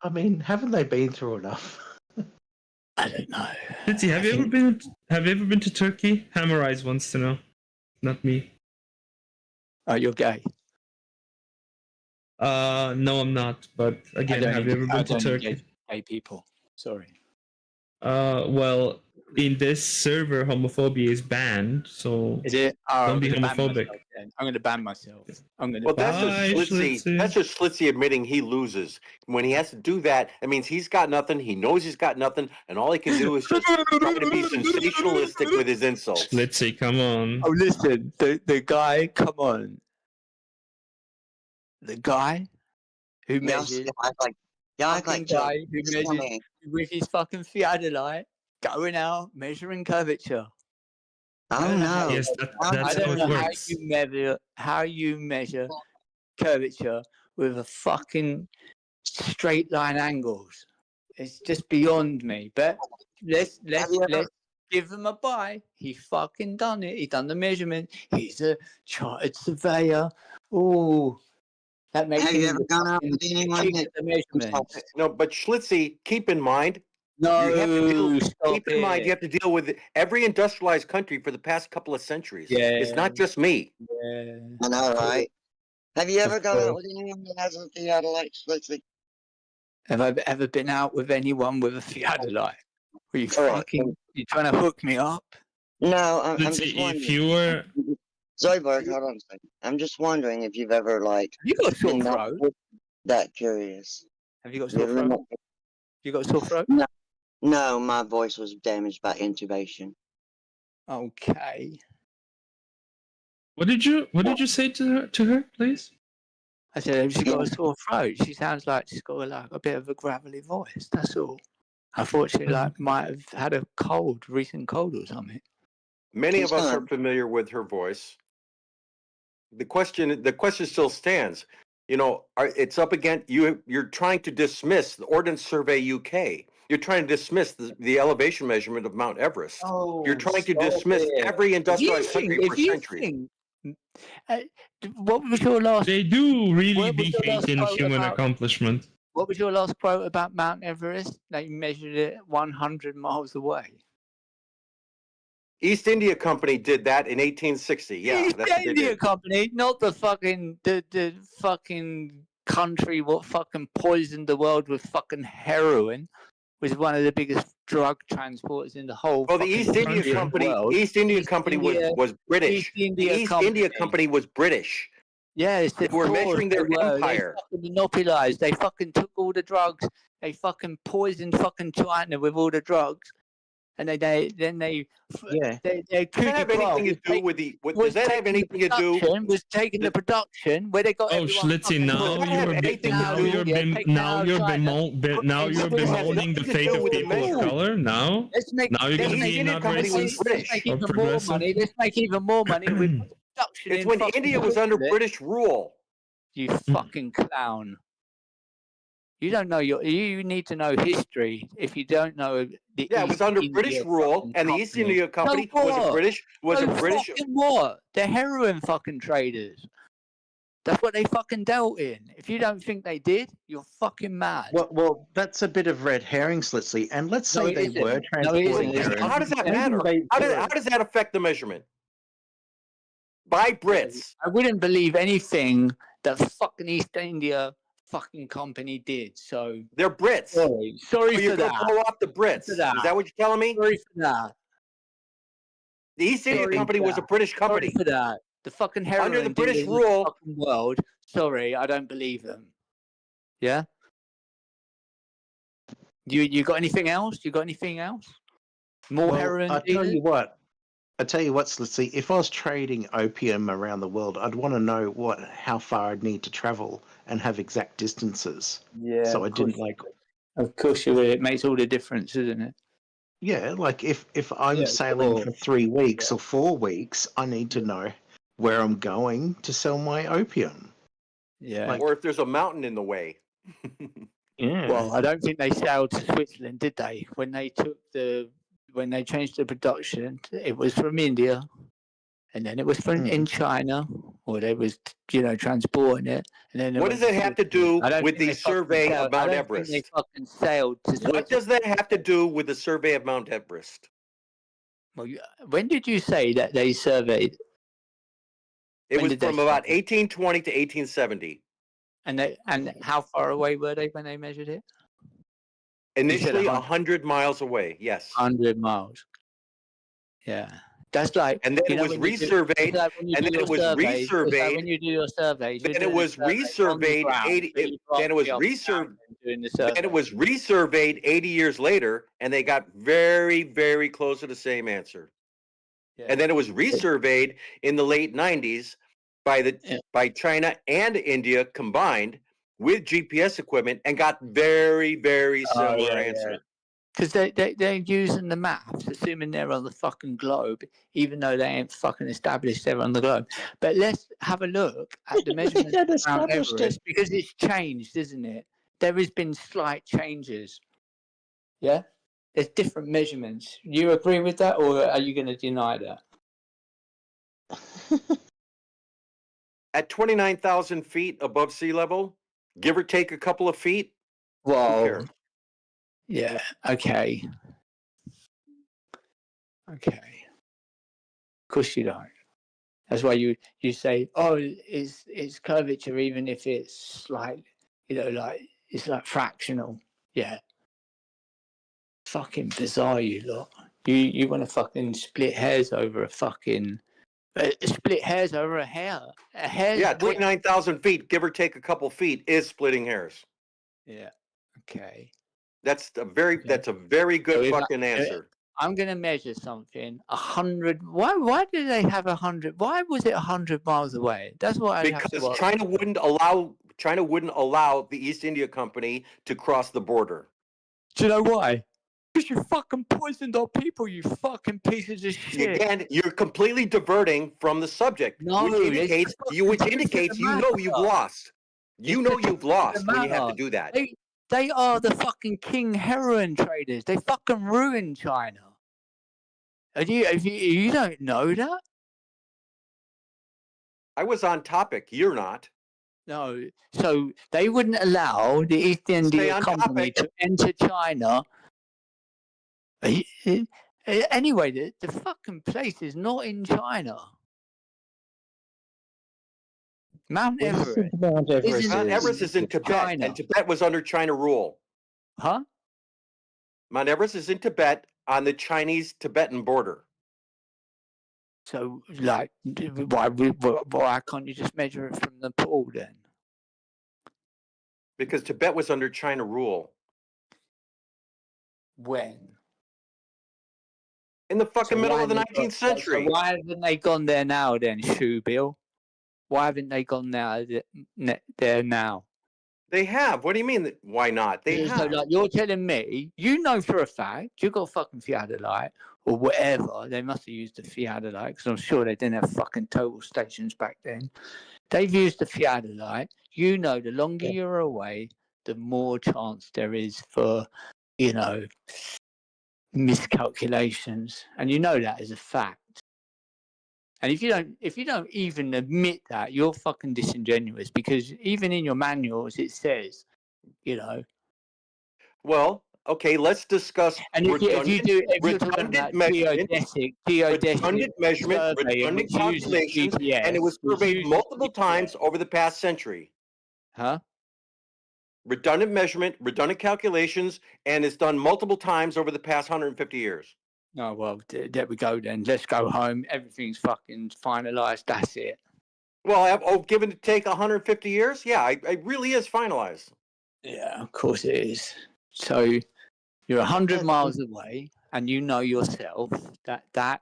A: I mean, haven't they been through enough?
S: I don't know.
F: Lindsay, have you ever been to Turkey? Hammer Eyes wants to know. Not me.
S: Oh, you're gay.
F: No, I'm not. But again, have you ever been to Turkey?
S: Gay people. Sorry.
F: Well, in this server, homophobia is banned, so
S: Is it? Oh,
F: don't be
S: I'm gonna ban
F: homophobic.
S: myself then. I'm going to ban myself. I'm going to.
B: Well, that's
F: Bye,
B: just Schlitzy.
F: Schlitzy.
B: That's just Schlitzy admitting he loses. When he has to do that, it means he's got nothing. He knows he's got nothing, and all he can do is just try to be sensationalistic with his insults.
F: Schlitzy, come on.
S: Oh, listen, the guy, come on. The guy who measured, fucking guy who measured with his fucking theodolite, going out measuring curvature.
L: Oh no!
F: Yes, that's
S: I
F: how
S: don't
F: it
S: know
F: works.
S: how you measure curvature with a fucking straight line angles. It's just beyond me. But let's give him a buy. He fucking done it. He done the measurement. He's a chartered surveyor. Oh, that makes
L: Have
S: him
L: you ever gone out with anyone
S: king
L: that
S: at the measurements.
B: No, but Schlitzy, keep in mind,
S: No,
B: you have to deal,
S: stop
B: keep in mind,
S: it.
B: you have to deal with every industrialized country for the past couple of centuries. It's
S: Yeah.
B: not just me.
S: Yeah.
L: I know, right? Have you ever gone out
S: course.
L: with anyone that has a theodolite, Schlitzy?
S: Have I ever been out with anyone with a theodolite? Were you
L: Correct.
S: you trying to hook me up?
L: No, I'm
F: Let's
L: just
F: see,
L: wondering.
F: if you were
L: Zoidberg, hold on a second. I'm just wondering if you've ever
S: You got a sore
L: been
S: throat?
L: that curious.
S: Have you got
L: You
S: sore
L: ever
S: throat?
L: been
S: You got a sore throat?
L: No, my voice was damaged by intubation.
S: Okay.
F: what did you say to her, please?
S: I said she got a sore throat. She sounds like she's got a bit of a gravelly voice. That's all. I thought she might have had a recent cold or something.
B: Many of us are familiar with her voice. The question still stands. You know, it's up again. You're trying to dismiss the Ordnance Survey UK. You're trying to dismiss the elevation measurement of Mount Everest. You're trying to dismiss every industrialized country for centuries.
S: What was your last?
F: They do really
S: what was
F: be
S: your last
F: hating
S: quote
F: human
S: about-
F: accomplishment.
S: What was your last quote about Mount Everest? They measured it 100 miles away.
B: East India Company did that in 1860. Yeah,
S: East
B: that's what they
S: India
B: did.
S: Company, not the fucking the fucking country what fucking poisoned the world with fucking heroin, was one of the biggest drug transporters in the whole.
B: Well, the East India Company, East India Company was British.
S: East India
B: The East India Company was British.
S: Yes,
B: They were measuring their empire.
S: They fucking monopolized. They fucking took all the drugs. They fucking poisoned fucking China with all the drugs, and then they
B: Yeah.
S: they
B: Does that have anything to do with the? Does that have anything to do?
S: Was taking the production where they got.
F: Oh, Schlitzy, now you're bemoaning the fate of people of color. Now you're going to be not racist
S: Let's make
F: or
S: even more
F: progressive.
S: money. Let's make even more money with production.
B: It's when India was under British rule.
S: You fucking clown. You don't know you need to know history if you don't know the
B: Yeah, it was under British rule, and the East India Company was a British.
S: Fucking what? They're heroin fucking traders. That's what they fucking dealt in. If you don't think they did, you're fucking mad.
A: Well, that's a bit of red herring, Slitsy. And let's
S: No,
A: say
S: it
A: they
S: isn't.
A: were
S: No, it
A: transporting
S: isn't.
A: heroin.
B: How does that matter? How does that affect the measurement? By Brits.
S: I wouldn't believe anything that fucking East India fucking company did. So
B: they're Brits.
S: Sorry
B: So
S: for
B: you're
S: that.
B: gonna blow off the Brits. Is that what you're telling me?
S: Sorry for that.
B: The East India Company was a British company.
S: Sorry for that. The fucking heroin
B: Under the British
S: dealers in the
B: rule.
S: fucking world. Sorry, I don't believe them. Yeah. You got anything else? You got anything else? More
A: Well,
S: heroin
A: I tell
S: dealers?
A: you what, Slitsy, if I was trading opium around the world, I'd want to know how far I'd need to travel and have exact distances.
S: Yeah.
A: So I
S: of
A: didn't
S: course. Of course you will. It makes all the difference, doesn't it?
A: Yeah, like if I'm
S: Yeah,
A: sailing
S: sure.
A: for 3 weeks or 4 weeks, I need to know where I'm going to sell my opium.
S: Yeah.
B: Or if there's a mountain in the way.
A: Yeah.
S: Well, I don't think they sailed to Switzerland, did they? When they changed the production, it was from India.
K: and then it was from
A: Hmm.
K: in China, or they was transporting it, and then
B: What does that have to do
K: I don't
B: with
K: think
B: the
K: they fucking
B: survey
K: sailed.
B: of
K: I
B: Mount
K: don't think they
B: Everest?
K: fucking sailed to
B: What
K: Switzerland.
B: does that have to do with the survey of Mount Everest?
K: Well, when did you say that they surveyed?
B: It
K: When
B: was
K: did they
B: from about
K: survey?
B: 1820 to 1870.
K: And how far away were they when they measured it?
B: Initially,
K: 100.
B: 100 miles away. Yes.
K: 100 miles. Yeah. That's like,
B: And then it was
K: when you do,
B: resurveyed.
K: it's like when you
B: And
K: do
B: then
K: your
B: it was
K: surveys. It's like when
B: resurveyed.
K: you do your surveys. You're
B: Then it
K: doing a
B: was
K: survey from the
B: resurveyed
K: ground,
B: 80.
K: but you
B: Then it was
K: can't be up the mountain doing the survey.
B: Then it was resurveyed 80 years later, and they got very, very close to the same answer.
K: Yeah.
B: And then it was resurveyed in the late 90s by China and India combined with GPS equipment and got very, very similar answer.
K: Because they're using the maps, assuming they're on the fucking globe, even though they ain't fucking established they're on the globe. But let's have a look at the measurements of Mount Everest, because it's changed, isn't it? There has been slight changes. Yeah? There's different measurements. You agree with that, or are you going to deny that?
B: At 29,000 feet above sea level, give or take a couple of feet, who
K: Well,
B: cares?
K: yeah, okay. Okay. Of course you don't. That's why you say, oh, it's curvature, even if it's like, like it's like fractional. Yeah. Fucking bizarre, you lot. You want to fucking split hairs over a fucking split hairs over a hair. A hair's
B: Yeah,
K: width.
B: 29,000 feet, give or take a couple feet, is splitting hairs.
K: Yeah. Okay.
B: That's a very good fucking answer.
K: I'm going to measure something 100. Why did they have 100? Why was it 100 miles away? That's what I have to
B: Because
K: ask.
B: China wouldn't allow the East India Company to cross the border.
K: Do you know why? Because you fucking poisoned our people, you fucking pieces of shit.
B: Again, you're completely diverting from the subject,
K: No,
B: which indicates you know you've lost. You know you've lost when you have to do that.
K: They are the fucking king heroin traders. They fucking ruined China. And you don't know that?
B: I was on topic. You're not.
K: No. So they wouldn't allow the East India Company to enter China. Anyway, the fucking place is not in China. Mount Everest.
B: Mount Everest is in Tibet,
K: China.
B: and Tibet was under China rule.
K: Huh?
B: Mount Everest is in Tibet on the Chinese-Tibetan border.
K: So, like, why can't you just measure it from the pool then?
B: Because Tibet was under China rule.
K: When?
B: In the fucking middle of the
K: why
B: 19th century.
K: So why haven't they gone there now then, Shoe Bill? Why haven't they gone there now?
B: They have. What do you mean? Why not? They
K: So,
B: have.
K: like, you're telling me, you know for a fact, you got fucking theodolite or whatever. They must have used the theodolite because I'm sure they didn't have fucking total stations back then. They've used the theodolite. You know, the longer you're away, the more chance there is for, miscalculations, and you know that as a fact. And if you don't even admit that, you're fucking disingenuous, because even in your manuals it says,
B: Well, okay, let's discuss
K: and if you're talking about geodesic
B: measurement, redundant calculations, and it was surveyed multiple times over the past century.
K: Huh?
B: Redundant measurement, redundant calculations, and it's done multiple times over the past 150 years.
K: Oh, well, there we go then. Let's go home. Everything's fucking finalized. That's it.
B: Well, given to take 150 years? Yeah, it really is finalized.
K: Yeah, of course it is. So you're 100 miles away, and you know yourself that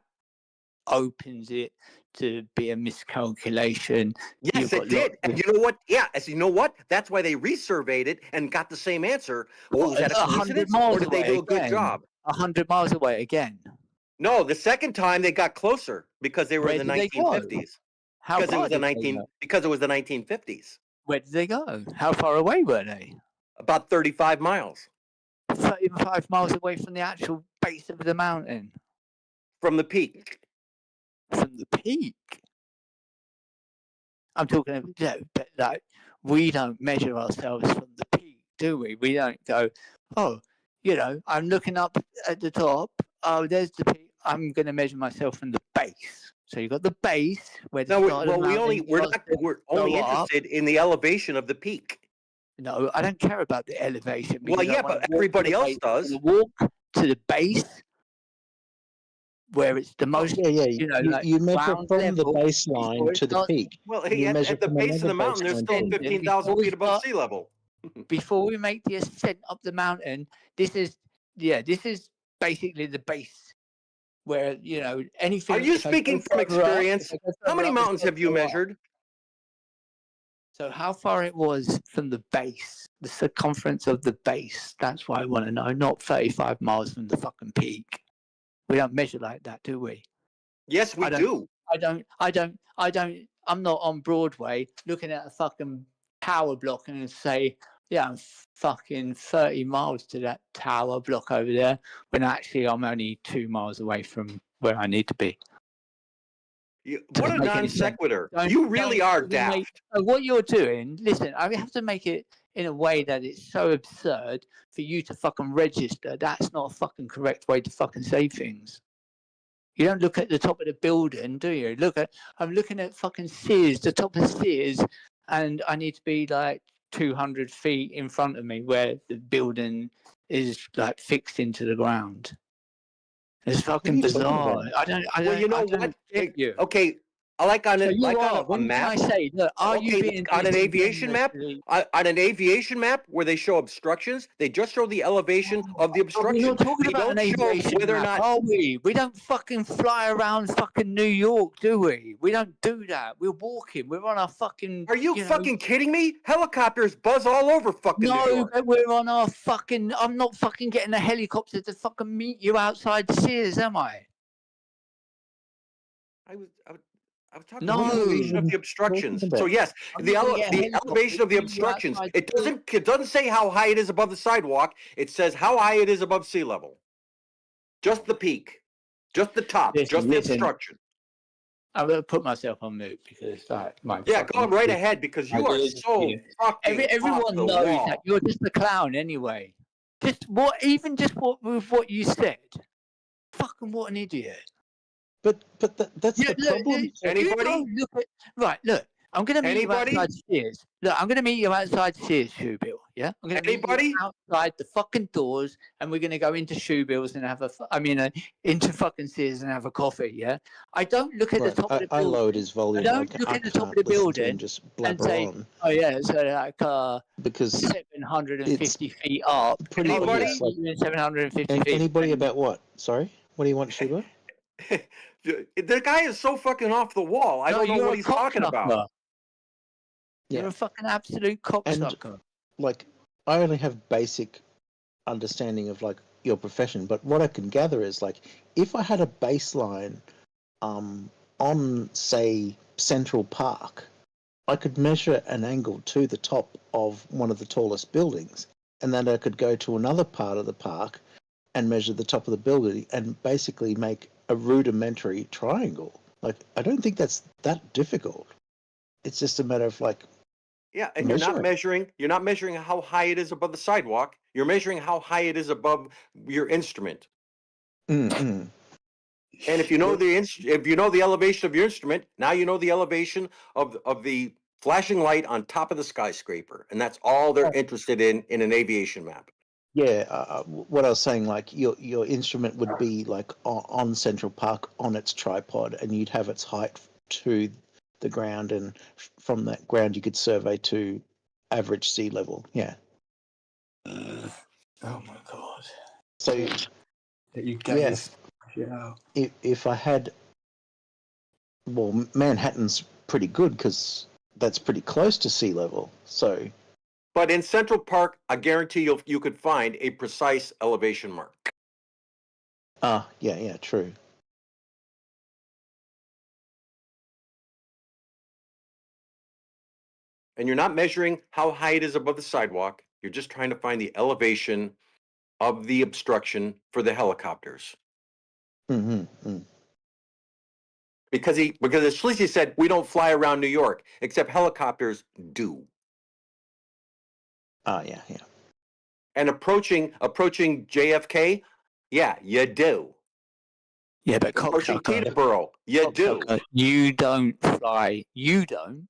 K: opens it to be a miscalculation.
B: Yes, it did. And you know what? Yeah, you know what? That's why they resurveyed it and got the same answer. Oh, was that a
K: 100
B: coincidence,
K: miles
B: or did they do a good job?
K: 100 miles away again.
B: No, the second time they got closer because they were in the 1950s. Because it was the 1950s.
K: Where did they go? How far away were they?
B: About 35 miles.
K: 35 miles away from the actual base of the mountain.
B: From the peak.
K: From the peak.
S: peak. I'm talking about, but like, we don't measure ourselves from the peak, do we? We don't go, oh, I'm looking up at the top. Oh, there's the peak. I'm going to measure myself from the base. So you've got the base where the start of the mountain
B: we're only interested in the elevation of the peak.
S: No, I don't care about the elevation.
B: Well, yeah, but everybody else does.
S: Walk to the base where it's the most.
A: You measure from the baseline to the peak.
B: Well,
A: You
B: at
A: measure
B: the
A: from
B: base of the
A: another
B: mountain, there's
A: baseline
B: still
A: to the peak.
B: 15,000 feet above sea level.
S: Before we make the ascent up the mountain, this is basically the base where anything.
B: Are you speaking from experience? How many mountains have you measured?
S: So how far it was from the base, the circumference of the base. That's what I want to know, not 35 miles from the fucking peak. We don't measure like that, do we?
B: Yes, we do.
S: I'm not on Broadway looking at a fucking tower block and say, yeah, I'm fucking 30 miles to that tower block over there, when actually I'm only 2 miles away from where I need to be.
B: What a non sequitur. You really are daft.
S: What you're doing, listen, I have to make it in a way that it's so absurd for you to fucking register. That's not a fucking correct way to fucking say things. You don't look at the top of the building, do you? I'm looking at fucking Sears, the top of Sears, and I need to be like 200 feet in front of me where the building is like fixed into the ground. It's fucking bizarre. I don't.
B: Well, you know what? Okay, like on a map.
S: Are you being
B: on an aviation map? On an aviation map where they show obstructions, they just show the elevation of the obstruction.
S: We're not talking about an aviation
B: whether or
S: map,
B: not.
S: are we? We don't fucking fly around fucking New York, do we? We don't do that. We're walking. We're on our fucking.
B: Are you fucking kidding me? Helicopters buzz all over fucking New York.
S: But we're on our fucking. I'm not fucking getting a helicopter to fucking meet you outside Sears, am I?
B: I was talking about the elevation of the obstructions. So yes, the elevation of the obstructions. It doesn't say how high it is above the sidewalk. It says how high it is above sea level. Just the peak, just the top, just the obstruction.
S: I'm gonna put myself on mute because
B: go right ahead because you are so fucking.
S: Everyone knows that you're just a clown anyway. Just what you said. Fucking what an idiot.
A: But that's the problem.
B: Anybody?
S: Look. I'm going to meet you outside Sears. Look, I'm going to meet you outside Sears, Shoebill. Yeah. I'm going to meet you outside the fucking doors, and we're going to go into Shoebill's and have into fucking Sears and have a coffee. Yeah. I don't look at the top of the building.
A: I lowered his volume.
S: I don't look at the top of the building and say, "Oh yeah, so like
A: because
S: 750 feet up."
A: Anybody?
S: 750 feet.
A: Anybody about what? Sorry, what do you want, Shuba?
B: The guy is so fucking off the wall. I don't know what he's talking about.
S: You're a fucking absolute cocksucker.
A: And, I only have basic understanding of your profession, but what I can gather is if I had a baseline on say Central Park, I could measure an angle to the top of one of the tallest buildings, and then I could go to another part of the park and measure the top of the building and basically make a rudimentary triangle. I don't think that's that difficult. It's just a matter of
B: yeah, and you're not measuring how high it is above the sidewalk. You're measuring how high it is above your instrument.
A: Mm-hmm.
B: And if you know the elevation of your instrument, now you know the elevation of the flashing light on top of the skyscraper, and that's all they're interested in an aviation map.
A: Yeah, what I was saying, your instrument would be on Central Park on its tripod, and you'd have its height to the ground, and from that ground you could survey to average sea level. Yeah.
S: Oh my god.
A: So
S: you guys,
A: if I had, Manhattan's pretty good because that's pretty close to sea level. So.
B: But in Central Park, I guarantee you could find a precise elevation mark.
A: Yeah, true.
B: And you're not measuring how high it is above the sidewalk. You're just trying to find the elevation of the obstruction for the helicopters.
A: Mm-hmm.
B: Because Schlesy said we don't fly around New York, except helicopters do.
A: Oh yeah.
B: And approaching JFK, yeah, you do.
S: Yeah, but
B: Approaching
S: cocksucker,
B: Teterboro, you do.
S: you don't fly. You don't.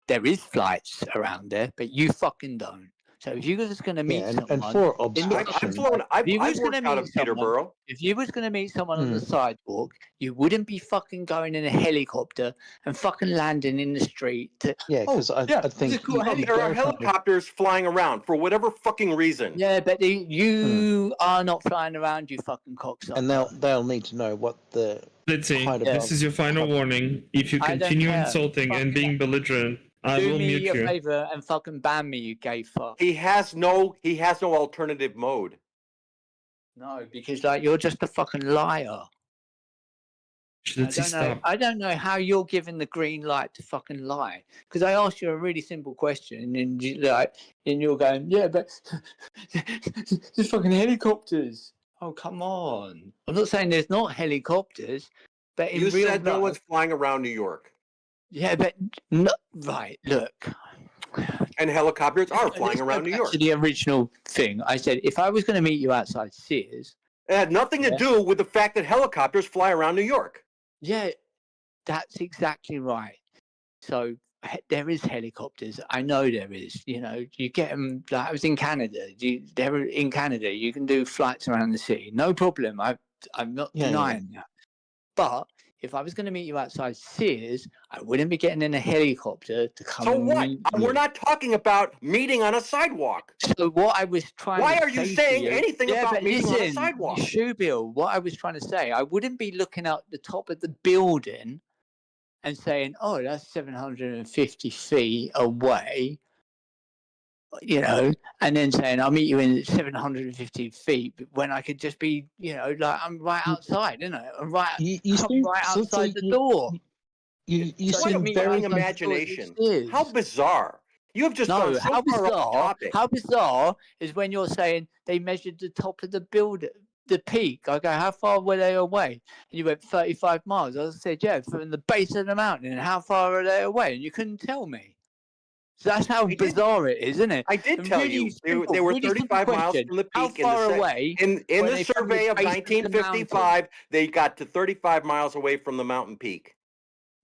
S: There is flights around there, but you fucking don't. So if you were just going to meet someone,
A: and for
B: I've
A: obstruction,
B: flown.
S: if you was
B: I've
S: going to
B: worked out
S: meet
B: of
S: someone,
B: Peterborough.
S: if you was going to meet someone on the sidewalk, you wouldn't be fucking going in a helicopter and fucking landing in the street.
A: Yeah, because I think
B: There are helicopters flying around for whatever fucking reason.
S: Yeah, but you are not flying around, you fucking cocksucker.
A: and they'll need to know what the
F: Let's see.
A: height of
F: This is your final warning. If you
S: I don't
F: continue
S: care.
F: insulting and
S: Fuck
F: being belligerent, I
S: Do
F: will
S: me
F: mute
S: a
F: you.
S: favor and fucking ban me, you gay fuck.
B: He has no alternative mode.
S: No, because like you're just a fucking liar. I don't know how you're given the green light to fucking lie. Because I asked you a really simple question, and you're going, yeah, but there's fucking helicopters. Oh, come on! I'm not saying there's not helicopters, but in
B: You
S: real
B: said no
S: life,
B: one's flying around New York.
S: Yeah, but no, right. Look,
B: and helicopters are flying around New York.
S: To the original thing, I said if I was going to meet you outside Sears,
B: it had nothing to do with the fact that helicopters fly around New York.
S: Yeah, that's exactly right. So there is helicopters. I know there is. You know, you get them. Like I was in Canada. They're in Canada. You can do flights around the city, no problem. I'm not denying that. But if I was going to meet you outside Sears, I wouldn't be getting in a helicopter to come.
B: So
S: and
B: what?
S: meet you.
B: We're not talking about meeting on a sidewalk.
S: So what I was trying.
B: Why
S: to
B: are you
S: say
B: saying
S: to you,
B: anything about
S: but
B: meeting on a
S: listen,
B: sidewalk?
S: Shoebill, what I was trying to say, I wouldn't be looking out the top of the building and saying, "Oh, that's 750 feet away," you know, and then saying, "I'll meet you in 750 feet," when I could just be, you know, like I'm right outside, isn't it? I'm right, I'm right outside the door.
B: You
S: So
B: what a
S: meet you
B: fucking
S: outside the door as
B: imagination!
S: it is.
B: How bizarre! You have just gone so
S: how
B: far off
S: bizarre!
B: topic.
S: How bizarre is when you're saying they measured the top of the building, the peak. I go, how far were they away? And you went 35 miles. I said, yeah, from the base of the mountain. And how far are they away? And you couldn't tell me. So that's how bizarre it is, isn't it?
B: I did tell you
S: simple,
B: they were
S: really
B: 35
S: simple
B: miles
S: question.
B: from the peak.
S: How far away?
B: In
S: when
B: the
S: they found
B: survey of
S: base the mountain?
B: 1955, they got to 35 miles away from the mountain peak.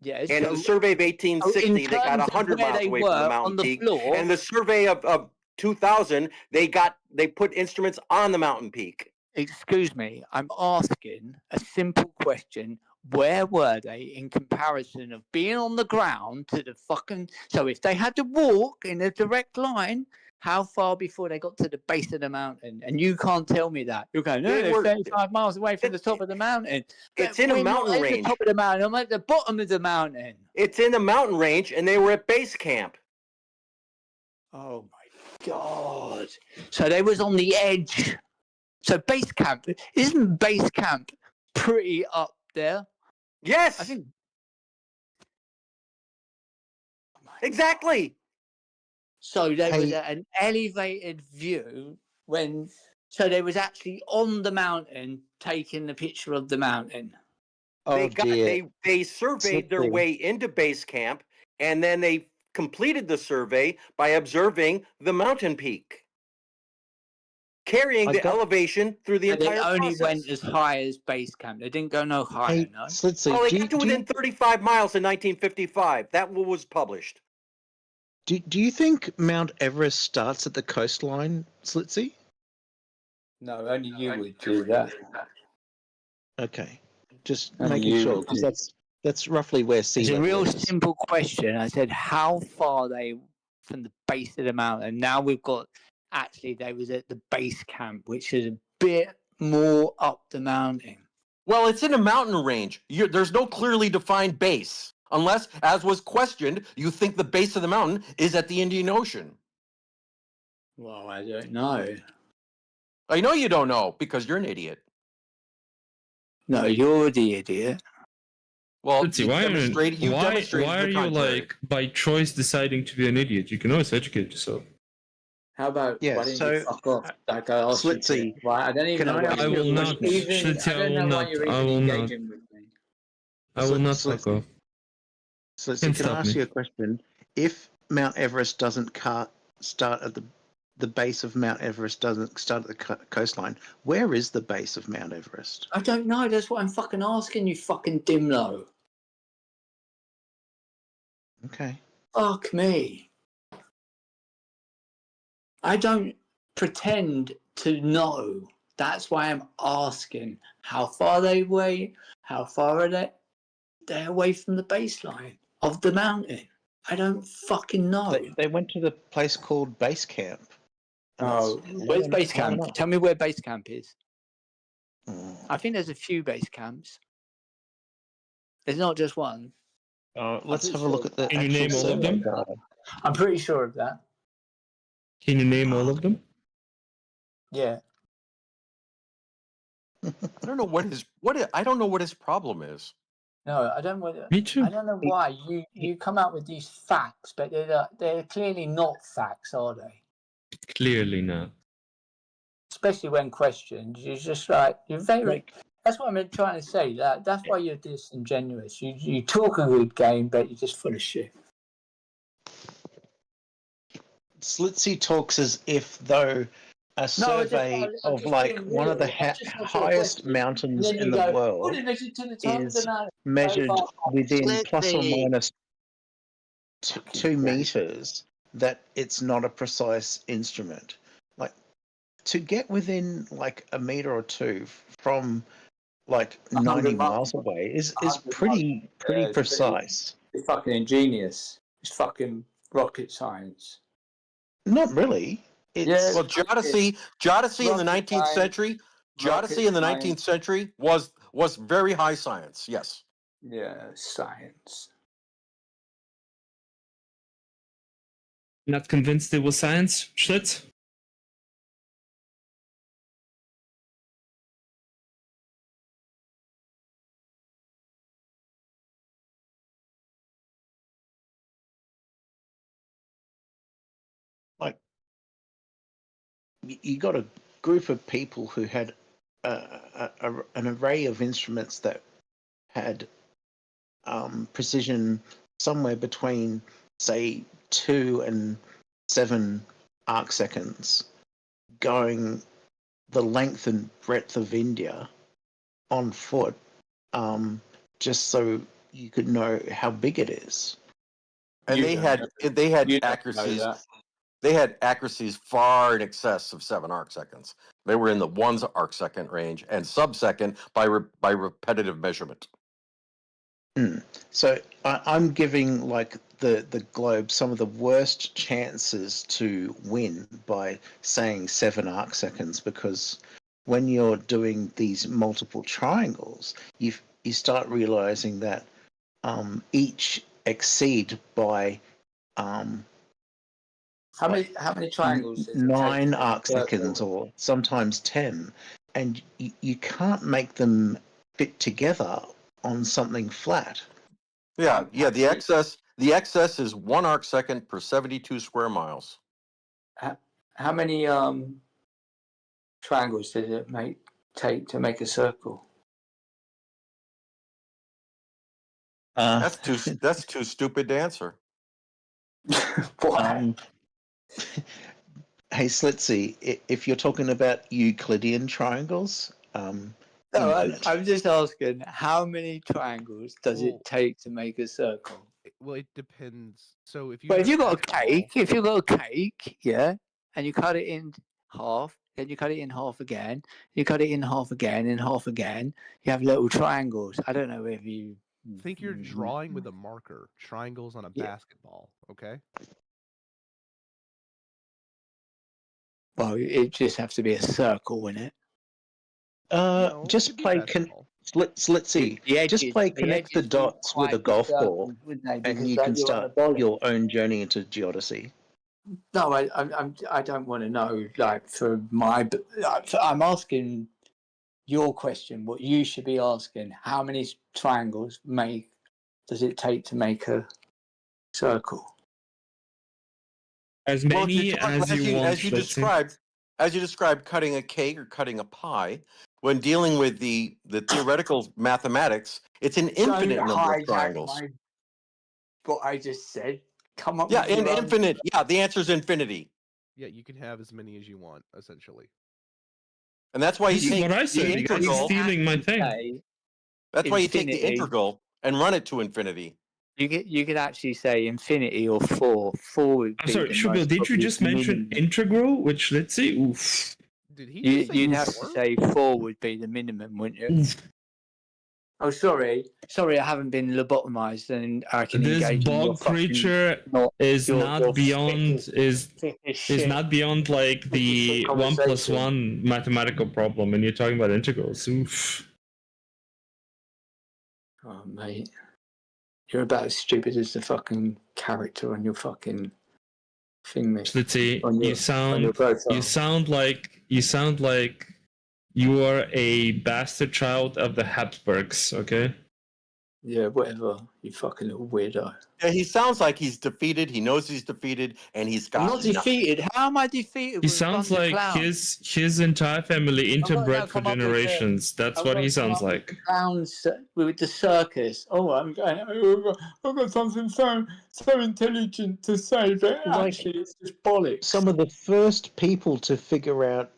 S: Yes.
B: And in the survey of 1860, they got 100 miles away from the mountain peak. And in the survey of 2000, they put instruments on the mountain peak.
S: Excuse me, I'm asking a simple question. Where were they in comparison of being on the ground to the fucking... So if they had to walk in a direct line, how far before they got to the base of the mountain? And you can't tell me that. You're going, no, they're 35 miles away from the top of the mountain.
B: It's in a mountain range.
S: At the top of the mountain, I'm at the bottom of the mountain.
B: It's in a mountain range, and they were at base camp.
S: Oh my God. So they was on the edge. So base camp, isn't base camp pretty up there?
B: Yes.
S: I think.
B: Exactly.
S: So there was an elevated view so they was actually on the mountain taking the picture of the mountain.
B: They surveyed their way into base camp, and then they completed the survey by observing the mountain peak, carrying the elevation through the entire process.
S: They only went as high as base camp. They didn't go no higher, no?
B: Well, they got to within 35 miles in 1955. That was published.
A: Do you think Mount Everest starts at the coastline, Slitzy?
S: No, only you would do that.
A: Okay, just
S: Only
A: making
S: you
A: sure,
S: would
A: because that's roughly where sea
S: It's a
A: level
S: real
A: is.
S: simple question. I said, how far they from the base of the mountain? Now we've got, actually, they was at the base camp, which is a bit more up the mountain.
B: Well, it's in a mountain range. There's no clearly defined base. Unless, as was questioned, you think the base of the mountain is at the Indian Ocean.
S: Well, I don't know.
B: I know you don't know, because you're an idiot.
S: No, you're the idiot.
B: Well,
F: Let's see, why are you like by choice deciding to be an idiot? You can always educate yourself.
S: How about
A: Yeah,
S: why don't
A: so,
S: you fuck off? Like I asked
A: Slitzy,
S: you to. Why? I don't even
A: can
S: know.
A: I
S: why
A: ask
F: I
S: you're
F: will not.
S: even-
F: Slitzy,
S: I don't know why you're
F: I
S: even
F: will not.
S: engaging with me.
F: I will not
A: So,
F: fuck off.
A: so
F: Can't
A: can I
F: stop
A: ask
F: me.
A: you a question? If Mount Everest doesn't start at the base of Mount Everest doesn't start at the coastline, where is the base of Mount Everest?
K: I don't know. That's what I'm fucking asking you, fucking dimlo.
A: Okay.
K: Fuck me. I don't pretend to know. That's why I'm asking how far they away, how far are they're away from the baseline of the mountain. I don't fucking know.
A: They went to the place called Base Camp.
K: Oh, where's base camp? Tell me where base camp is. I think there's a few base camps. There's not just one.
A: Let's have a look at the
F: Can you
A: actual
F: name all of
A: survey
F: them?
A: data.
K: I'm pretty sure of that.
F: Can you name all of them?
K: Yeah.
B: I don't know I don't know what his problem is.
K: No, I don't want.
F: Me too.
K: I don't know why you come out with these facts, but they're clearly not facts, are they?
F: Clearly not.
K: Especially when questioned, you're just like you're very. That's what I'm trying to say. That's why you're disingenuous. You talk a good game, but you're just full of shit.
A: Slitsy talks as if though a survey of like one of the highest mountains in the world is measured within plus or minus 2 meters, that it's not a precise instrument. Like to get within like a meter or two from like 90 miles away is pretty precise.
K: It's fucking ingenious. It's fucking rocket science.
A: Not really.
B: Well, geodesy in the 19th century, geodesy in the 19th century was very high science. Yes.
K: Yeah, science.
F: Not convinced it was science, Schlitz?
A: Like you got a group of people who had an array of instruments that had precision somewhere between, say, 2 and 7 arc seconds, going the length and breadth of India on foot, just so you could know how big it is.
B: And they had accuracies. They had accuracies far in excess of 7 arc seconds. They were in the 1 arc second range and sub-second by repetitive measurement.
A: So I'm giving like the globe some of the worst chances to win by saying 7 arc seconds, because when you're doing these multiple triangles, you start realizing that each exceed by
K: how many triangles does it
A: 9
K: take
A: arc seconds or sometimes 10, and you can't make them fit together on something flat.
B: Yeah, the excess is 1 arc second per 72 square miles.
K: How many triangles did it take to make a circle?
B: That's too stupid to answer.
A: Hey Slitsy, if you're talking about Euclidean triangles,
K: No, I'm just asking, how many triangles does it take to make a circle?
J: Well, it depends. So if you
K: But if you got a cake, yeah, and you cut it in half, then you cut it in half again, you cut it in half again, and half again, you have little triangles. I don't know if you
J: think you're drawing with a marker, triangles on a basketball, okay?
K: Well, it just has to be a circle, wouldn't it?
A: Just play Slitsy. Just play connect the dots with a golf ball, and you can start your own journey into geodesy.
K: No, I don't want to know. Like I'm asking your question. What you should be asking: how many triangles does it take to make a circle?
F: As many as you want.
B: As you described, as you described, cutting a cake or cutting a pie. When dealing with the theoretical mathematics, it's an infinite
S: Don't
B: number of
S: hijack
B: triangles.
S: what I just said. Come up
B: Yeah,
S: with your own.
B: infinite. Yeah, the answer is infinity.
J: Yeah, you can have as many as you want, essentially.
B: And that's why you
F: This is
B: take
F: what I
B: the
F: said. You guys are
B: integral.
F: stealing my thing.
B: That's why you take the
S: Infinity.
B: integral and run it to infinity.
S: You could actually say infinity or 4. 4 would
F: I'm
S: be
F: sorry,
S: the
F: Shubil,
S: most
F: did you
S: probably
F: just mention
S: minimum.
F: integral? Which, let's see, oof.
J: Did he
S: You,
J: just say
S: you'd have to
J: 4?
S: say 4 would be the minimum, wouldn't you? Oh, sorry, I haven't been lobotomized, and I can
F: This
S: engage in your
F: bog creature
S: not
F: is
S: your
F: not beyond
S: thick as
F: is
S: shit.
F: not beyond like the 1 + 1 mathematical problem, and you're talking about integrals. Oof.
S: Oh, mate, you're about as stupid as the fucking character on your fucking thing, mate.
F: Schlitzy,
S: On your profile.
F: you sound like you are a bastard child of the Habsburgs. Okay.
S: Yeah, whatever. You fucking little weirdo.
B: Yeah, he sounds like he's defeated. He knows he's defeated, and he's got
S: I'm not defeated. How am I defeated?
F: He
S: with a
F: sounds
S: bunch of
F: like
S: clowns?
F: his entire family
S: I've got to
F: interbred for
S: come up with
F: generations. That's
S: I've
F: what
S: got
F: he
S: to come
F: sounds
S: up with
F: like.
S: the clowns with the circus. Oh, I've got something so intelligent to say, but
A: Like-
S: actually it's just bollocks.
A: Some of the first people to figure out.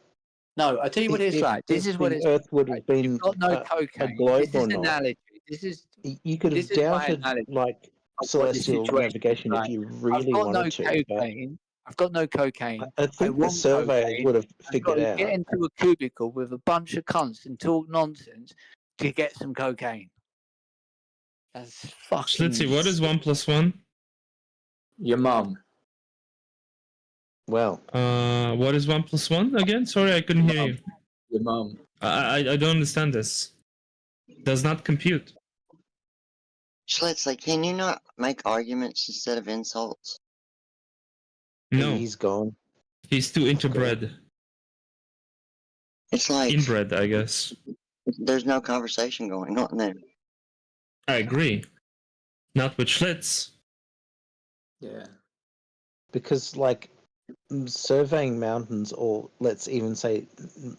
S: No, I tell you what it's
A: if
S: like. This is what
A: the
S: it's
A: Earth would
S: like.
A: have been
S: You've got no
A: a
S: cocaine.
A: globe
S: This is
A: or
S: an
A: not.
S: analogy. This is
A: You could have
S: this is my
A: doubted
S: analogy
A: like
S: of what the
A: celestial
S: situation
A: navigation
S: is
A: if
S: like.
A: you
S: I've
A: really
S: got no
A: wanted to. But
S: cocaine. I've got no cocaine.
A: I think the
S: want
A: surveyors
S: cocaine.
A: would have
S: I've got
A: figured
S: to get
A: out.
S: into a cubicle with a bunch of cunts and talk nonsense to get some cocaine. That's fucking.
F: Schlitzy, what is 1 + 1?
S: Your mum.
A: Well,
F: what is 1 + 1 again? Sorry, I couldn't hear you.
S: Your mum.
F: I don't understand this. Does not compute.
L: Schlitz, can you not make arguments instead of insults?
F: No,
A: he's gone.
F: he's too interbred.
L: It's like
F: Inbred, I guess.
L: there's no conversation going on there.
F: I agree. Not with Schlitz.
S: Yeah.
A: Because like surveying mountains, or let's even say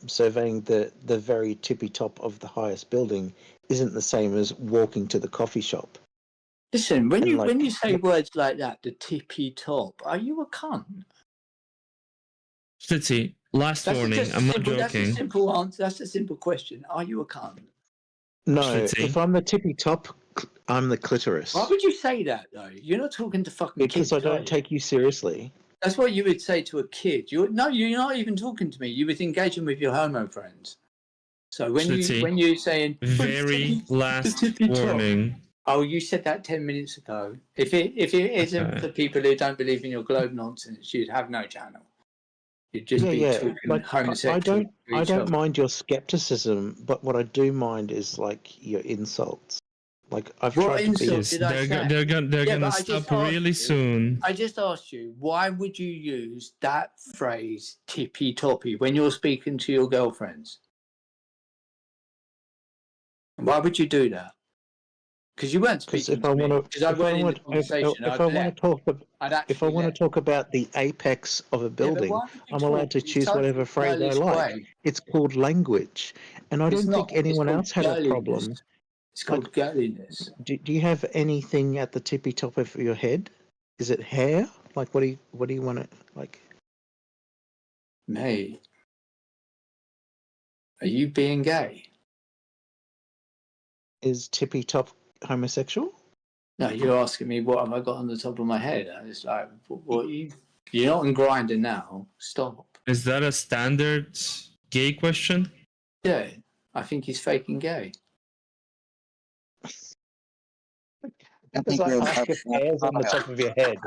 A: surveying the very tippy top of the highest building, isn't the same as walking to the coffee shop.
S: Listen, when
A: And,
S: when
A: like,
S: you say words like that, the tippy top, are you a cunt?
F: Schlitzy, last warning.
S: just a
F: I'm not
S: simple, That's a
F: joking.
S: simple answer. That's a simple question. Are you a cunt?
A: No,
F: Schlitzy.
A: if I'm the tippy top, I'm the clitoris.
S: Why would you say that though? You're not talking to fucking
A: Because
S: kids.
A: I don't take you seriously.
S: That's what you would say to a kid. You're not even talking to me. You was engaging with your homo friends. So
F: Schlitzy,
S: when you're saying
F: very last warning.
S: Oh, you said that 10 minutes ago. If it isn't for people who don't believe in your globe nonsense, you'd have no channel. You'd just be talking
A: Like,
S: homosexual.
A: I don't mind your skepticism, but what I do mind is like your insults. Like I've
S: What
A: tried to be.
S: insult did I say?
F: They're gonna
S: but I
F: stop
S: just asked
F: really
S: you-
F: soon.
S: I just asked you, why would you use that phrase tippy toppy when you're speaking to your girlfriends? Why would you do that? Because you weren't
A: Because
S: speaking
A: if I
S: to me.
A: want
S: Because I weren't in the conversation.
A: if I want to talk, if I want to
S: left.
A: talk about the apex of a building,
S: why would you
A: I'm
S: talk
A: allowed to
S: in
A: choose
S: such
A: whatever
S: a
A: phrase I
S: girlish
A: like.
S: way?
A: It's called language, and I
S: It's
A: don't
S: not.
A: think anyone
S: It's
A: else had
S: called
A: a problem.
S: girliness. It's called girliness.
A: Do you have anything at the tippy top of your head? Is it hair? Like what do you want to like?
S: Mate, are you being gay?
A: Is tippy top homosexual?
S: No, you're asking me what have I got on the top of my head. And it's like, what you're not in Grindr now. Stop.
F: Is that a standard gay question?
S: Yeah, I think he's faking gay.
A: Because I ask if hair's on the top of your head.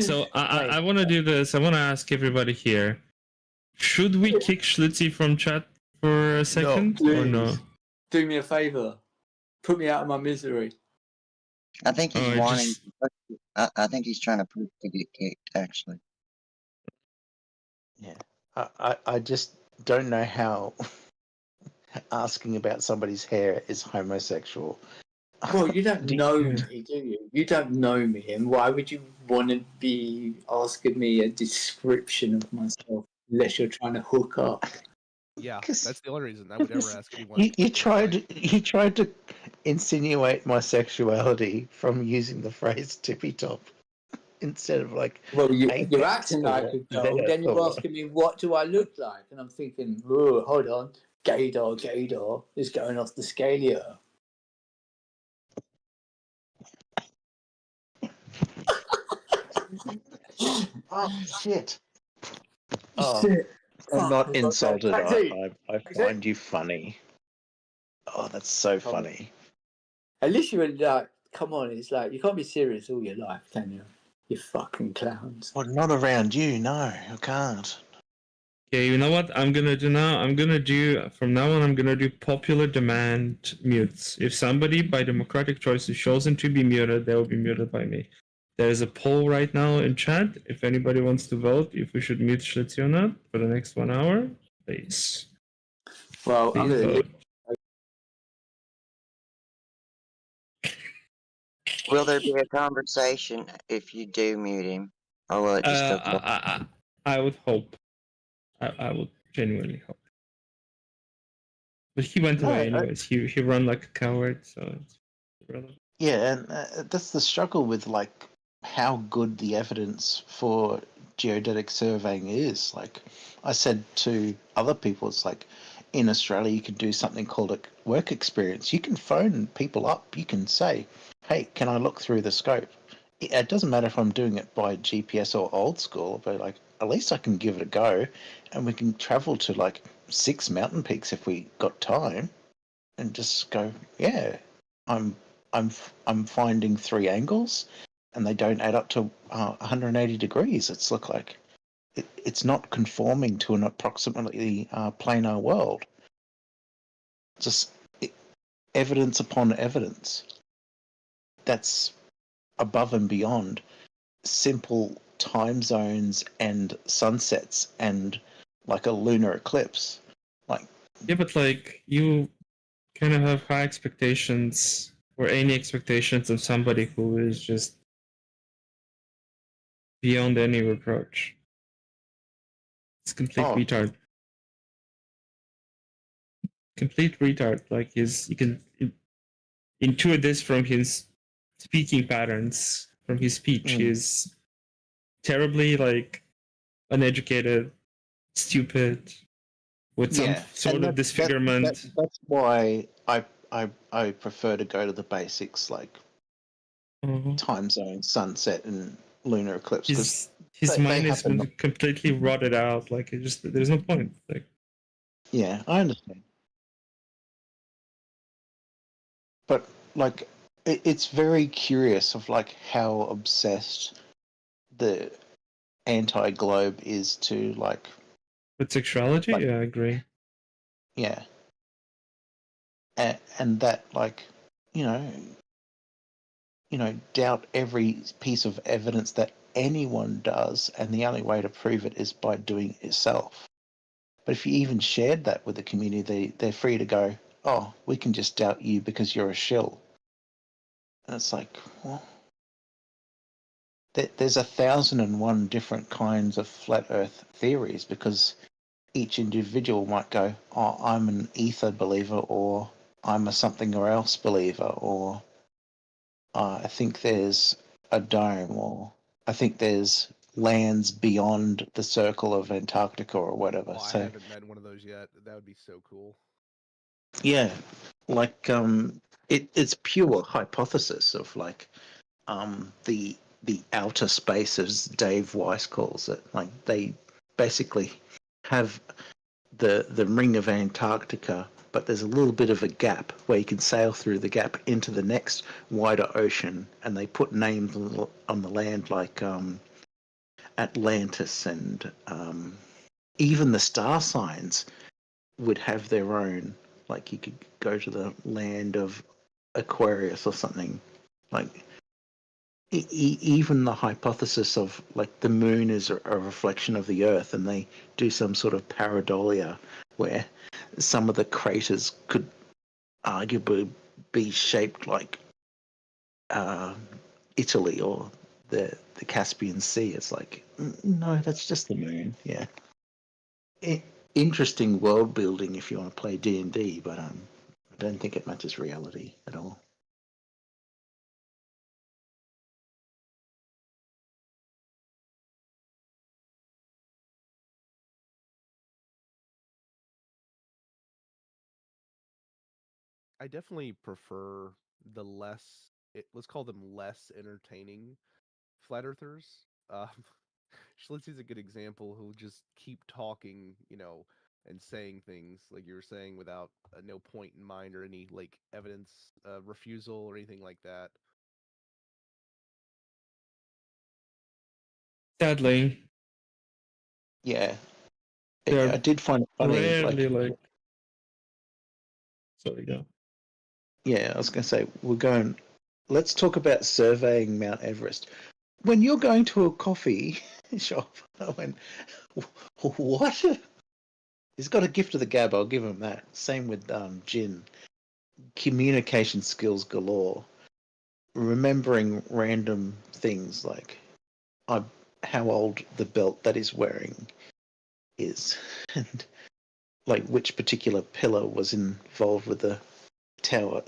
F: So I want to do this. I want to ask everybody here. Should we kick Schlitzy from chat for a second or no?
S: Do me a favor. Put me out of my misery.
L: I think he's
F: Oh,
L: wanting. I think he's trying to prove to get kicked. Actually,
A: Yeah, I just don't know how asking about somebody's hair is homosexual.
S: Well, you don't know me, do you? You don't know me, and why would you want to be asking me a description of myself?
K: unless you're trying to hook up.
J: Yeah,
A: 'Cause-
J: that's the only reason I would ever ask anyone.
A: You tried to insinuate my sexuality from using the phrase tippy top instead of like.
K: Well, you're
A: apex
K: acting like a
A: or
K: girl.
A: zenith
K: Then you're
A: or-
K: asking me, what do I look like? And I'm thinking, oh, hold on. Gaydar is going off the scale here.
A: Oh shit! Oh,
K: Shit.
A: I'm not
K: Fuck.
A: insulted.
K: Taxi.
A: I find you funny. Oh, that's so funny.
K: At least you were like, come on, it's like, you can't be serious all your life, can you? You fucking clowns.
A: Well, not around you. No, I can't.
F: Okay, you know what I'm gonna do now? From now on, I'm gonna do popular demand mutes. If somebody by democratic choice is chosen to be muted, they will be muted by me. There's a poll right now in chat. If anybody wants to vote, if we should mute Schlitzie or not for the next 1 hour, please.
K: Well, I'm
F: Please
K: going to
F: vote.
L: Will there be a conversation if you do mute him? Or will it just go?
F: I would hope. I would genuinely hope. But he went away anyways. He ran like a coward, so it's irrelevant.
A: Yeah, and that's the struggle with like how good the evidence for geodetic surveying is. Like I said to other people, it's like in Australia you can do something called a work experience. You can phone people up. You can say, "Hey, can I look through the scope?" It doesn't matter if I'm doing it by GPS or old school, but like at least I can give it a go, and we can travel to like 6 mountain peaks if we got time, and just go, yeah, I'm finding 3 angles, and they don't add up to 180 degrees. It's look like it's not conforming to an approximately planar world. Just evidence upon evidence. That's above and beyond simple time zones and sunsets and like a lunar eclipse. Like
F: Yeah, but like you kind of have high expectations or any expectations of somebody who is just beyond any reproach. It's complete retard. Complete retard. Like you can intuit this from his speaking patterns, from his speech. He's terribly like uneducated, stupid, with some sort of disfigurement.
A: That's why I prefer to go to the basics like time zone, sunset, and lunar eclipse.
F: His mind has been completely rotted out. Like it just there's no point. Like
A: yeah, I understand, but like it's very curious of like how obsessed the anti-globe is to like
F: with sexuality. Yeah, I agree.
A: Yeah, and that like you know doubt every piece of evidence that anyone does, and the only way to prove it is by doing it yourself. But if you even shared that with the community, they're free to go, oh, we can just doubt you because you're a shill. And it's like, well, there's 1,001 different kinds of flat Earth theories because each individual might go, oh, I'm an ether believer, or I'm a something or else believer, or I think there's a dome, or I think there's lands beyond the circle of Antarctica or whatever.
J: Oh, I
A: So
J: haven't met one of those yet. That would be so cool.
A: yeah, like it's pure hypothesis of like the outer space, as Dave Weiss calls it. Like they basically have the ring of Antarctica, but there's a little bit of a gap where you can sail through the gap into the next wider ocean, and they put names on the land like Atlantis, and even the star signs would have their own. Like you could go to the land of Aquarius or something. Like even the hypothesis of like the moon is a reflection of the Earth, and they do some sort of pareidolia where some of the craters could arguably be shaped like Italy or the Caspian Sea. It's like no, that's just the moon. Yeah. interesting world building if you want to play D&D, but I don't think it matches reality at all.
J: I definitely prefer the let's call them less entertaining flat earthers. Schlitzy's a good example who'll just keep talking, and saying things like you were saying without no point in mind or any like evidence, refusal or anything like that.
F: Sadly.
A: Yeah.
F: They're
A: I did find it funny.
F: rarely like. Sorry, go.
A: Yeah, I was going to say, let's talk about surveying Mount Everest. When you're going to a coffee shop, I went, what? He's got a gift of the gab, I'll give him that. Same with Jin. Communication skills galore. Remembering random things like how old the belt that he's wearing is, and like which particular pillar was involved with the tower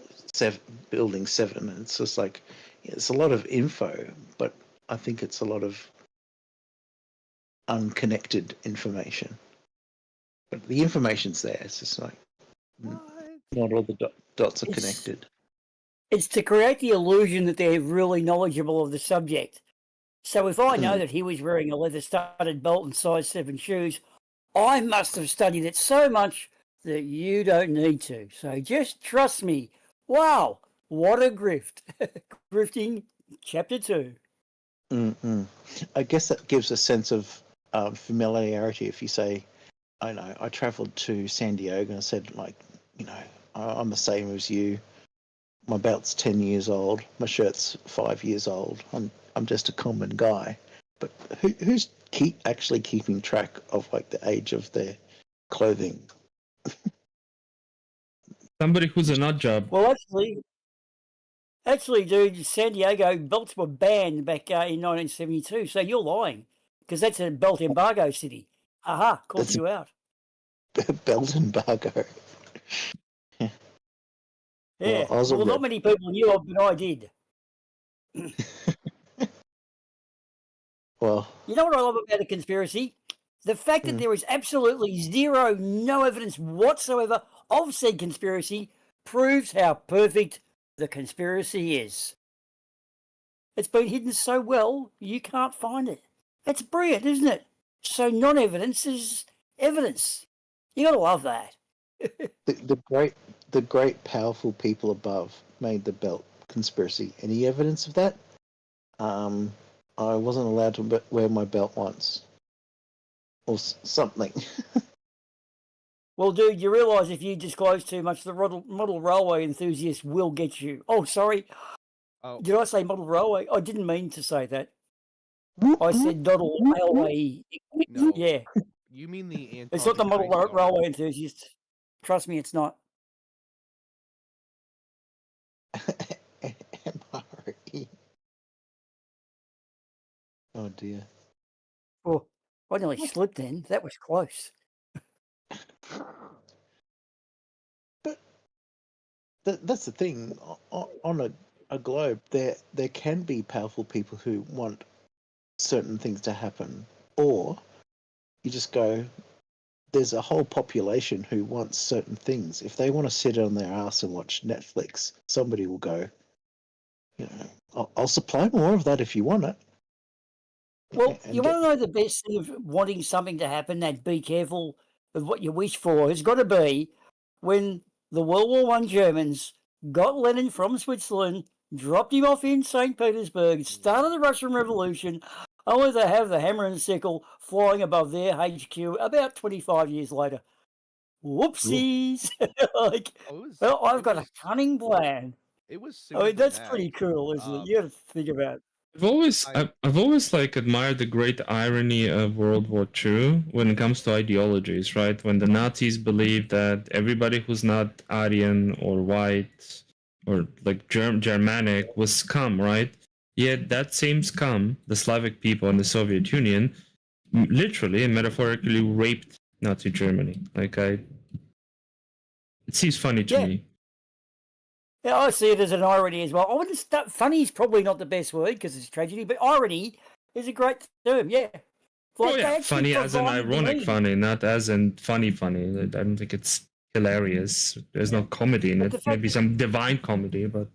A: building 7. And it's just like it's a lot of info, but I think it's a lot of unconnected information. But the information's there. It's just like not all the dots are connected.
C: It's to create the illusion that they're really knowledgeable of the subject. So if I know that he was wearing a leather-studded belt and size 7 shoes, I must have studied it so much that you don't need to. So just trust me. Wow, what a grift. Grifting, chapter 2.
A: I guess that gives a sense of familiarity if you say, I know, I travelled to San Diego and I said, like, I'm the same as you. My belt's 10 years old. My shirt's 5 years old. I'm just a common guy. But who's actually keeping track of like the age of their clothing?
F: Somebody who's a nut job.
C: Well, actually, dude, San Diego belts were banned back in 1972. So you're lying, because that's a belt embargo city. Aha, called you out.
A: Belt embargo.
C: Yeah, well, not many people knew of, but I did.
A: Well,
C: you know what I love about a conspiracy? The fact that there is absolutely no evidence whatsoever of said conspiracy proves how perfect the conspiracy is. It's been hidden so well, you can't find it. That's brilliant, isn't it? So non-evidence is evidence. You gotta love that.
A: the great powerful people above made the belt conspiracy. Any evidence of that? I wasn't allowed to wear my belt once, or something.
C: Well, dude, you realise if you disclose too much, the model railway enthusiast will get you. Oh, sorry.
J: Oh.
C: Did I say model railway? I didn't mean to say that. I said model railway.
J: No.
C: Yeah.
J: You mean the Antarctic
C: It's not the model
J: ice
C: railway enthusiast. Trust me, it's not.
A: MRE. Oh dear.
C: Oh, I nearly slipped then. That was close.
A: But that's the thing. On a globe, there can be powerful people who want certain things to happen, or you just go, there's a whole population who wants certain things. If they want to sit on their ass and watch Netflix, somebody will go, I'll supply more of that if you want it.
C: Well, you want to know the best thing of wanting something to happen, that be careful with what you wish for, has got to be when the World War I Germans got Lenin from Switzerland, dropped him off in St. Petersburg, started the Russian Revolution, only to have the hammer and sickle flying above their HQ about 25 years later. Whoopsies! Well, I've got a cunning plan.
J: It was
C: I mean, that's pretty cool, isn't it? You got to think about it.
F: I've always like admired the great irony of World War II when it comes to ideologies, right? When the Nazis believed that everybody who's not Aryan or white or like Germanic was scum, right? Yet that same scum, the Slavic people in the Soviet Union, literally and metaphorically raped Nazi Germany. It seems funny to me.
C: Yeah, I see it as an irony as well. I wouldn't start. Funny is probably not the best word because it's tragedy, but irony is a great term. Yeah.
F: Oh yeah, funny as an ironic funny, not as in funny. I don't think it's hilarious. There's no comedy in it. Maybe some divine comedy, but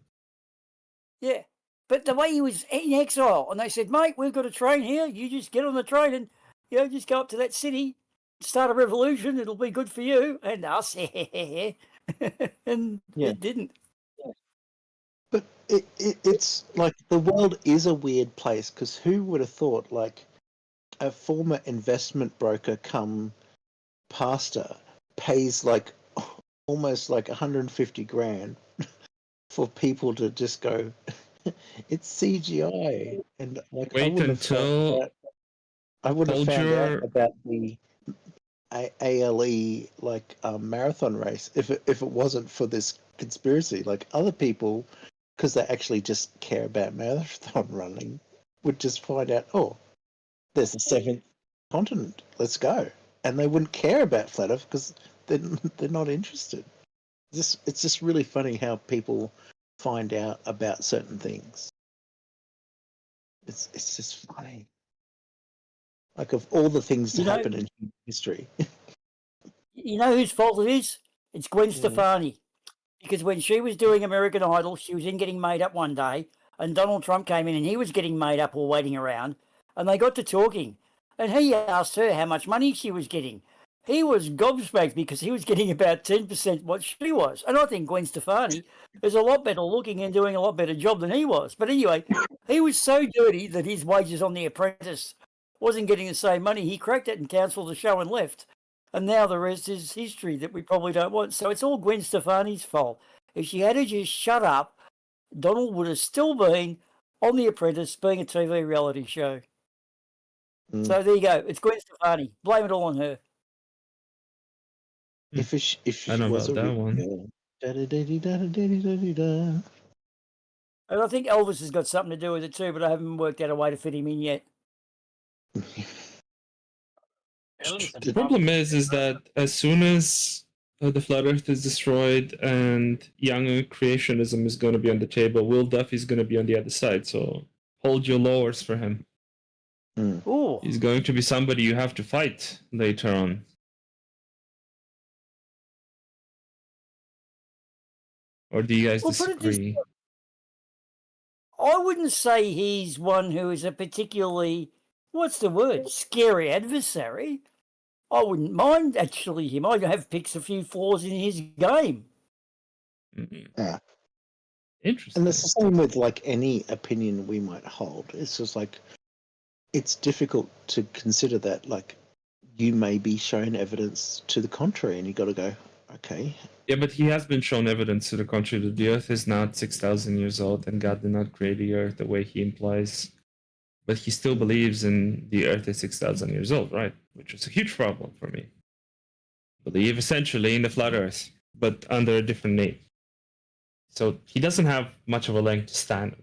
C: yeah. But the way he was in exile, and they said, "Mate, we've got a train here. You just get on the train and just go up to that city, start a revolution. It'll be good for you and us." And it didn't.
A: But it's like the world is a weird place because who would have thought like a former investment broker come pastor pays like almost like 150 grand for people to just go it's CGI and like I wouldn't have found out about the ALE like marathon race if it wasn't for this conspiracy. Like other people, because they actually just care about marathon running, would just find out, oh, there's a seventh continent, let's go, and they wouldn't care about flat Earth because they're not interested. It's just really funny how people find out about certain things. It's just funny. Like of all the things to happen in history.
C: You know whose fault it is? It's Gwen Stefani. Because when she was doing American Idol, she was in getting made up one day, and Donald Trump came in and he was getting made up or waiting around, and they got to talking. And he asked her how much money she was getting. He was gobsmacked because he was getting about 10% what she was. And I think Gwen Stefani is a lot better looking and doing a lot better job than he was. But anyway, he was so dirty that his wages on The Apprentice wasn't getting the same money. He cracked it and cancelled the show and left. And now the rest is history that we probably don't want. So it's all Gwen Stefani's fault. If she had to just shut up, Donald would have still been on The Apprentice being a TV reality show. So there you go. It's Gwen Stefani. Blame it all on her.
A: If she
F: I don't know
A: was
F: about
A: a
F: that one.
A: girl. Da-da-da-dee-da-da-da-da-da-da.
C: And I think Elvis has got something to do with it too, but I haven't worked out a way to fit him in yet.
F: The problem is that as soon as the flat Earth is destroyed and younger creationism is going to be on the table, Will Duffy's going to be on the other side. So hold your lowers for him.
C: Ooh.
F: He's going to be somebody you have to fight later on. Or do you guys disagree?
C: I wouldn't say he's one who is a particularly, what's the word, scary adversary. I wouldn't mind actually him. I have picked a few flaws in his game.
A: Yeah.
F: Interesting.
A: And it's the same with like any opinion we might hold. It's just like it's difficult to consider that like you may be shown evidence to the contrary, and you got to go, okay.
F: Yeah, but he has been shown evidence to the contrary that the Earth is not 6,000 years old, and God did not create the Earth the way he implies. But he still believes in the Earth is 6,000 years old, right? Which is a huge problem for me. Believe essentially in the flat Earth, but under a different name. So he doesn't have much of a leg to stand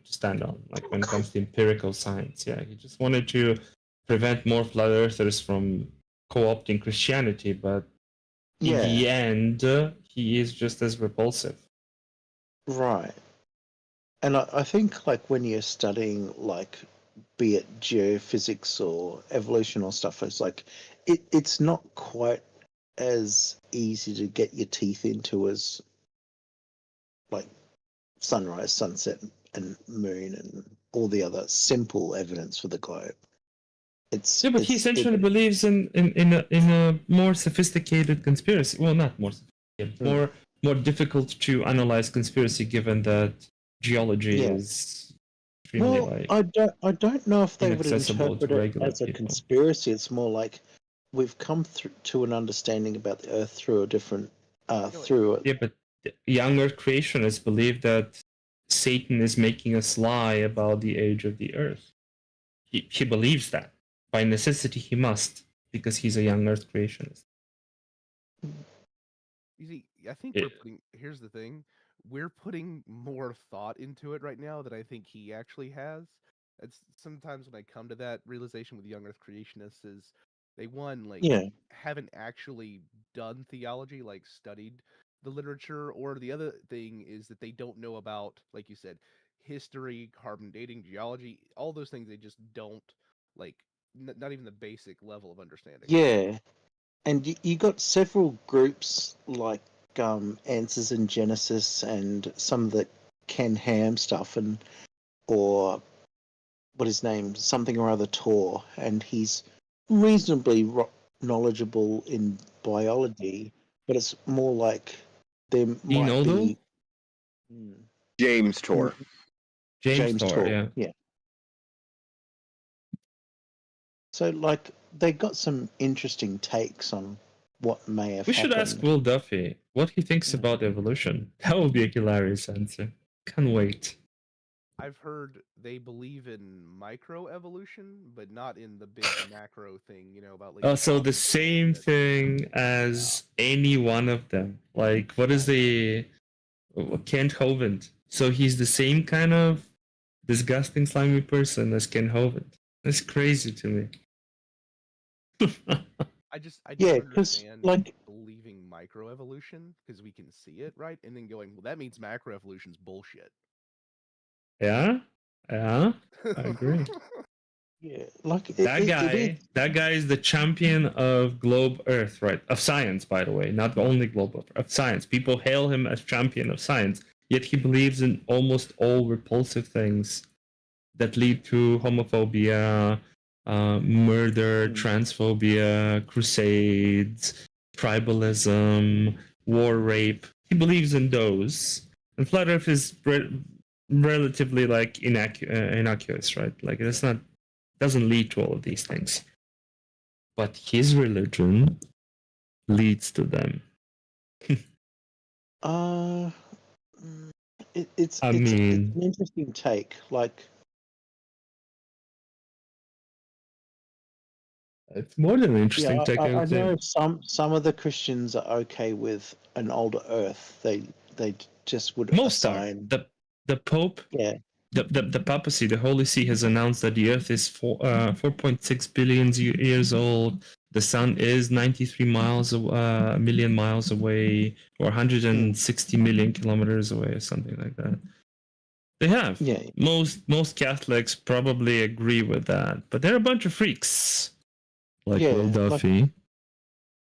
F: on, like when it comes to empirical science. Yeah, he just wanted to prevent more flat earthers from co-opting Christianity, but in the end, he is just as repulsive.
A: Right. And I think like when you're studying like be it geophysics or evolution or stuff, it's like it's not quite as easy to get your teeth into as like sunrise, sunset, and moon, and all the other simple evidence for the globe.
F: Yeah, but he essentially believes in a more sophisticated conspiracy. Well, not more sophisticated, more difficult to analyze conspiracy, given that geology is extremely
A: I don't know if they would
F: inaccessible to
A: interpret it
F: regular
A: as a
F: people.
A: conspiracy. It's more like we've come to an understanding about the Earth through a different
F: Yeah, but younger creationists believe that Satan is making us lie about the age of the Earth. He believes that. By necessity, he must, because he's a young Earth creationist.
J: You see, I think here's the thing. We're putting more thought into it right now than I think he actually has. It's sometimes when I come to that realization with young Earth creationists is They like
A: Yeah.
J: haven't actually done theology, like studied the literature, or the other thing is that they don't know about, like you said, history, carbon dating, geology, all those things. They just don't like not even the basic level of understanding.
A: Yeah. And you got several groups like Answers in Genesis and some of the Ken Ham stuff, and or what his name, something or other Tor, and he's reasonably knowledgeable in biology, but it's more like there might
F: Aldo?
A: be
R: James Tor.
F: James Tor,
A: yeah. So like they got some interesting takes on what may have
F: We should
A: happened.
F: ask Will Duffy what he thinks about evolution. That would be a hilarious answer. Can't wait.
J: I've heard they believe in microevolution, but not in the big macro thing, about like
F: So the same thing as any one of them. Like, what is the Kent Hovind? So he's the same kind of disgusting, slimy person as Kent Hovind. That's crazy to me.
J: I don't
A: Yeah, 'cause,
J: understand
A: like-
J: believing microevolution because we can see it, right? And then going, well, that means macroevolution's bullshit.
F: Yeah, I agree.
A: Yeah, like
F: That guy is the champion of globe Earth, right? Of science, by the way, not only globe Earth, of science. People hail him as champion of science, yet he believes in almost all repulsive things that lead to homophobia, murder, transphobia, crusades, tribalism, war, rape. He believes in those, and flat Earth is relatively like innocuous, right? Like it's not doesn't lead to all of these things, but his religion leads to them.
A: It's
F: I
A: it's
F: mean,
A: an interesting take. Like,
F: it's more than an interesting take.
A: I know some of the Christians are okay with an older Earth. They just would
F: Most
A: assign
F: are. The Pope.
A: Yeah.
F: The papacy, the Holy See, has announced that the Earth is 4.6 billion years old. The Sun is 93 million miles away, or 160 million kilometers away, or something like that. They have.
A: Yeah.
F: Most Catholics probably agree with that, but they're a bunch of freaks, like
A: Yeah,
F: Will
A: like-
F: Duffy,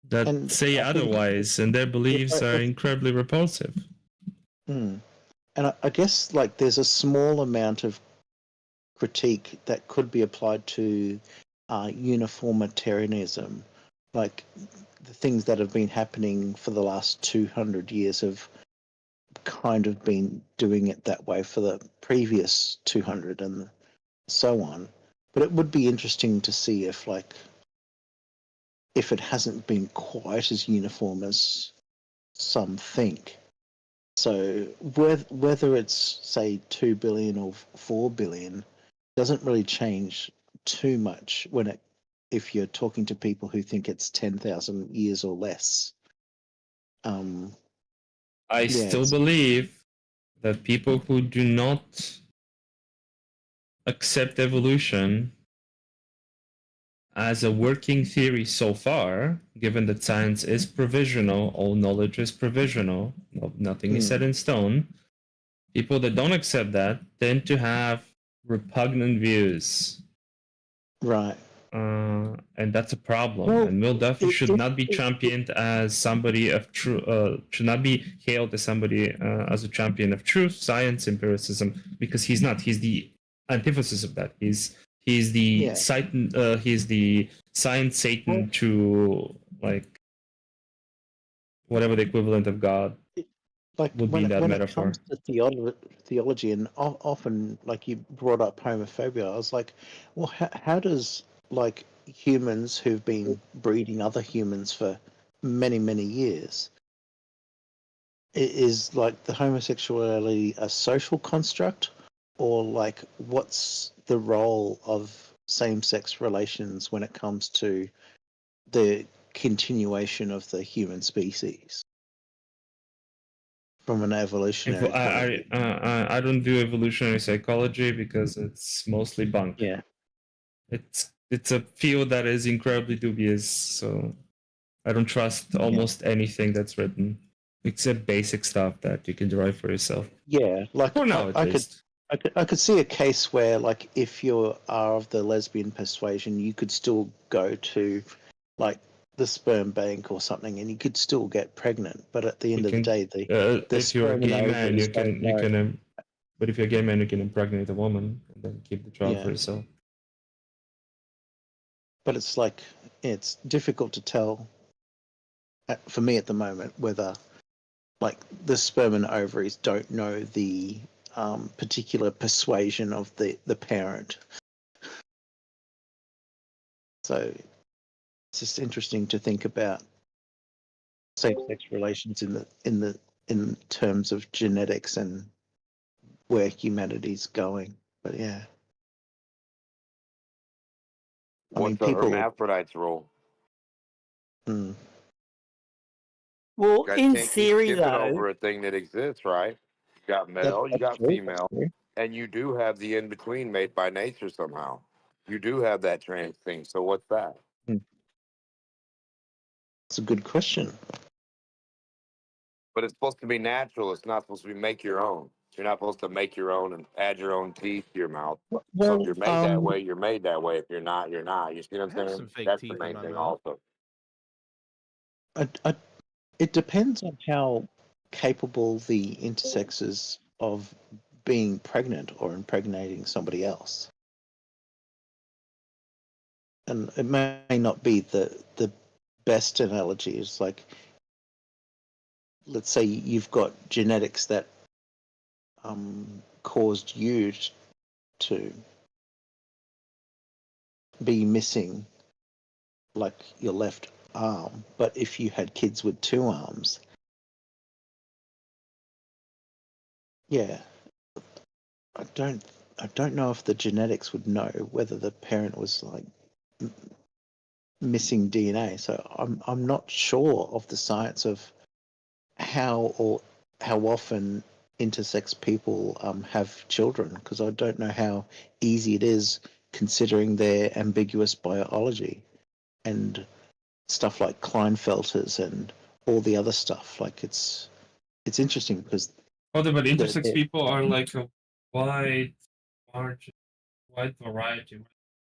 F: that
A: And
F: say
A: I think
F: otherwise, and their beliefs are incredibly repulsive.
A: And I guess like there's a small amount of critique that could be applied to uniformitarianism, like the things that have been happening for the last 200 years have kind of been doing it that way for the previous 200 and so on. But it would be interesting to see if it hasn't been quite as uniform as some think. So whether it's say 2 billion or 4 billion doesn't really change too much if you're talking to people who think it's 10,000 years or less.
F: I still believe that people who do not accept evolution as a working theory so far, given that science is provisional, all knowledge is provisional, nothing is set in stone, people that don't accept that tend to have repugnant views.
A: Right.
F: And that's a problem.
A: Well,
F: and Will Duffy should not be championed as somebody of truth, should not be hailed as somebody as a champion of truth, science, empiricism, because he's not. He's the antithesis of that. He's the Satan. He's the science Satan to like whatever the equivalent of God
A: Like
F: would be in that
A: when
F: metaphor.
A: it comes to theology, and often like you brought up homophobia, I was like, well, how does like humans who've been breeding other humans for many years, is like the homosexuality a social construct, or like what's the role of same-sex relations when it comes to the continuation of the human species from an evolutionary point of view?
F: I don't do evolutionary psychology because it's mostly bunk.
A: Yeah.
F: It's it's a field that is incredibly dubious. So I don't trust almost anything that's written, except basic stuff that you can derive for yourself.
A: Yeah, like
F: For now, at least.
A: I could see a case where, like, if you are of the lesbian persuasion, you could still go to, like, the sperm bank or something, and you could still get pregnant. But at the end of the day, the
F: If you're a
A: sperm and
F: gay man,
A: ovaries
F: you can
A: don't know.
F: but if you're a gay man, you can impregnate a woman and then keep the child for
A: Yeah.
F: yourself.
A: But it's like it's difficult to tell for me at the moment whether, like, the sperm and ovaries don't know the particular persuasion of the parent. So it's just interesting to think about same-sex relations in terms of genetics and where humanity's going. But yeah, I mean,
N: What's the
A: people.
N: hermaphrodites role?
A: Hmm.
C: Well,
N: You guys
C: in
N: can't keep
C: theory,
N: skipping
C: though,
N: over a thing that exists, right? You got male, you
A: That's
N: got
A: true.
N: female, and you do have the in between made by nature somehow. You do have that trans thing. So what's that?
A: It's a good question.
N: But it's supposed to be natural. It's not supposed to be make your own. You're not supposed to make your own and add your own teeth to your mouth. So
A: Well,
N: if you're made that way, you're made that way. If you're not, you're not. You see what I'm
J: I have
N: saying?
J: some fake
N: That's the
J: teeth in
N: main
J: my
N: thing
J: mouth.
N: also.
A: It depends on how capable the intersex is of being pregnant or impregnating somebody else. And it may not be the best analogy. It's like, let's say you've got genetics that caused you to be missing, like, your left arm, but if you had kids with two arms, yeah, I don't know if the genetics would know whether the parent was, like, missing DNA. So I'm not sure of the science of how often intersex people have children, because I don't know how easy it is considering their ambiguous biology and stuff like Klinefelters and all the other stuff. Like, it's interesting because
F: But intersex
A: they're-
F: people are like a wide variety of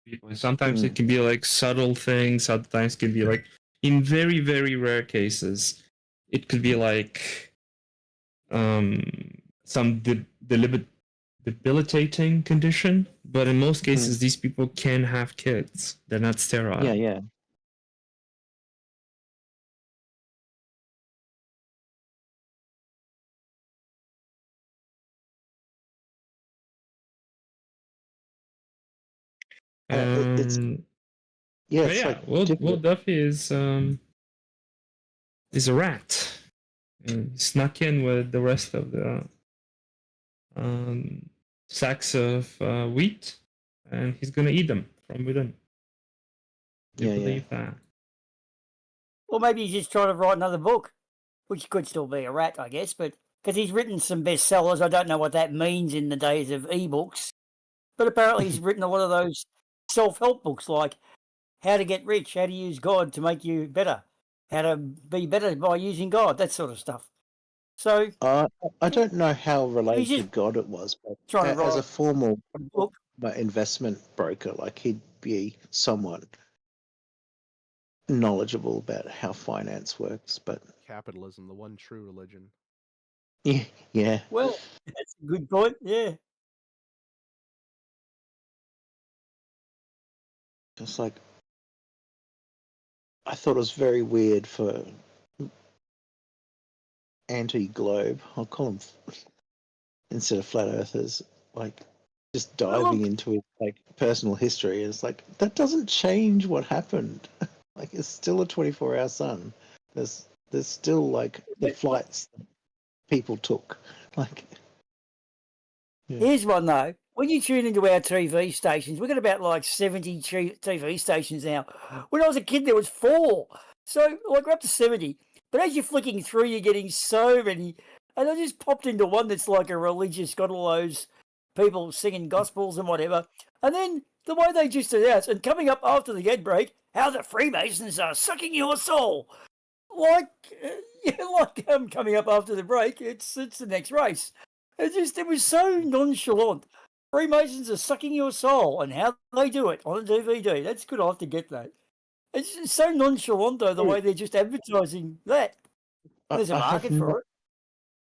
F: people. Sometimes it can be like subtle things. Sometimes it can be like, in very, very rare cases, it could be like some debilitating condition. But in most cases, these people can have kids. They're not sterile.
A: yeah. It's
F: yeah,
A: like
F: Will Duffy is a rat. And he snuck in with the rest of the sacks of wheat, and he's gonna eat them from within. Do you believe that?
C: or maybe he's just trying to write another book, which could still be a rat, I guess, but because he's written some bestsellers. I don't know what that means in the days of ebooks, but apparently he's written a lot of those self-help books, like how to get rich, how to use God to make you better, how to be better by using God, that sort of stuff. So
A: I don't know how
C: he's
A: related to
C: just
A: God it was, but
C: trying to
A: as a
C: write
A: formal
C: a book.
A: investment broker, like, he'd be somewhat knowledgeable about how finance works. But
J: Capitalism, the one true religion.
A: yeah.
C: Well, that's a good point. Yeah.
A: Just like, I thought it was very weird for anti-globe, I'll call them, instead of flat earthers, like, just diving into his, like, personal history. And it's like, that doesn't change what happened. Like, it's still a 24-hour sun. There's still, like, the flights that people took. Like,
C: Here's one though. When you tune into our TV stations, we've got about like 70 TV stations now. When I was a kid, there was 4. So like, we're up to 70. But as you're flicking through, you're getting so many. And I just popped into one that's like a religious, got all those people singing gospels and whatever. And then the way they just announced, and coming up after the ad break, how the Freemasons are sucking your soul. Like, coming up after the break, it's the next race. It was so nonchalant. Freemasons are sucking your soul, and how they do it on a DVD. That's good. I'll have to get that. It's just so nonchalant, though, the way they're just advertising that. There's a market for it.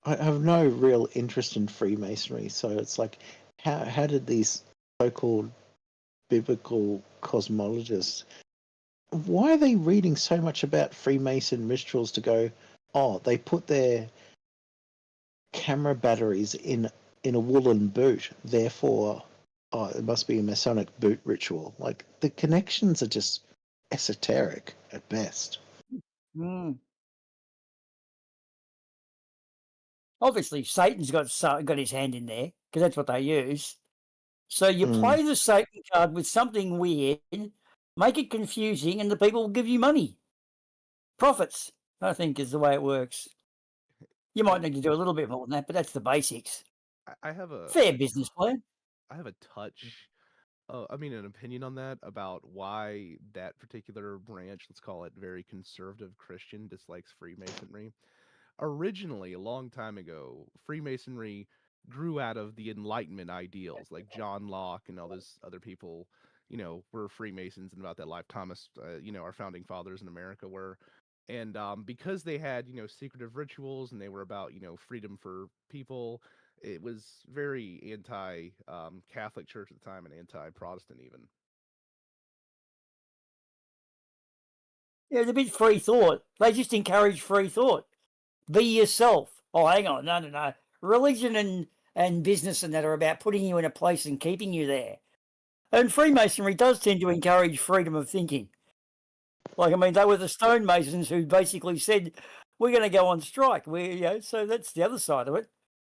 A: I have no real interest in Freemasonry, so it's like, how did these so-called biblical cosmologists, why are they reading so much about Freemason rituals to go, oh, they put their camera batteries in a woolen boot, therefore, oh, it must be a Masonic boot ritual. Like, the connections are just esoteric at best.
C: Obviously, Satan's got his hand in there, because that's what they use. So you play the Satan card with something weird, make it confusing, and the people will give you money. Profits, I think, is the way it works. You might need to do a little bit more than that, but that's the basics.
J: I have a
C: fair business plan.
J: I have a touch, an opinion on that about why that particular branch, let's call it very conservative Christian, dislikes Freemasonry. Originally, a long time ago, Freemasonry grew out of the Enlightenment ideals, like John Locke and all those other people, were Freemasons and about that life. Thomas, our founding fathers in America were. And because they had, secretive rituals and they were about, freedom for people, it was very anti-Catholic Church at the time and anti-Protestant even.
C: Yeah, it's a bit free thought. They just encourage free thought. Be yourself. Oh, hang on. No. Religion and business and that are about putting you in a place and keeping you there. And Freemasonry does tend to encourage freedom of thinking. Like, they were the stonemasons who basically said, we're going to go on strike. So that's the other side of it.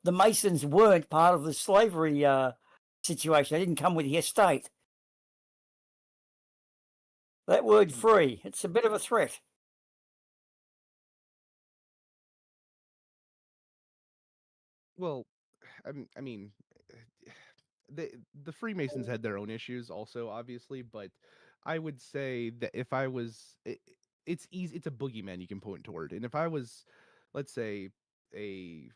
C: The Masons weren't part of the slavery situation. They didn't come with the estate. That word free, it's a bit of a threat.
J: Well, the Freemasons had their own issues also, obviously, but I would say that if I was, it's easy, it's a boogeyman you can point toward. And if I was, let's say, a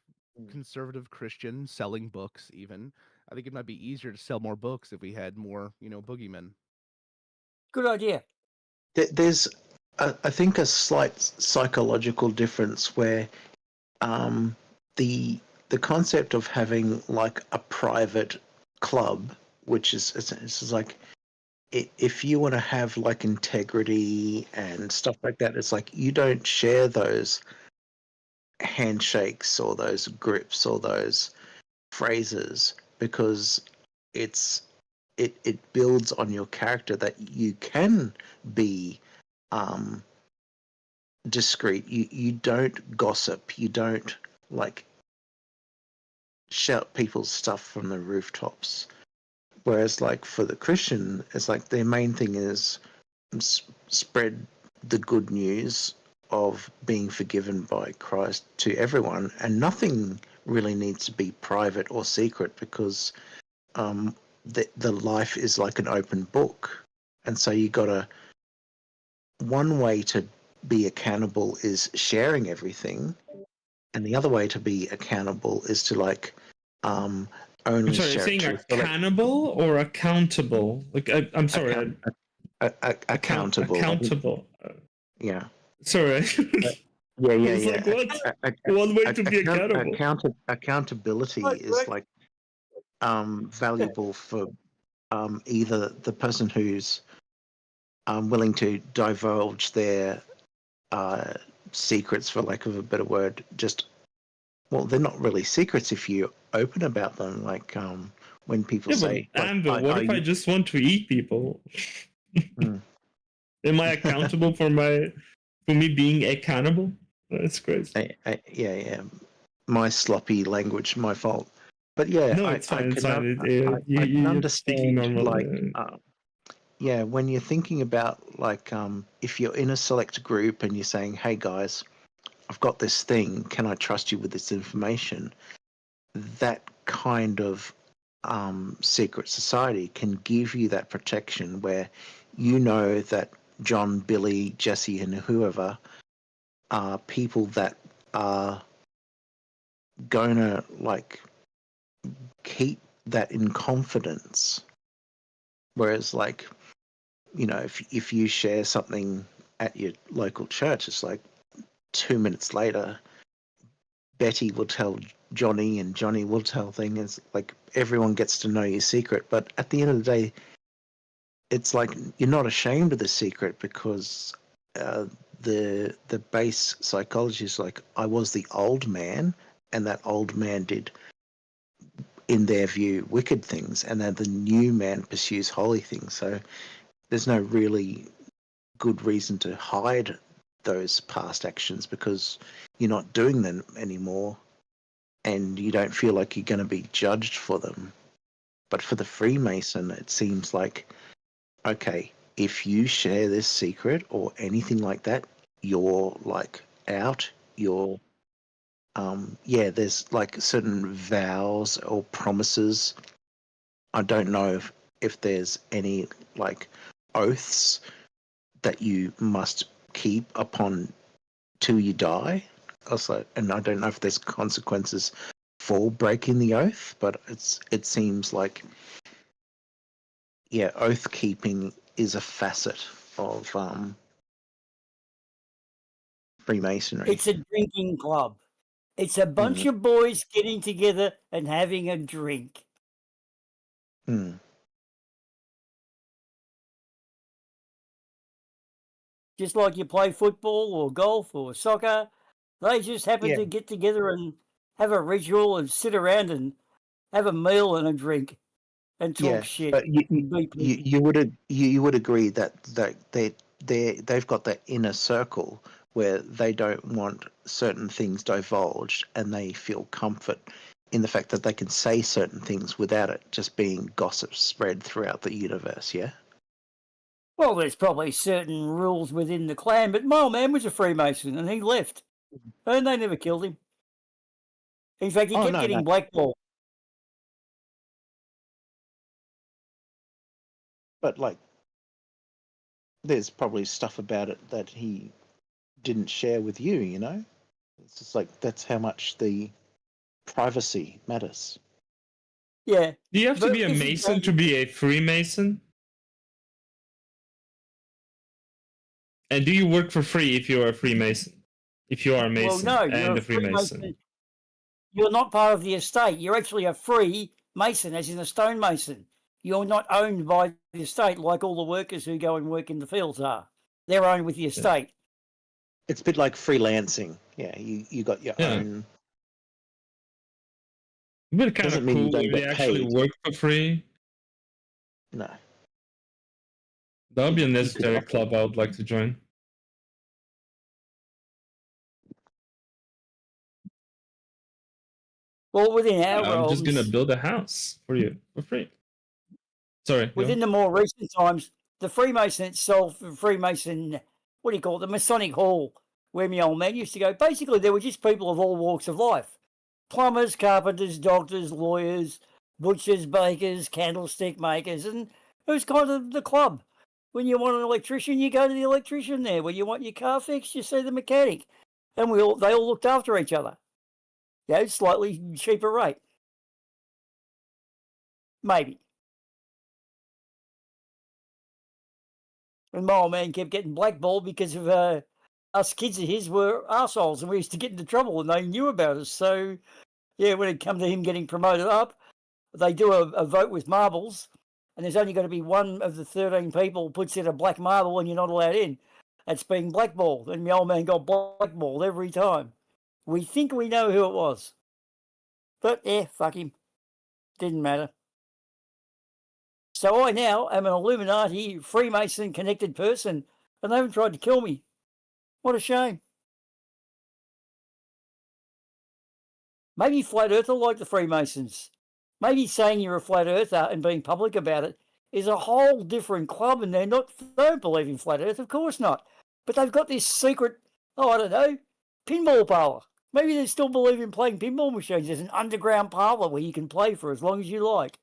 J: conservative Christian selling books even, I think it might be easier to sell more books if we had more, boogeymen.
C: Good idea.
A: There's, I think, a slight psychological difference where the concept of having like a private club, which is like, if you want to have like integrity and stuff like that, it's like you don't share those handshakes or those grips or those phrases, because it builds on your character that you can be discreet. You don't gossip. You don't like shout people's stuff from the rooftops. Whereas like for the Christian, it's like their main thing is spread the good news of being forgiven by Christ to everyone, and nothing really needs to be private or secret, because the life is like an open book. And so you gotta, one way to be accountable is sharing everything, and the other way to be accountable is to like only
F: I'm sorry,
A: share
F: you're saying
A: it to
F: accountable or accountable? Like I'm sorry,
A: accountable.
F: Accountable.
A: Yeah.
F: Sorry.
A: Yeah.
F: It's like, what? One way to be accountable.
A: Accountability is like valuable for either the person who's willing to divulge their secrets, for lack of a better word. They're not really secrets if you open about them. Like when people say,
F: but Anvil, what if I just want to eat people? Am I accountable for me being accountable? That's crazy.
A: Yeah. My sloppy language, my fault. But yeah,
F: no,
A: I can understand. Like, when you're thinking about like, if you're in a select group and you're saying, "Hey guys, I've got this thing. Can I trust you with this information?" That kind of secret society can give you that protection where you know that John, Billy, Jesse, and whoever are people that are gonna like keep that in confidence. Whereas, like, you know, if you share something at your local church, it's like 2 minutes later, Betty will tell Johnny, and Johnny will tell things. Like everyone gets to know your secret, but at the end of the day, it's like you're not ashamed of the secret because the base psychology is like I was the old man, and that old man did, in their view, wicked things, and then the new man pursues holy things. So there's no really good reason to hide those past actions because you're not doing them anymore, and you don't feel like you're going to be judged for them. But for the Freemason, it seems like, okay, if you share this secret or anything like that, you're like out. You're there's like certain vows or promises. I don't know if there's any like oaths that you must keep upon till you die. Also, and I don't know if there's consequences for breaking the oath, but it seems like oath keeping is a facet of Freemasonry.
C: It's a drinking club. It's a bunch of boys getting together and having a drink. Just like you play football or golf or soccer, they just happen to get together and have a ritual and sit around and have a meal and a drink and talk shit.
A: But you would agree that they've got that inner circle where they don't want certain things divulged, and they feel comfort in the fact that they can say certain things without it just being gossip spread throughout the universe. Yeah.
C: Well, there's probably certain rules within the clan, but my old man was a Freemason and he left. And they never killed him. In fact, he kept getting blackballed.
A: But, like, there's probably stuff about it that he didn't share with you, you know? It's just like, that's how much the privacy matters.
C: Yeah.
F: Do you have to be a Mason to be a Freemason? And do you work for free if you are a Freemason? If you are a Mason
C: well, no,
F: and a Freemason?
C: You're not part of the estate. You're actually a free Mason, as in a stonemason. You're not owned by the estate like all the workers who go and work in the fields are. They're owned with the estate.
A: It's a bit like freelancing. Yeah, you got your own.
F: But kind of cool if they actually work for free.
A: No.
F: That would be a necessary club I would like to join.
C: Well, within our
F: I'm just going to build a house for you for free. Sorry.
C: Within the more recent times, the Freemason itself, Freemason, what do you call it, the Masonic Hall, where my old man used to go, basically there were just people of all walks of life. Plumbers, carpenters, doctors, lawyers, butchers, bakers, candlestick makers, and it was kind of the club. When you want an electrician, you go to the electrician there. When you want your car fixed, you see the mechanic. And they all looked after each other. Yeah, slightly cheaper rate. Maybe. And my old man kept getting blackballed because of us kids of his were arseholes and we used to get into trouble and they knew about us. So, yeah, when it come to him getting promoted up, they do a vote with marbles and there's only got to be one of the 13 people puts in a black marble and you're not allowed in. That's being blackballed. And my old man got blackballed every time. We think we know who it was. But, fuck him. Didn't matter. So I now am an Illuminati, Freemason connected person, and they haven't tried to kill me. What a shame. Maybe flat earther like the Freemasons. Maybe saying you're a flat earther and being public about it is a whole different club, and they don't believe in flat earth, of course not. But they've got this secret, I don't know, pinball parlour. Maybe they still believe in playing pinball machines. There's an underground parlour where you can play for as long as you like.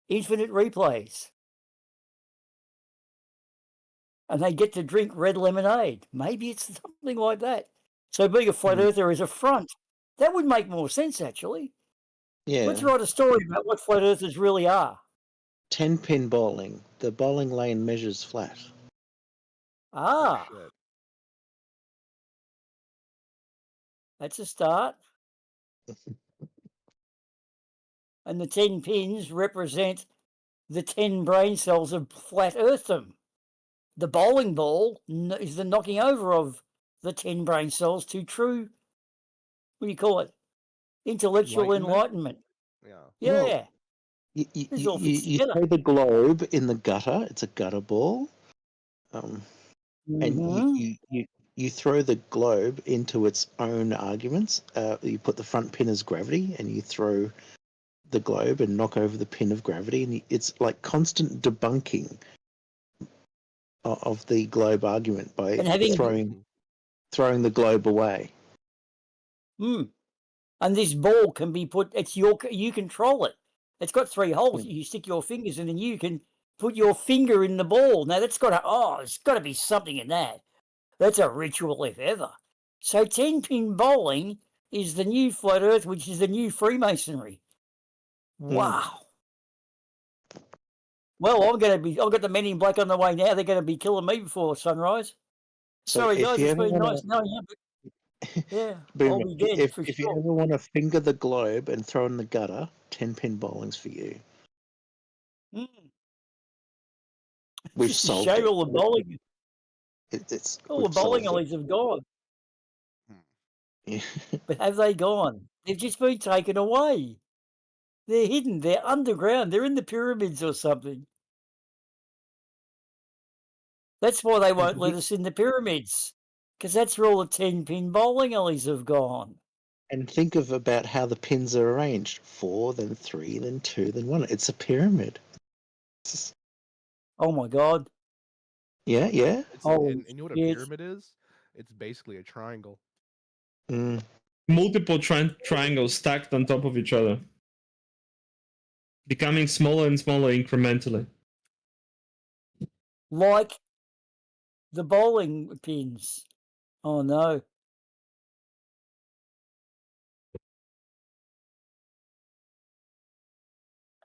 C: infinite replays. And they get to drink red lemonade. Maybe it's something like that. So being a flat earther is a front. That would make more sense, actually.
A: Yeah.
C: Let's write a story about what flat earthers really are.
A: 10-pin bowling. The bowling lane measures flat.
C: Ah.
J: Shit.
C: That's a start. And the 10 pins represent the 10 brain cells of flat earthdom. The bowling ball is the knocking over of the 10 brain cells to true, what do you call it? Intellectual enlightenment.
J: Yeah.
C: Yeah.
A: Well,
C: This all fits
A: you
C: together.
A: throw the globe in the gutter. It's a gutter ball. And you throw the globe into its own arguments. You put the front pin as gravity, and you throw the globe and knock over the pin of gravity, and it's like constant debunking of the globe argument by
C: And
A: throwing the globe away.
C: And this ball can be put. You control it. It's got 3 holes. You stick your fingers in, and you can put your finger in the ball. Now that's there's got to be something in that. That's a ritual if ever. So 10-pin bowling is the new flat Earth, which is the new Freemasonry. Wow. Well, I've got the Men in Black on the way now. They're going to be killing me before sunrise.
A: So
C: Sorry,
A: if
C: guys,
A: you
C: it's
A: ever
C: been
A: wanna-
C: nice knowing you. But yeah,
A: Boom.
C: I'll be dead
A: If
C: for
A: you
C: sure.
A: ever want to finger the globe and throw in the gutter, 10-pin bowling's for you. We've
C: Just to
A: solved
C: show
A: it.
C: all the bowling. All the
A: We've
C: bowling
A: solved it.
C: alleys have gone.
A: Yeah.
C: But have they gone? They've just been taken away. They're hidden. They're underground. They're in the pyramids or something. That's why they won't let us in the pyramids, because that's where all the 10-pin bowling alleys have gone.
A: And think of about how the pins are arranged: 4, then 3, then 2, then 1. It's a pyramid.
C: Oh my God!
A: Yeah.
J: And you know what a pyramid is? It's basically a triangle.
F: Multiple triangles stacked on top of each other, becoming smaller and smaller incrementally.
C: Like the bowling pins. Oh no.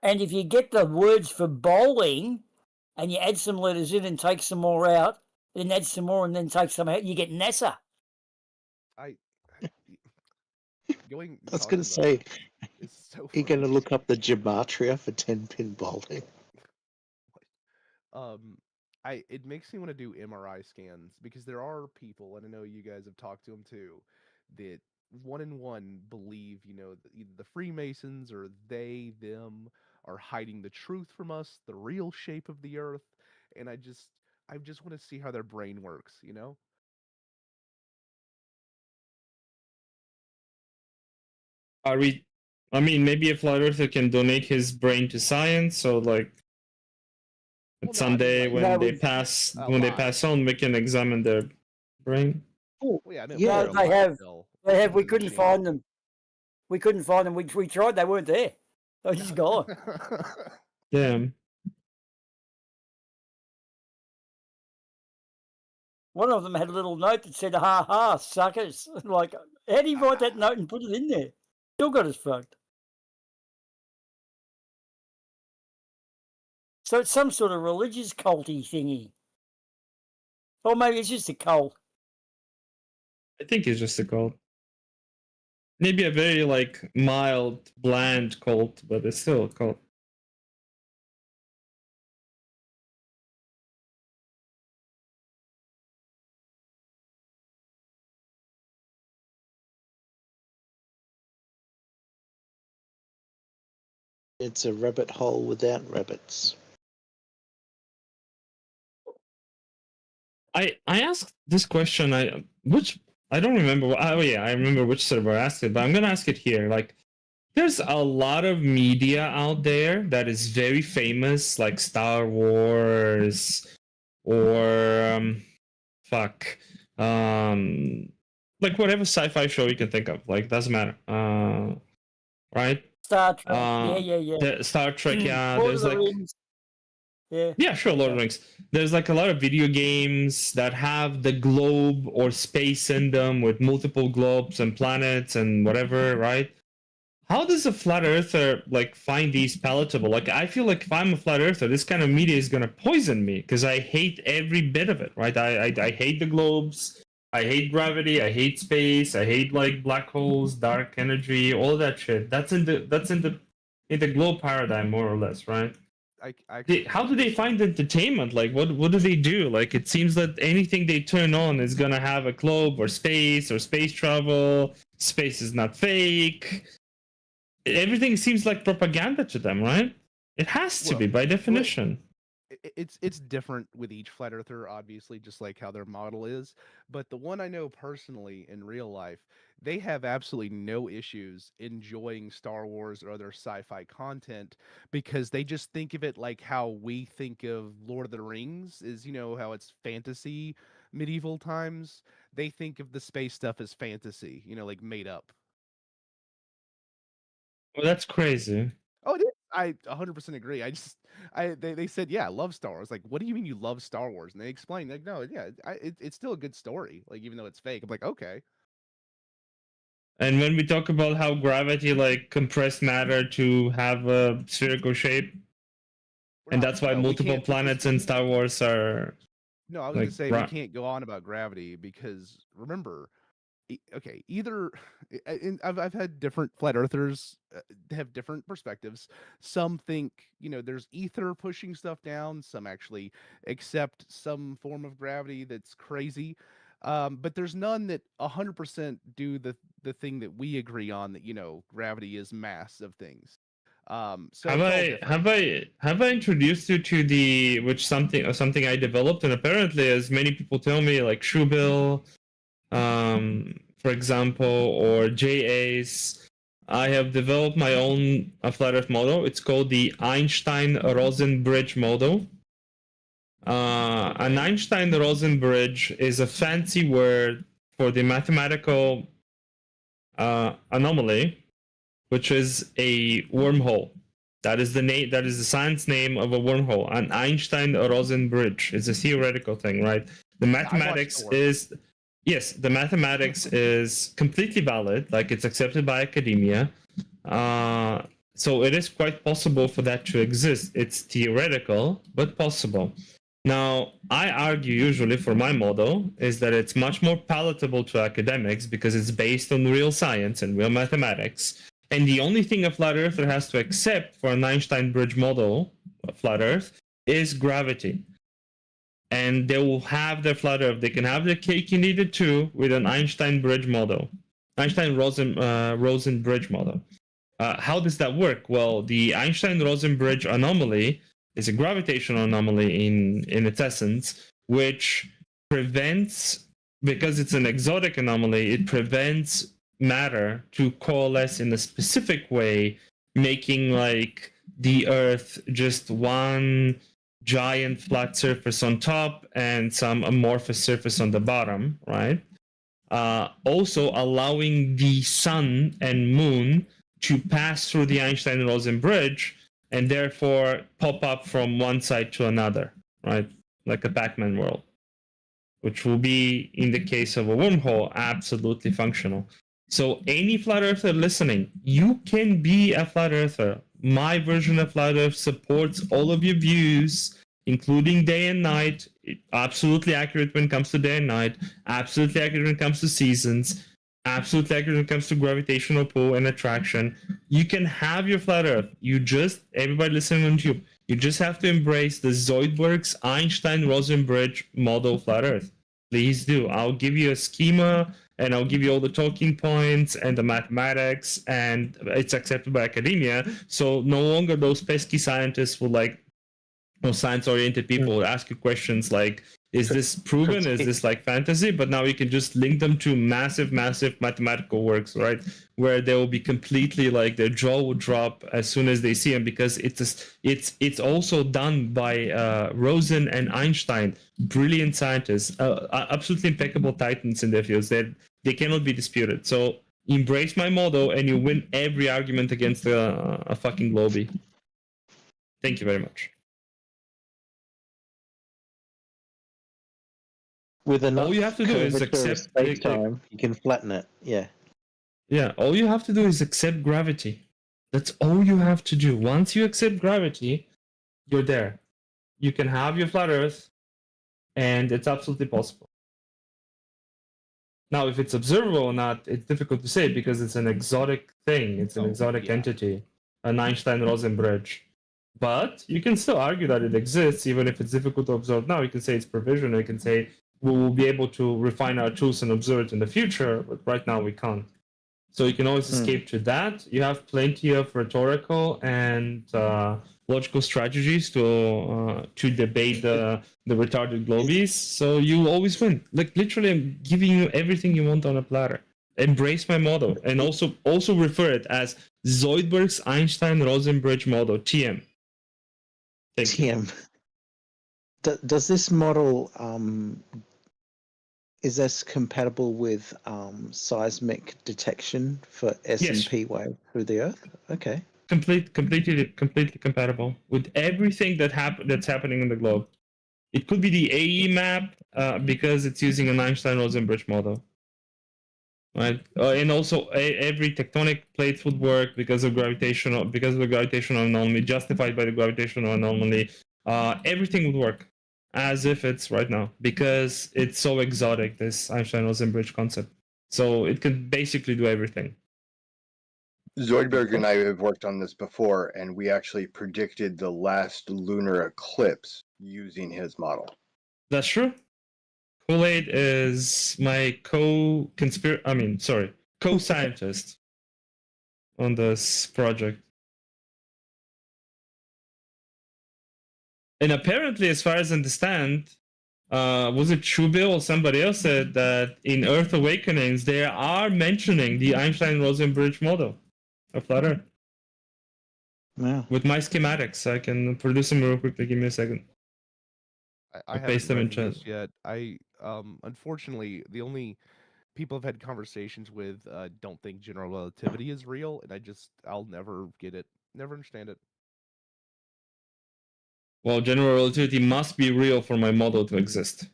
C: And if you get the words for bowling and you add some letters in and take some more out, then add some more and then take some out, you get NASA.
A: I was going to say, you're going to look up the gematria for 10-pin bowling.
J: It makes me want to do MRI scans because there are people, and I know you guys have talked to them too, that one and one believe, either the Freemasons or them are hiding the truth from us, the real shape of the earth, and I just want to see how their brain works,
F: I mean, maybe a flat earther can donate his brain to science, so like someday when they pass on, we can examine their brain.
C: Oh,
J: well,
C: yeah, they have. We couldn't find them. We couldn't find them. We tried. They weren't there. They were just gone.
F: Damn.
C: One of them had a little note that said, "Ha ha, suckers." Like, how do you write that note and put it in there? Still got us fucked. So it's some sort of religious culty thingy. Or maybe it's just a cult.
F: I think it's just a cult. Maybe a very like mild, bland cult, but it's still a cult.
A: It's a rabbit hole without rabbits.
F: I asked this question. I don't remember. Oh yeah, I remember which server I asked it, but I'm gonna ask it here. Like, there's a lot of media out there that is very famous, like Star Wars or like whatever sci-fi show you can think of. Like, doesn't matter. Right?
C: Star Trek. Yeah.
F: The Star Trek, yeah.
C: Lord
F: There's
C: of the
F: like
C: Rings. Yeah.
F: Yeah, sure, Lord of the Rings. There's like a lot of video games that have the globe or space in them with multiple globes and planets and whatever, right? How does a flat earther like find these palatable? Like, I feel like if I'm a flat earther, this kind of media is gonna poison me because I hate every bit of it, right? I hate the globes, I hate gravity, I hate space, I hate like black holes, dark energy, all that shit. That's in the globe paradigm, more or less, right? How do they find entertainment? Like, what do they do? Like, it seems that anything they turn on is gonna have a globe or space travel. Space is not fake. Everything seems like propaganda to them, right? It has to be by definition.
J: It's different with each flat earther, obviously, just like how their model is. But the one I know personally in real life, they have absolutely no issues enjoying Star Wars or other sci-fi content because they just think of it like how we think of Lord of the Rings is, how it's fantasy, medieval times. They think of the space stuff as fantasy, like made up.
F: Well, that's crazy.
J: Oh, it is. I 100% agree. They said, yeah, I love Star Wars. Like, what do you mean you love Star Wars? And they explained, like, no, yeah, it's still a good story. Like, even though it's fake, I'm like, okay.
F: And when we talk about how gravity like compressed matter to have a spherical shape, and that's why multiple planets in Star Wars are.
J: No, I was gonna say we can't go on about gravity because remember, okay, either and I've had different flat earthers have different perspectives. Some think there's ether pushing stuff down. Some actually accept some form of gravity that's crazy. But there's none that 100% do the thing that we agree on, that gravity is mass of things. So
F: have I introduced you to something I developed, and apparently, as many people tell me, like Shubil, for example, or J-Ace, I have developed my own flat Earth model. It's called the Einstein-Rosen bridge model. An Einstein-Rosen bridge is a fancy word for the mathematical anomaly, which is a wormhole. That is the name. That is the science name of a wormhole. An Einstein-Rosen bridge is a theoretical thing, right? The mathematics is the mathematics is completely valid. Like, it's accepted by academia. So it is quite possible for that to exist. It's theoretical, but possible. Now, I argue usually for my model is that it's much more palatable to academics because it's based on real science and real mathematics. And the only thing a flat earther has to accept for an Einstein bridge model of flat Earth is gravity. And they will have their flat Earth. They can have their cake and eat it too with an Einstein bridge model, Einstein-Rosen bridge model. How does that work? Well, the Einstein-Rosen bridge anomaly is a gravitational anomaly in its essence, which prevents, because it's an exotic anomaly, it prevents matter to coalesce in a specific way, making like the Earth just one giant flat surface on top and some amorphous surface on the bottom, right? Also allowing the sun and moon to pass through the Einstein-Rosen bridge and therefore pop up from one side to another, right? Like a Pac-Man world, which will be, in the case of a wormhole, absolutely functional. So any flat earther listening, you can be a flat earther. My version of flat earth supports all of your views, including day and night. Absolutely accurate when it comes to day and night. Absolutely accurate when it comes to seasons. Absolutely accurate when it comes to gravitational pull and attraction. You can have your flat earth. Everybody listening on YouTube, you just have to embrace the Zoidberg's Einstein-Rosen bridge model flat earth. Please do. I'll give you a schema and I'll give you all the talking points and the mathematics, and it's accepted by academia. So no longer those pesky scientists will science-oriented people will ask you questions like, is this proven? Is this like fantasy? But now you can just link them to massive mathematical works, right? Where they will be completely like, their jaw will drop as soon as they see them, because it's also done by Rosen and Einstein, brilliant scientists, absolutely impeccable titans in their fields. They cannot be disputed. So embrace my model, and you win every argument against a fucking Globie. Thank you very much.
A: With enough
F: all you have to do is
A: curvature of
F: accept
A: space-time, you can flatten it. Yeah.
F: Yeah, all you have to do is accept gravity. That's all you have to do. Once you accept gravity, you're there. You can have your flat Earth, and it's absolutely possible. Now, if it's observable or not, it's difficult to say because it's an exotic thing. It's an exotic entity, an Einstein-Rosen bridge. But you can still argue that it exists, even if it's difficult to observe now. You can say it's provisional. You can say we will be able to refine our tools and observe it in the future, but right now we can't. So you can always escape to that. You have plenty of rhetorical and logical strategies to debate the retarded globies. So you always win. Like literally, I'm giving you everything you want on a platter. Embrace my model, and also refer it as Zoidberg's Einstein-Rosen-Bridge model (TM).
A: TM. Does this model is this compatible with seismic detection for S&P wave through the Earth? Okay.
F: Completely compatible with everything that's happening in the globe. It could be the AE map because it's using an Einstein-Rosen-Bridge model, right? And also every tectonic plate would work because of the gravitational anomaly, justified by the gravitational anomaly. Everything would work as if it's right now because it's so exotic, this Einstein-Rosen-Bridge concept. So it could basically do everything.
H: Zoidberg and I have worked on this before, and we actually predicted the last lunar eclipse using his model.
F: That's true. Kool-Aid is my co-scientist on this project. And apparently, as far as I understand, was it Truebill or somebody else said that in Earth Awakenings, they are mentioning the Einstein-Rosen-Bridge model of flat Earth.
A: Wow.
F: With my schematics, I can produce them real quickly. Give me a second.
J: I
F: paste them
J: haven't
F: in
J: read
F: chat.
J: this yet. I unfortunately the only people I've had conversations with don't think general relativity is real, and I'll never get it, never understand it.
F: Well, general relativity must be real for my model to exist.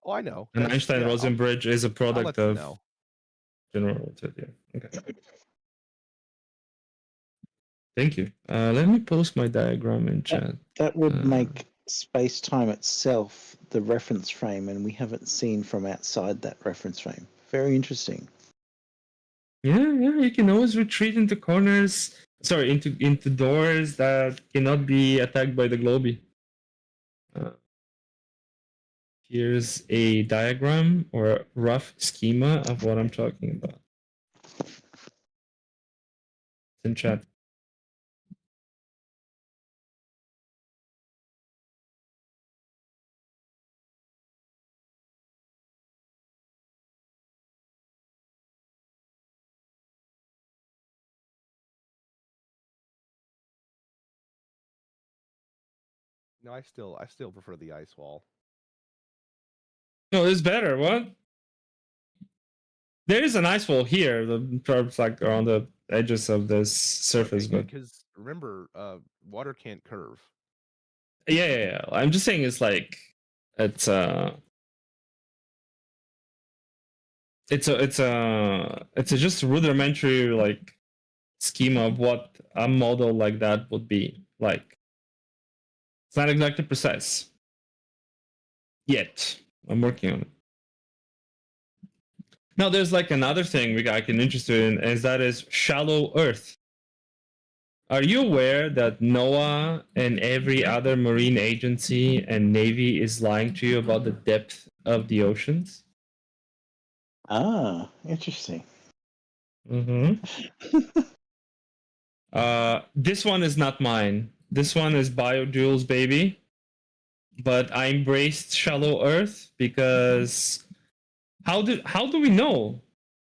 J: Oh, I know.
F: And Einstein-Rosen-Bridge is a product
J: you
F: of
J: know.
F: general relativity. Okay. Thank you. Let me post my diagram in chat.
A: That would make space-time itself the reference frame, and we haven't seen from outside that reference frame. Very interesting.
F: Yeah, you can always retreat into corners. Sorry, into doors that cannot be attacked by the Globie. Here's a diagram or a rough schema of what I'm talking about. It's in chat.
J: No, I still prefer the ice wall.
F: No, it's better. What? There is an ice wall here. The probes like around the edges of this surface, but
J: Because remember, water can't curve.
F: yeah. I'm just saying it's like it's a just rudimentary like schema of what a model like that would be like. It's not exactly precise yet. I'm working on it. Now, there's like another thing I can interested in, is that is shallow Earth. Are you aware that NOAA and every other marine agency and Navy is lying to you about the depth of the oceans?
A: Ah, interesting.
F: This one is not mine. This one is BioJules, baby. But I embraced shallow Earth because how do we know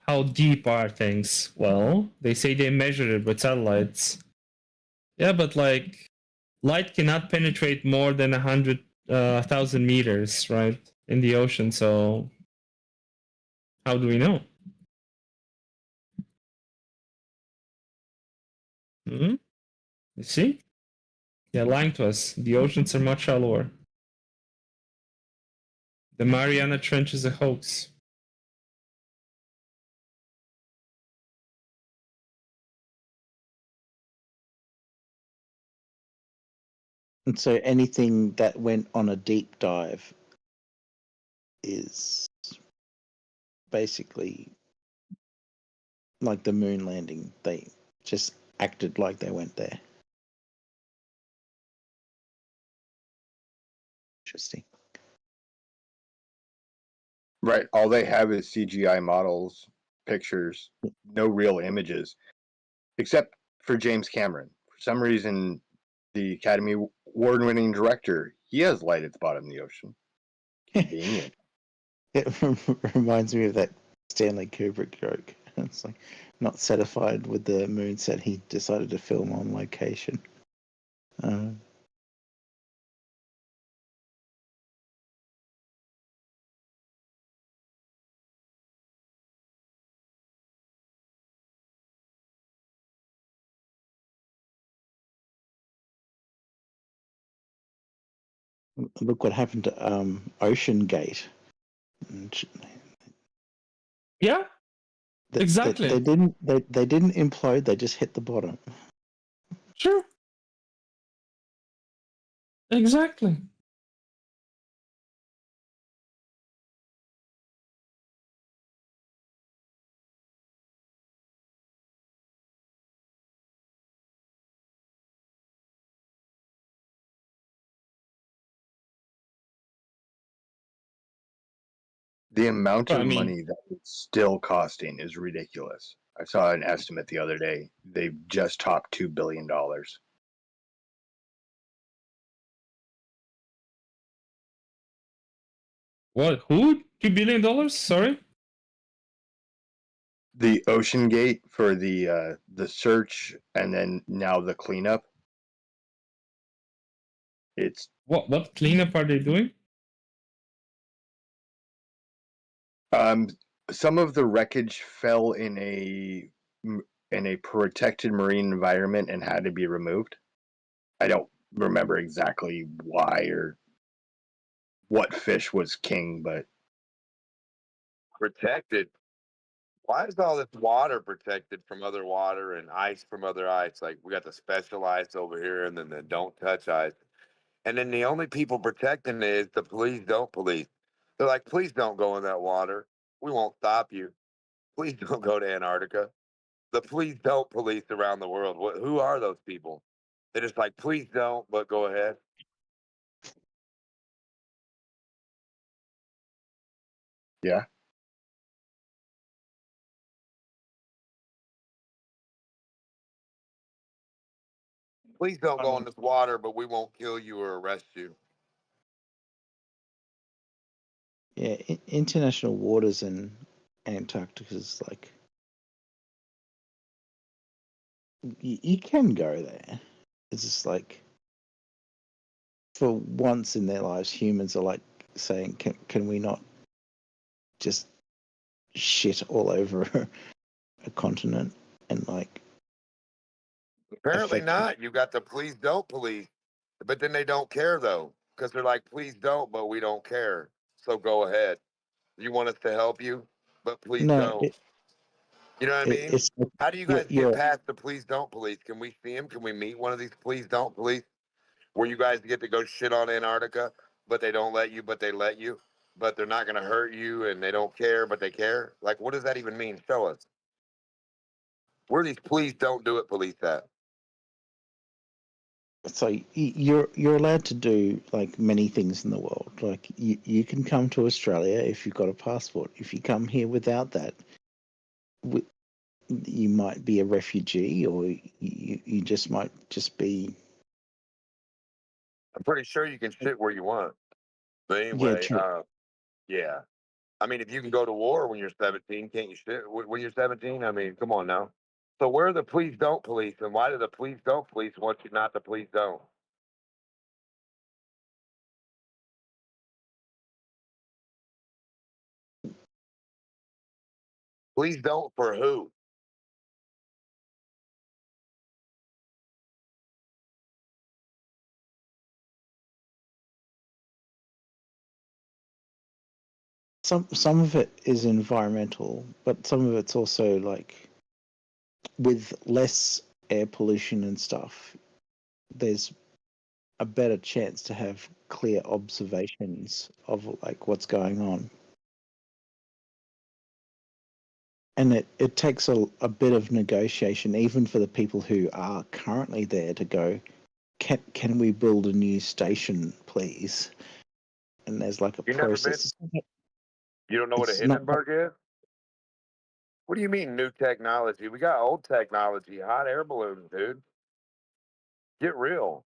F: how deep are things? Well, they say they measured it with satellites. Yeah, but like light cannot penetrate more than 100,000 meters, right, in the ocean. So how do we know? Hmm. You see? They're lying to us. The oceans are much shallower. The Mariana Trench is a hoax.
A: And so anything that went on a deep dive is basically like the moon landing. They just acted like they went there. Interesting.
H: Right. All they have is CGI models, pictures, no real images, except for James Cameron. For some reason, the Academy Award-winning director, he has light at the bottom of the ocean. Convenient.
A: It reminds me of that Stanley Kubrick joke. It's like not satisfied with the moon set, he decided to film on location. Look what happened to Ocean Gate.
F: Yeah, exactly.
A: They didn't. They didn't implode. They just hit the bottom.
F: Sure. Exactly.
H: The amount
F: Well,
H: of
F: I mean-
H: money that it's still costing is ridiculous. I saw an estimate the other day. They've just topped $2 billion.
F: What? Who? $2 billion? Sorry?
H: The Ocean Gate for the search and then now the cleanup. It's
F: What cleanup are they doing?
H: Some of the wreckage fell in a protected marine environment and had to be removed. I don't remember exactly why or what fish was king, but
N: Protected. Why is all this water protected from other water and ice from other ice? Like we got the special ice over here and then the don't touch ice. And then the only people protecting it is the please don't police. They're like, please don't go in that water. We won't stop you. Please don't go to Antarctica. The please don't police around the world. Who are those people? They're just like, please don't, but go ahead.
H: yeah.
N: Please don't go in this water, but we won't kill you or arrest you.
A: Yeah, international waters in Antarctica is like you can go there. It's just like for once in their lives, humans are like saying, "Can we not just shit all over a continent and like?"
N: Apparently
A: affect-
N: not. You got the please don't police, but then they don't care though, because they're like, please don't, but we don't care. So go ahead. You want us to help you, but please
A: No,
N: don't. You know what I mean?
A: it's
N: How do you guys get
A: you're
N: past the please don't police? Can we see them? Can we meet one of these please don't police? Where you guys get to go shit on Antarctica, but they don't let you, but they let you, but they're not going to hurt you and they don't care, but they care. Like, what does that even mean? Show us. Where are these please don't do it police at?
A: so you're allowed to do like many things in the world. Like you can come to Australia if you've got a passport. If you come here without that, you might be a refugee, or you just might just be.
N: I'm pretty sure you can shit where you want. But
A: Yeah,
N: anyway,
A: true.
N: yeah. I mean, if you can go to war when you're 17, can't you shit when you're 17? I mean, come on now. So where are the please don't police, and why do the please don't police want you not to please don't? Please don't for who?
A: some of it is environmental, but some of it's also like with less air pollution and stuff, there's a better chance to have clear observations of like what's going on. And it takes a bit of negotiation, even for the people who are currently there, to go, can we build a new station, please? And there's like a
N: You never been?
A: process.
N: You don't know what a
A: It's not.
N: Hindenburg is? What do you mean new technology? We got old technology, hot air balloons, dude. Get real.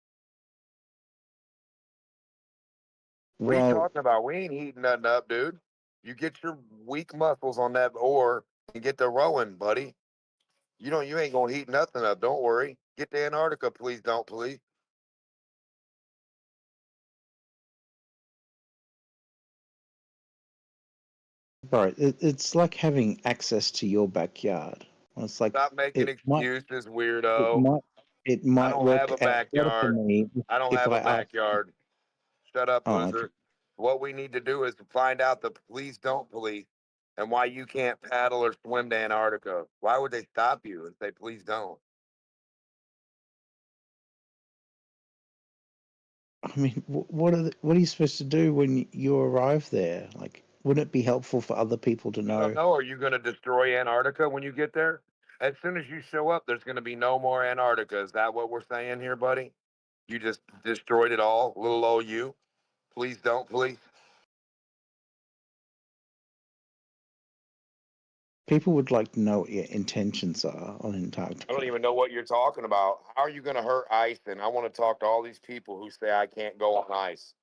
N: What are you
A: Well,
N: talking about? We ain't heating nothing up, dude. You get your weak muscles on that oar and get to rowing, buddy. You ain't gonna heat nothing up. Don't worry. Get to Antarctica, please don't, please.
A: bro, it's like having access to your backyard. It's like
N: Stop making
A: it might
N: excuses,
A: it
N: weirdo.
A: might it
N: I
A: might
N: don't have
A: work
N: a
A: out better for
N: backyard.
A: me
N: I don't
A: if
N: have
A: I
N: a
A: ask.
N: backyard. Shut up,
A: Oh,
N: loser. What we need to do is find out the police don't police and why you can't paddle or swim to Antarctica. Why would they stop you and say, please don't?
A: I mean, what are you supposed to do when you arrive there? Like, wouldn't it be helpful for other people to
N: I don't
A: know?
N: know. Are you going to destroy Antarctica when you get there? As soon as you show up, there's going to be no more Antarctica. Is that what we're saying here, buddy? You just destroyed it all, little old you. Please don't, please.
A: People would like to know what your intentions are on
N: I
A: Antarctica.
N: don't even know what you're talking about. How are you going to hurt ice? And I want to talk to all these people who say I can't go on ice.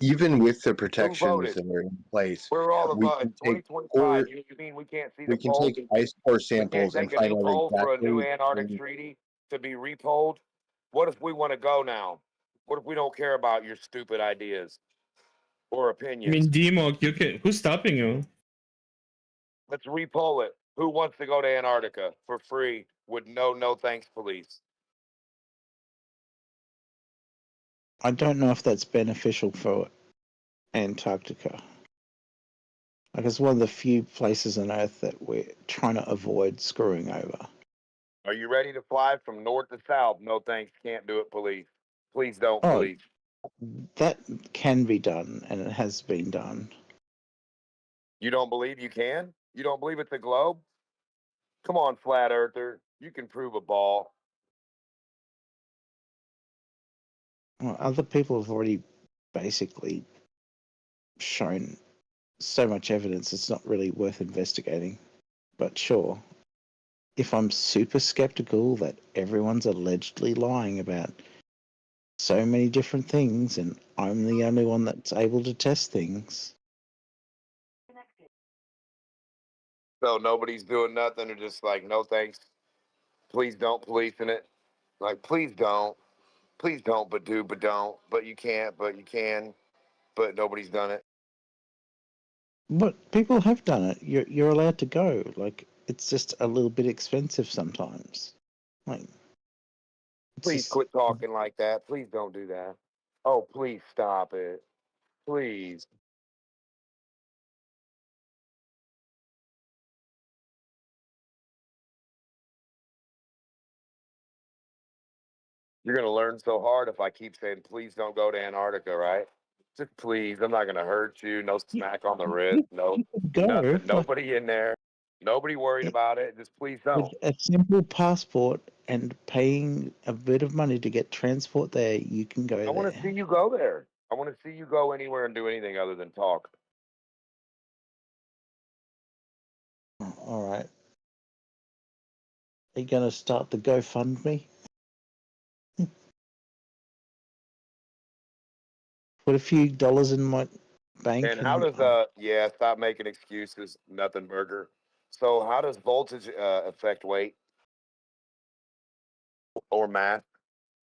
H: Even with the
N: Who
H: protections
N: voted?
H: that are in place,
N: We're all of
H: we
N: us.
H: can take
N: 2025.
H: core
N: You mean we can't see the
H: we can
N: poll?
H: take ice core
N: We can't
H: samples and
N: take a
H: find
N: new
H: out
N: poll for a new
H: exactly
N: Antarctic
H: when
N: treaty to be repolled? What if we want to go now? What if we don't care about your stupid ideas or
F: I
N: opinions?
F: mean, Demok, you can. Who's stopping you?
N: Let's repoll it. Who wants to go to Antarctica for free with no thanks police?
A: I don't know if that's beneficial for Antarctica. Like, it's one of the few places on Earth that we're trying to avoid screwing over.
N: Are you ready to fly from north to south? No thanks, can't do it, police. Please don't,
A: Oh,
N: police.
A: that can be done, and it has been done.
N: You don't believe you can? You don't believe it's a globe? Come on, flat earther. You can prove a ball.
A: Well, other people have already basically shown so much evidence, it's not really worth investigating. But sure, if I'm super skeptical that everyone's allegedly lying about so many different things and I'm the only one that's able to test things.
N: So nobody's doing nothing. They're just like, no thanks. Please don't policing it. Like, please don't. Please don't, but do, but don't. But you can't, but you can. But nobody's done it.
A: But people have done it. You're allowed to go. Like, it's just a little bit expensive sometimes. Like,
N: Please quit talking like that. Please don't do that. Oh, please stop it. Please. You're going to learn so hard if I keep saying, please don't go to Antarctica, right? Just please. I'm not going to hurt you. No smack on the wrist. No,
A: go.
N: nothing. Nobody in there. Nobody worried about it. Just please don't.
A: With a simple passport and paying a bit of money to get transport there, you can go
N: I
A: there.
N: want to see you go there. I want to see you go anywhere and do anything other than talk.
A: All right. Are you going to start the GoFundMe? Put a few dollars in my bank.
N: And how does yeah, stop making excuses, nothing burger. So how does voltage affect weight or mass?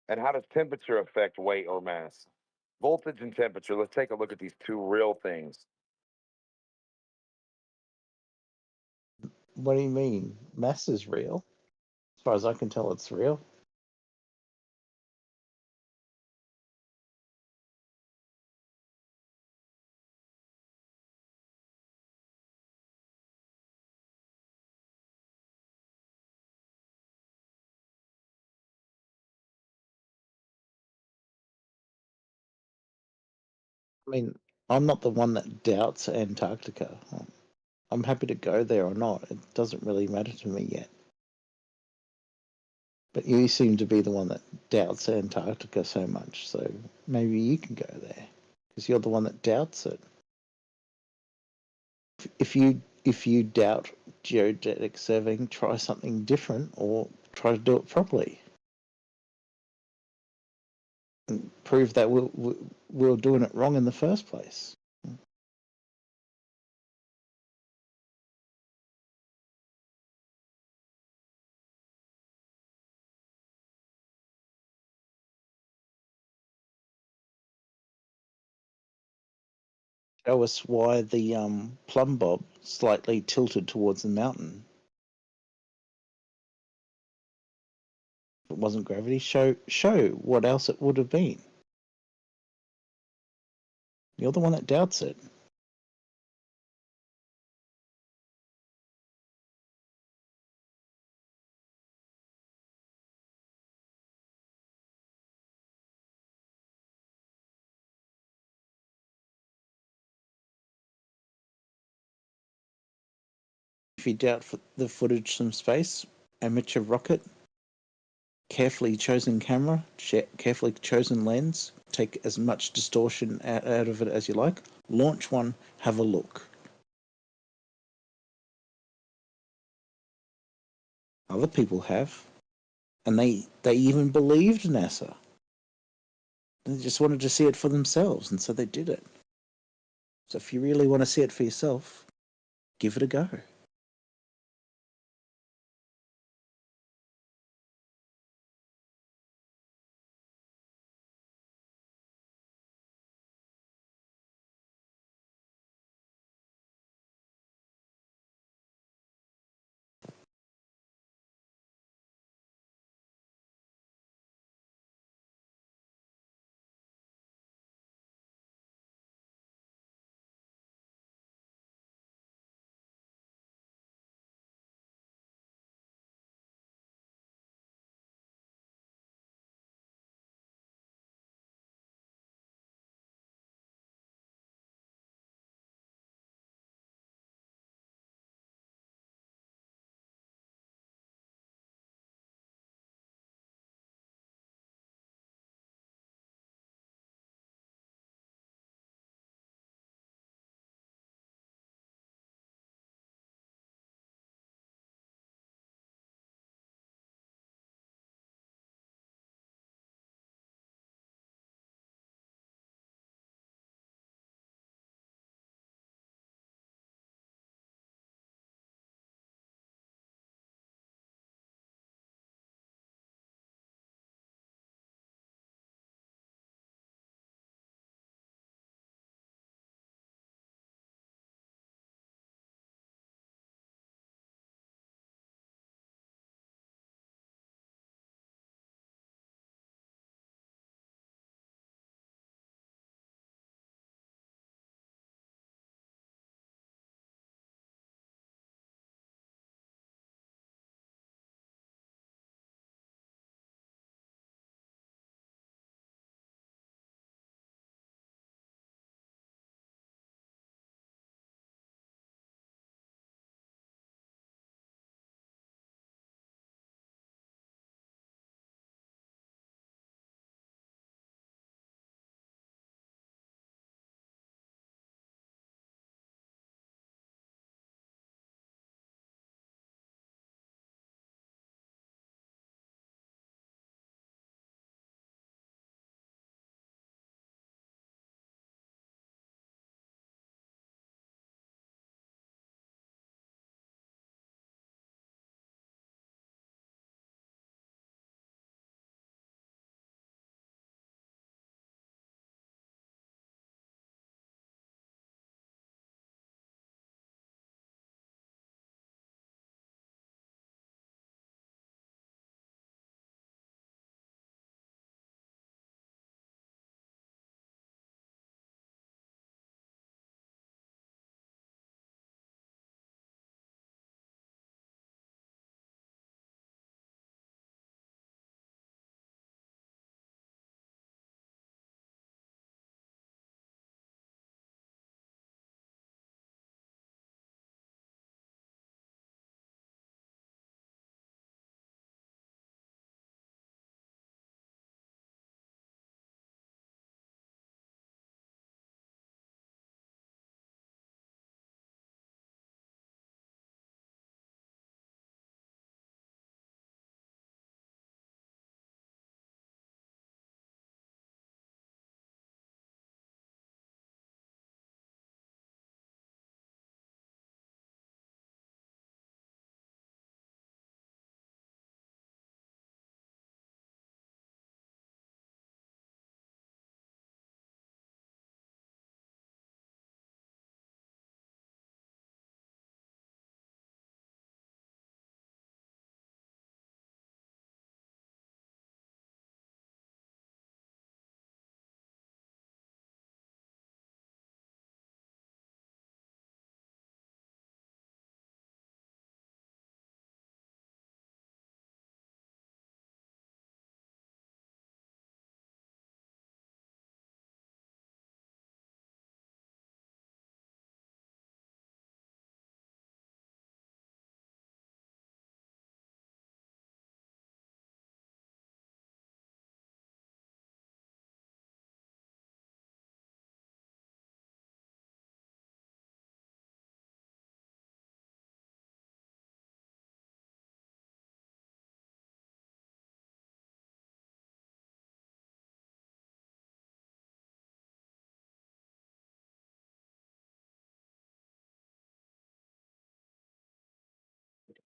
N: And how does temperature affect weight or mass? Voltage and temperature. Let's take a look at these two real things.
A: What do you mean? Mass is real? As far as I can tell, it's real. I mean, I'm not the one that doubts Antarctica. I'm happy to go there or not. It doesn't really matter to me yet. But you seem to be the one that doubts Antarctica so much, so maybe you can go there because you're the one that doubts it. If you doubt geodetic surveying, try something different or try to do it properly. And prove that we're doing it wrong in the first place. Show us why the plumb bob slightly tilted towards the mountain. If it wasn't gravity, show what else it would have been. You're the one that doubts it. If you doubt the footage from space, amateur rocket, carefully chosen camera, carefully chosen lens, take as much distortion out of it as you like, launch one, have a look. Other people have, and they even believed NASA. They just wanted to see it for themselves, and so they did it. So if you really want to see it for yourself, give it a go.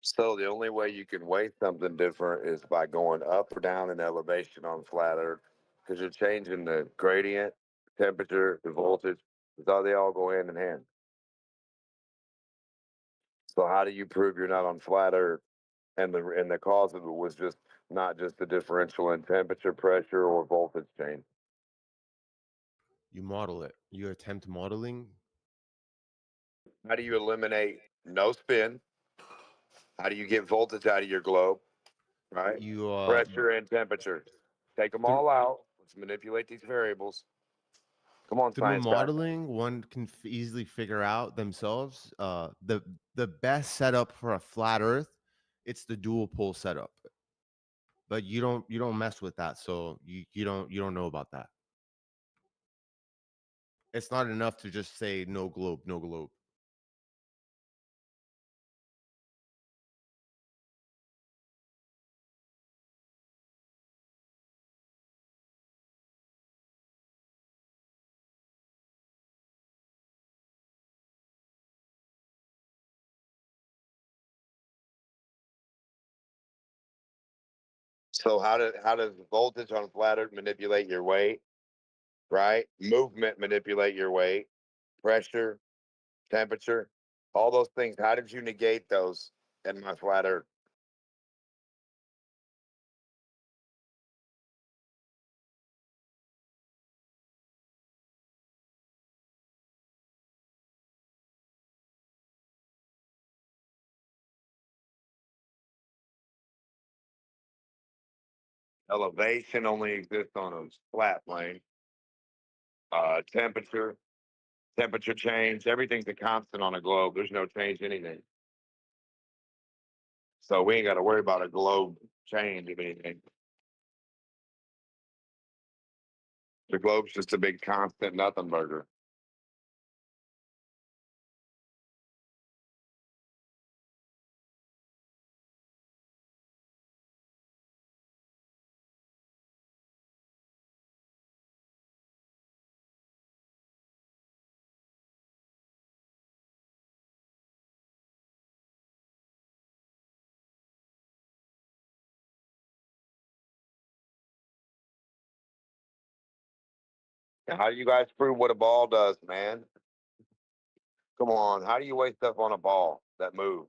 N: So the only way you can weigh something different is by going up or down in elevation on flat Earth, because you're changing the gradient, temperature, the voltage. They all go hand in hand. So how do you prove you're not on flat Earth? And the cause of it was just not just the differential in temperature, pressure, or voltage change.
M: You model it. You attempt modeling.
N: How do you eliminate no spin? How do you get voltage out of your globe? Right?
M: You
N: Pressure and temperature. Take them all out. Let's manipulate these variables. Come on,
M: through
N: science guy.
M: modeling, one can easily figure out themselves the best setup for a flat Earth. It's the dual pole setup, but you don't mess with that, so you don't know about that. It's not enough to just say no globe, no globe.
N: So how does voltage on flat Earth manipulate your weight? Right? Movement manipulate your weight, pressure, temperature, all those things. How did you negate those in my flat Earth? Elevation only exists on a flat plane. Temperature change, everything's a constant on a globe. There's no change in anything. So we ain't got to worry about a globe change of anything. The globe's just a big constant nothing burger. Now, how do you guys prove what a ball does, man? Come on, how do you weigh stuff on a ball that moves?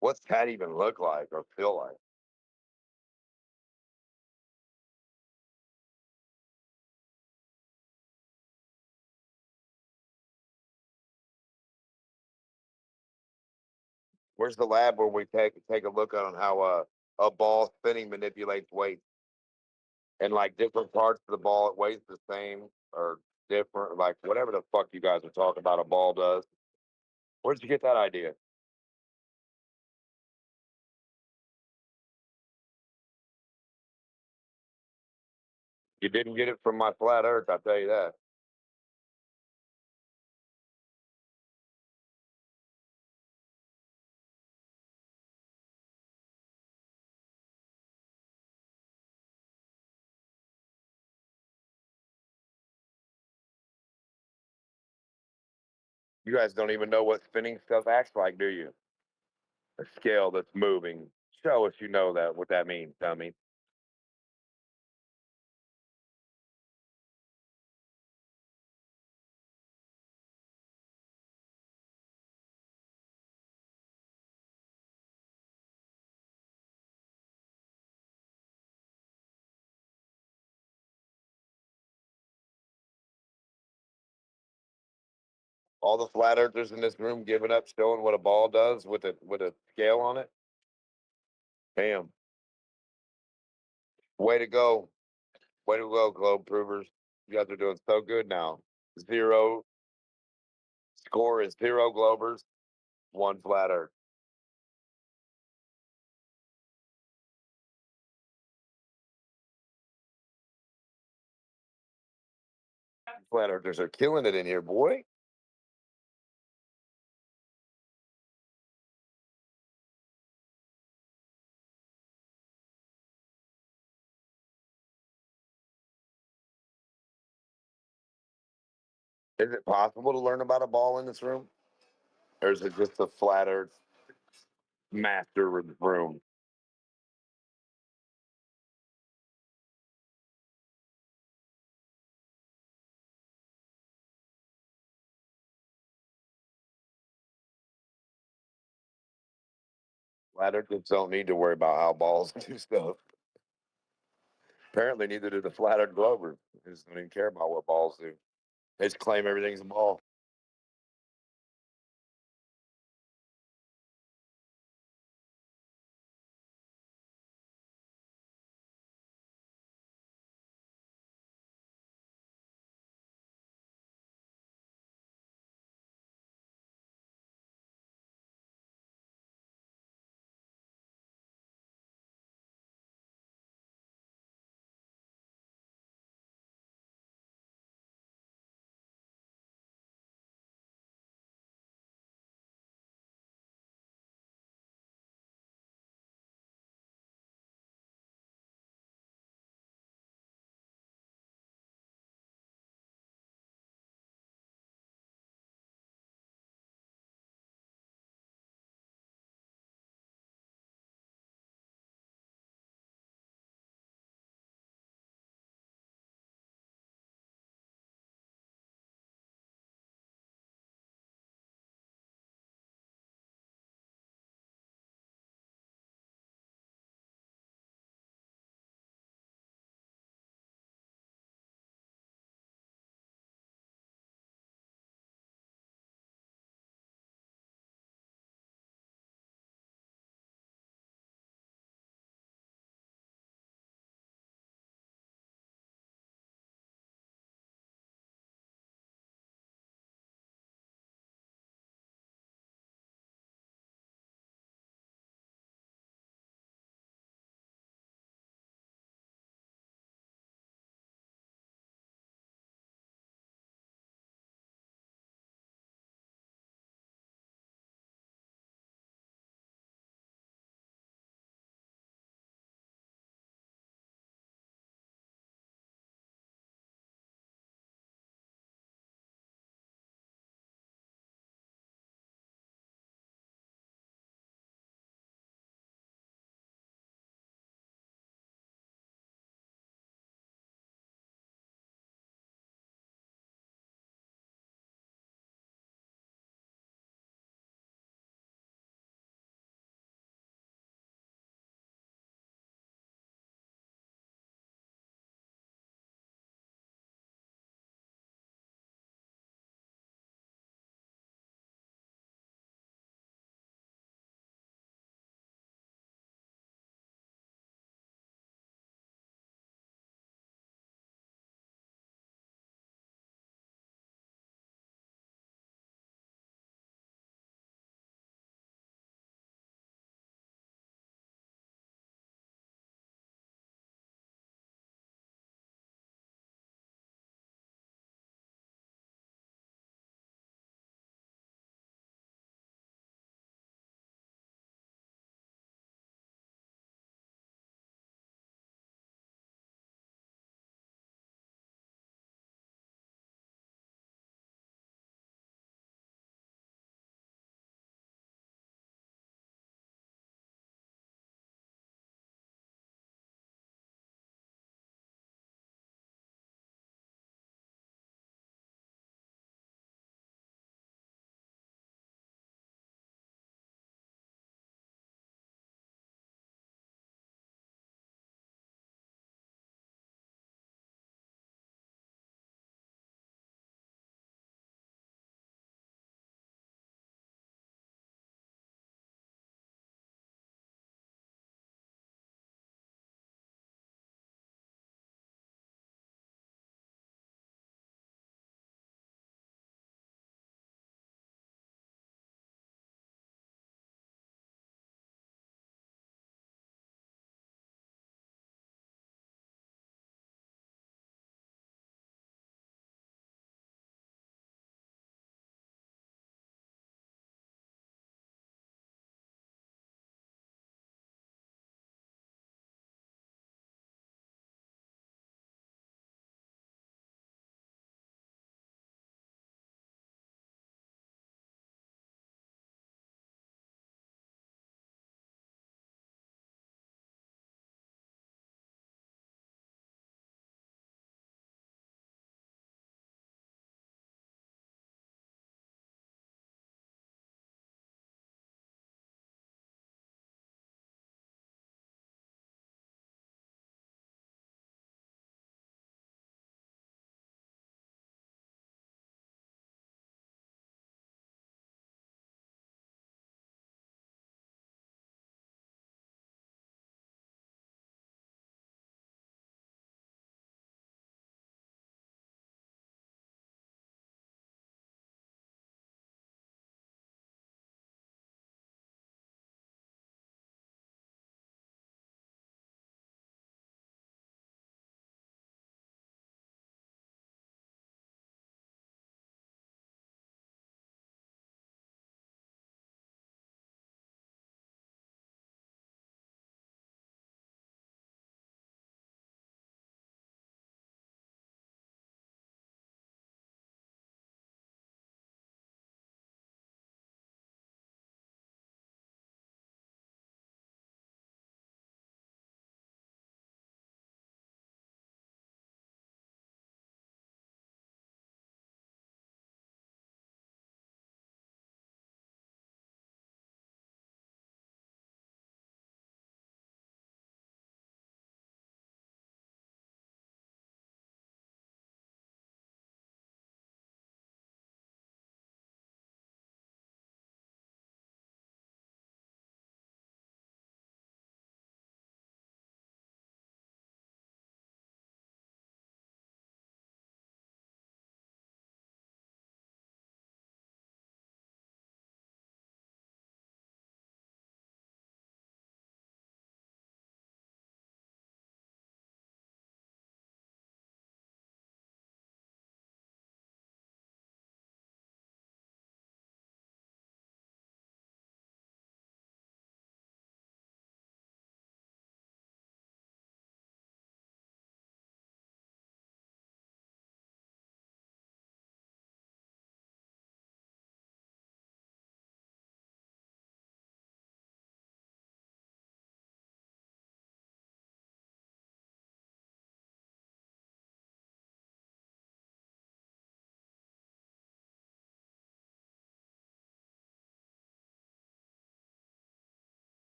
N: What's that even look like or feel like? Where's the lab where we take a look on how a ball spinning manipulates weight? And like different parts of the ball, it weighs the same or different, like whatever the fuck you guys are talking about a ball does. Where'd you get that idea? You didn't get it from my flat Earth, I'll tell you that. You guys don't even know what spinning stuff acts like, do you? A scale that's moving. Show us you know that, what that means, dummy. All the flat earthers in this room giving up showing what a ball does with a scale on it. Damn. Way to go. Way to go, Globe Provers. You guys are doing so good now. Zero. Score is 0 Globers, 1 flat earth. Flat earthers are killing it in here, boy. Is it possible to learn about a ball in this room? Or is it just a flat earth master of the room. Flat earthers don't need to worry about how balls do stuff. Apparently, neither do the flat earth Glover. They just don't even care about what balls do. They just claim everything's a ball.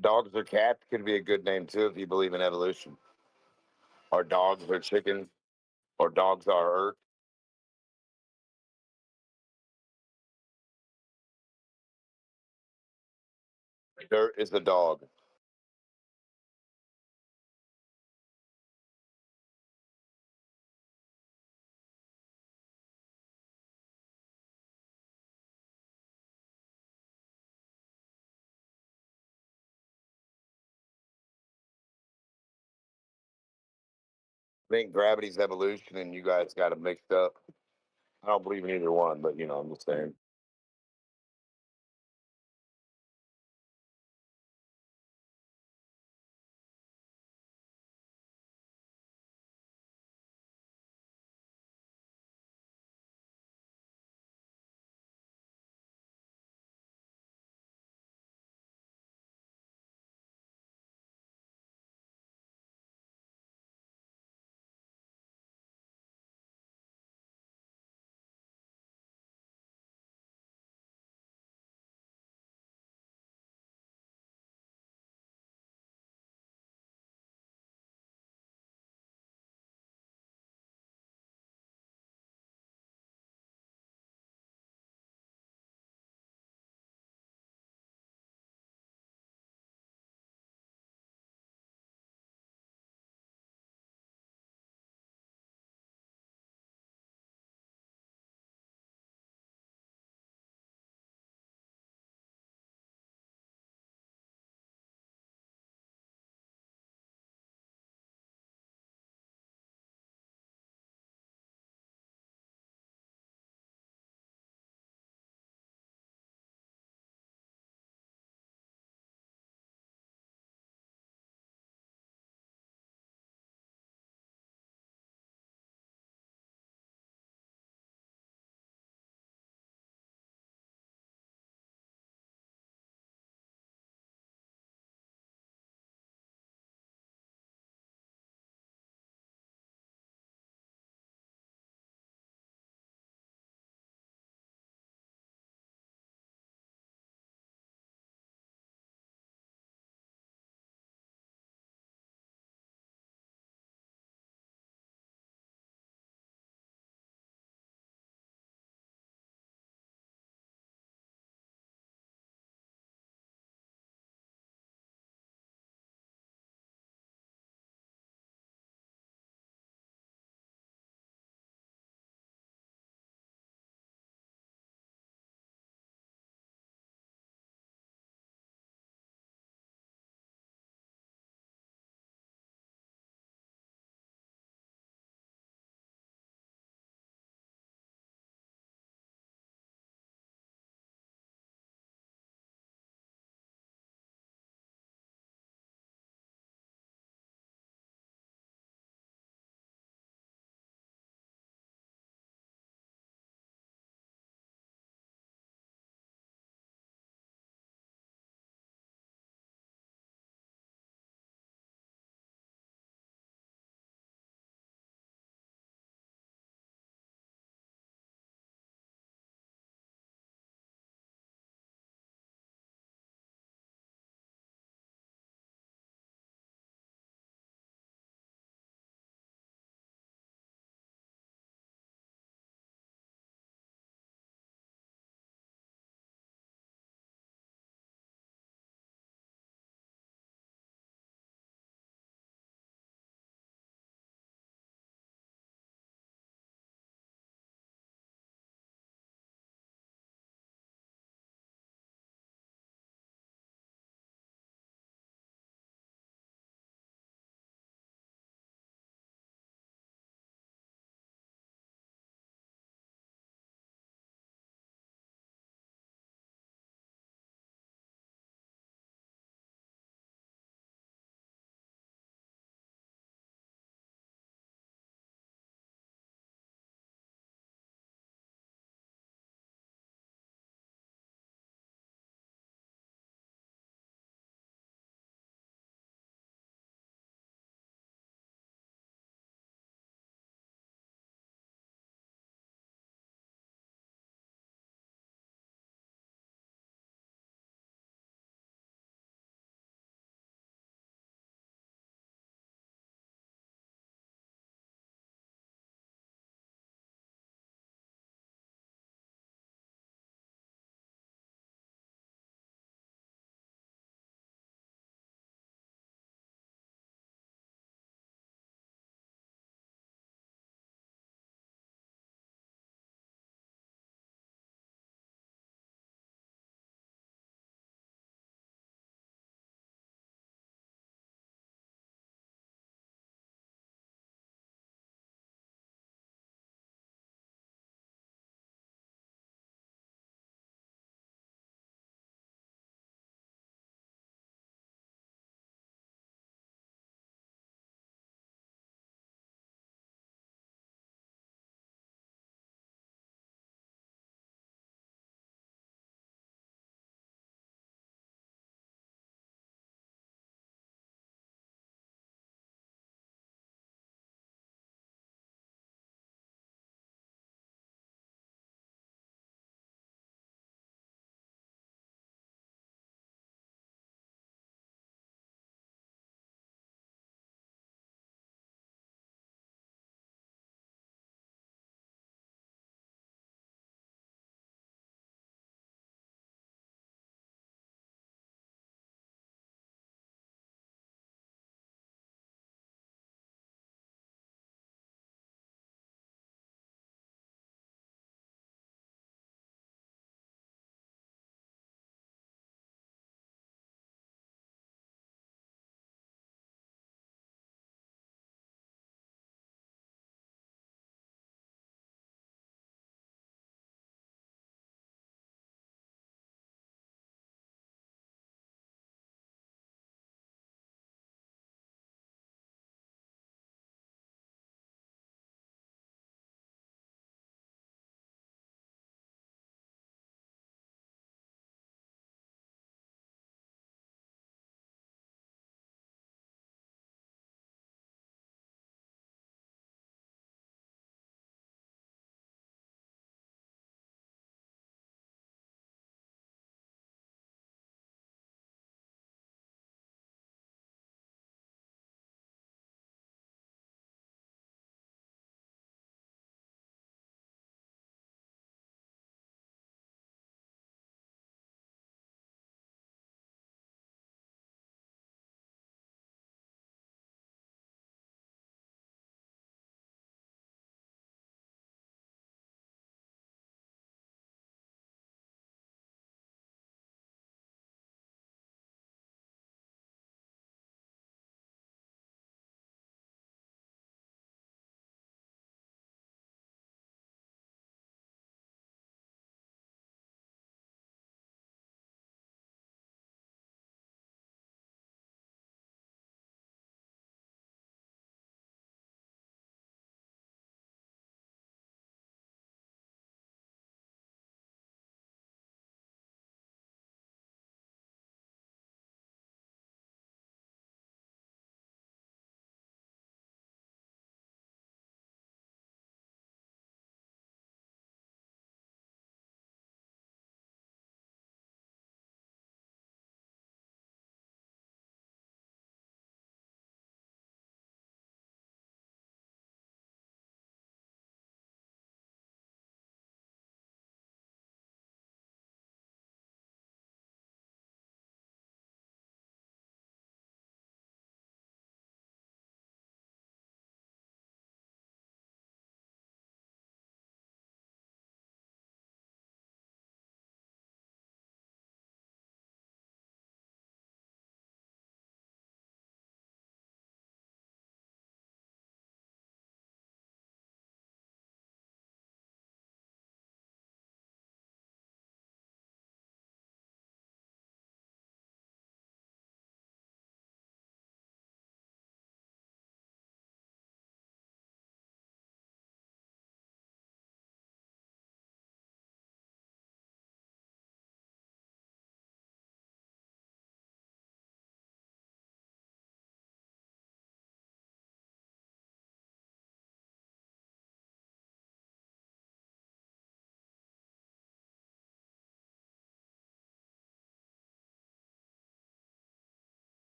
N: Dogs or cats could be a good name too if you believe in evolution. Or dogs or chickens, or dogs are Earth. Dirt is the dog. I think gravity's evolution, and you guys got it mixed up. I don't believe in either one, but I'm just saying.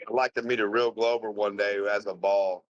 N: I'd like to meet a real Glober one day who has a ball.